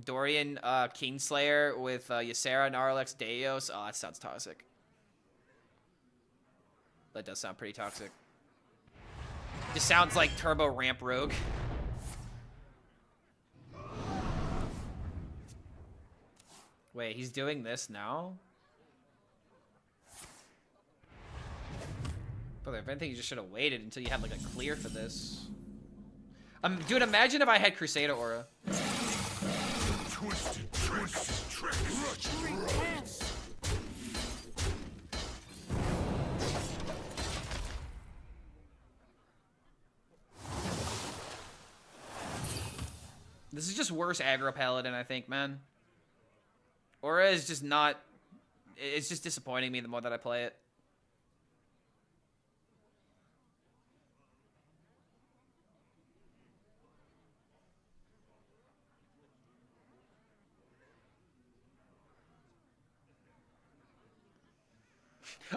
Dorian Kingslayer with Ysera, Gnarlex, Deos. Oh, that sounds toxic. That does sound pretty toxic. Just sounds like Turbo Ramp Rogue. Wait, he's doing this now? But if anything, you just should have waited until you had like a clear for this. Dude, imagine if I had Crusader Aura. Twisted tricks. This is just worse aggro Paladin, I think, man. Aura is just not... It's just disappointing me the more that I play it.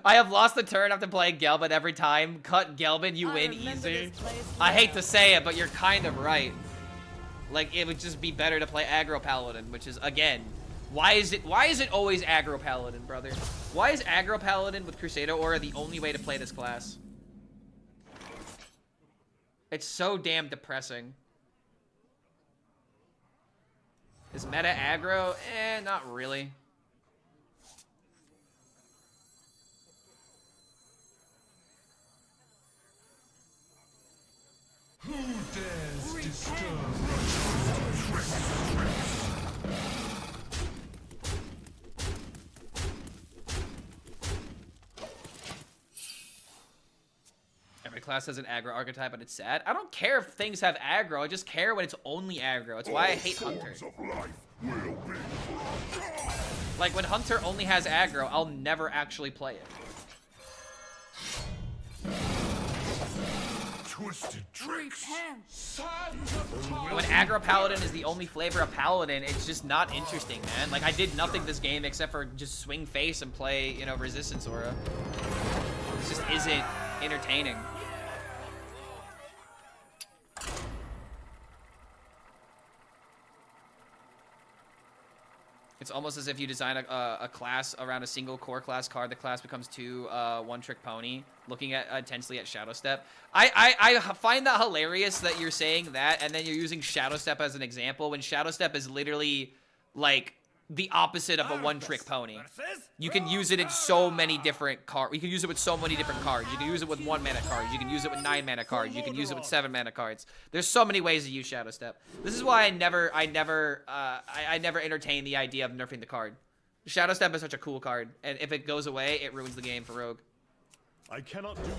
I have lost the turn after playing Gelbin every time. Cut Gelbin, you win easy. I hate to say it, but you're kind of right. Like, it would just be better to play aggro paladin, which is, again, why is it always aggro paladin, brother? Why is aggro paladin with Crusader Aura the only way to play this class? It's so damn depressing. Is meta aggro? Eh, not really. Who dares disturb? Every class has an aggro archetype, but it's sad. I don't care if things have aggro. I just care when it's only aggro. It's why I hate Hunter. Like, when Hunter only has aggro, I'll never actually play it. Twisted tricks. When aggro paladin is the only flavor of paladin, it's just not interesting, man. Like, I did nothing this game except for just swing face and play, you know, resistance aura. It just isn't entertaining. It's almost as if you design a class around a single core class card. The class becomes two one-trick pony. Looking at intensely at Shadow Step. I find that hilarious that you're saying that, and then you're using Shadow Step as an example when Shadow Step is literally like the opposite of a one-trick pony. You can use it in so many different cards. You can use it with so many different cards. You can use it with 1 mana cards. You can use it with 9 mana cards. You can use it with 7 mana cards. There's so many ways to use Shadow Step. This is why I never entertain the idea of nerfing the card. Shadow Step is such a cool card, and if it goes away, it ruins the game for Rogue. I cannot do that.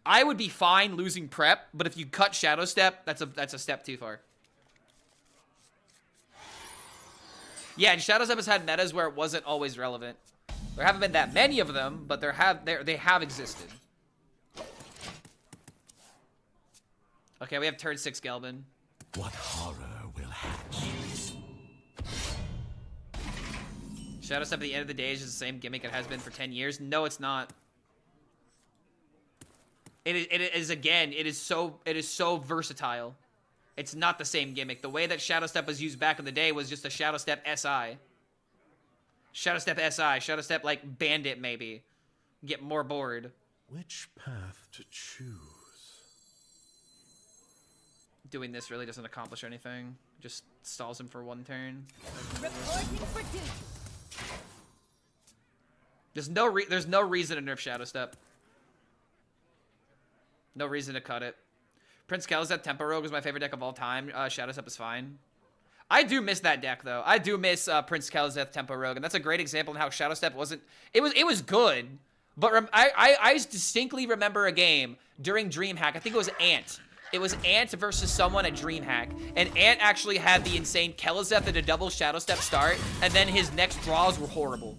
I would be fine losing prep, but if you cut Shadow Step, that's a step too far. Yeah, and Shadow Step has had metas where it wasn't always relevant. There haven't been that many of them, but they have existed. Okay, we have turn 6 Gelbin. What horror will hatch? Shadow Step at the end of the day is just the same gimmick it has been for 10 years. No, it's not. It is so versatile. It's not the same gimmick. The way that Shadow Step was used back in the day was just a Shadow Step SI. Shadow Step SI. Shadow Step, like, Bandit, maybe. Get more bored. Which path to choose? Doing this really doesn't accomplish anything. Just stalls him for 1 turn. Reporting for duty. There's no reason to nerf Shadow Step. No reason to cut it. Prince Kel'Thuzad Tempo Rogue is my favorite deck of all time. Shadow Step is fine. I do miss that deck, though. I do miss Prince Kel'Thuzad Tempo Rogue, and that's a great example of how Shadow Step wasn't... It was good, but I distinctly remember a game during DreamHack. I think it was Ant. It was Ant versus someone at DreamHack, and Ant actually had the insane Kel'Thuzad that a double Shadow Step start, and then his next draws were horrible.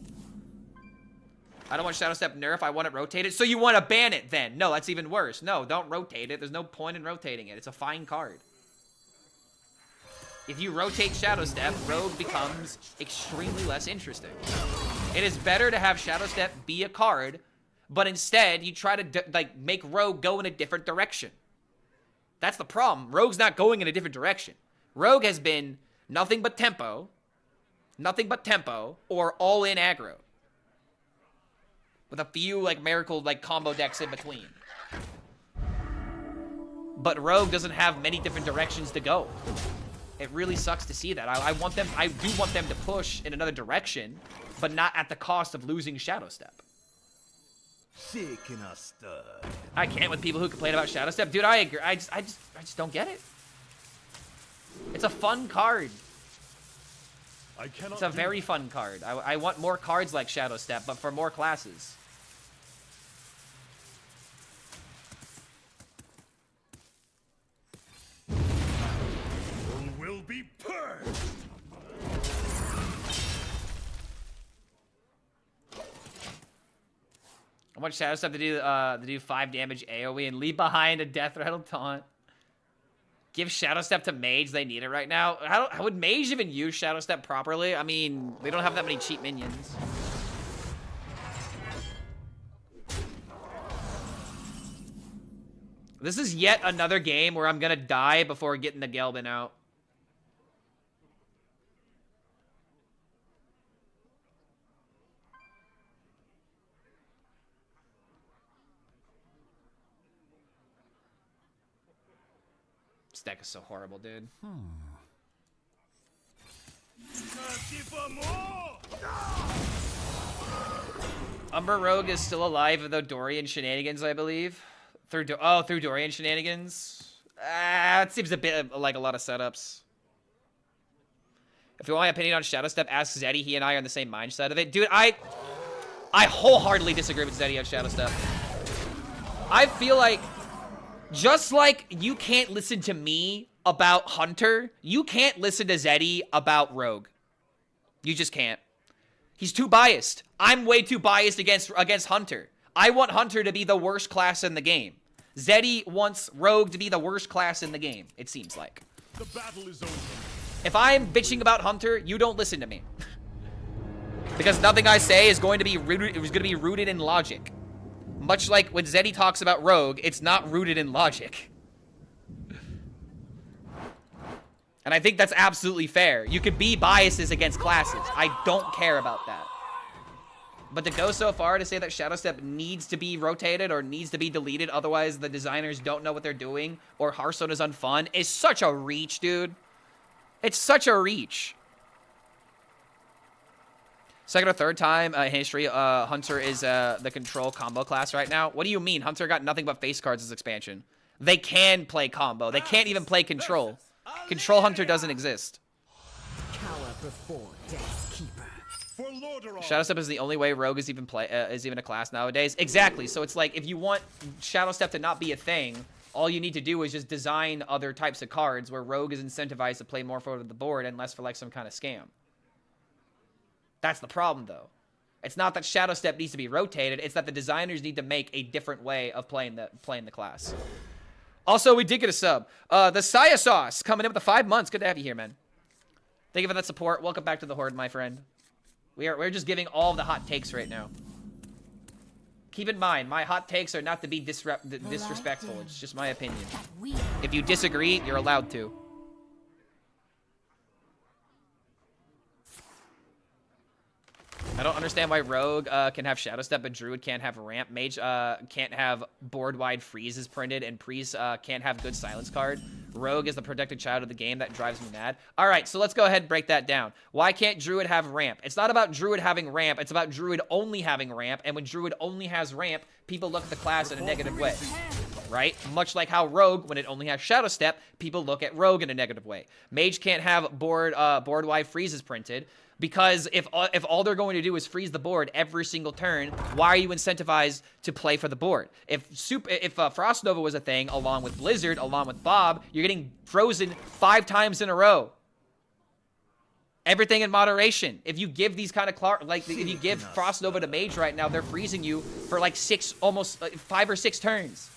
I don't want Shadow Step nerf. I want it rotated. So you want to ban it then? No, that's even worse. No, don't rotate it. There's no point in rotating it. It's a fine card. If you rotate Shadow Step, Rogue becomes extremely less interesting. It is better to have Shadow Step be a card, but instead you try to like make Rogue go in a different direction. That's the problem. Rogue's not going in a different direction. Rogue has been nothing but tempo, or all-in aggro. With a few, like, miracle, like, combo decks in between. But Rogue doesn't have many different directions to go. It really sucks to see that. I do want them to push in another direction, but not at the cost of losing Shadow Step. Shaking a stud. I can't with people who complain about Shadow Step. Dude, I agree. I just don't get it. It's a fun card. It's a very fun card. I want more cards like Shadow Step, but for more classes. Will be purged. I want Shadow Step to do 5 damage AoE and leave behind a Death Rattle Taunt. Give Shadow Step to Mage. They need it right now. How would Mage even use Shadow Step properly? I mean, they don't have that many cheap minions. This is yet another game where I'm gonna die before getting the Gelbin out. This deck is so horrible, dude. Umber Rogue is still alive, though Dorian shenanigans, I believe. Through Dorian shenanigans. It seems a bit like a lot of setups. If you want my opinion on Shadow Step, ask Zeddy. He and I are on the same mindset of it. Dude, I wholeheartedly disagree with Zeddy on Shadow Step. I feel like, just like you can't listen to me about Hunter, you can't listen to Zeddy about Rogue. You just can't. He's too biased. I'm way too biased against Hunter. I want Hunter to be the worst class in the game. Zeddy wants Rogue to be the worst class in the game, it seems like. The battle is over. If I'm bitching about Hunter, you don't listen to me. Because nothing I say is going to be rooted in logic. Much like when Zeddy talks about Rogue, it's not rooted in logic. And I think that's absolutely fair. You could be biases against classes. I don't care about that. But to go so far to say that Shadow Step needs to be rotated or needs to be deleted, otherwise the designers don't know what they're doing, or Hearthstone is unfun, is such a reach, dude. It's such a reach. Second or third time in history, Hunter is the control combo class right now. What do you mean? Hunter got nothing but face cards as expansion. They can play combo. They can't even play control. Control Hunter doesn't exist. Cower before Death's Keeper. For Lordaeron. Shadow Step is the only way Rogue is even a class nowadays. Exactly. So it's like, if you want Shadow Step to not be a thing, all you need to do is just design other types of cards where Rogue is incentivized to play more for the board and less for like some kind of scam. That's the problem, though. It's not that Shadow Step needs to be rotated. It's that the designers need to make a different way of playing the class. Also, we did get a sub. The Saya Sauce coming in with the 5 months. Good to have you here, man. Thank you for that support. Welcome back to the Horde, my friend. We're just giving all the hot takes right now. Keep in mind, my hot takes are not to be disrespectful. It's just my opinion. If you disagree, you're allowed to. I don't understand why Rogue can have Shadow Step, but Druid can't have Ramp. Mage can't have board-wide freezes printed, and Priest can't have good silence card. Rogue is the protected child of the game. That drives me mad. All right, so let's go ahead and break that down. Why can't Druid have Ramp? It's not about Druid having Ramp. It's about Druid only having Ramp, and when Druid only has Ramp, people look at the class in a negative way, right? Much like how Rogue, when it only has Shadow Step, people look at Rogue in a negative way. Mage can't have board-wide freezes printed, because if all they're going to do is freeze the board every single turn, why are you incentivized to play for the board? If Frost Nova was a thing, along with Blizzard, along with Bob, you're getting frozen 5 times in a row. Everything in moderation. If you give these kind of if you give Frost Nova to Mage right now, they're freezing you for like 5 or 6 turns.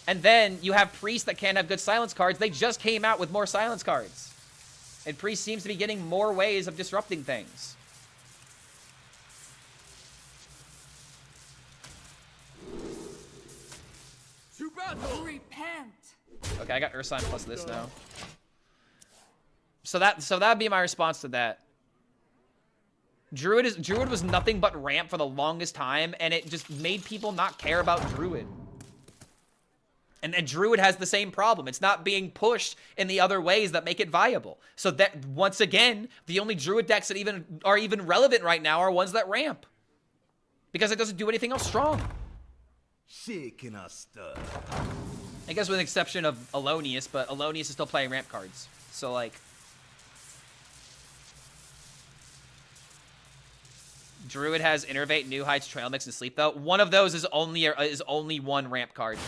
And then you have Priest that can't have good silence cards. They just came out with more silence cards. And Priest seems to be getting more ways of disrupting things. To battle! Repent! Okay, I got Ursine plus this now. So that'd be my response to that. Druid was nothing but Ramp for the longest time, and it just made people not care about Druid. And Druid has the same problem. It's not being pushed in the other ways that make it viable. So that, once again, the only Druid decks that are even relevant right now are ones that ramp. Because it doesn't do anything else strong. Shaking us stuff. I guess with the exception of Alonius, but Alonius is still playing ramp cards. So, like... Druid has Innervate, New Heights, Trail Mix, and Sleep, though. One of those is only one ramp card.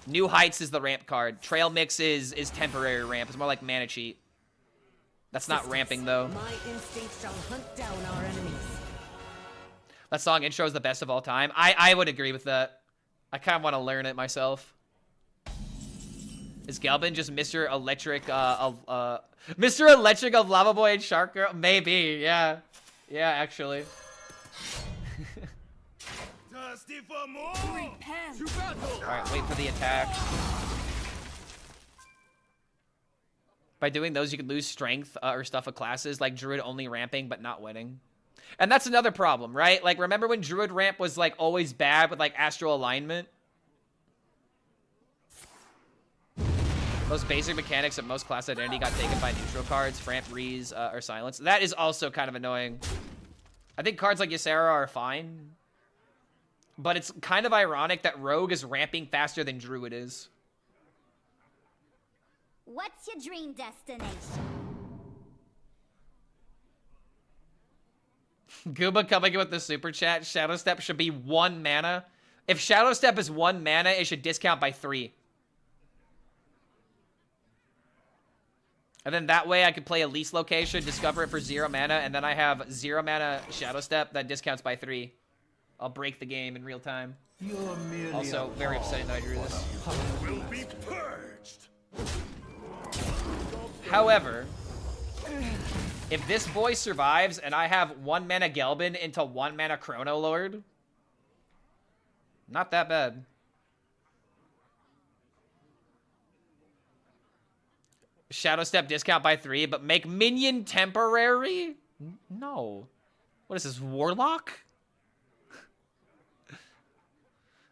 New Heights is the ramp card. Trail Mix is temporary ramp. It's more like Mana Cheat. That's not ramping, though. My instincts shall hunt down our enemies. That song intro is the best of all time. I would agree with that. I kind of want to learn it myself. Is Galvin just Mr. Electric, Mr. Electric of Lava Boy and Shark Girl? Maybe, yeah. Yeah, actually. Thirsty for more? Repent. Alright, wait for the attack. By doing those, you can lose strength or stuff of classes, like Druid only ramping but not winning. And that's another problem, right? Like, remember when Druid ramp was, like, always bad with, like, astral alignment? Most basic mechanics of most class identity got taken by neutral cards, ramp, rees, or silence. That is also kind of annoying. I think cards like Ysera are fine. But it's kind of ironic that Rogue is ramping faster than Druid is. What's your dream destination? Gooba coming in with the super chat. Shadow Step should be 1 mana. If Shadow Step is 1 mana, it should discount by 3. And then that way I could play a lease location, discover it for 0 mana, and then I have 0 mana Shadow Step that discounts by 3. I'll break the game in real time. Also, very upsetting that I drew this. Will be purged. However, if this boy survives and I have 1 mana Gelbin into 1 mana Chrono Lord, not that bad. Shadow Step discount by 3, but make minion temporary? No. What is this, Warlock?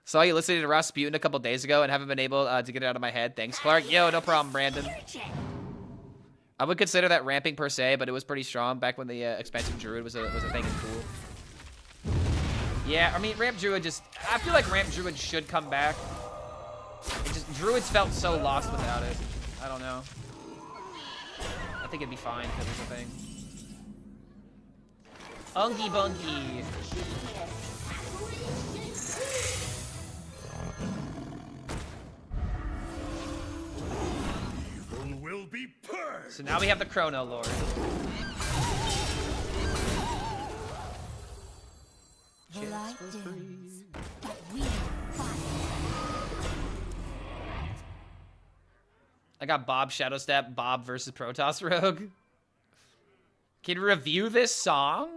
Saw you listening to Rasputin a couple days ago and haven't been able to get it out of my head. Thanks, Clark. Yo, no problem, Brandon. I would consider that ramping per se, but it was pretty strong back when the expensive Druid was a thing in cool. Yeah, I mean, Ramp Druid just... I feel like Ramp Druid should come back. It just... Druids felt so lost without it. I don't know. I think it'd be fine because it's a thing. Ungy Bungy. Evil will be purged. So now we have the Chrono Lord. The light dims, but we fight. I got Bob Shadow Step, Bob versus Protoss Rogue. Can you review this song?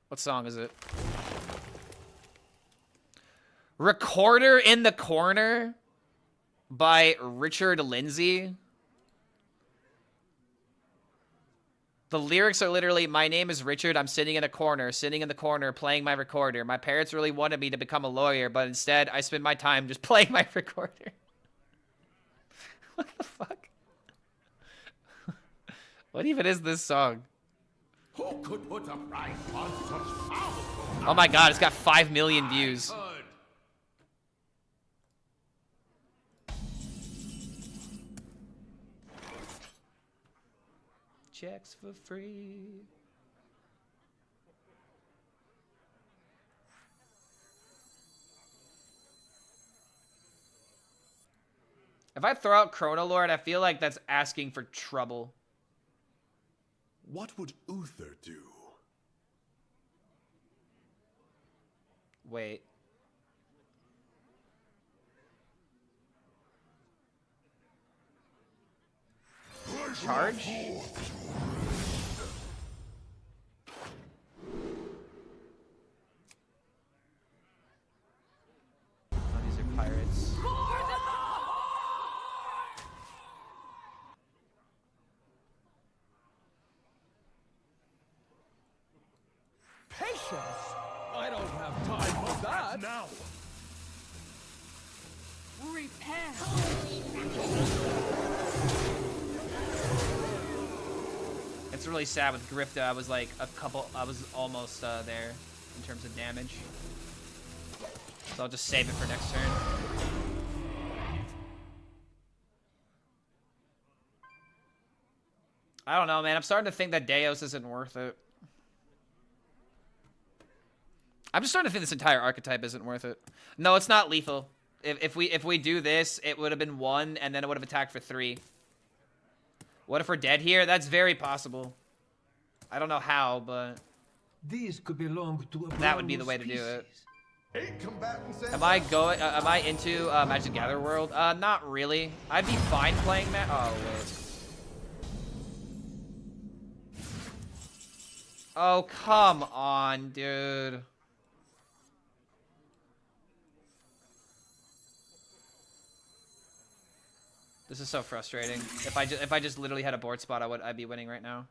What song is it? Recorder in the Corner by Richard Lindsay. The lyrics are literally, my name is Richard, I'm sitting in the corner, playing my recorder. My parents really wanted me to become a lawyer, but instead I spend my time just playing my recorder. What the fuck? What even is this song? Who could put a price on such powerful? Oh my god, it's got 5 million views. Checks for free. If I throw out Chrono Lord, I feel like that's asking for trouble. What would Uther do? Wait. Charge? Oh, these are pirates. Patience! I don't have time for that. Now. Repent. It's really sad with Grifta. I was like I was almost there in terms of damage. So I'll just save it for next turn. I don't know, man. I'm starting to think that Deus isn't worth it. I'm just starting to think this entire archetype isn't worth it. No, it's not lethal. If we do this, it would have been 1, and then it would have attacked for 3. What if we're dead here? That's very possible. I don't know how, but These could belong to a that would be the way to do it. 8 combatants and Am I into Magic Gather World? Not really. I'd be fine playing that. Oh wait. Oh come on, dude. This is so frustrating. If I just literally had a board spot, I'd be winning right now.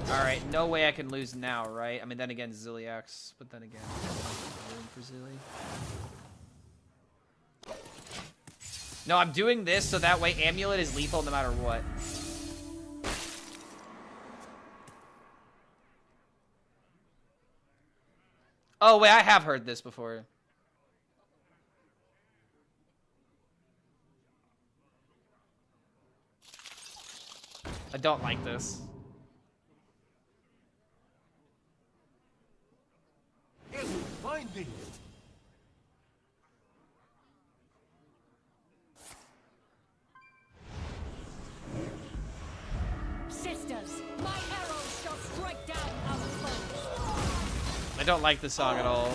Alright, no way I can lose now, right? I mean, then again, Zilliax, but then again, room for Zilly. No, I'm doing this so that way Amulet is lethal no matter what. Oh, wait, I have heard this before. I don't like this. It will find thee. Sisters, my arrows shall strike down our foes. I don't like this song at all.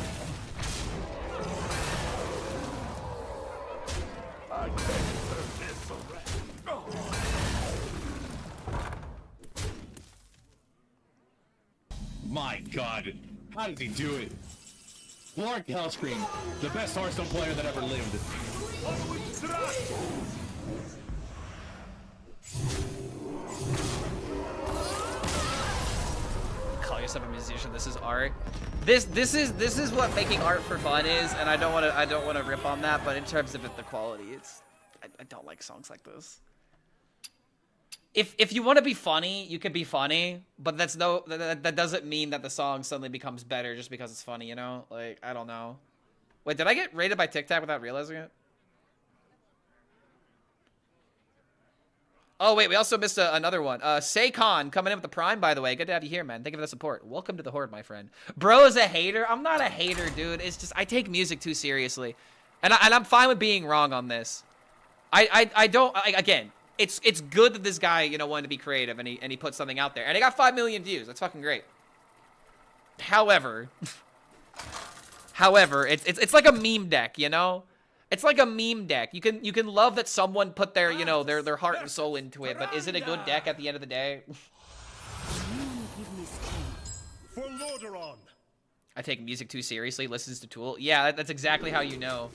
My God, how does he do it? Lark HELLSCREAM, the best Hearthstone player that ever lived. Call yourself a musician. This is art. This is what making art for fun is, and I don't want to rip on that. But in terms of the quality, I don't like songs like this. If you want to be funny, you can be funny, but that doesn't mean that the song suddenly becomes better just because it's funny, you know? Like, I don't know. Wait, did I get rated by TikTok without realizing it? Oh, wait, we also missed another one. Saycon coming in with the Prime, by the way. Good to have you here, man. Thank you for the support. Welcome to the Horde, my friend. Bro is a hater. I'm not a hater, dude. It's just I take music too seriously. And I'm fine with being wrong on this. Again, it's good that this guy, you know, wanted to be creative and he put something out there. And it got 5 million views. That's fucking great. However, it's like a meme deck, you know? It's like a meme deck. You can love that someone put their, you know, their heart and soul into it, but is it a good deck at the end of the day? For Lordaeron. I take music too seriously, listens to Tool. Yeah, that's exactly how you know.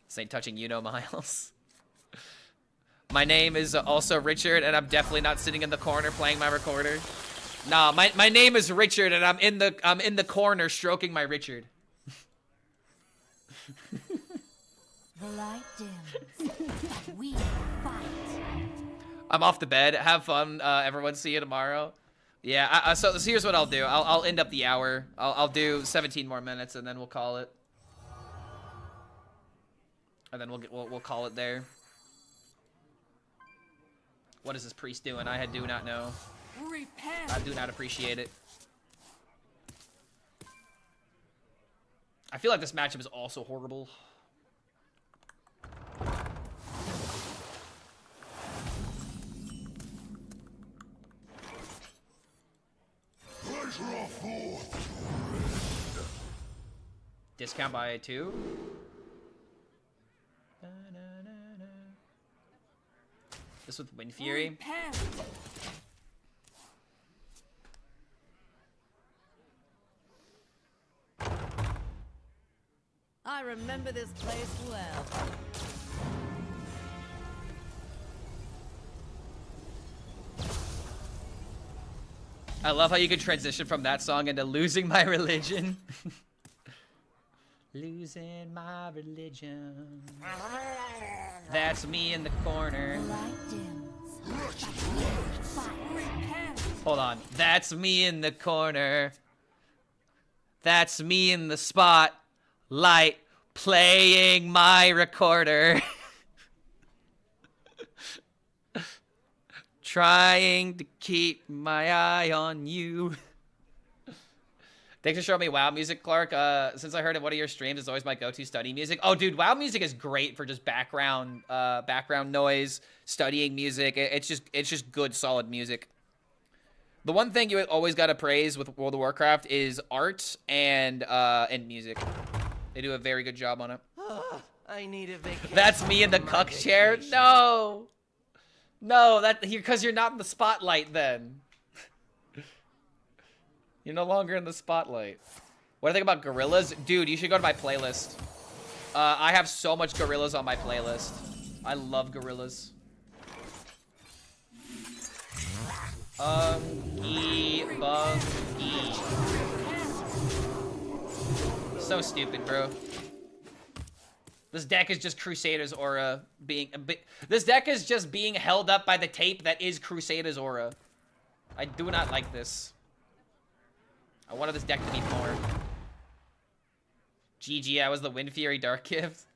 This ain't touching you, no, Miles. My name is also Richard, and I'm definitely not sitting in the corner playing my recorder. Nah, my name is Richard, and I'm in the corner stroking my Richard. The light dims. We fight. I'm off the bed. Have fun, everyone. See you tomorrow. Yeah. So here's what I'll do. I'll end up the hour. I'll do 17 more minutes, and then we'll call it. And then we'll call it there. What is this priest doing? I do not know. Repent. I do not appreciate it. I feel like this matchup is also horrible. Discount by 2. This with Wind Fury. Repent. I remember this place well. I love how you can transition from that song into losing my religion. Losing my religion. That's me in the corner. Hold on. That's me in the corner. That's me in the spotlight playing my recorder. Trying to keep my eye on you. Thanks for showing me WoW music, Clark. Since I heard of one of your streams, it's always my go-to study music. Oh, dude, WoW music is great for just background noise, studying music. It's just good, solid music. The one thing you always gotta praise with World of Warcraft is art and music. They do a very good job on it. I need a vacation. That's me in the cuck chair. No. No, because you're not in the spotlight then. You're no longer in the spotlight. What do you think about gorillas? Dude, you should go to my playlist. I have so much gorillas on my playlist. I love gorillas. Bug, E. So stupid, bro. This deck is just Crusader's aura being a bit. This deck is just being held up by the tape that is Crusader's aura. I do not like this. I wanted this deck to be more. GG, I was the Wind Fury Dark Gift.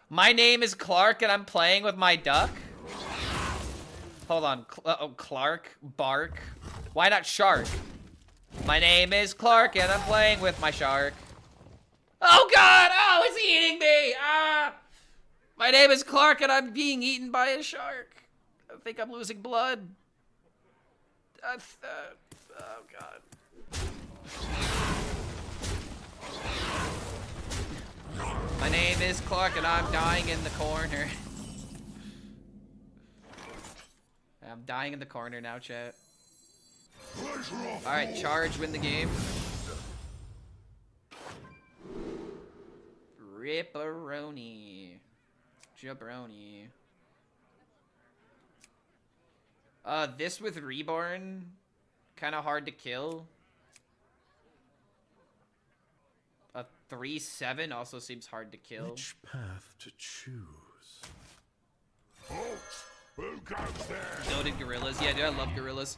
My name is Clark and I'm playing with my duck. Hold on. Clark, Bark. Why not Shark? My name is Clark and I'm playing with my shark. Oh god! Oh, it's eating me! Ah! My name is Clark and I'm being eaten by a shark. I think I'm losing blood. Oh god. My name is Clark and I'm dying in the corner. I'm dying in the corner now, chat. Alright, charge, win the game. Ripperoni. Jabroni. This with Reborn. Kinda hard to kill. A 3/7 also seems hard to kill. Which path to choose? Folks, who goes there? Noted gorillas. Yeah, dude, I love gorillas.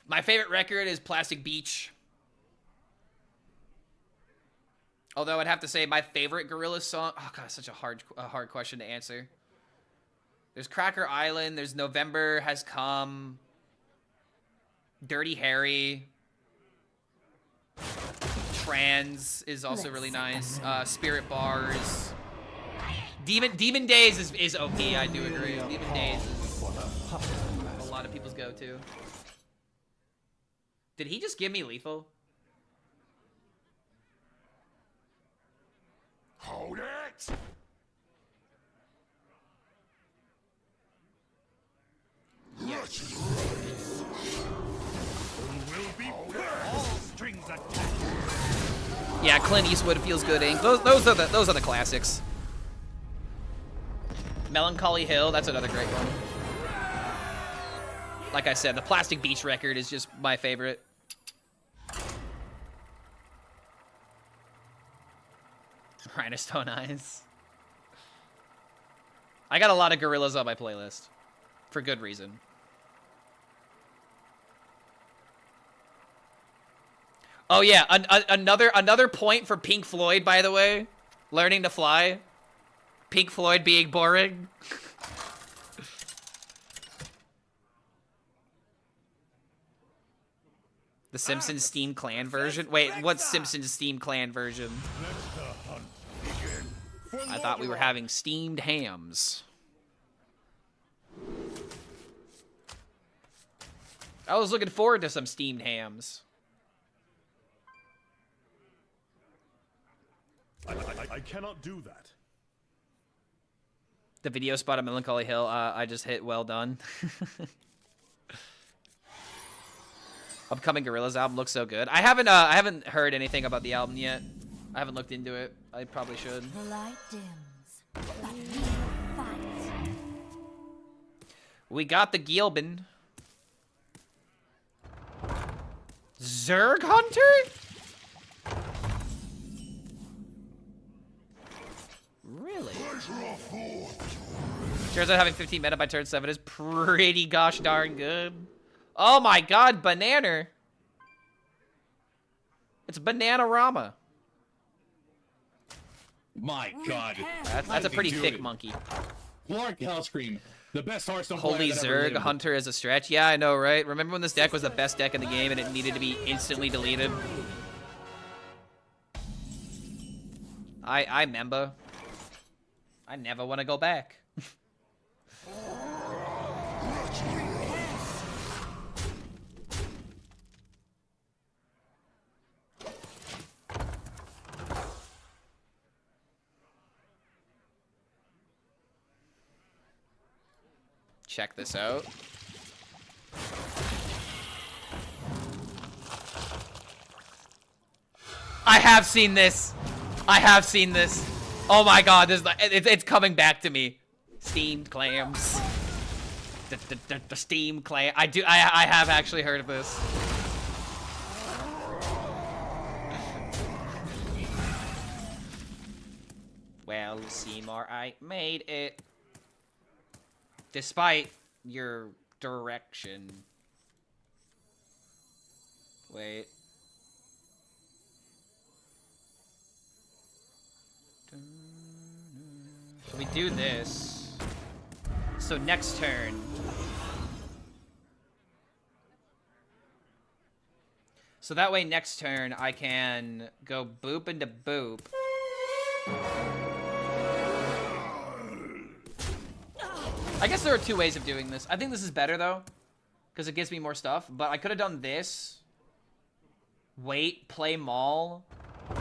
My favorite record is Plastic Beach. Although I'd have to say my favorite Gorillaz song. Oh god, such a hard question to answer. There's Cracker Island. There's November Has Come. Dirty Harry. Trans is also really nice. Spirit Bars. Demon Days is OP. I do agree. Demon Days is a lot of people's go-to. Did he just give me lethal? Hold it! Yes. Will be all strings attached. Yeah, Clint Eastwood feels good ink. Those are the classics. Melancholy Hill, that's another great one. Like I said, the Plastic Beach record is just my favorite. Rhinostone Eyes. I got a lot of gorillas on my playlist. For good reason. Oh yeah, another point for Pink Floyd, by the way. Learning to Fly. Pink Floyd being boring. The Simpsons Steam Clan version? Wait, what's Simpsons Steam Clan version? I thought we were having steamed hams. I was looking forward to some steamed hams. I cannot do that. The video spot of Melancholy Hill, I just hit well done. Upcoming Gorillaz album looks so good. I haven't heard anything about the album yet. I haven't looked into it. I probably should. The light dims, but we fight. We got the Gilbin. Zerg Hunter? Really? Turns out having 15 meta by turn 7 is pretty gosh darn good. Oh my god, Banana. It's Bananarama. My god. That's a pretty thick monkey. Clark HELLSCREAM, the best Hearthstone Holy player that ever Zerg lived. Hunter as a stretch. Yeah, I know, right? Remember when this deck was the best deck in the game and it needed to be instantly deleted? I remember. I never want to go back. check this out. I have seen this. I have seen this. Oh my god, it's coming back to me. Steamed clams. The steamed clam. I have actually heard of this. Well, Seymour, I made it. Despite your direction. Wait. So we do this. So next turn. So that way next turn I can go boop into boop. I guess there are two ways of doing this. I think this is better though, because it gives me more stuff. But I could have done this. Wait, play Maul,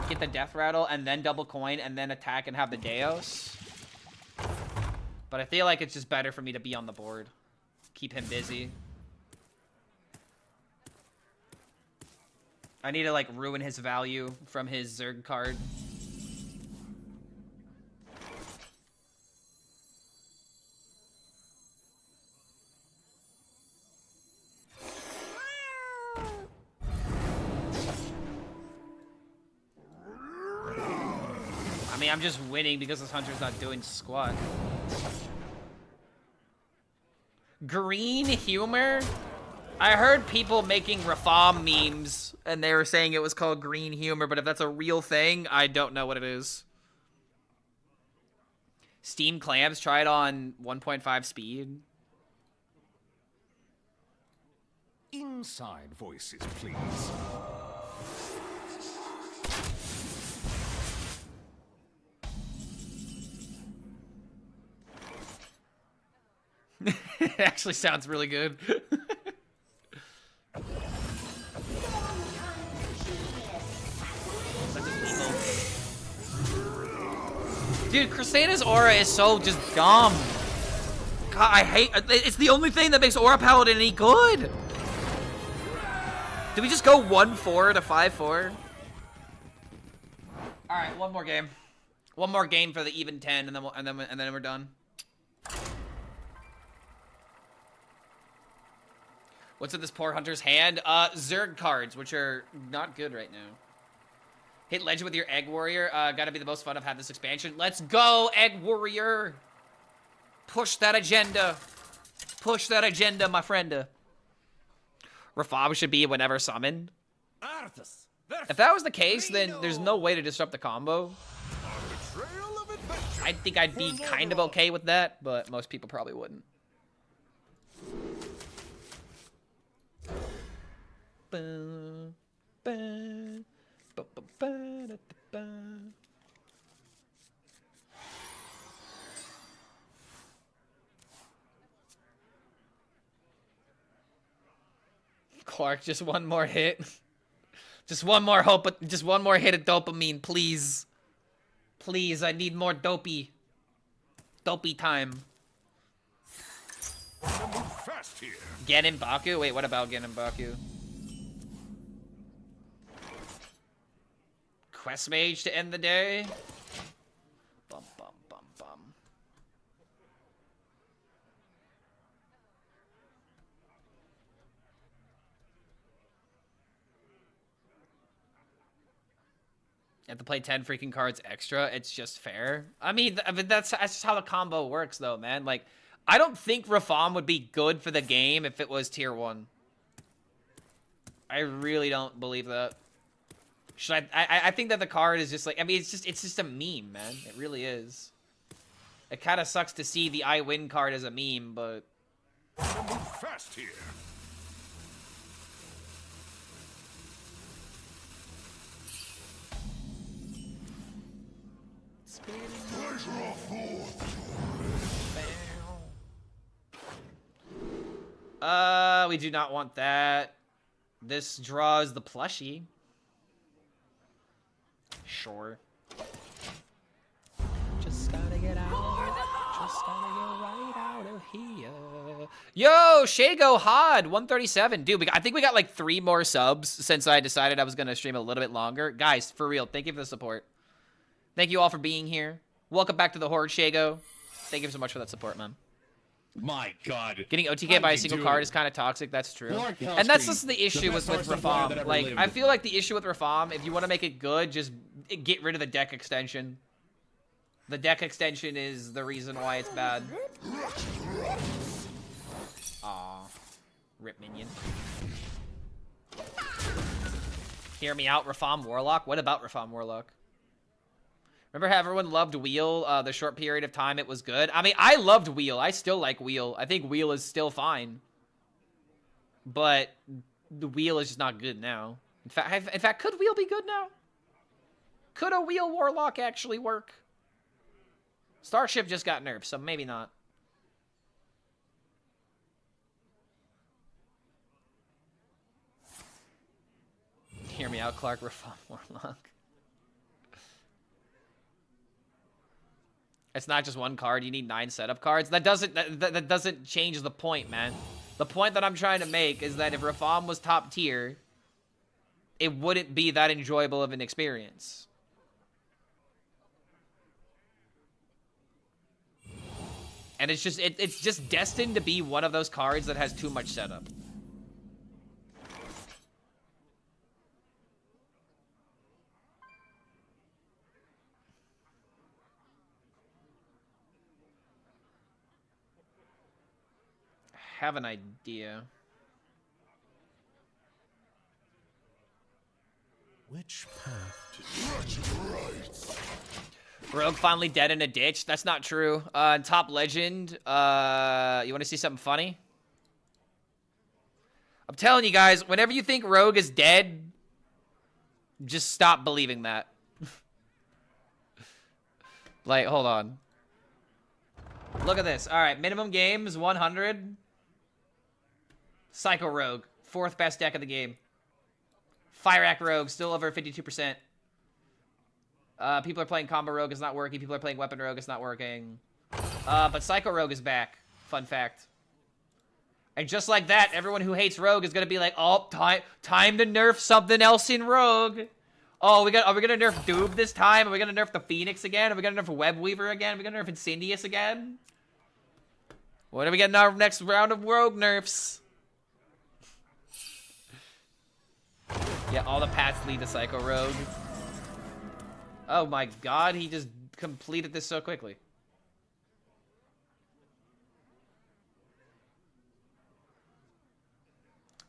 get the Death Rattle, and then double coin, and then attack and have the Deos. But I feel like it's just better for me to be on the board. Keep him busy. I need to, like, ruin his value from his Zerg card. I mean, I'm just winning because this Hunter's not doing squat. Green humor? I heard people making Rafam memes, and they were saying it was called green humor, but if that's a real thing, I don't know what it is. Steam clams, try it on 1.5 speed. Inside voices, please. It actually sounds really good. Dude, Crusader's aura is so just dumb. God, I hate it's the only thing that makes Aura Paladin any good. Did we just go 1-4 to 5-4? Alright, one more game. One more game for the even 10 and then we're done. What's in this poor hunter's hand? Zerg cards, which are not good right now. Hit legend with your Egg Warrior. Gotta be the most fun I've had this expansion. Let's go, Egg Warrior! Push that agenda. Push that agenda, my friend. Rafab should be whenever summoned. If that was the case, then there's no way to disrupt the combo. I think I'd be kind of okay with that, but most people probably wouldn't. Clark, just one more hit. Just one more hope, just one more hit of dopamine, please. Please, I need more dopey. Dopey time. Genin Baku? Wait, what about Genin Baku? Quest Mage to end the day? Bum, bum, bum, bum. You have to play 10 freaking cards extra. It's just fair. I mean that's just how the combo works, though, man. Like, I don't think Rafam would be good for the game if it was tier 1. I really don't believe that. Should I think that the card is just like, I mean, it's just a meme, man. It really is. It kind of sucks to see the I win card as a meme, but Fast here. We do not want that. This draws the plushie. Sure. Just gotta get out. Just gotta get right out of here. Yo, Shago Hod 137. Dude, I think we got like 3 more subs since I decided I was gonna stream a little bit longer. Guys, for real, thank you for the support. Thank you all for being here. Welcome back to the Horde, Shago. Thank you so much for that support, man. My God. Getting OTK by a single card is kind of toxic. That's true. Lord And that's Hellscream, just the issue with best Hearthstone player that Rafam. ever Like, lived. I feel like the issue with Rafam, if you want to make it good, just get rid of the deck extension. The deck extension is the reason why it's bad. Aw. Rip minion. Hear me out, Rafam Warlock? What about Rafam Warlock? Remember how everyone loved Wheel the short period of time it was good? I mean, I loved Wheel. I still like Wheel. I think Wheel is still fine. But the Wheel is just not good now. In fact, could Wheel be good now? Could a Wheel Warlock actually work? Starship just got nerfed, so maybe not. Hear me out, Clark. Rafam Warlock. It's not just one card. You need 9 setup cards. That doesn't change the point, man. The point that I'm trying to make is that if Rafam was top tier, it wouldn't be that enjoyable of an experience. And it's just destined to be one of those cards that has too much setup. Have an idea. Which path to Rogue finally dead in a ditch. That's not true. Top legend. You want to see something funny? I'm telling you guys, whenever you think Rogue is dead, just stop believing that. Like, hold on. Look at this. All right, minimum games 100. Psycho Rogue, 4th best deck of the game. Fire Act Rogue, still over 52%. People are playing Combo Rogue, it's not working. People are playing Weapon Rogue, it's not working. But Psycho Rogue is back. Fun fact. And just like that, everyone who hates Rogue is gonna be like, oh, time to nerf something else in Rogue. Oh, are we gonna nerf Doob this time? Are we gonna nerf the Phoenix again? Are we gonna nerf Webweaver again? Are we gonna nerf Incendious again? When are we getting our next round of Rogue nerfs? Yeah, all the paths lead to Psycho Rogue. Oh my god, he just completed this so quickly.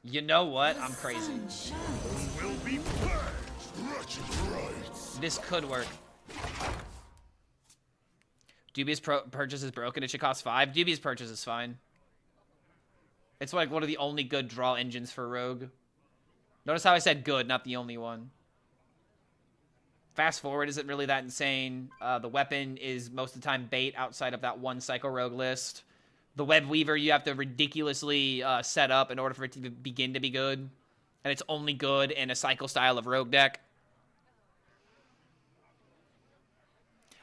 You know what? I'm crazy. This could work. Dubious purchase is broken. It should cost 5. Dubious purchase is fine. It's like one of the only good draw engines for Rogue. Notice how I said good, not the only one. Fast forward isn't really that insane. The weapon is most of the time bait outside of that one Psycho Rogue list. The Web Weaver you have to ridiculously set up in order for it to begin to be good. And it's only good in a Psycho style of Rogue deck.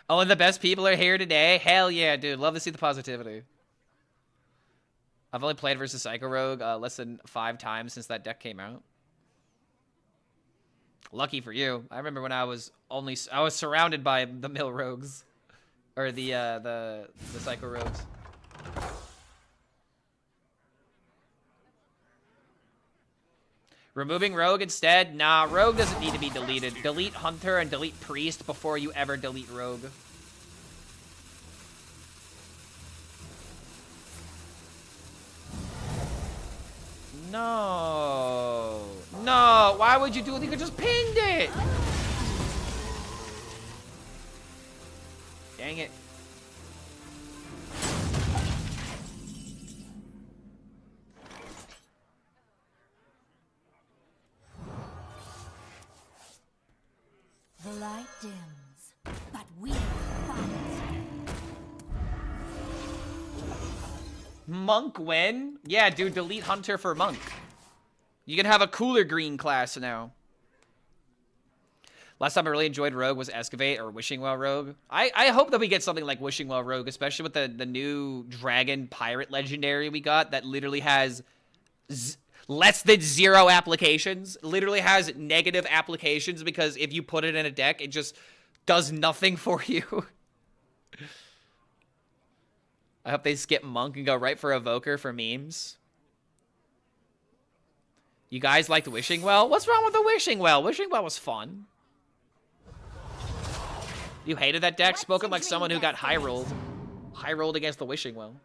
Oh, and the best people are here today? Hell yeah, dude. Love to see the positivity. I've only played versus Psycho Rogue less than 5 times since that deck came out. Lucky for you. I remember when I was surrounded by the mill rogues, or the Psycho Rogues. Removing Rogue instead? Nah, Rogue doesn't need to be deleted. Delete Hunter and delete Priest before you ever delete Rogue. No. No, why would you do it? You could just pinged it. Dang it. The light dims, but we fight. Monk win? Yeah, dude, delete Hunter for Monk. You can have a cooler green class now. Last time I really enjoyed Rogue was Excavate or Wishing Well Rogue. I hope that we get something like Wishing Well Rogue, especially with the new Dragon Pirate Legendary we got that literally has less than 0 applications. Literally has negative applications because if you put it in a deck, it just does nothing for you. I hope they skip Monk and go right for Evoker for memes. You guys liked Wishing Well? What's wrong with the Wishing Well? Wishing Well was fun. You hated that deck? Spoken like someone who got high rolled. High rolled against the Wishing Well.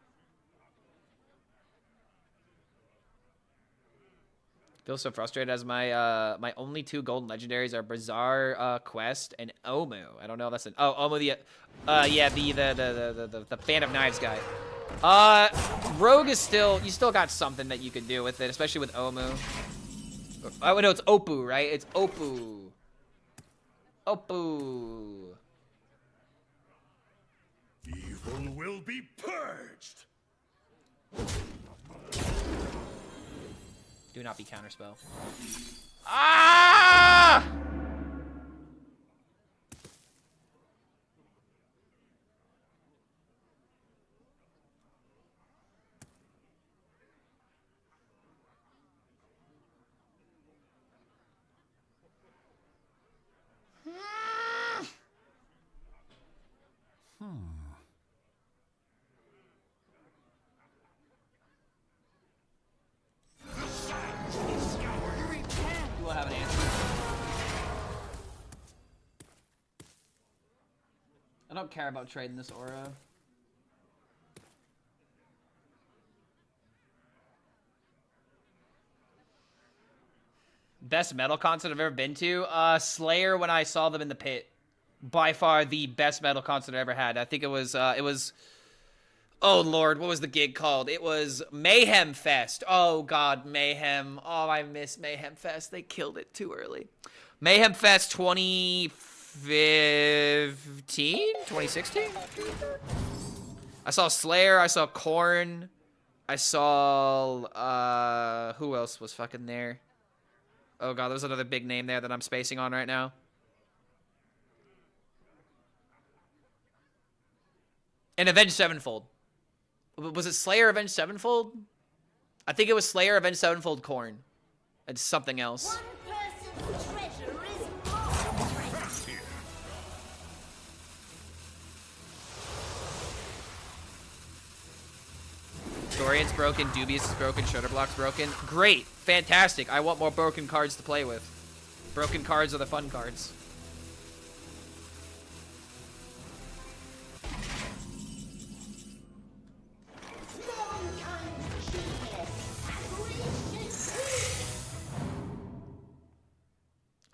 Feel so frustrated as my my only 2 golden legendaries are Bazaar Quest and Omu. I don't know if that's an Omu yeah, the fan of knives guy. Rogue is still, you still got something that you can do with it, especially with Omu. Oh no, it's Oppu, right? It's Oppu. Oppu. Evil will be purged. Do not be counterspell. Ah! You will have an answer. I don't care about trading this aura. Best metal concert I've ever been to? Slayer when I saw them in the pit. By far the best metal concert I ever had. I think it was, oh lord, what was the gig called? It was Mayhem Fest. Oh god, Mayhem. Oh, I miss Mayhem Fest. They killed it too early. Mayhem Fest 2015? 2016? I saw Slayer, I saw Korn, I saw, who else was fucking there? Oh god, there's another big name there that I'm spacing on right now. And Avenged Sevenfold. Was it Slayer, Avenged Sevenfold? I think it was Slayer, Avenged Sevenfold, Korn. It's something else. One person's treasure is more treasure. Dorian's broken, Dubious is broken, Shutterblock's broken. Great, fantastic. I want more broken cards to play with. Broken cards are the fun cards.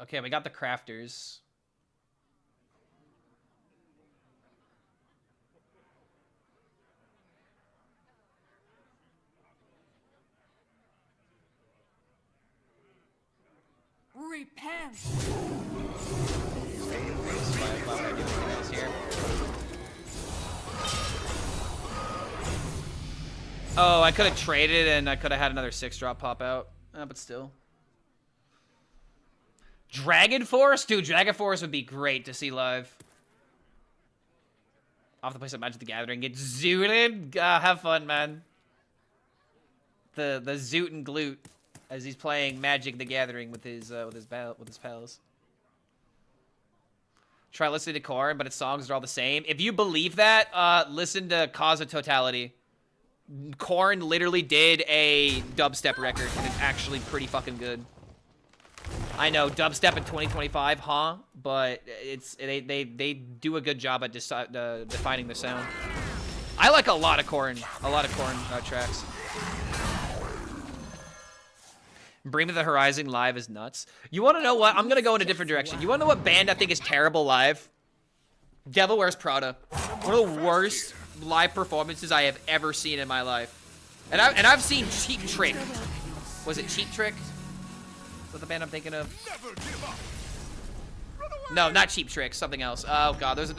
Okay, we got the crafters. Repent. Oh, I could have traded and I could have had another 6-drop pop out. But still. Dragon Force? Dude, Dragon Force would be great to see live. Off the place at Magic the Gathering. Get zooted. Have fun, man. The zoot and glute as he's playing Magic the Gathering with his pals. Try listening to Korn, but its songs are all the same. If you believe that, listen to Cause of Totality. Korn literally did a dubstep record, and it's actually pretty fucking good. I know, dubstep in 2025, huh? But they do a good job at defining the sound. I like a lot of Korn tracks. Bring Me the Horizon live is nuts. You want to know what? I'm gonna go in a different direction. You want to know what band I think is terrible live? Devil Wears Prada. One of the worst live performances I have ever seen in my life. And I've seen Cheap Trick. Was it Cheap Trick? Is that the band I'm thinking of? No, not Cheap Trick. Something else. Oh god, there was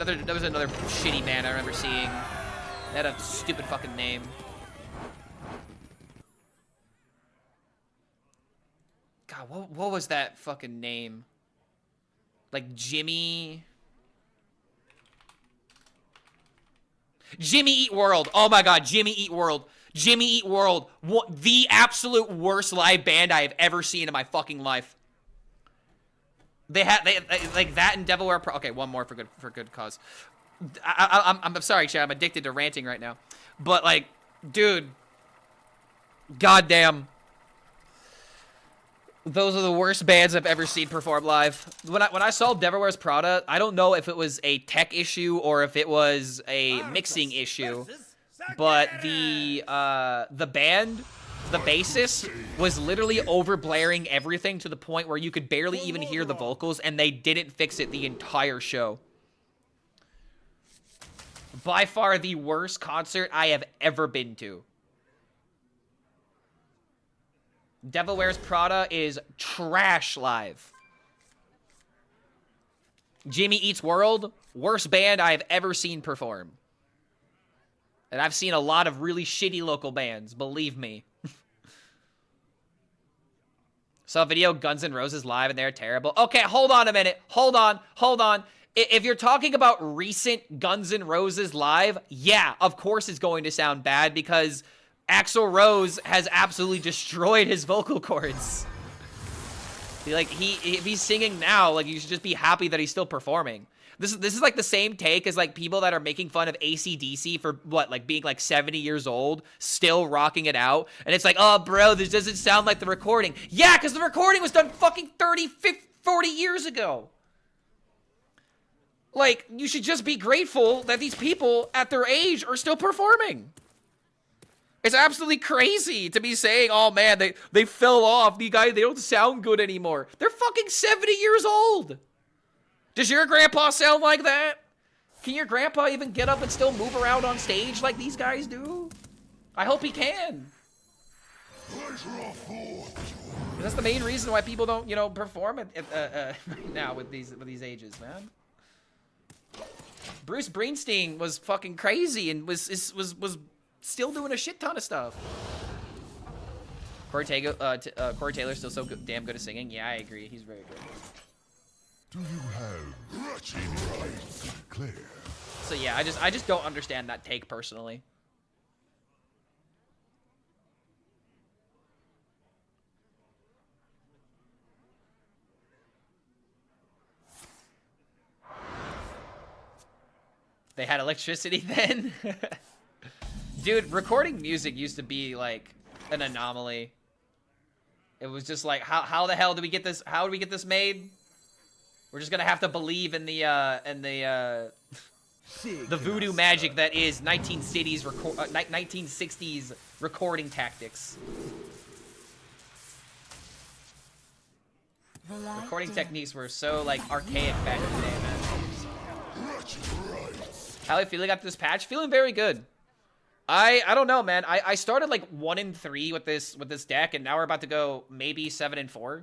another shitty band I remember seeing. They had a stupid fucking name. God, what was that fucking name? Like Jimmy Eat World. Oh my god, Jimmy Eat World. Jimmy Eat World. The absolute worst live band I have ever seen in my fucking life. They like that and Devilware Pro. Okay, one more for good cause. I'm sorry, Chad. I'm addicted to ranting right now. But like, dude, goddamn, those are the worst bands I've ever seen perform live. When I saw Devil Wears Prada, I don't know if it was a tech issue or if it was a mixing issue, but the band, the bassist, was literally overblaring everything to the point where you could barely even hear the vocals, and they didn't fix it the entire show. By far the worst concert I have ever been to. Devil Wears Prada is trash live. Jimmy Eats World, worst band I have ever seen perform. And I've seen a lot of really shitty local bands, believe me. Saw a video Guns N' Roses live and they're terrible. Okay, hold on a minute. Hold on. If you're talking about recent Guns N' Roses live, yeah, of course it's going to sound bad because Axl Rose has absolutely destroyed his vocal cords. Like, if he's singing now, like, you should just be happy that he's still performing. This is like the same take as like people that are making fun of AC/DC for what, like being like 70 years old, still rocking it out. And it's like, oh bro, this doesn't sound like the recording. Yeah, because the recording was done fucking 30, 50, 40 years ago. Like, you should just be grateful that these people at their age are still performing. It's absolutely crazy to be saying, oh man, they fell off. You guys, they don't sound good anymore. They're fucking 70 years old. Does your grandpa sound like that? Can your grandpa even get up and still move around on stage like these guys do? I hope he can. That's the main reason why people don't, you know, perform right now with these ages, man. Bruce Springsteen was fucking crazy and was still doing a shit ton of stuff. Corey Taylor's still so damn good at singing. Yeah, I agree. He's very good. Do you have any rights, Claire? So yeah, I just don't understand that take personally. They had electricity then? Dude, recording music used to be like an anomaly. It was just like, how the hell do we get this? How do we get this made? We're just gonna have to believe in the voodoo magic that is 1960s recording tactics. Recording techniques were so like archaic back in the day, man. How are you feeling after this patch? Feeling very good. I don't know, man. I started like 1-3 with this deck, and now we're about to go maybe 7-4.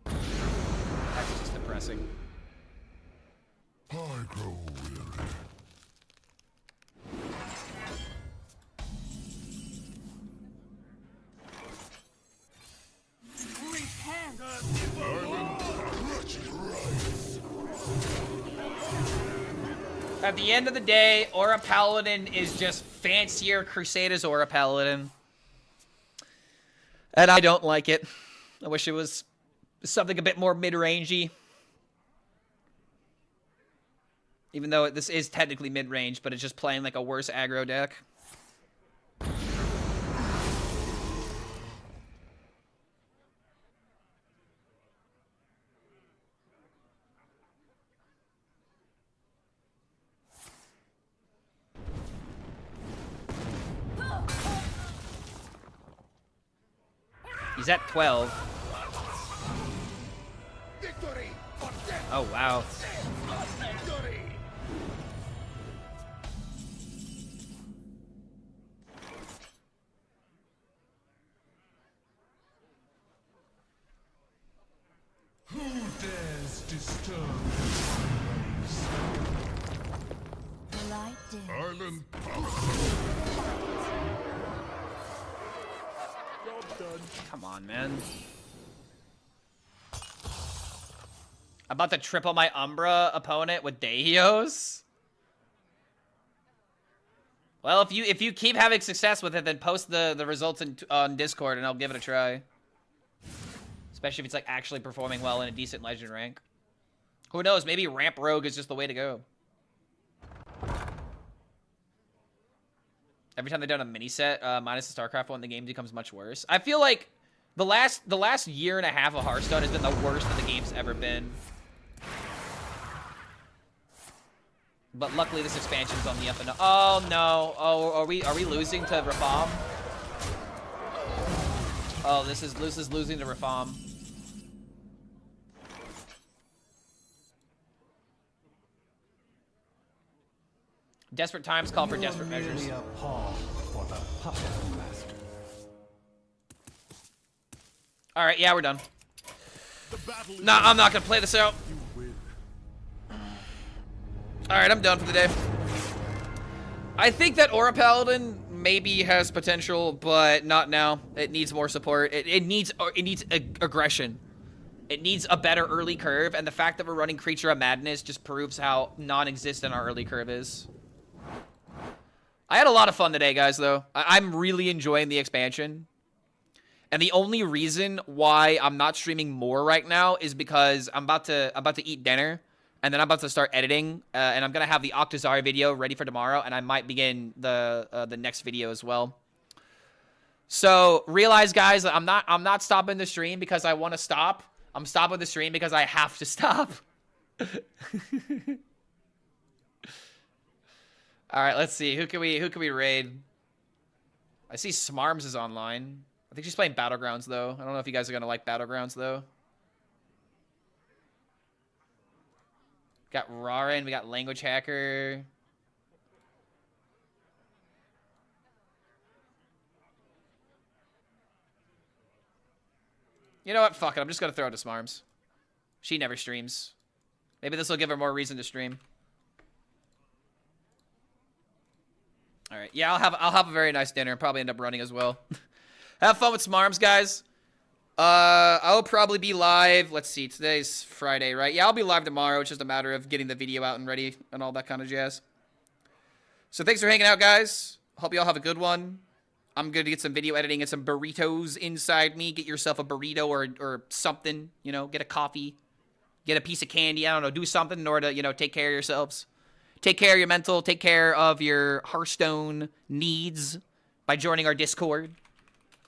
That's just depressing. I grow weary. At the end of the day, Aura Paladin is just fancier Crusaders Aura Paladin. And I don't like it. I wish it was something a bit more mid-rangey. Even though this is technically mid-range, but it's just playing like a worse aggro deck. He's at 12. Oh, wow. Who dares disturb this Island Job done. Come on, man. I'm about to triple my Umbra opponent with Dehios. Well, if you keep having success with it, then post the results on Discord and I'll give it a try. Especially if it's like actually performing well in a decent legend rank. Who knows? Maybe Ramp Rogue is just the way to go. Every time they've done a mini set, minus the StarCraft one, the game becomes much worse. I feel like the last year and a half of Hearthstone has been the worst that the game's ever been. But luckily, this expansion's on the up and up. Oh no! Oh, are we losing to Rafam? Oh, this is losing to Rafam. Desperate times call for desperate measures. A pawn for the puppet master. All right, yeah, we're done. Nah, I'm not gonna play this out. All right, I'm done for the day. I think that Aura Paladin maybe has potential, but not now. It needs more support. It needs aggression. It needs a better early curve, and the fact that we're running Creature of Madness just proves how non-existent our early curve is. I had a lot of fun today, guys, though. I'm really enjoying the expansion. And the only reason why I'm not streaming more right now is because I'm about to eat dinner, and then I'm about to start editing, and I'm gonna have the Octazari video ready for tomorrow, and I might begin the next video as well. So realize, guys, that I'm not stopping the stream because I want to stop. I'm stopping the stream because I have to stop. All right, let's see. Who can we raid? I see Smarms is online. I think she's playing Battlegrounds, though. I don't know if you guys are going to like Battlegrounds, though. Got Rarin. We got Language Hacker. You know what? Fuck it. I'm just going to throw it to Smarms. She never streams. Maybe this will give her more reason to stream. All right. Yeah, I'll have a very nice dinner and probably end up running as well. Have fun with Smarms, guys. I'll probably be live. Let's see. Today's Friday, right? Yeah, I'll be live tomorrow. It's just a matter of getting the video out and ready and all that kind of jazz. So thanks for hanging out, guys. Hope you all have a good one. I'm going to get some video editing and some burritos inside me. Get yourself a burrito or something. You know, get a coffee. Get a piece of candy. I don't know. Do something in order to, you know, take care of yourselves. Take care of your mental. Take care of your Hearthstone needs by joining our Discord.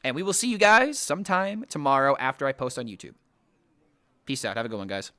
And we will see you guys sometime tomorrow after I post on YouTube. Peace out. Have a good one, guys.